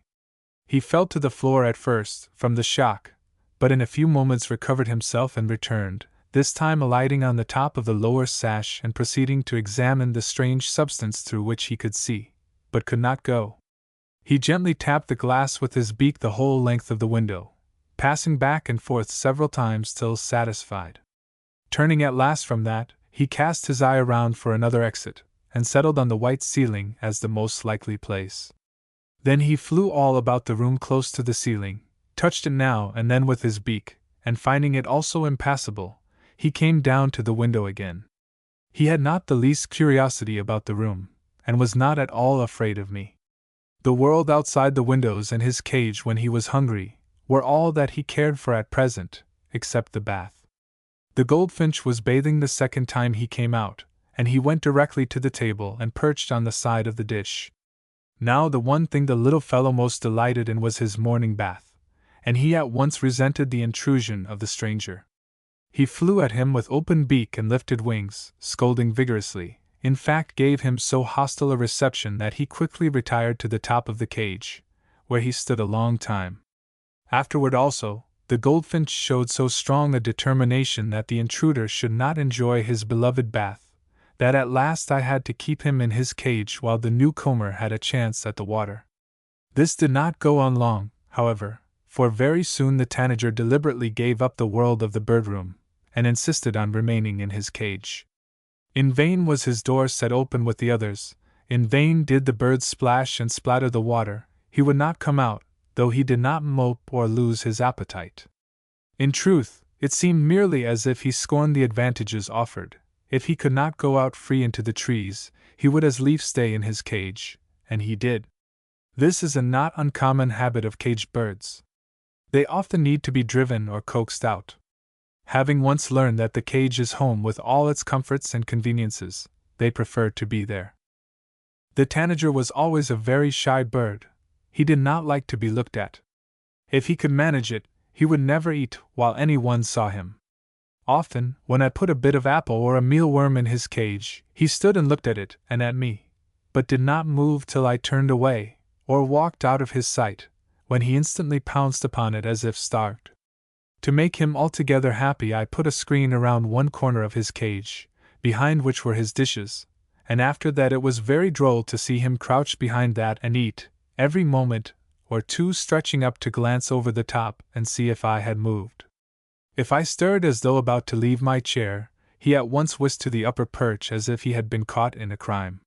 He fell to the floor at first, from the shock, but in a few moments recovered himself and returned, this time alighting on the top of the lower sash and proceeding to examine the strange substance through which he could see, but could not go. He gently tapped the glass with his beak the whole length of the window, passing back and forth several times till satisfied. Turning at last from that, he cast his eye around for another exit, and settled on the white ceiling as the most likely place. Then he flew all about the room close to the ceiling, touched it now and then with his beak, and finding it also impassable, he came down to the window again. He had not the least curiosity about the room, and was not at all afraid of me. The world outside the windows and his cage when he was hungry were all that he cared for at present, except the bath. The goldfinch was bathing the second time he came out, and he went directly to the table and perched on the side of the dish. Now the one thing the little fellow most delighted in was his morning bath, and he at once resented the intrusion of the stranger. He flew at him with open beak and lifted wings, scolding vigorously, in fact gave him so hostile a reception that he quickly retired to the top of the cage, where he stood a long time. Afterward also, the goldfinch showed so strong a determination that the intruder should not enjoy his beloved bath, that at last I had to keep him in his cage while the newcomer had a chance at the water. This did not go on long, however, for very soon the tanager deliberately gave up the world of the birdroom, and insisted on remaining in his cage. In vain was his door set open with the others, in vain did the birds splash and splatter the water, he would not come out, though he did not mope or lose his appetite. In truth, it seemed merely as if he scorned the advantages offered. If he could not go out free into the trees, he would as lief stay in his cage, and he did. This is a not uncommon habit of caged birds. They often need to be driven or coaxed out. Having once learned that the cage is home with all its comforts and conveniences, they prefer to be there. The tanager was always a very shy bird. He did not like to be looked at. If he could manage it, he would never eat while anyone saw him. Often, when I put a bit of apple or a mealworm in his cage, he stood and looked at it and at me, but did not move till I turned away, or walked out of his sight, when he instantly pounced upon it as if starved. To make him altogether happy, I put a screen around one corner of his cage, behind which were his dishes, and after that it was very droll to see him crouch behind that and eat, every moment, or two stretching up to glance over the top and see if I had moved. If I stirred as though about to leave my chair, he at once whisked to the upper perch as if he had been caught in a crime.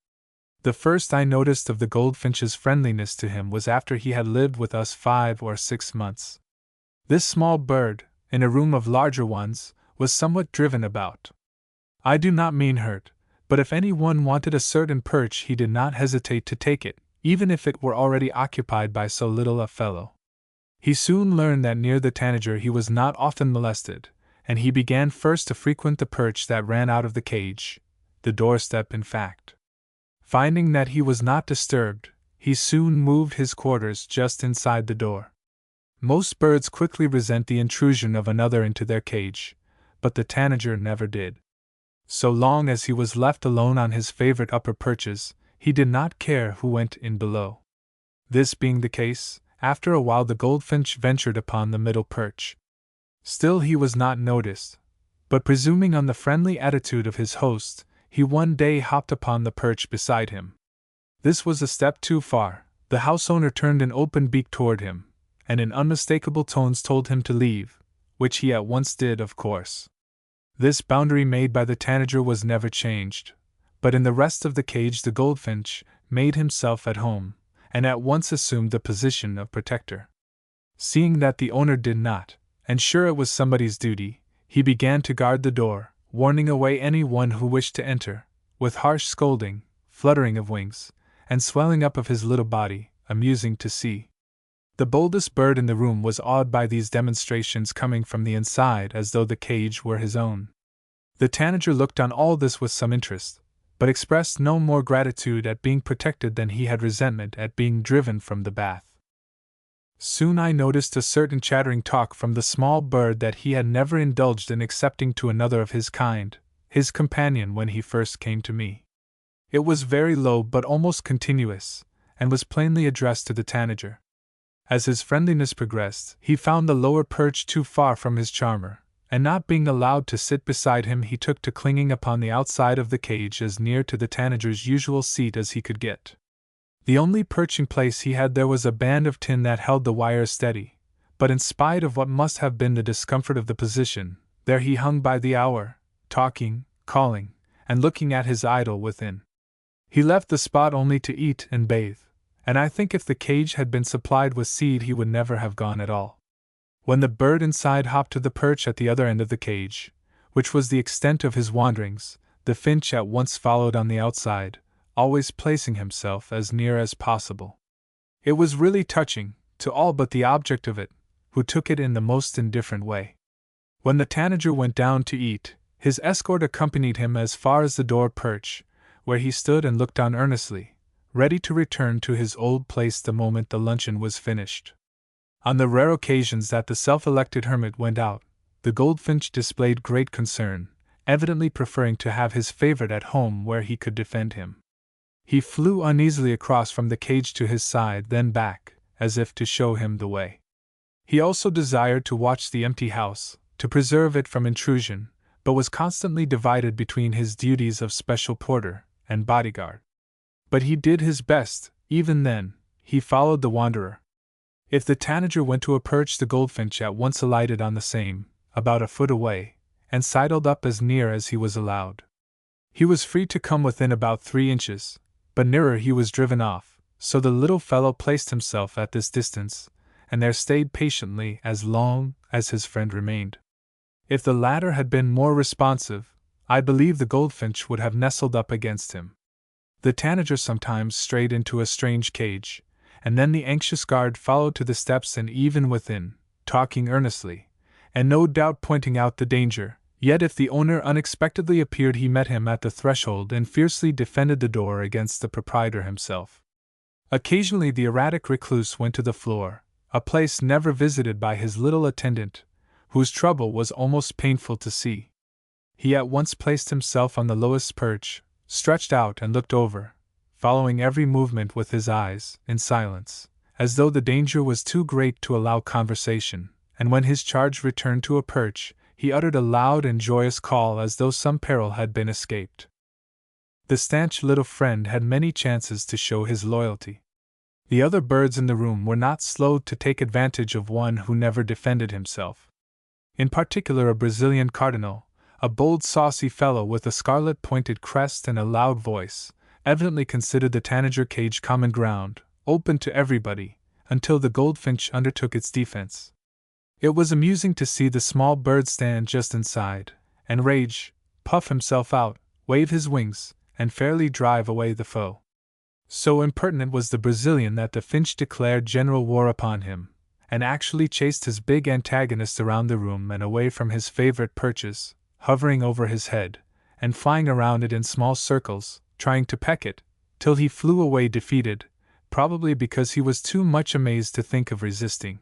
The first I noticed of the goldfinch's friendliness to him was after he had lived with us 5 or 6 months. This small bird, in a room of larger ones, was somewhat driven about. I do not mean hurt, but if any one wanted a certain perch he did not hesitate to take it, even if it were already occupied by so little a fellow. He soon learned that near the tanager he was not often molested, and he began first to frequent the perch that ran out of the cage, the doorstep in fact. Finding that he was not disturbed, he soon moved his quarters just inside the door. Most birds quickly resent the intrusion of another into their cage, but the tanager never did. So long as he was left alone on his favorite upper perches, he did not care who went in below. This being the case, after a while the goldfinch ventured upon the middle perch. Still he was not noticed, but presuming on the friendly attitude of his host, he one day hopped upon the perch beside him. This was a step too far. The house owner turned an open beak toward him, and in unmistakable tones told him to leave, which he at once did, of course. This boundary made by the tanager was never changed, but in the rest of the cage the goldfinch made himself at home, and at once assumed the position of protector. Seeing that the owner did not, and sure it was somebody's duty, he began to guard the door, warning away any one who wished to enter, with harsh scolding, fluttering of wings, and swelling up of his little body, amusing to see. The boldest bird in the room was awed by these demonstrations coming from the inside as though the cage were his own. The tanager looked on all this with some interest, but expressed no more gratitude at being protected than he had resentment at being driven from the bath. Soon I noticed a certain chattering talk from the small bird that he had never indulged in excepting to another of his kind, his companion when he first came to me. It was very low but almost continuous, and was plainly addressed to the tanager. As his friendliness progressed, he found the lower perch too far from his charmer, and not being allowed to sit beside him he took to clinging upon the outside of the cage as near to the tanager's usual seat as he could get. The only perching place he had there was a band of tin that held the wires steady, but in spite of what must have been the discomfort of the position, there he hung by the hour, talking, calling, and looking at his idol within. He left the spot only to eat and bathe, and I think if the cage had been supplied with seed he would never have gone at all. When the bird inside hopped to the perch at the other end of the cage, which was the extent of his wanderings, the finch at once followed on the outside, always placing himself as near as possible. It was really touching, to all but the object of it, who took it in the most indifferent way. When the tanager went down to eat, his escort accompanied him as far as the door perch, where he stood and looked on earnestly, ready to return to his old place the moment the luncheon was finished. On the rare occasions that the self-elected hermit went out, the goldfinch displayed great concern, evidently preferring to have his favorite at home where he could defend him. He flew uneasily across from the cage to his side, then back, as if to show him the way. He also desired to watch the empty house, to preserve it from intrusion, but was constantly divided between his duties of special porter and bodyguard. But he did his best. Even then, he followed the wanderer. If the tanager went to a perch, the goldfinch at once alighted on the same, about a foot away, and sidled up as near as he was allowed. He was free to come within about 3 inches, but nearer he was driven off, so the little fellow placed himself at this distance, and there stayed patiently as long as his friend remained. If the latter had been more responsive, I believe the goldfinch would have nestled up against him. The tanager sometimes strayed into a strange cage, and then the anxious guard followed to the steps and even within, talking earnestly, and no doubt pointing out the danger, yet if the owner unexpectedly appeared he met him at the threshold and fiercely defended the door against the proprietor himself. Occasionally the erratic recluse went to the floor, a place never visited by his little attendant, whose trouble was almost painful to see. He at once placed himself on the lowest perch, stretched out and looked over, following every movement with his eyes, in silence, as though the danger was too great to allow conversation, and when his charge returned to a perch, he uttered a loud and joyous call as though some peril had been escaped. The stanch little friend had many chances to show his loyalty. The other birds in the room were not slow to take advantage of one who never defended himself. In particular, a Brazilian cardinal, a bold, saucy fellow with a scarlet pointed crest and a loud voice, evidently considered the tanager cage common ground, open to everybody, until the goldfinch undertook its defense. It was amusing to see the small bird stand just inside, and rage, puff himself out, wave his wings, and fairly drive away the foe. So impertinent was the Brazilian that the finch declared general war upon him, and actually chased his big antagonist around the room and away from his favorite perches, hovering over his head, and flying around it in small circles, trying to peck it, till he flew away defeated, probably because he was too much amazed to think of resisting.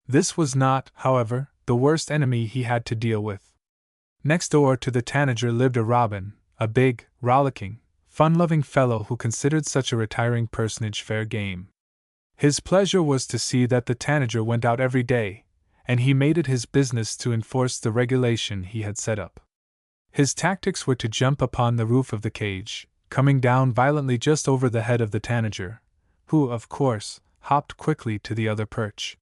This was not, however, the worst enemy he had to deal with. Next door to the tanager lived a robin, a big, rollicking, fun-loving fellow who considered such a retiring personage fair game. His pleasure was to see that the tanager went out every day, and he made it his business to enforce the regulation he had set up. His tactics were to jump upon the roof of the cage, coming down violently just over the head of the tanager, who, of course, hopped quickly to the other perch.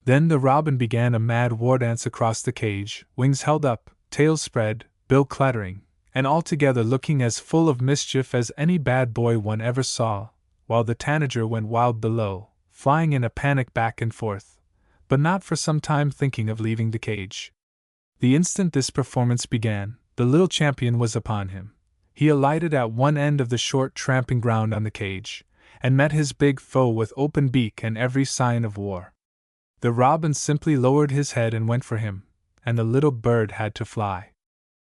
Then the robin began a mad war dance across the cage, wings held up, tail spread, bill clattering, and altogether looking as full of mischief as any bad boy one ever saw, while the tanager went wild below, flying in a panic back and forth, but not for some time thinking of leaving the cage. The instant this performance began, the little champion was upon him. He alighted at one end of the short tramping ground on the cage, and met his big foe with open beak and every sign of war. The robin simply lowered his head and went for him, and the little bird had to fly.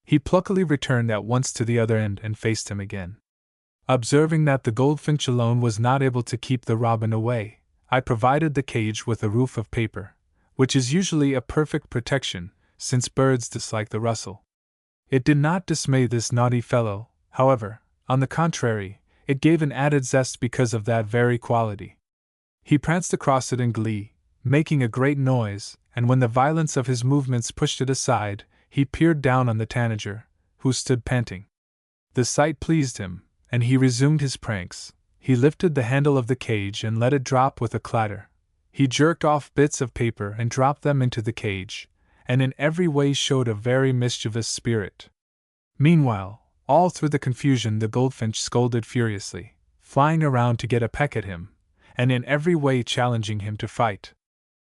He pluckily returned at once to the other end and faced him again. Observing that the goldfinch alone was not able to keep the robin away, I provided the cage with a roof of paper, which is usually a perfect protection, since birds dislike the rustle. It did not dismay this naughty fellow, however; on the contrary, it gave an added zest because of that very quality. He pranced across it in glee, making a great noise, and when the violence of his movements pushed it aside, he peered down on the tanager, who stood panting. The sight pleased him, and he resumed his pranks. He lifted the handle of the cage and let it drop with a clatter. He jerked off bits of paper and dropped them into the cage, and in every way showed a very mischievous spirit. Meanwhile, all through the confusion the goldfinch scolded furiously, flying around to get a peck at him, and in every way challenging him to fight.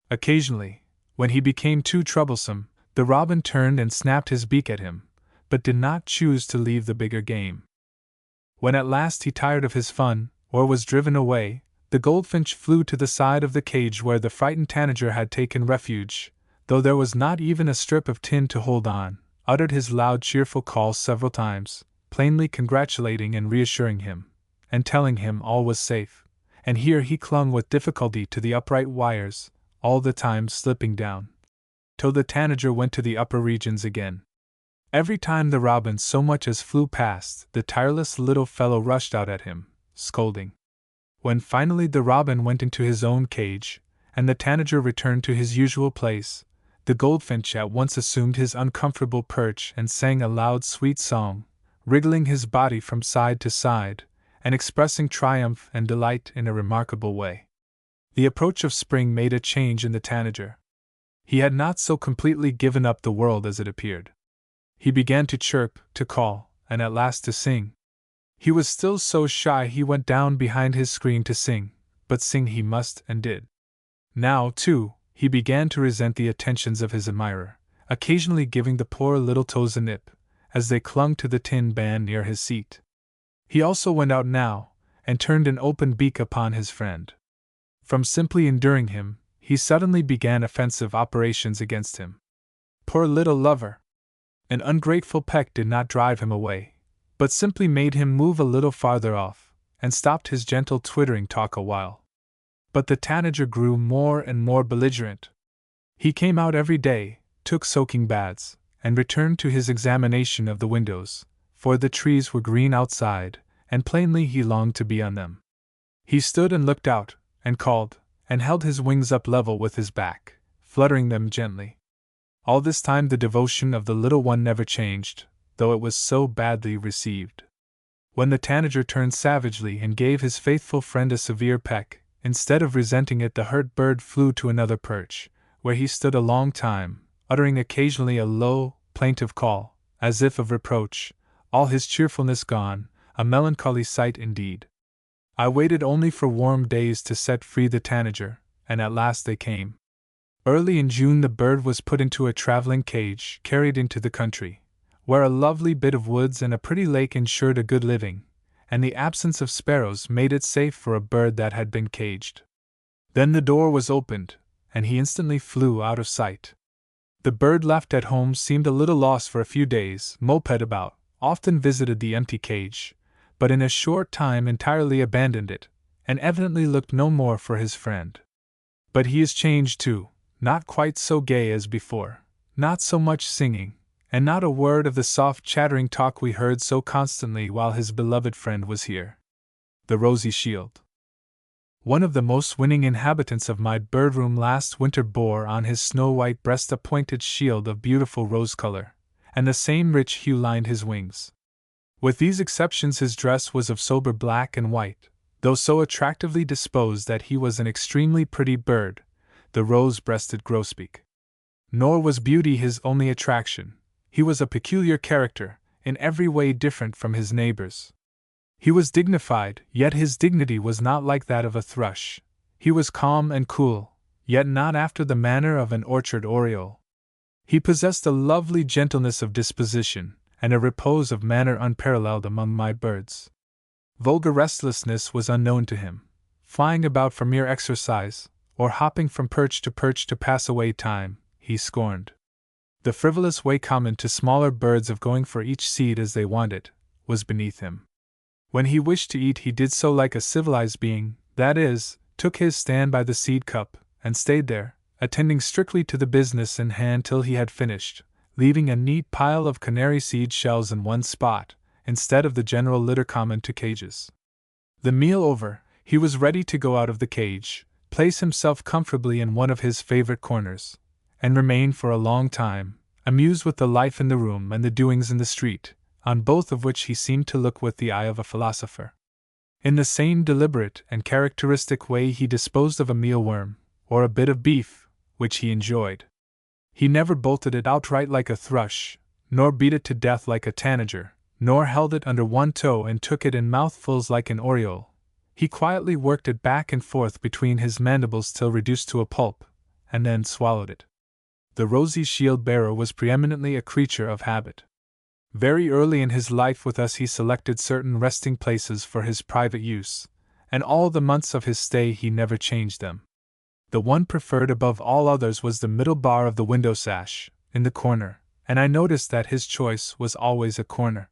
Occasionally, when he became too troublesome, the robin turned and snapped his beak at him, but did not choose to leave the bigger game. When at last he tired of his fun, or was driven away, the goldfinch flew to the side of the cage where the frightened tanager had taken refuge, though there was not even a strip of tin to hold on, uttered his loud cheerful call several times, plainly congratulating and reassuring him, and telling him all was safe, and here he clung with difficulty to the upright wires, all the time slipping down, till the tanager went to the upper regions again. Every time the robin so much as flew past, the tireless little fellow rushed out at him, scolding. When finally the robin went into his own cage, and the tanager returned to his usual place, the goldfinch at once assumed his uncomfortable perch and sang a loud sweet song, wriggling his body from side to side, and expressing triumph and delight in a remarkable way. The approach of spring made a change in the tanager. He had not so completely given up the world as it appeared. He began to chirp, to call, and at last to sing. He was still so shy he went down behind his screen to sing, but sing he must and did. Now, too, he began to resent the attentions of his admirer, occasionally giving the poor little toes a nip, as they clung to the tin band near his seat. He also went out now, and turned an open beak upon his friend. From simply enduring him, he suddenly began offensive operations against him. Poor little lover! An ungrateful peck did not drive him away, but simply made him move a little farther off, and stopped his gentle twittering talk a while. But the tanager grew more and more belligerent. He came out every day, took soaking baths, and returned to his examination of the windows, for the trees were green outside, and plainly he longed to be on them. He stood and looked out, and called, and held his wings up level with his back, fluttering them gently. All this time the devotion of the little one never changed, though it was so badly received. When the tanager turned savagely and gave his faithful friend a severe peck, instead of resenting it, the hurt bird flew to another perch, where he stood a long time, uttering occasionally a low, plaintive call, as if of reproach, all his cheerfulness gone, a melancholy sight indeed. I waited only for warm days to set free the tanager, and at last they came. Early in June the bird was put into a traveling cage, carried into the country, where a lovely bit of woods and a pretty lake ensured a good living, and the absence of sparrows made it safe for a bird that had been caged. Then the door was opened, and he instantly flew out of sight. The bird left at home seemed a little lost for a few days, moped about, often visited the empty cage, but in a short time entirely abandoned it, and evidently looked no more for his friend. But he is changed too, not quite so gay as before, not so much singing, and not a word of the soft chattering talk we heard so constantly while his beloved friend was here. The Rosy Shield. One of the most winning inhabitants of my birdroom last winter bore on his snow-white breast a pointed shield of beautiful rose color, and the same rich hue lined his wings. With these exceptions his dress was of sober black and white, though so attractively disposed that he was an extremely pretty bird, the rose-breasted grosbeak. Nor was beauty his only attraction. He was a peculiar character, in every way different from his neighbors. He was dignified, yet his dignity was not like that of a thrush. He was calm and cool, yet not after the manner of an orchard oriole. He possessed a lovely gentleness of disposition, and a repose of manner unparalleled among my birds. Vulgar restlessness was unknown to him. Flying about for mere exercise, or hopping from perch to pass away time, he scorned. The frivolous way common to smaller birds of going for each seed as they wanted, was beneath him. When he wished to eat he did so like a civilized being, that is, took his stand by the seed cup, and stayed there, attending strictly to the business in hand till he had finished, leaving a neat pile of canary seed shells in one spot, instead of the general litter common to cages. The meal over, he was ready to go out of the cage, place himself comfortably in one of his favorite corners, and remain for a long time, amused with the life in the room and the doings in the street, on both of which he seemed to look with the eye of a philosopher. In the same deliberate and characteristic way he disposed of a mealworm, or a bit of beef, which he enjoyed. He never bolted it outright like a thrush, nor beat it to death like a tanager, nor held it under one toe and took it in mouthfuls like an oriole. He quietly worked it back and forth between his mandibles till reduced to a pulp, and then swallowed it. The rosy shield-bearer was preeminently a creature of habit. Very early in his life with us he selected certain resting places for his private use, and all the months of his stay he never changed them. The one preferred above all others was the middle bar of the window sash, in the corner, and I noticed that his choice was always a corner.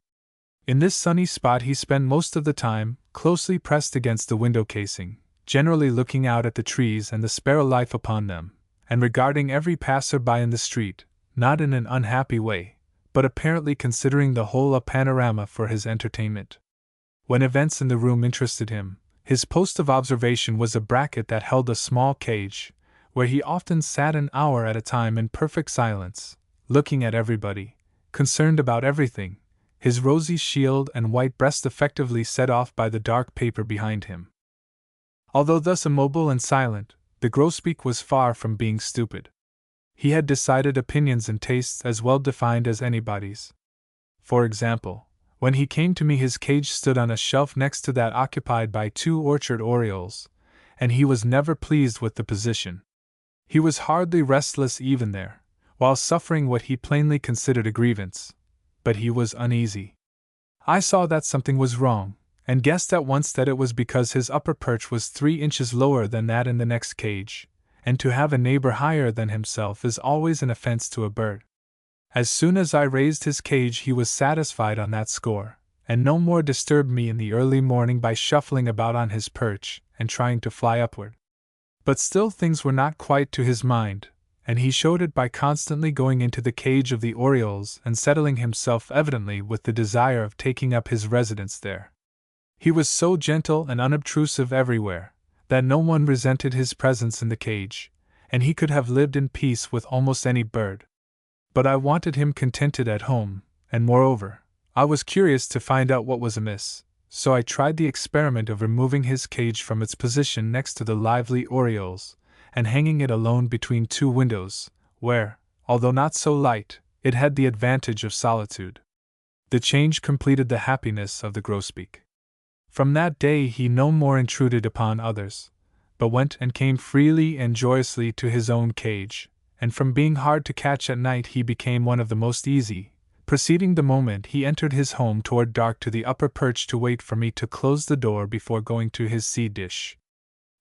In this sunny spot he spent most of the time, closely pressed against the window casing, generally looking out at the trees and the sparrow life upon them, and regarding every passer-by in the street, not in an unhappy way, but apparently considering the whole a panorama for his entertainment. When events in the room interested him, his post of observation was a bracket that held a small cage, where he often sat an hour at a time in perfect silence, looking at everybody, concerned about everything, his rosy shield and white breast effectively set off by the dark paper behind him. Although thus immobile and silent, the grosbeak was far from being stupid. He had decided opinions and tastes as well defined as anybody's. For example, when he came to me his cage stood on a shelf next to that occupied by 2 orchard orioles, and he was never pleased with the position. He was hardly restless even there, while suffering what he plainly considered a grievance, but he was uneasy. I saw that something was wrong, and guessed at once that it was because his upper perch was 3 inches lower than that in the next cage, and to have a neighbor higher than himself is always an offense to a bird. As soon as I raised his cage he was satisfied on that score, and no more disturbed me in the early morning by shuffling about on his perch and trying to fly upward. But still things were not quite to his mind, and he showed it by constantly going into the cage of the orioles and settling himself evidently with the desire of taking up his residence there. He was so gentle and unobtrusive everywhere, that no one resented his presence in the cage, and he could have lived in peace with almost any bird. But I wanted him contented at home, and moreover, I was curious to find out what was amiss, so I tried the experiment of removing his cage from its position next to the lively orioles, and hanging it alone between two windows, where, although not so light, it had the advantage of solitude. The change completed the happiness of the grosbeak. From that day he no more intruded upon others, but went and came freely and joyously to his own cage, and from being hard to catch at night he became one of the most easy, proceeding the moment he entered his home toward dark to the upper perch to wait for me to close the door before going to his seed dish.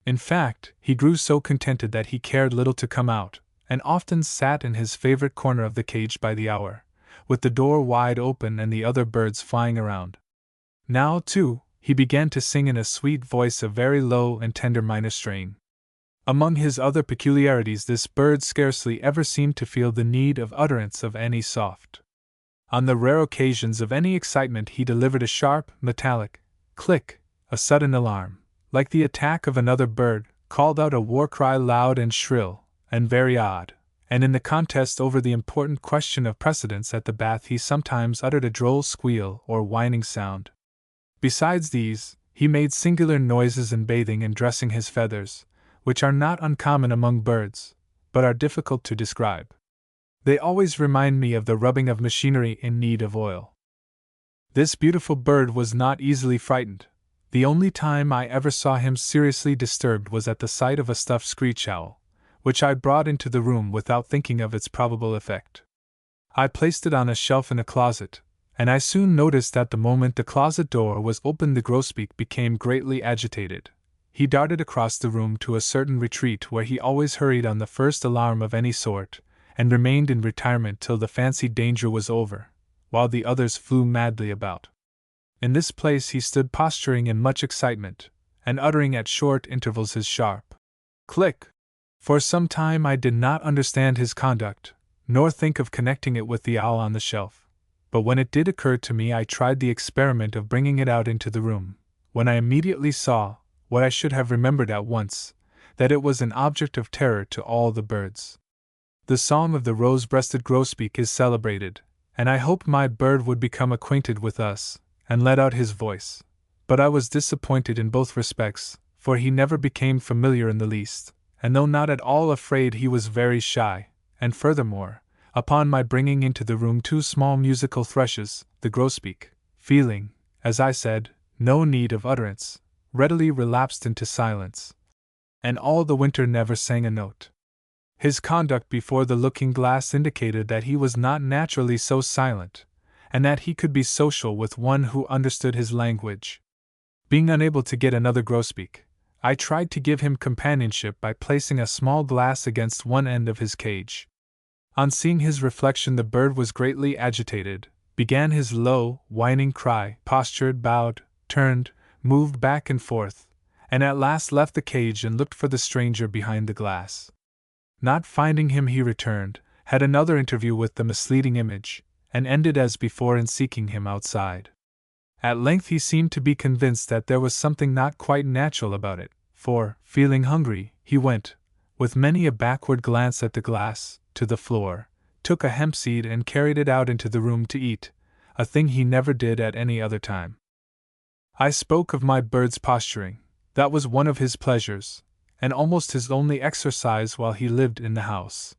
In fact, he grew so contented that he cared little to come out, and often sat in his favorite corner of the cage by the hour, with the door wide open and the other birds flying around. Now, too, he began to sing in a sweet voice a very low and tender minor strain. Among his other peculiarities, this bird scarcely ever seemed to feel the need of utterance of any soft. On the rare occasions of any excitement he delivered a sharp, metallic click, a sudden alarm, like the attack of another bird, called out a war cry loud and shrill, and very odd, and in the contest over the important question of precedence at the bath he sometimes uttered a droll squeal or whining sound. Besides these, he made singular noises in bathing and dressing his feathers, which are not uncommon among birds, but are difficult to describe. They always remind me of the rubbing of machinery in need of oil. This beautiful bird was not easily frightened. The only time I ever saw him seriously disturbed was at the sight of a stuffed screech owl, which I brought into the room without thinking of its probable effect. I placed it on a shelf in a closet, and I soon noticed that the moment the closet door was opened the grosbeak became greatly agitated. He darted across the room to a certain retreat where he always hurried on the first alarm of any sort, and remained in retirement till the fancied danger was over, while the others flew madly about. In this place he stood posturing in much excitement, and uttering at short intervals his sharp click. For some time I did not understand his conduct, nor think of connecting it with the owl on the shelf, but when it did occur to me I tried the experiment of bringing it out into the room, when I immediately saw, what I should have remembered at once, that it was an object of terror to all the birds. The song of the rose-breasted grosbeak is celebrated, and I hoped my bird would become acquainted with us, and let out his voice, but I was disappointed in both respects, for he never became familiar in the least, and though not at all afraid he was very shy, and furthermore, upon my bringing into the room two small musical thrushes, the grosbeak, feeling, as I said, no need of utterance, readily relapsed into silence, and all the winter never sang a note. His conduct before the looking-glass indicated that he was not naturally so silent, and that he could be social with one who understood his language. Being unable to get another grosbeak, I tried to give him companionship by placing a small glass against one end of his cage. On seeing his reflection the bird was greatly agitated, began his low, whining cry, postured, bowed, turned, moved back and forth, and at last left the cage and looked for the stranger behind the glass. Not finding him he returned, had another interview with the misleading image, and ended as before in seeking him outside. At length he seemed to be convinced that there was something not quite natural about it, for, feeling hungry, he went, with many a backward glance at the glass, to the floor, took a hemp seed and carried it out into the room to eat, a thing he never did at any other time. I spoke of my bird's posturing. That was one of his pleasures, and almost his only exercise while he lived in the house.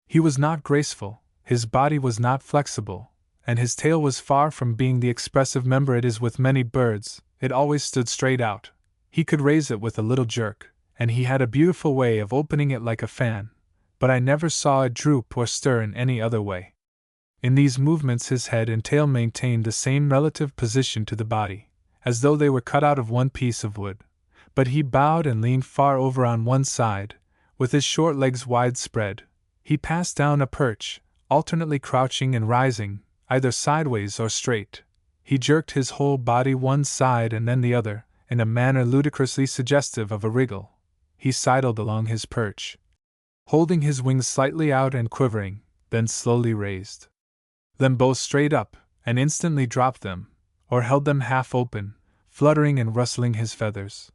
He was not graceful, his body was not flexible, and his tail was far from being the expressive member it is with many birds. It always stood straight out. He could raise it with a little jerk, and he had a beautiful way of opening it like a fan, but I never saw it droop or stir in any other way. In these movements his head and tail maintained the same relative position to the body, as though they were cut out of one piece of wood, but he bowed and leaned far over on one side, with his short legs wide spread. He passed down a perch, alternately crouching and rising, either sideways or straight. He jerked his whole body one side and then the other, in a manner ludicrously suggestive of a wriggle. He sidled along his perch, holding his wings slightly out and quivering, then slowly raised them both straight up, and instantly dropped them, or held them half open, fluttering and rustling his feathers.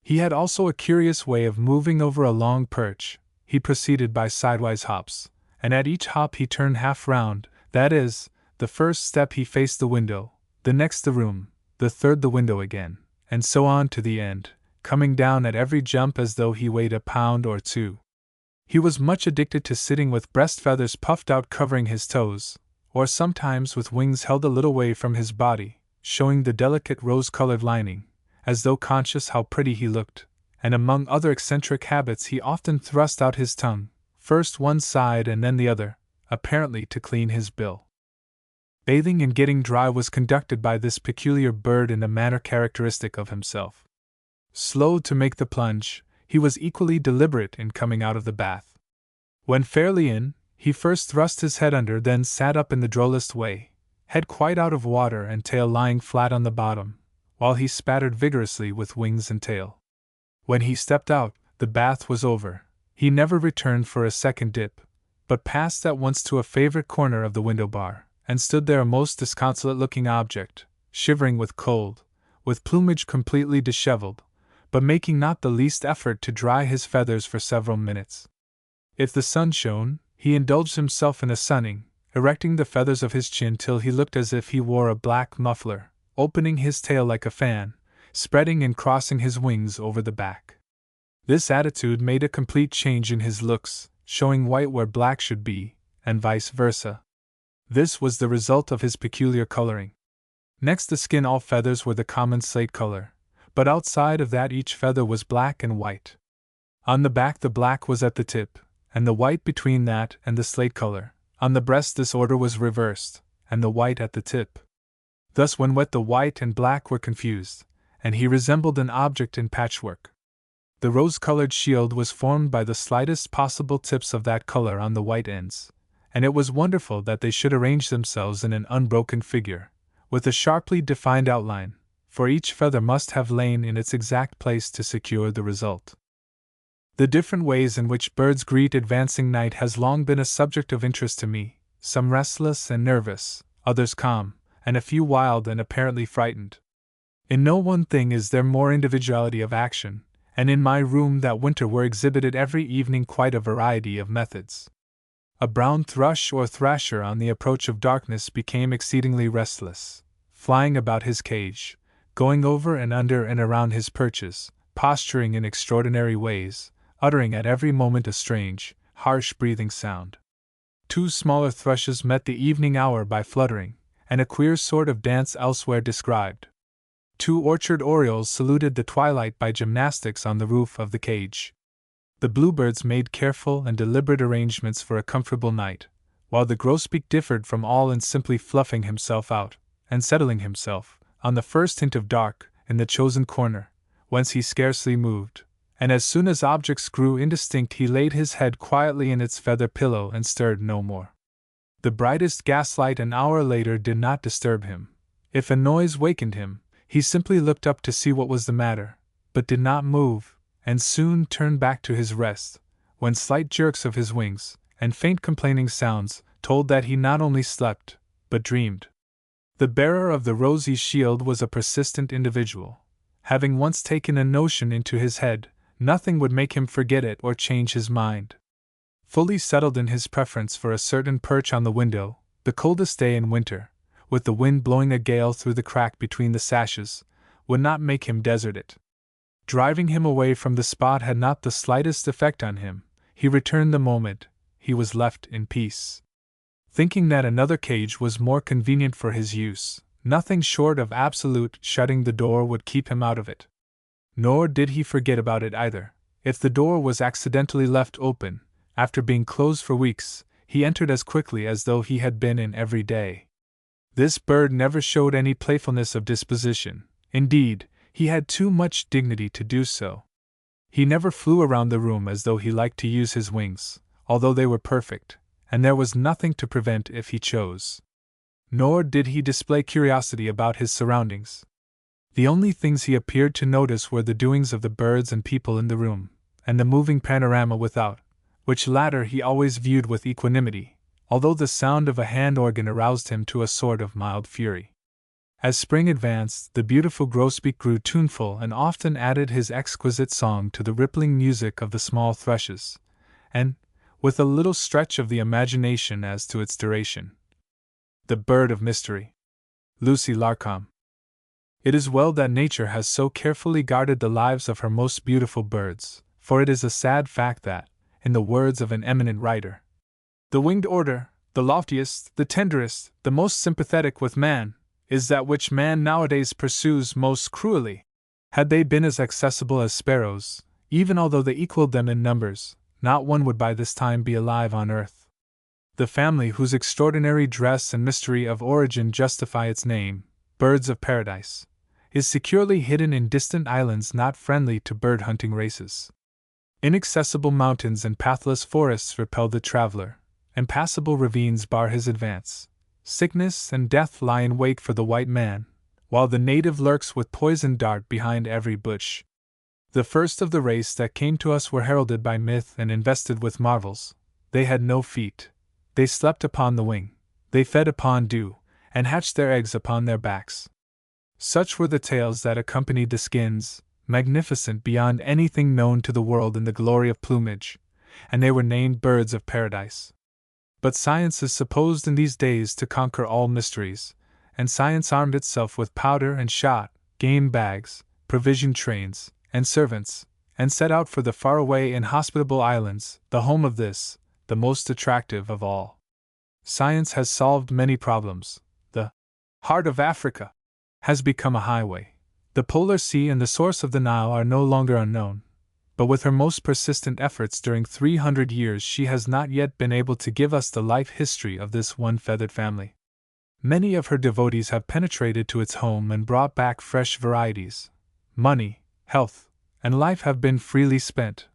He had also a curious way of moving over a long perch. He proceeded by sidewise hops, and at each hop he turned half round, that is, the first step he faced the window, the next the room, the third the window again, and so on to the end, coming down at every jump as though he weighed a pound or two. He was much addicted to sitting with breast feathers puffed out covering his toes, or sometimes with wings held a little way from his body, showing the delicate rose-colored lining, as though conscious how pretty he looked, and among other eccentric habits he often thrust out his tongue, first one side and then the other, apparently to clean his bill. Bathing and getting dry was conducted by this peculiar bird in a manner characteristic of himself. Slow to make the plunge, he was equally deliberate in coming out of the bath. When fairly in, he first thrust his head under, then sat up in the drollest way, head quite out of water and tail lying flat on the bottom, while he spattered vigorously with wings and tail. When he stepped out, the bath was over. He never returned for a second dip, but passed at once to a favorite corner of the window bar, and stood there a most disconsolate-looking object, shivering with cold, with plumage completely disheveled, but making not the least effort to dry his feathers for several minutes. If the sun shone, he indulged himself in a sunning, erecting the feathers of his chin till he looked as if he wore a black muffler, opening his tail like a fan, spreading and crossing his wings over the back. This attitude made a complete change in his looks, showing white where black should be, and vice versa. This was the result of his peculiar coloring. Next the skin, all feathers were the common slate color, but outside of that each feather was black and white. On the back the black was at the tip, and the white between that and the slate color. On the breast this order was reversed, and the white at the tip. Thus when wet the white and black were confused, and he resembled an object in patchwork. The rose-colored shield was formed by the slightest possible tips of that color on the white ends, and it was wonderful that they should arrange themselves in an unbroken figure, with a sharply defined outline, for each feather must have lain in its exact place to secure the result. The different ways in which birds greet advancing night has long been a subject of interest to me, some restless and nervous, others calm, and a few wild and apparently frightened. In no one thing is there more individuality of action, and in my room that winter were exhibited every evening quite a variety of methods. A brown thrush or thrasher on the approach of darkness became exceedingly restless, flying about his cage, going over and under and around his perches, posturing in extraordinary ways, uttering at every moment a strange, harsh breathing sound. Two smaller thrushes met the evening hour by fluttering, and a queer sort of dance elsewhere described. Two orchard orioles saluted the twilight by gymnastics on the roof of the cage. The bluebirds made careful and deliberate arrangements for a comfortable night, while the grosbeak differed from all in simply fluffing himself out, and settling himself, on the first hint of dark, in the chosen corner, whence he scarcely moved, and as soon as objects grew indistinct he laid his head quietly in its feather pillow and stirred no more. The brightest gaslight an hour later did not disturb him. If a noise wakened him, he simply looked up to see what was the matter, but did not move, and soon turned back to his rest, when slight jerks of his wings, and faint complaining sounds, told that he not only slept, but dreamed. The bearer of the rosy shield was a persistent individual. Having once taken a notion into his head, nothing would make him forget it or change his mind. Fully settled in his preference for a certain perch on the window, the coldest day in winter, with the wind blowing a gale through the crack between the sashes, would not make him desert it. Driving him away from the spot had not the slightest effect on him. He returned the moment he was left in peace. Thinking that another cage was more convenient for his use, nothing short of absolute shutting the door would keep him out of it. Nor did he forget about it either. If the door was accidentally left open, after being closed for weeks, he entered as quickly as though he had been in every day. This bird never showed any playfulness of disposition. Indeed, he had too much dignity to do so. He never flew around the room as though he liked to use his wings, although they were perfect, and there was nothing to prevent if he chose. Nor did he display curiosity about his surroundings. The only things he appeared to notice were the doings of the birds and people in the room, and the moving panorama without, which latter he always viewed with equanimity, although the sound of a hand organ aroused him to a sort of mild fury. As spring advanced, the beautiful grosbeak grew tuneful and often added his exquisite song to the rippling music of the small thrushes, and, with a little stretch of the imagination as to its duration. The Bird of Mystery. Lucy Larcom. It is well that nature has so carefully guarded the lives of her most beautiful birds, for it is a sad fact that, in the words of an eminent writer, the winged order, the loftiest, the tenderest, the most sympathetic with man, is that which man nowadays pursues most cruelly. Had they been as accessible as sparrows, even although they equaled them in numbers, not one would by this time be alive on earth. The family whose extraordinary dress and mystery of origin justify its name, Birds of Paradise, is securely hidden in distant islands not friendly to bird-hunting races. Inaccessible mountains and pathless forests repel the traveler, impassable ravines bar his advance. Sickness and death lie in wait for the white man, while the native lurks with poisoned dart behind every bush. The first of the race that came to us were heralded by myth and invested with marvels. They had no feet. They slept upon the wing. They fed upon dew, and hatched their eggs upon their backs. Such were the tales that accompanied the skins, magnificent beyond anything known to the world in the glory of plumage, and they were named Birds of Paradise. But science is supposed in these days to conquer all mysteries, and science armed itself with powder and shot, game bags, provision trains, and servants, and set out for the faraway inhospitable islands, the home of this, the most attractive of all. Science has solved many problems. The heart of Africa has become a highway. The polar sea and the source of the Nile are no longer unknown, but with her most persistent efforts during 300 years she has not yet been able to give us the life history of this one-feathered family. Many of her devotees have penetrated to its home and brought back fresh varieties. Money, health, and life have been freely spent,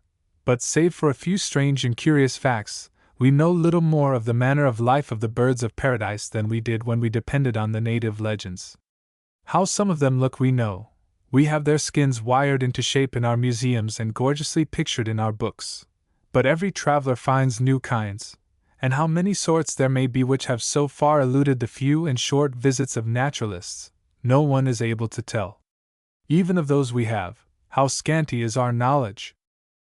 but save for a few strange and curious facts, we know little more of the manner of life of the Birds of Paradise than we did when we depended on the native legends. How some of them look we know. We have their skins wired into shape in our museums and gorgeously pictured in our books. But every traveler finds new kinds, and how many sorts there may be which have so far eluded the few and short visits of naturalists, no one is able to tell. Even of those we have, how scanty is our knowledge!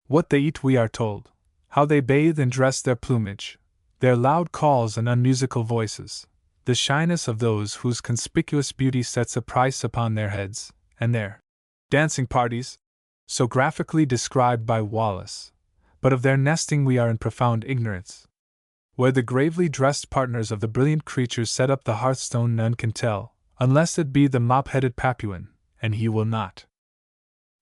What they eat we are told, how they bathe and dress their plumage, their loud calls and unmusical voices, the shyness of those whose conspicuous beauty sets a price upon their heads, and their dancing parties, so graphically described by Wallace, but of their nesting we are in profound ignorance. Where the gravely dressed partners of the brilliant creatures set up the hearthstone none can tell, unless it be the mop-headed Papuan, and he will not.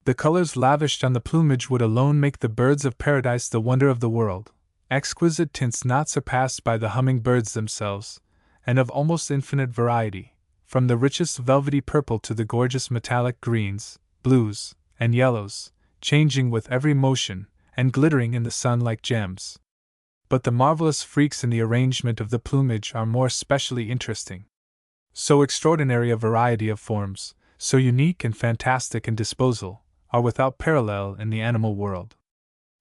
The colors lavished on the plumage would alone make the Birds of Paradise the wonder of the world, exquisite tints not surpassed by the hummingbirds themselves, and of almost infinite variety, from the richest velvety purple to the gorgeous metallic greens, blues, and yellows, changing with every motion, and glittering in the sun like gems. But the marvelous freaks in the arrangement of the plumage are more specially interesting. So extraordinary a variety of forms, so unique and fantastic in disposal, are without parallel in the animal world.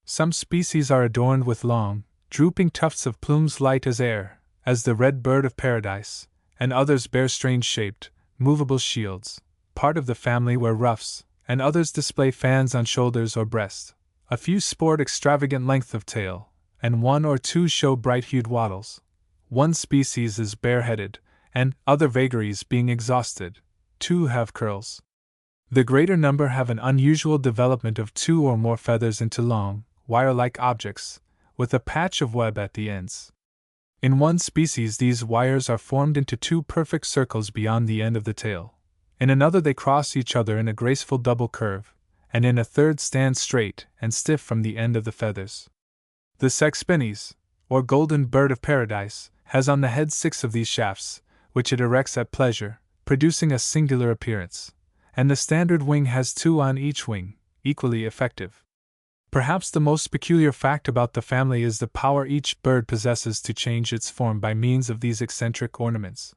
Some species are adorned with long, drooping tufts of plumes light as air, as the red bird of paradise, and others bear strange-shaped, movable shields. Part of the family wear ruffs, and others display fans on shoulders or breast. A few sport extravagant length of tail, and one or two show bright-hued wattles. One species is bare-headed, and, other vagaries being exhausted, 2 have curls. The greater number have an unusual development of 2 or more feathers into long, wire-like objects, with a patch of web at the ends. In one species these wires are formed into 2 perfect circles beyond the end of the tail. In another they cross each other in a graceful double curve, and in a third stand straight and stiff from the end of the feathers. The Sexpennies, or golden bird of paradise, has on the head 6 of these shafts, which it erects at pleasure, producing a singular appearance, and the standard wing has 2 on each wing, equally effective. Perhaps the most peculiar fact about the family is the power each bird possesses to change its form by means of these eccentric ornaments.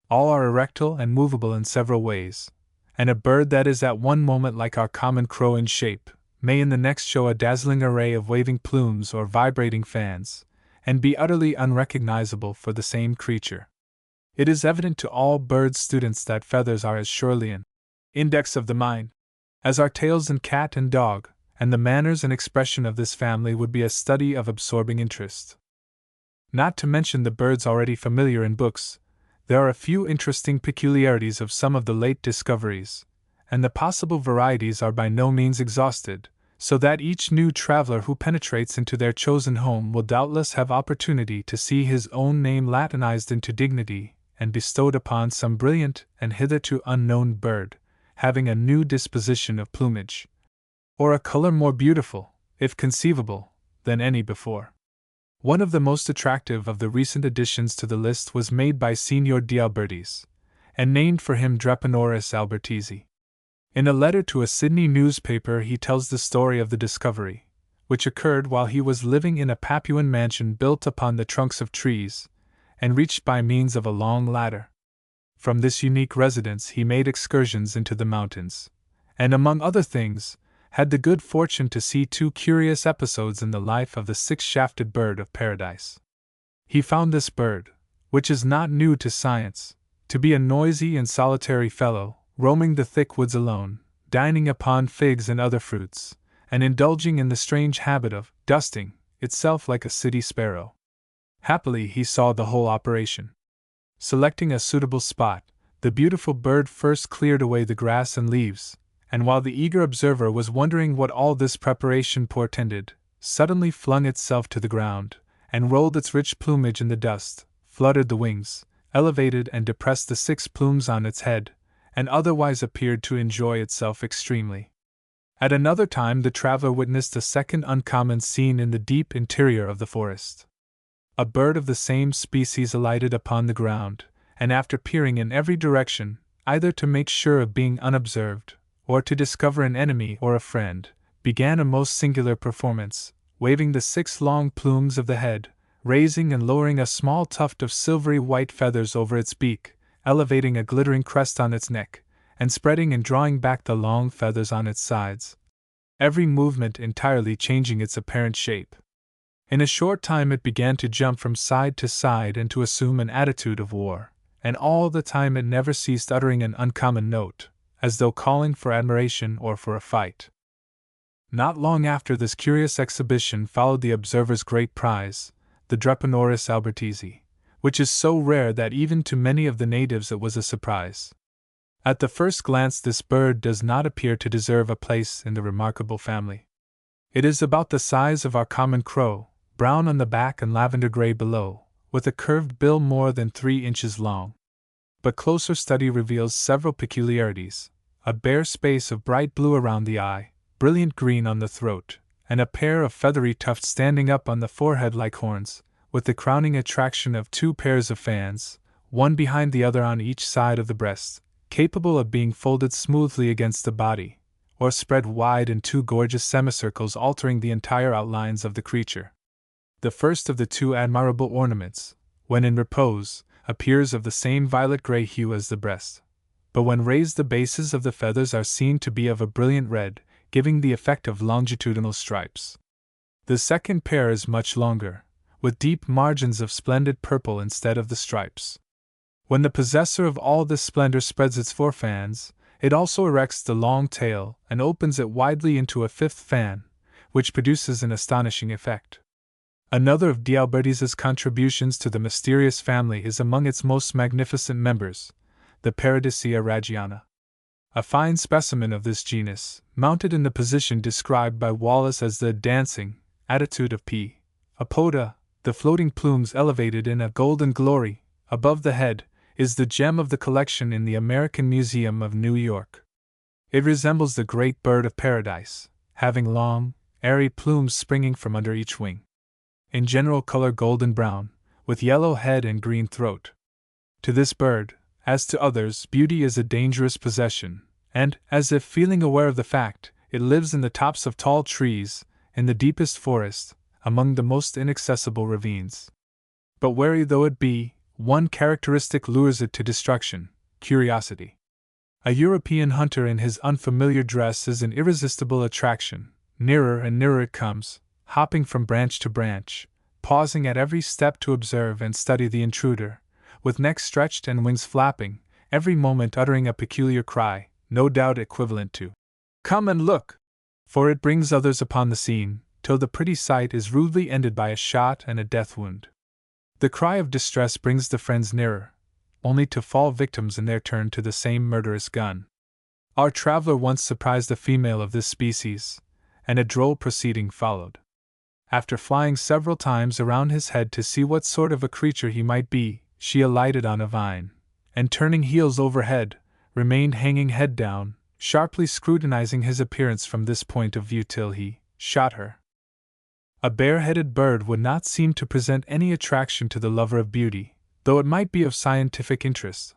All are erectile and movable in several ways, and a bird that is at one moment like our common crow in shape, may in the next show a dazzling array of waving plumes or vibrating fans, and be utterly unrecognizable for the same creature. It is evident to all bird students that feathers are as surely an index of the mind as are tails in cat and dog, and the manners and expression of this family would be a study of absorbing interest. Not to mention the birds already familiar in books, There are a few interesting peculiarities of some of the late discoveries, and the possible varieties are by no means exhausted, so that each new traveler who penetrates into their chosen home will doubtless have opportunity to see his own name Latinized into dignity and bestowed upon some brilliant and hitherto unknown bird, having a new disposition of plumage, or a color more beautiful, if conceivable, than any before. One of the most attractive of the recent additions to the list was made by Signor d'Albertis, and named for him Drepanurus albertisi. In a letter to a Sydney newspaper he tells the story of the discovery, which occurred while he was living in a Papuan mansion built upon the trunks of trees, and reached by means of a long ladder. From this unique residence he made excursions into the mountains, and among other things, had the good fortune to see two curious episodes in the life of the six-shafted bird of paradise. He found this bird, which is not new to science, to be a noisy and solitary fellow, roaming the thick woods alone, dining upon figs and other fruits, and indulging in the strange habit of dusting itself like a city sparrow. Happily he saw the whole operation. Selecting a suitable spot, the beautiful bird first cleared away the grass and leaves, and while the eager observer was wondering what all this preparation portended, suddenly flung itself to the ground, and rolled its rich plumage in the dust, fluttered the wings, elevated and depressed the 6 plumes on its head, and otherwise appeared to enjoy itself extremely. At another time the traveler witnessed a second uncommon scene in the deep interior of the forest. A bird of the same species alighted upon the ground, and after peering in every direction, either to make sure of being unobserved, or to discover an enemy or a friend, began a most singular performance, waving the 6 long plumes of the head, raising and lowering a small tuft of silvery white feathers over its beak, elevating a glittering crest on its neck, and spreading and drawing back the long feathers on its sides, every movement entirely changing its apparent shape. In a short time it began to jump from side to side and to assume an attitude of war, and all the time it never ceased uttering an uncommon note, as though calling for admiration or for a fight. Not long after this curious exhibition followed the observer's great prize, the Drepanurus albertisi, which is so rare that even to many of the natives it was a surprise. At the first glance this bird does not appear to deserve a place in the remarkable family. It is about the size of our common crow, brown on the back and lavender gray below, with a curved bill more than 3 inches long. But closer study reveals several peculiarities: a bare space of bright blue around the eye, brilliant green on the throat, and a pair of feathery tufts standing up on the forehead like horns, with the crowning attraction of 2 pairs of fans, one behind the other on each side of the breast, capable of being folded smoothly against the body, or spread wide in 2 gorgeous semicircles altering the entire outlines of the creature. The first of the 2 admirable ornaments, when in repose, appears of the same violet-gray hue as the breast, but when raised the bases of the feathers are seen to be of a brilliant red, giving the effect of longitudinal stripes. The second pair is much longer, with deep margins of splendid purple instead of the stripes. When the possessor of all this splendor spreads its 4 fans, it also erects the long tail and opens it widely into a 5th fan, which produces an astonishing effect. Another of d'Albertis's contributions to the mysterious family is among its most magnificent members, the Paradisea ragiana. A fine specimen of this genus, mounted in the position described by Wallace as the dancing attitude of P. apoda, the floating plumes elevated in a golden glory above the head, is the gem of the collection in the American Museum of New York. It resembles the great bird of paradise, having long, airy plumes springing from under each wing. In general color golden brown, with yellow head and green throat. To this bird, as to others, beauty is a dangerous possession, and, as if feeling aware of the fact, it lives in the tops of tall trees, in the deepest forest, among the most inaccessible ravines. But wary though it be, one characteristic lures it to destruction: curiosity. A European hunter in his unfamiliar dress is an irresistible attraction. Nearer and nearer it comes, hopping from branch to branch, pausing at every step to observe and study the intruder, with neck stretched and wings flapping, every moment uttering a peculiar cry, no doubt equivalent to "Come and look!" For it brings others upon the scene, till the pretty sight is rudely ended by a shot and a death wound. The cry of distress brings the friends nearer, only to fall victims in their turn to the same murderous gun. Our traveler once surprised a female of this species, and a droll proceeding followed. After flying several times around his head to see what sort of a creature he might be, she alighted on a vine, and turning heels over head, remained hanging head down, sharply scrutinizing his appearance from this point of view till he shot her. A bare-headed bird would not seem to present any attraction to the lover of beauty, though it might be of scientific interest.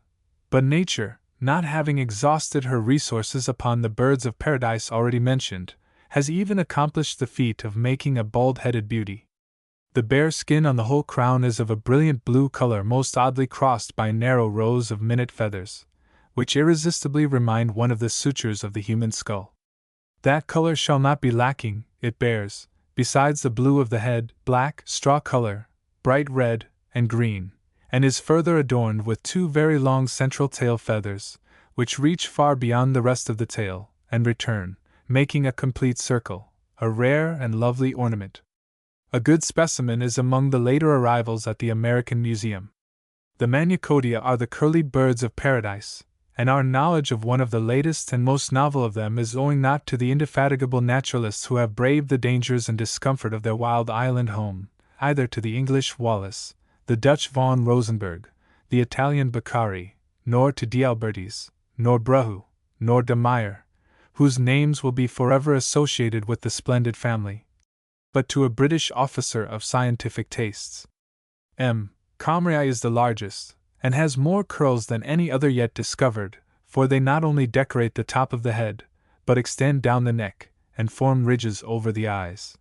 But nature, not having exhausted her resources upon the birds of paradise already mentioned, has even accomplished the feat of making a bald-headed beauty. The bare skin on the whole crown is of a brilliant blue color most oddly crossed by narrow rows of minute feathers, which irresistibly remind one of the sutures of the human skull. That color shall not be lacking, it bears, besides the blue of the head, black, straw color, bright red, and green, and is further adorned with two very long central tail feathers, which reach far beyond the rest of the tail, and return, making a complete circle, a rare and lovely ornament. A good specimen is among the later arrivals at the American Museum. The Manicodia are the curly birds of paradise, and our knowledge of one of the latest and most novel of them is owing not to the indefatigable naturalists who have braved the dangers and discomfort of their wild island home, either to the English Wallace, the Dutch von Rosenberg, the Italian Beccari, nor to D'Albertis, nor Bruhu, nor de Meyer, whose names will be forever associated with the splendid family, but to a British officer of scientific tastes. M. Comrie is the largest, and has more curls than any other yet discovered, for they not only decorate the top of the head, but extend down the neck, and form ridges over the eyes.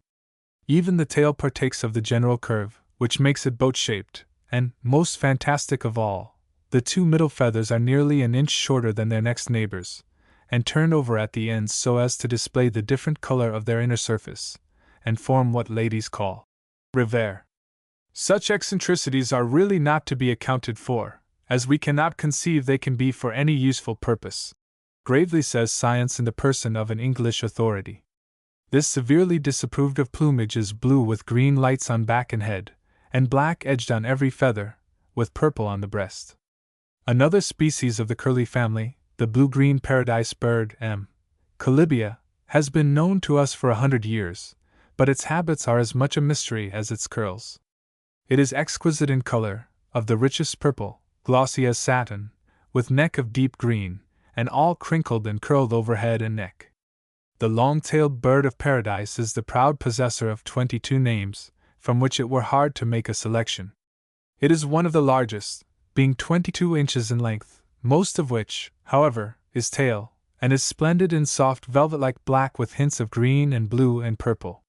Even the tail partakes of the general curve, which makes it boat-shaped, and, most fantastic of all, the two middle feathers are nearly an inch shorter than their next neighbors, and turn over at the ends so as to display the different color of their inner surface, and form what ladies call revers. Such eccentricities are really not to be accounted for, as we cannot conceive they can be for any useful purpose, gravely says science in the person of an English authority. This severely disapproved of plumage is blue with green lights on back and head, and black edged on every feather, with purple on the breast. Another species of the curly family, the blue-green paradise bird, M. colibia, has been known to us for 100 years, but its habits are as much a mystery as its curls. It is exquisite in color, of the richest purple, glossy as satin, with neck of deep green, and all crinkled and curled over head and neck. The long-tailed bird of paradise is the proud possessor of 22 names, from which it were hard to make a selection. It is one of the largest, being 22 inches in length, most of which, however, is tail, and is splendid in soft velvet-like black with hints of green and blue and purple.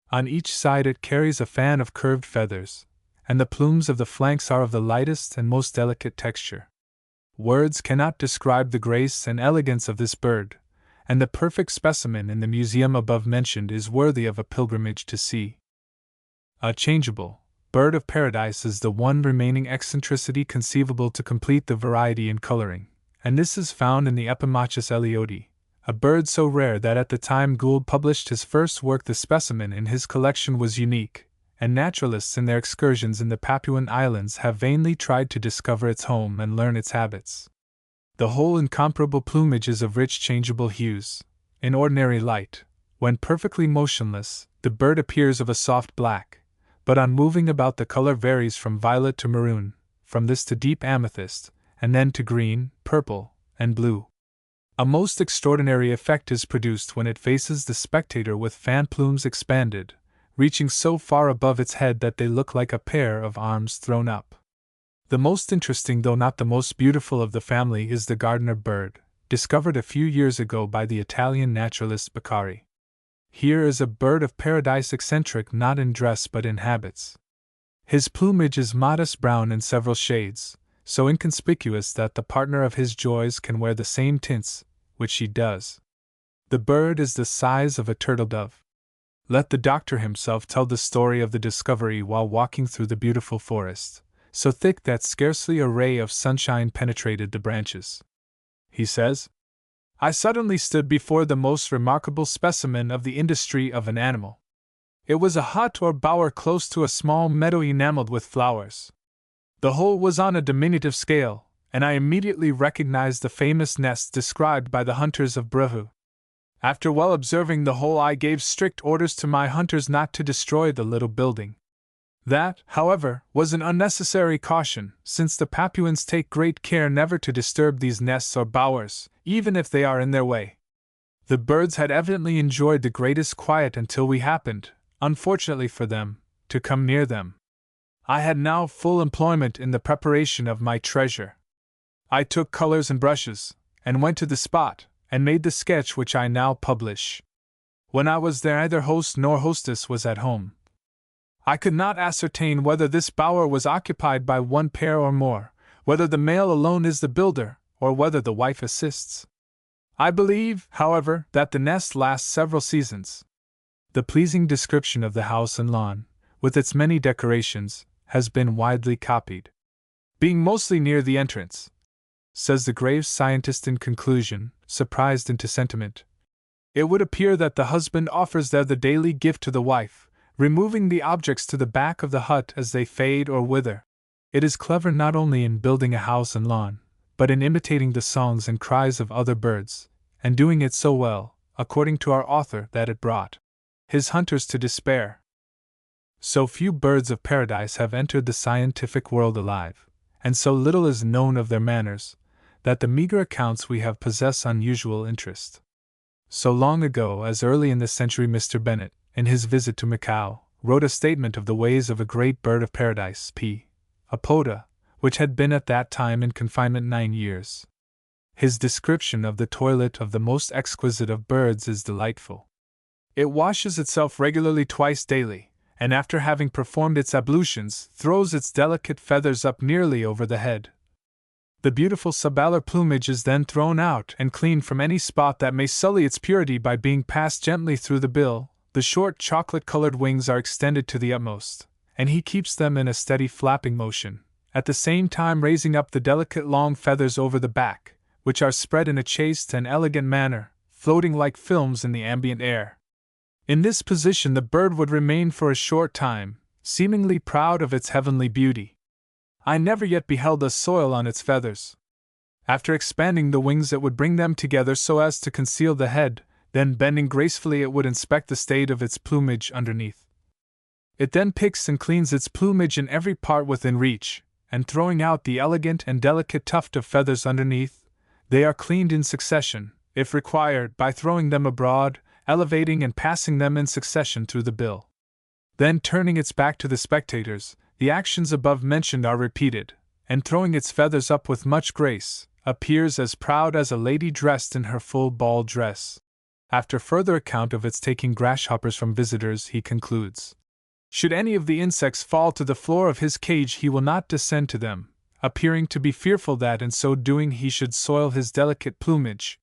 On each side it carries a fan of curved feathers, and the plumes of the flanks are of the lightest and most delicate texture. Words cannot describe the grace and elegance of this bird, and the perfect specimen in the museum above mentioned is worthy of a pilgrimage to see. A changeable bird of paradise is the one remaining eccentricity conceivable to complete the variety in coloring, and this is found in the Epimachus elioti, a bird so rare that at the time Gould published his first work the specimen in his collection was unique, and naturalists in their excursions in the Papuan Islands have vainly tried to discover its home and learn its habits. The whole incomparable plumage is of rich changeable hues. In ordinary light, when perfectly motionless, the bird appears of a soft black, but on moving about the color varies from violet to maroon, from this to deep amethyst, and then to green, purple, and blue. A most extraordinary effect is produced when it faces the spectator with fan plumes expanded, reaching so far above its head that they look like a pair of arms thrown up. The most interesting though not the most beautiful of the family is the gardener bird, discovered a few years ago by the Italian naturalist Beccari. Here is a bird of paradise eccentric not in dress but in habits. His plumage is modest brown in several shades, so inconspicuous that the partner of his joys can wear the same tints, which she does. The bird is the size of a turtle-dove. Let the doctor himself tell the story of the discovery while walking through the beautiful forest, so thick that scarcely a ray of sunshine penetrated the branches. He says, "I suddenly stood before the most remarkable specimen of the industry of an animal. It was a hut or bower close to a small meadow enameled with flowers. The whole was on a diminutive scale, and I immediately recognized the famous nest described by the hunters of Brevu. After well observing the whole, I gave strict orders to my hunters not to destroy the little building. That, however, was an unnecessary caution, since the Papuans take great care never to disturb these nests or bowers, even if they are in their way. The birds had evidently enjoyed the greatest quiet until we happened, unfortunately for them, to come near them. I had now full employment in the preparation of my treasure. I took colors and brushes, and went to the spot, and made the sketch which I now publish. When I was there, neither host nor hostess was at home. I could not ascertain whether this bower was occupied by one pair or more, whether the male alone is the builder, or whether the wife assists. I believe, however, that the nest lasts several seasons. The pleasing description of the house and lawn, with its many decorations, has been widely copied. Being mostly near the entrance, says the grave scientist in conclusion, surprised into sentiment, it would appear that the husband offers there the daily gift to the wife, removing the objects to the back of the hut as they fade or wither. It is clever not only in building a house and lawn, but in imitating the songs and cries of other birds, and doing it so well, according to our author, that it brought his hunters to despair. So few birds of paradise have entered the scientific world alive, and so little is known of their manners, that the meager accounts we have possess unusual interest. So long ago as early in the century, Mr. Bennett, in his visit to Macao, wrote a statement of the ways of a great bird of paradise, a poda, which had been at that time in confinement 9 years. His description of the toilet of the most exquisite of birds is delightful. It washes itself regularly twice daily, and after having performed its ablutions, throws its delicate feathers up nearly over the head. The beautiful suballar plumage is then thrown out and cleaned from any spot that may sully its purity by being passed gently through the bill. The short chocolate-colored wings are extended to the utmost, and he keeps them in a steady flapping motion, at the same time raising up the delicate long feathers over the back, which are spread in a chaste and elegant manner, floating like films in the ambient air. In this position the bird would remain for a short time, seemingly proud of its heavenly beauty. I never yet beheld a soil on its feathers. After expanding the wings it would bring them together so as to conceal the head, then bending gracefully it would inspect the state of its plumage underneath. It then picks and cleans its plumage in every part within reach, and throwing out the elegant and delicate tuft of feathers underneath, they are cleaned in succession, if required, by throwing them abroad, elevating and passing them in succession through the bill. Then turning its back to the spectators, the actions above mentioned are repeated, and throwing its feathers up with much grace, appears as proud as a lady dressed in her full ball dress. After further account of its taking grasshoppers from visitors, he concludes, should any of the insects fall to the floor of his cage he will not descend to them, appearing to be fearful that in so doing he should soil his delicate plumage.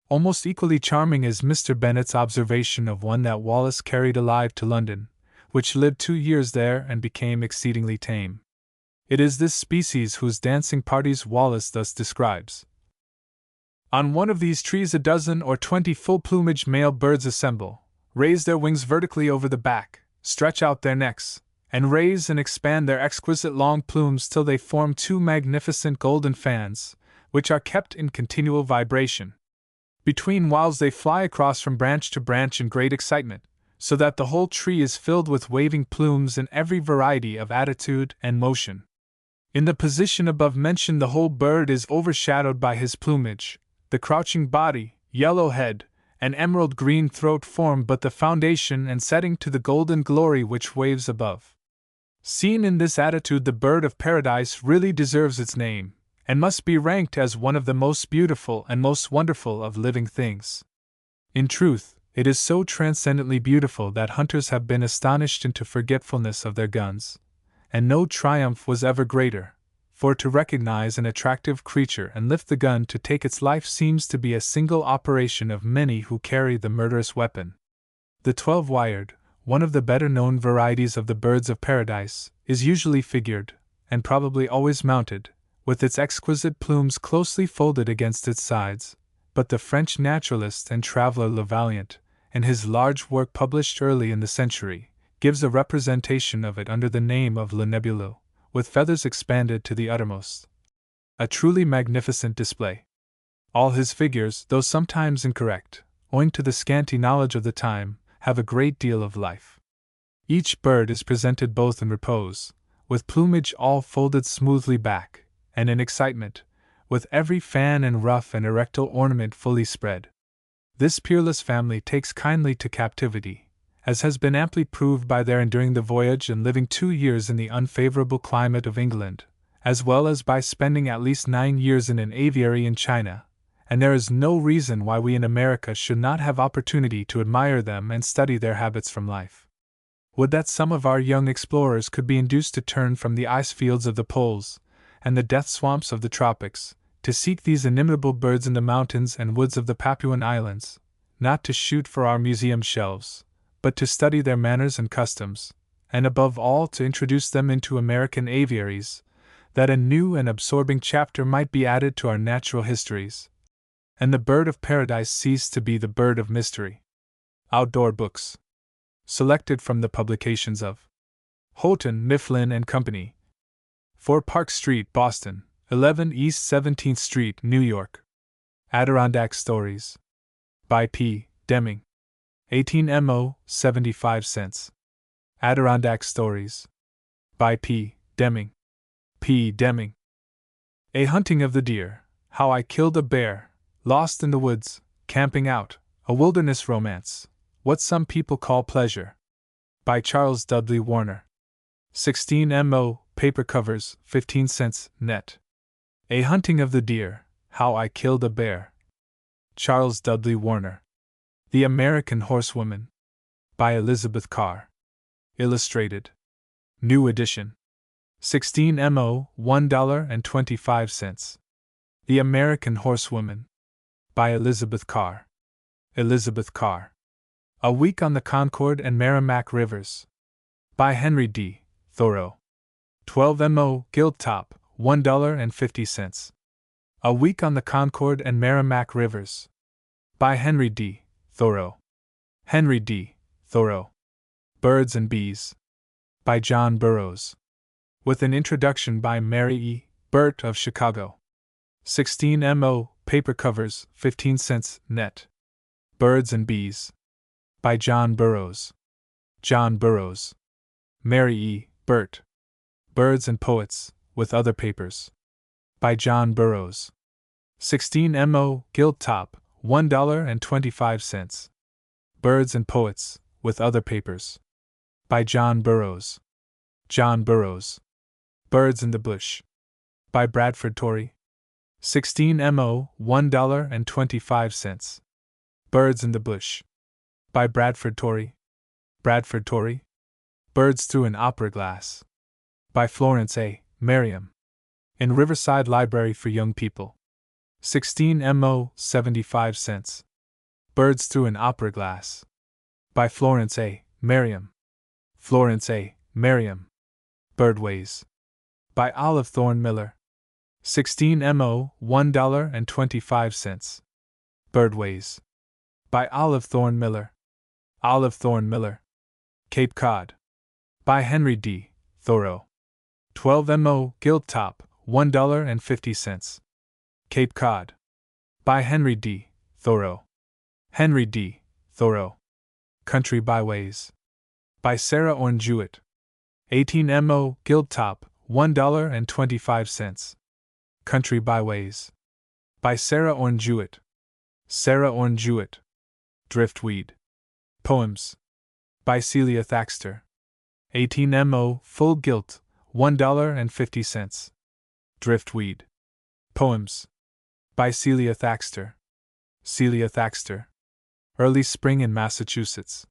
Almost equally charming is Mr. Bennett's observation of one that Wallace carried alive to London, which lived 2 years there and became exceedingly tame. It is this species whose dancing parties Wallace thus describes. On one of these trees 12 or 20 full-plumaged male birds assemble, raise their wings vertically over the back, stretch out their necks, and raise and expand their exquisite long plumes till they form 2 magnificent golden fans, which are kept in continual vibration. Between whiles they fly across from branch to branch in great excitement, so that the whole tree is filled with waving plumes in every variety of attitude and motion. In the position above mentioned the whole bird is overshadowed by his plumage. The crouching body, yellow head, and emerald green throat form but the foundation and setting to the golden glory which waves above. Seen in this attitude, the bird of paradise really deserves its name, and must be ranked as one of the most beautiful and most wonderful of living things. In truth, it is so transcendently beautiful that hunters have been astonished into forgetfulness of their guns, and no triumph was ever greater. For to recognize an attractive creature and lift the gun to take its life seems to be a single operation of many who carry the murderous weapon. The 12-wired, one of the better-known varieties of the birds of paradise, is usually figured, and probably always mounted, with its exquisite plumes closely folded against its sides, but the French naturalist and traveler Le Vaillant, in his large work published early in the century, gives a representation of it under the name of Le Nebuleux, with feathers expanded to the uttermost. A truly magnificent display. All his figures, though sometimes incorrect, owing to the scanty knowledge of the time, have a great deal of life. Each bird is presented both in repose, with plumage all folded smoothly back, and in excitement, with every fan and ruff and erectile ornament fully spread. This peerless family takes kindly to captivity, as has been amply proved by their enduring the voyage and living 2 years in the unfavorable climate of England, as well as by spending at least 9 years in an aviary in China, and there is no reason why we in America should not have opportunity to admire them and study their habits from life. Would that some of our young explorers could be induced to turn from the ice fields of the poles, and the death swamps of the tropics, to seek these inimitable birds in the mountains and woods of the Papuan Islands, not to shoot for our museum shelves, but to study their manners and customs, and above all to introduce them into American aviaries, that a new and absorbing chapter might be added to our natural histories, and the bird of paradise cease to be the bird of mystery. Outdoor books. Selected from the publications of Houghton, Mifflin and Company. 4 Park Street, Boston, 11 East 17th Street, New York. Adirondack Stories. By P. Deming. 18 MO, 75 cents. Adirondack Stories. By P. Deming. P. Deming. A Hunting of the Deer, How I Killed a Bear, Lost in the Woods, Camping Out, A Wilderness Romance, What Some People Call Pleasure. By Charles Dudley Warner. 16 MO, paper covers, 15 cents, net. A Hunting of the Deer, How I Killed a Bear. Charles Dudley Warner. The American Horsewoman. By Elizabeth Carr. Illustrated. New edition. 16 MO, $1.25. The American Horsewoman. By Elizabeth Carr. Elizabeth Carr. A Week on the Concord and Merrimack Rivers. By Henry D. Thoreau. 12 MO, gilt top, $1.50. A Week on the Concord and Merrimack Rivers. By Henry D. Thoreau. Henry D. Thoreau. Birds and Bees. By John Burroughs. With an introduction by Mary E. Burt of Chicago. 16 MO, paper covers, 15 cents, net. Birds and Bees. By John Burroughs. John Burroughs. Mary E. Burt. Birds and Poets, with Other Papers. By John Burroughs. 16 MO, gilt top, $1.25. Birds and Poets, with Other Papers. By John Burroughs. John Burroughs. Birds in the Bush. By Bradford Torrey. 16 MO, $1.25. Birds in the Bush. By Bradford Torrey. Bradford Torrey. Birds Through an Opera Glass. By Florence A. Merriam. In Riverside Library for Young People. 16 MO, 75 cents. Birds Through an Opera Glass. By Florence A. Merriam. Florence A. Merriam. Birdways. By Olive Thorne Miller. 16 MO, $1.25. Birdways. By Olive Thorne Miller. Olive Thorne Miller. Cape Cod. By Henry D. Thoreau. 12 MO, gilt top, $1.50. Cape Cod. By Henry D. Thoreau. Henry D. Thoreau. Country Byways. By Sarah Orne Jewett. 18 MO, gilt top, $1.25. Country Byways. By Sarah Orne Jewett. Sarah Orne Jewett. Driftweed. Poems. By Celia Thaxter. 18 MO, full gilt, $1.50. Driftweed. Poems. By Celia Thaxter. Celia Thaxter. Early Spring in Massachusetts.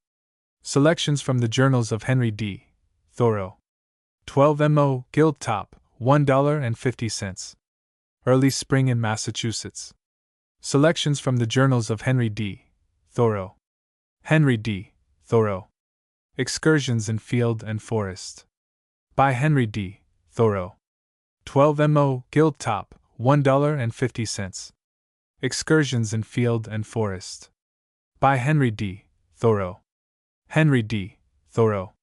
Selections from the Journals of Henry D. Thoreau. 12 MO, gilt top, $1.50. Early Spring in Massachusetts. Selections from the Journals of Henry D. Thoreau. Henry D. Thoreau. Excursions in Field and Forest. By Henry D. Thoreau. 12 MO, gilt top, $1.50. Excursions in Field and Forest. By Henry D. Thoreau. Henry D. Thoreau.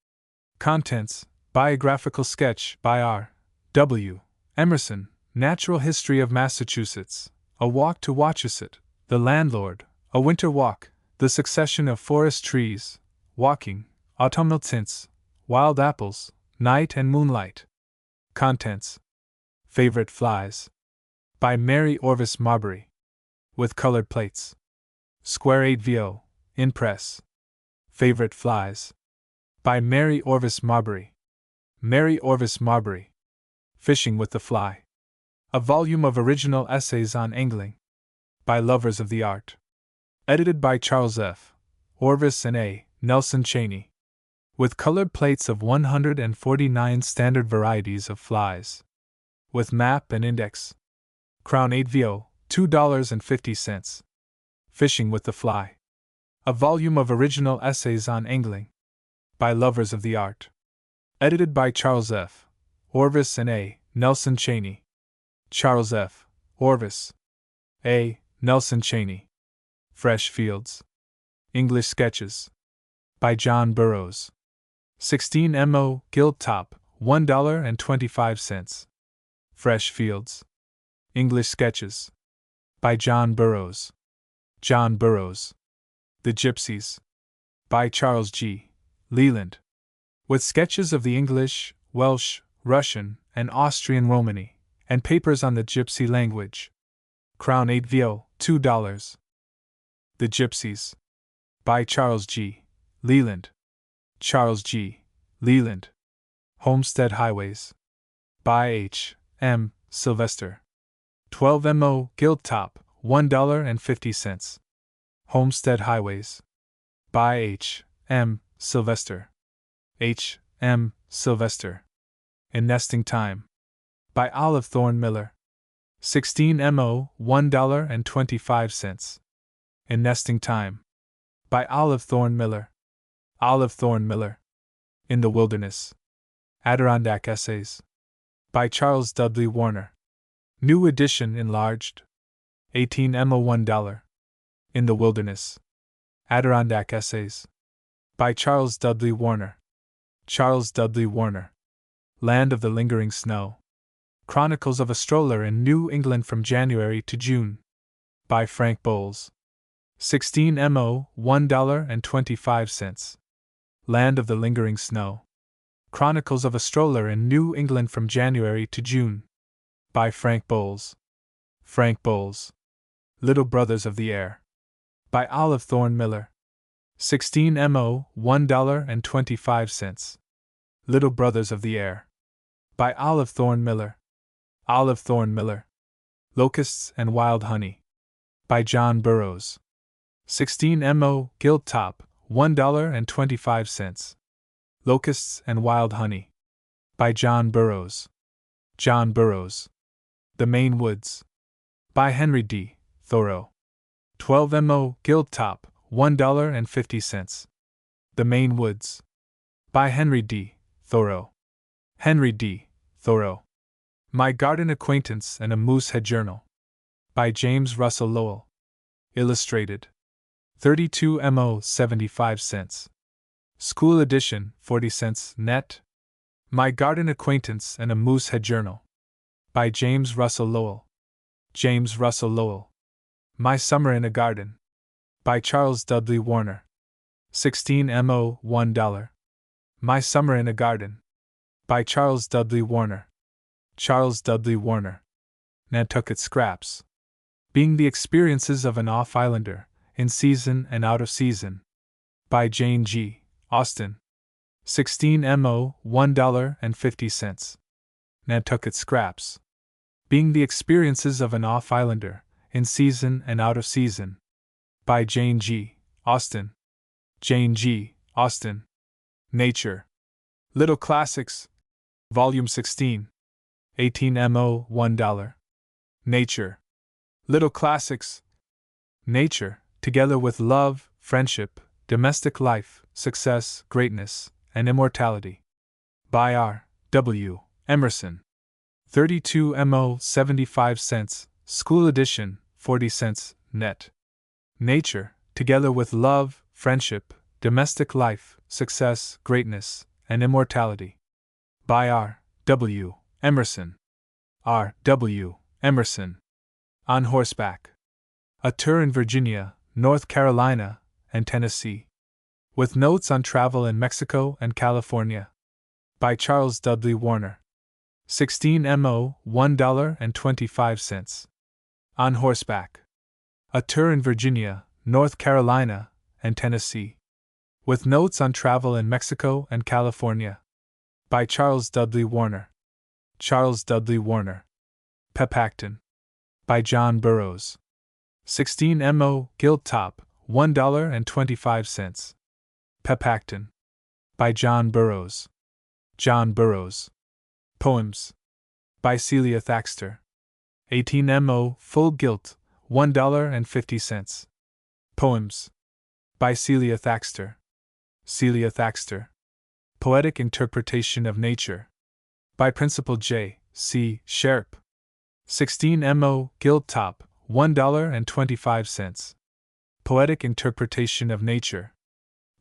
Contents. Biographical sketch by R. W. Emerson, Natural History of Massachusetts, A Walk to Wachusett, The Landlord, A Winter Walk, The Succession of Forest Trees, Walking, Autumnal Tints, Wild Apples, Night and Moonlight. Contents. Favorite Flies. By Mary Orvis Marbury. With colored plates. Square 8 VO, in press. Favorite Flies. By Mary Orvis Marbury. Mary Orvis Marbury. Fishing with the Fly. A volume of original essays on angling. By lovers of the art. Edited by Charles F. Orvis and A. Nelson Cheney. With colored plates of 149 standard varieties of flies. With map and index. Crown 8 VO, $2.50. Fishing with the Fly. A volume of original essays on angling. By lovers of the art. Edited by Charles F. Orvis and A. Nelson Cheney. Charles F. Orvis. A. Nelson Cheney. Fresh Fields. English Sketches. By John Burroughs. 16 MO, gilt top, $1.25. Fresh Fields. English Sketches. By John Burroughs. John Burroughs. The Gypsies. By Charles G. Leland. With sketches of the English, Welsh, Russian, and Austrian Romany, and papers on the Gypsy language. Crown 8 VO, $2. The Gypsies. By Charles G. Leland. Charles G. Leland. Homestead Highways. By H. M. Sylvester. 12 MO, gilt top, $1.50. Homestead Highways. By H. M. Sylvester. H. M. Sylvester. In Nesting Time. By Olive Thorne Miller. 16 MO, $1.25. In Nesting Time. By Olive Thorne Miller. Olive Thorne Miller. In the Wilderness. Adirondack Essays. By Charles W. Warner. New edition enlarged. 18 MO, $1. In the Wilderness. Adirondack Essays. By Charles W. Warner. Charles W. Warner. Land of the Lingering Snow. Chronicles of a Stroller in New England from January to June. By Frank Bowles. 16 MO, $1.25. Land of the Lingering Snow. Chronicles of a Stroller in New England from January to June. By Frank Bowles. Frank Bowles. Little Brothers of the Air. By Olive Thorne Miller. 16 MO, $1.25. Little Brothers of the Air. By Olive Thorne Miller. Olive Thorne Miller. Locusts and Wild Honey. By John Burroughs. 16 MO, gilt top, $1.25. Locusts and Wild Honey. By John Burroughs. John Burroughs. The Maine Woods. By Henry D. Thoreau. 12 MO, gilt top, $1.50. The Maine Woods. By Henry D. Thoreau. Henry D. Thoreau. My Garden Acquaintance and a Moosehead Journal. By James Russell Lowell. Illustrated. 32 MO, 75 cents. School edition, 40 cents net. My Garden Acquaintance and a Moosehead Journal. By James Russell Lowell. James Russell Lowell. My Summer in a Garden. By Charles W. Warner. 16 MO, $1. My Summer in a Garden. By Charles W. Warner. Charles W. Warner. Nantucket Scraps. Being the Experiences of an Off-Islander, in Season and Out of Season. By Jane G. Austen. 16 MO, $1.50. Nantucket Scraps. Being the Experiences of an Off-Islander, in Season and Out of Season. By Jane G. Austen. Jane G. Austen. Nature. Little Classics. Volume 16. 18 MO, $1. Nature. Little Classics. Nature, together with love, friendship, domestic life, success, greatness, and immortality. By R. W. Emerson. 32 MO, 75 cents, school edition, 40 cents, net. Nature, together with love, friendship, domestic life, success, greatness, and immortality. By R. W. Emerson. R. W. Emerson. On Horseback. A Tour in Virginia, North Carolina, and Tennessee. With Notes on Travel in Mexico and California. By Charles W. Warner. 16 Mo. $1.25. On Horseback. A Tour in Virginia, North Carolina, and Tennessee. With Notes on Travel in Mexico and California. By Charles W. Warner. Charles W. Warner. Pepacton. By John Burroughs. 16 Mo. Gilt Top, $1.25. Pepacton. By John Burroughs. John Burroughs. Poems. By Celia Thaxter. 18 Mo. Full Gilt, $1.50. Poems. By Celia Thaxter. Celia Thaxter. Poetic Interpretation of Nature. By Principal J. C. Sharp. 16 Mo. Gilt Top, $1.25. Poetic Interpretation of Nature.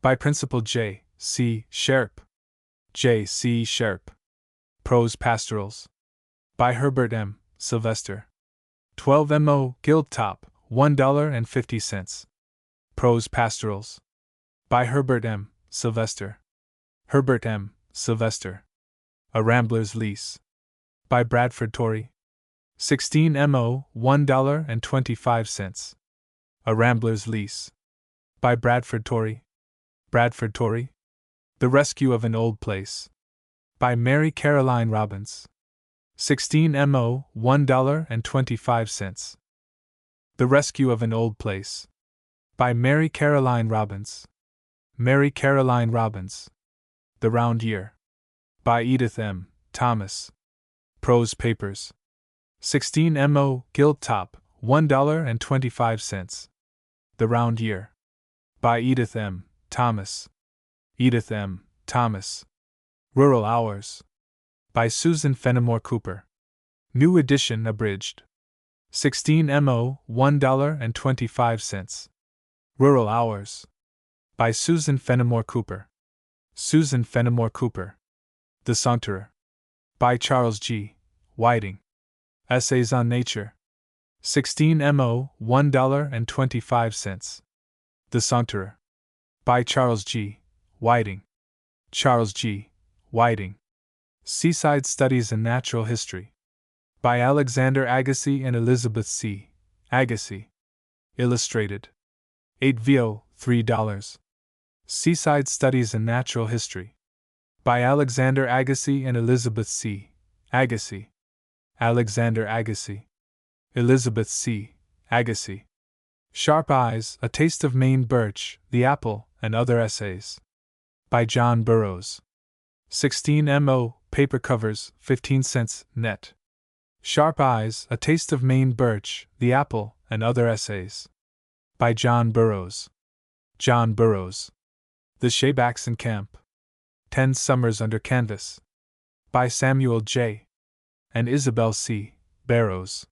By Principal J. C. Sharp. J. C. Sharp. Prose Pastorals. By Herbert M. Sylvester. 12 Mo. Gilt Top, $1.50. Prose Pastorals. By Herbert M. Sylvester. Herbert M. Sylvester. A Rambler's Lease. By Bradford Torrey. 16 Mo. $1.25. A Rambler's Lease. By Bradford Torrey. Bradford Torrey. The Rescue of an Old Place. By Mary Caroline Robbins. 16 Mo. $1.25. The Rescue of an Old Place. By Mary Caroline Robbins. Mary Caroline Robbins. The Round Year. By Edith M. Thomas. Prose Papers. 16 Mo. Gilt Top, $1.25. The Round Year. By Edith M. Thomas. Edith M. Thomas. Rural Hours. By Susan Fenimore Cooper. New edition abridged. 16 Mo. $1.25. Rural Hours. By Susan Fenimore Cooper. Susan Fenimore Cooper. The Saunterer. By Charles G. Whiting. Essays on Nature. 16 Mo. $1.25. The Saunterer. By Charles G. Whiting. Charles G. Whiting. Seaside Studies in Natural History. By Alexander Agassiz and Elizabeth C. Agassiz. Illustrated. 8 VO, $3. Seaside Studies in Natural History. By Alexander Agassiz and Elizabeth C. Agassiz. Alexander Agassiz. Elizabeth C. Agassiz. Sharp Eyes, A Taste of Maine Birch, the Apple, and Other Essays. By John Burroughs. 16 Mo. Paper covers, 15 cents, net. Sharp Eyes, A Taste of Maine Birch, the Apple, and Other Essays. By John Burroughs. John Burroughs. The Shaybacks in Camp. 10 Summers Under Canvas. By Samuel J. and Isabel C. Barrows.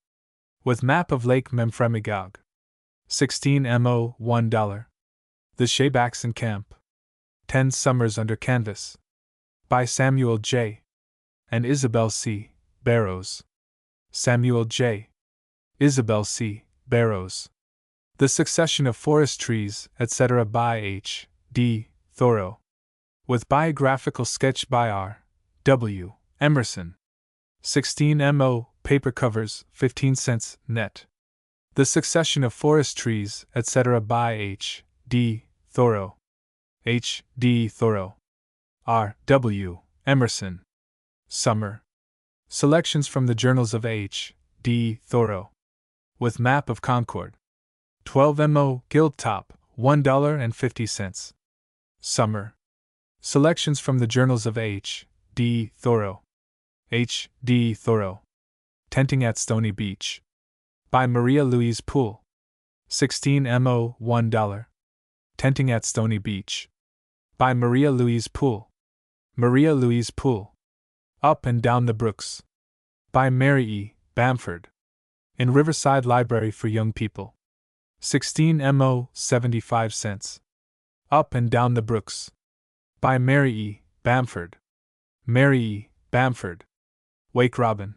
With Map of Lake Memphremagog. 16 Mo. $1. The Shaybacks in Camp. 10 Summers Under Canvas. By Samuel J. and Isabel C. Barrows. Samuel J. Isabel C. Barrows. The Succession of Forest Trees, etc. by H. D. Thoreau. With biographical sketch by R. W. Emerson. 16 Mo. Paper covers, 15 cents, net. The Succession of Forest Trees, etc. by H. D. Thoreau. H. D. Thoreau. R. W. Emerson. Summer. Selections from the Journals of H. D. Thoreau. With Map of Concord. 12 Mo. Gilt Top, $1.50. Summer. Selections from the Journals of H. D. Thoreau. H. D. Thoreau. Tenting at Stony Beach. By Maria Louise Poole. 16 Mo. $1. Tenting at Stony Beach. By Maria Louise Poole. Maria Louise Poole. Up and Down the Brooks. By Mary E. Bamford. In Riverside Library for Young People. 16 Mo. 75 cents. Up and Down the Brooks. By Mary E. Bamford. Mary E. Bamford. Wake Robin.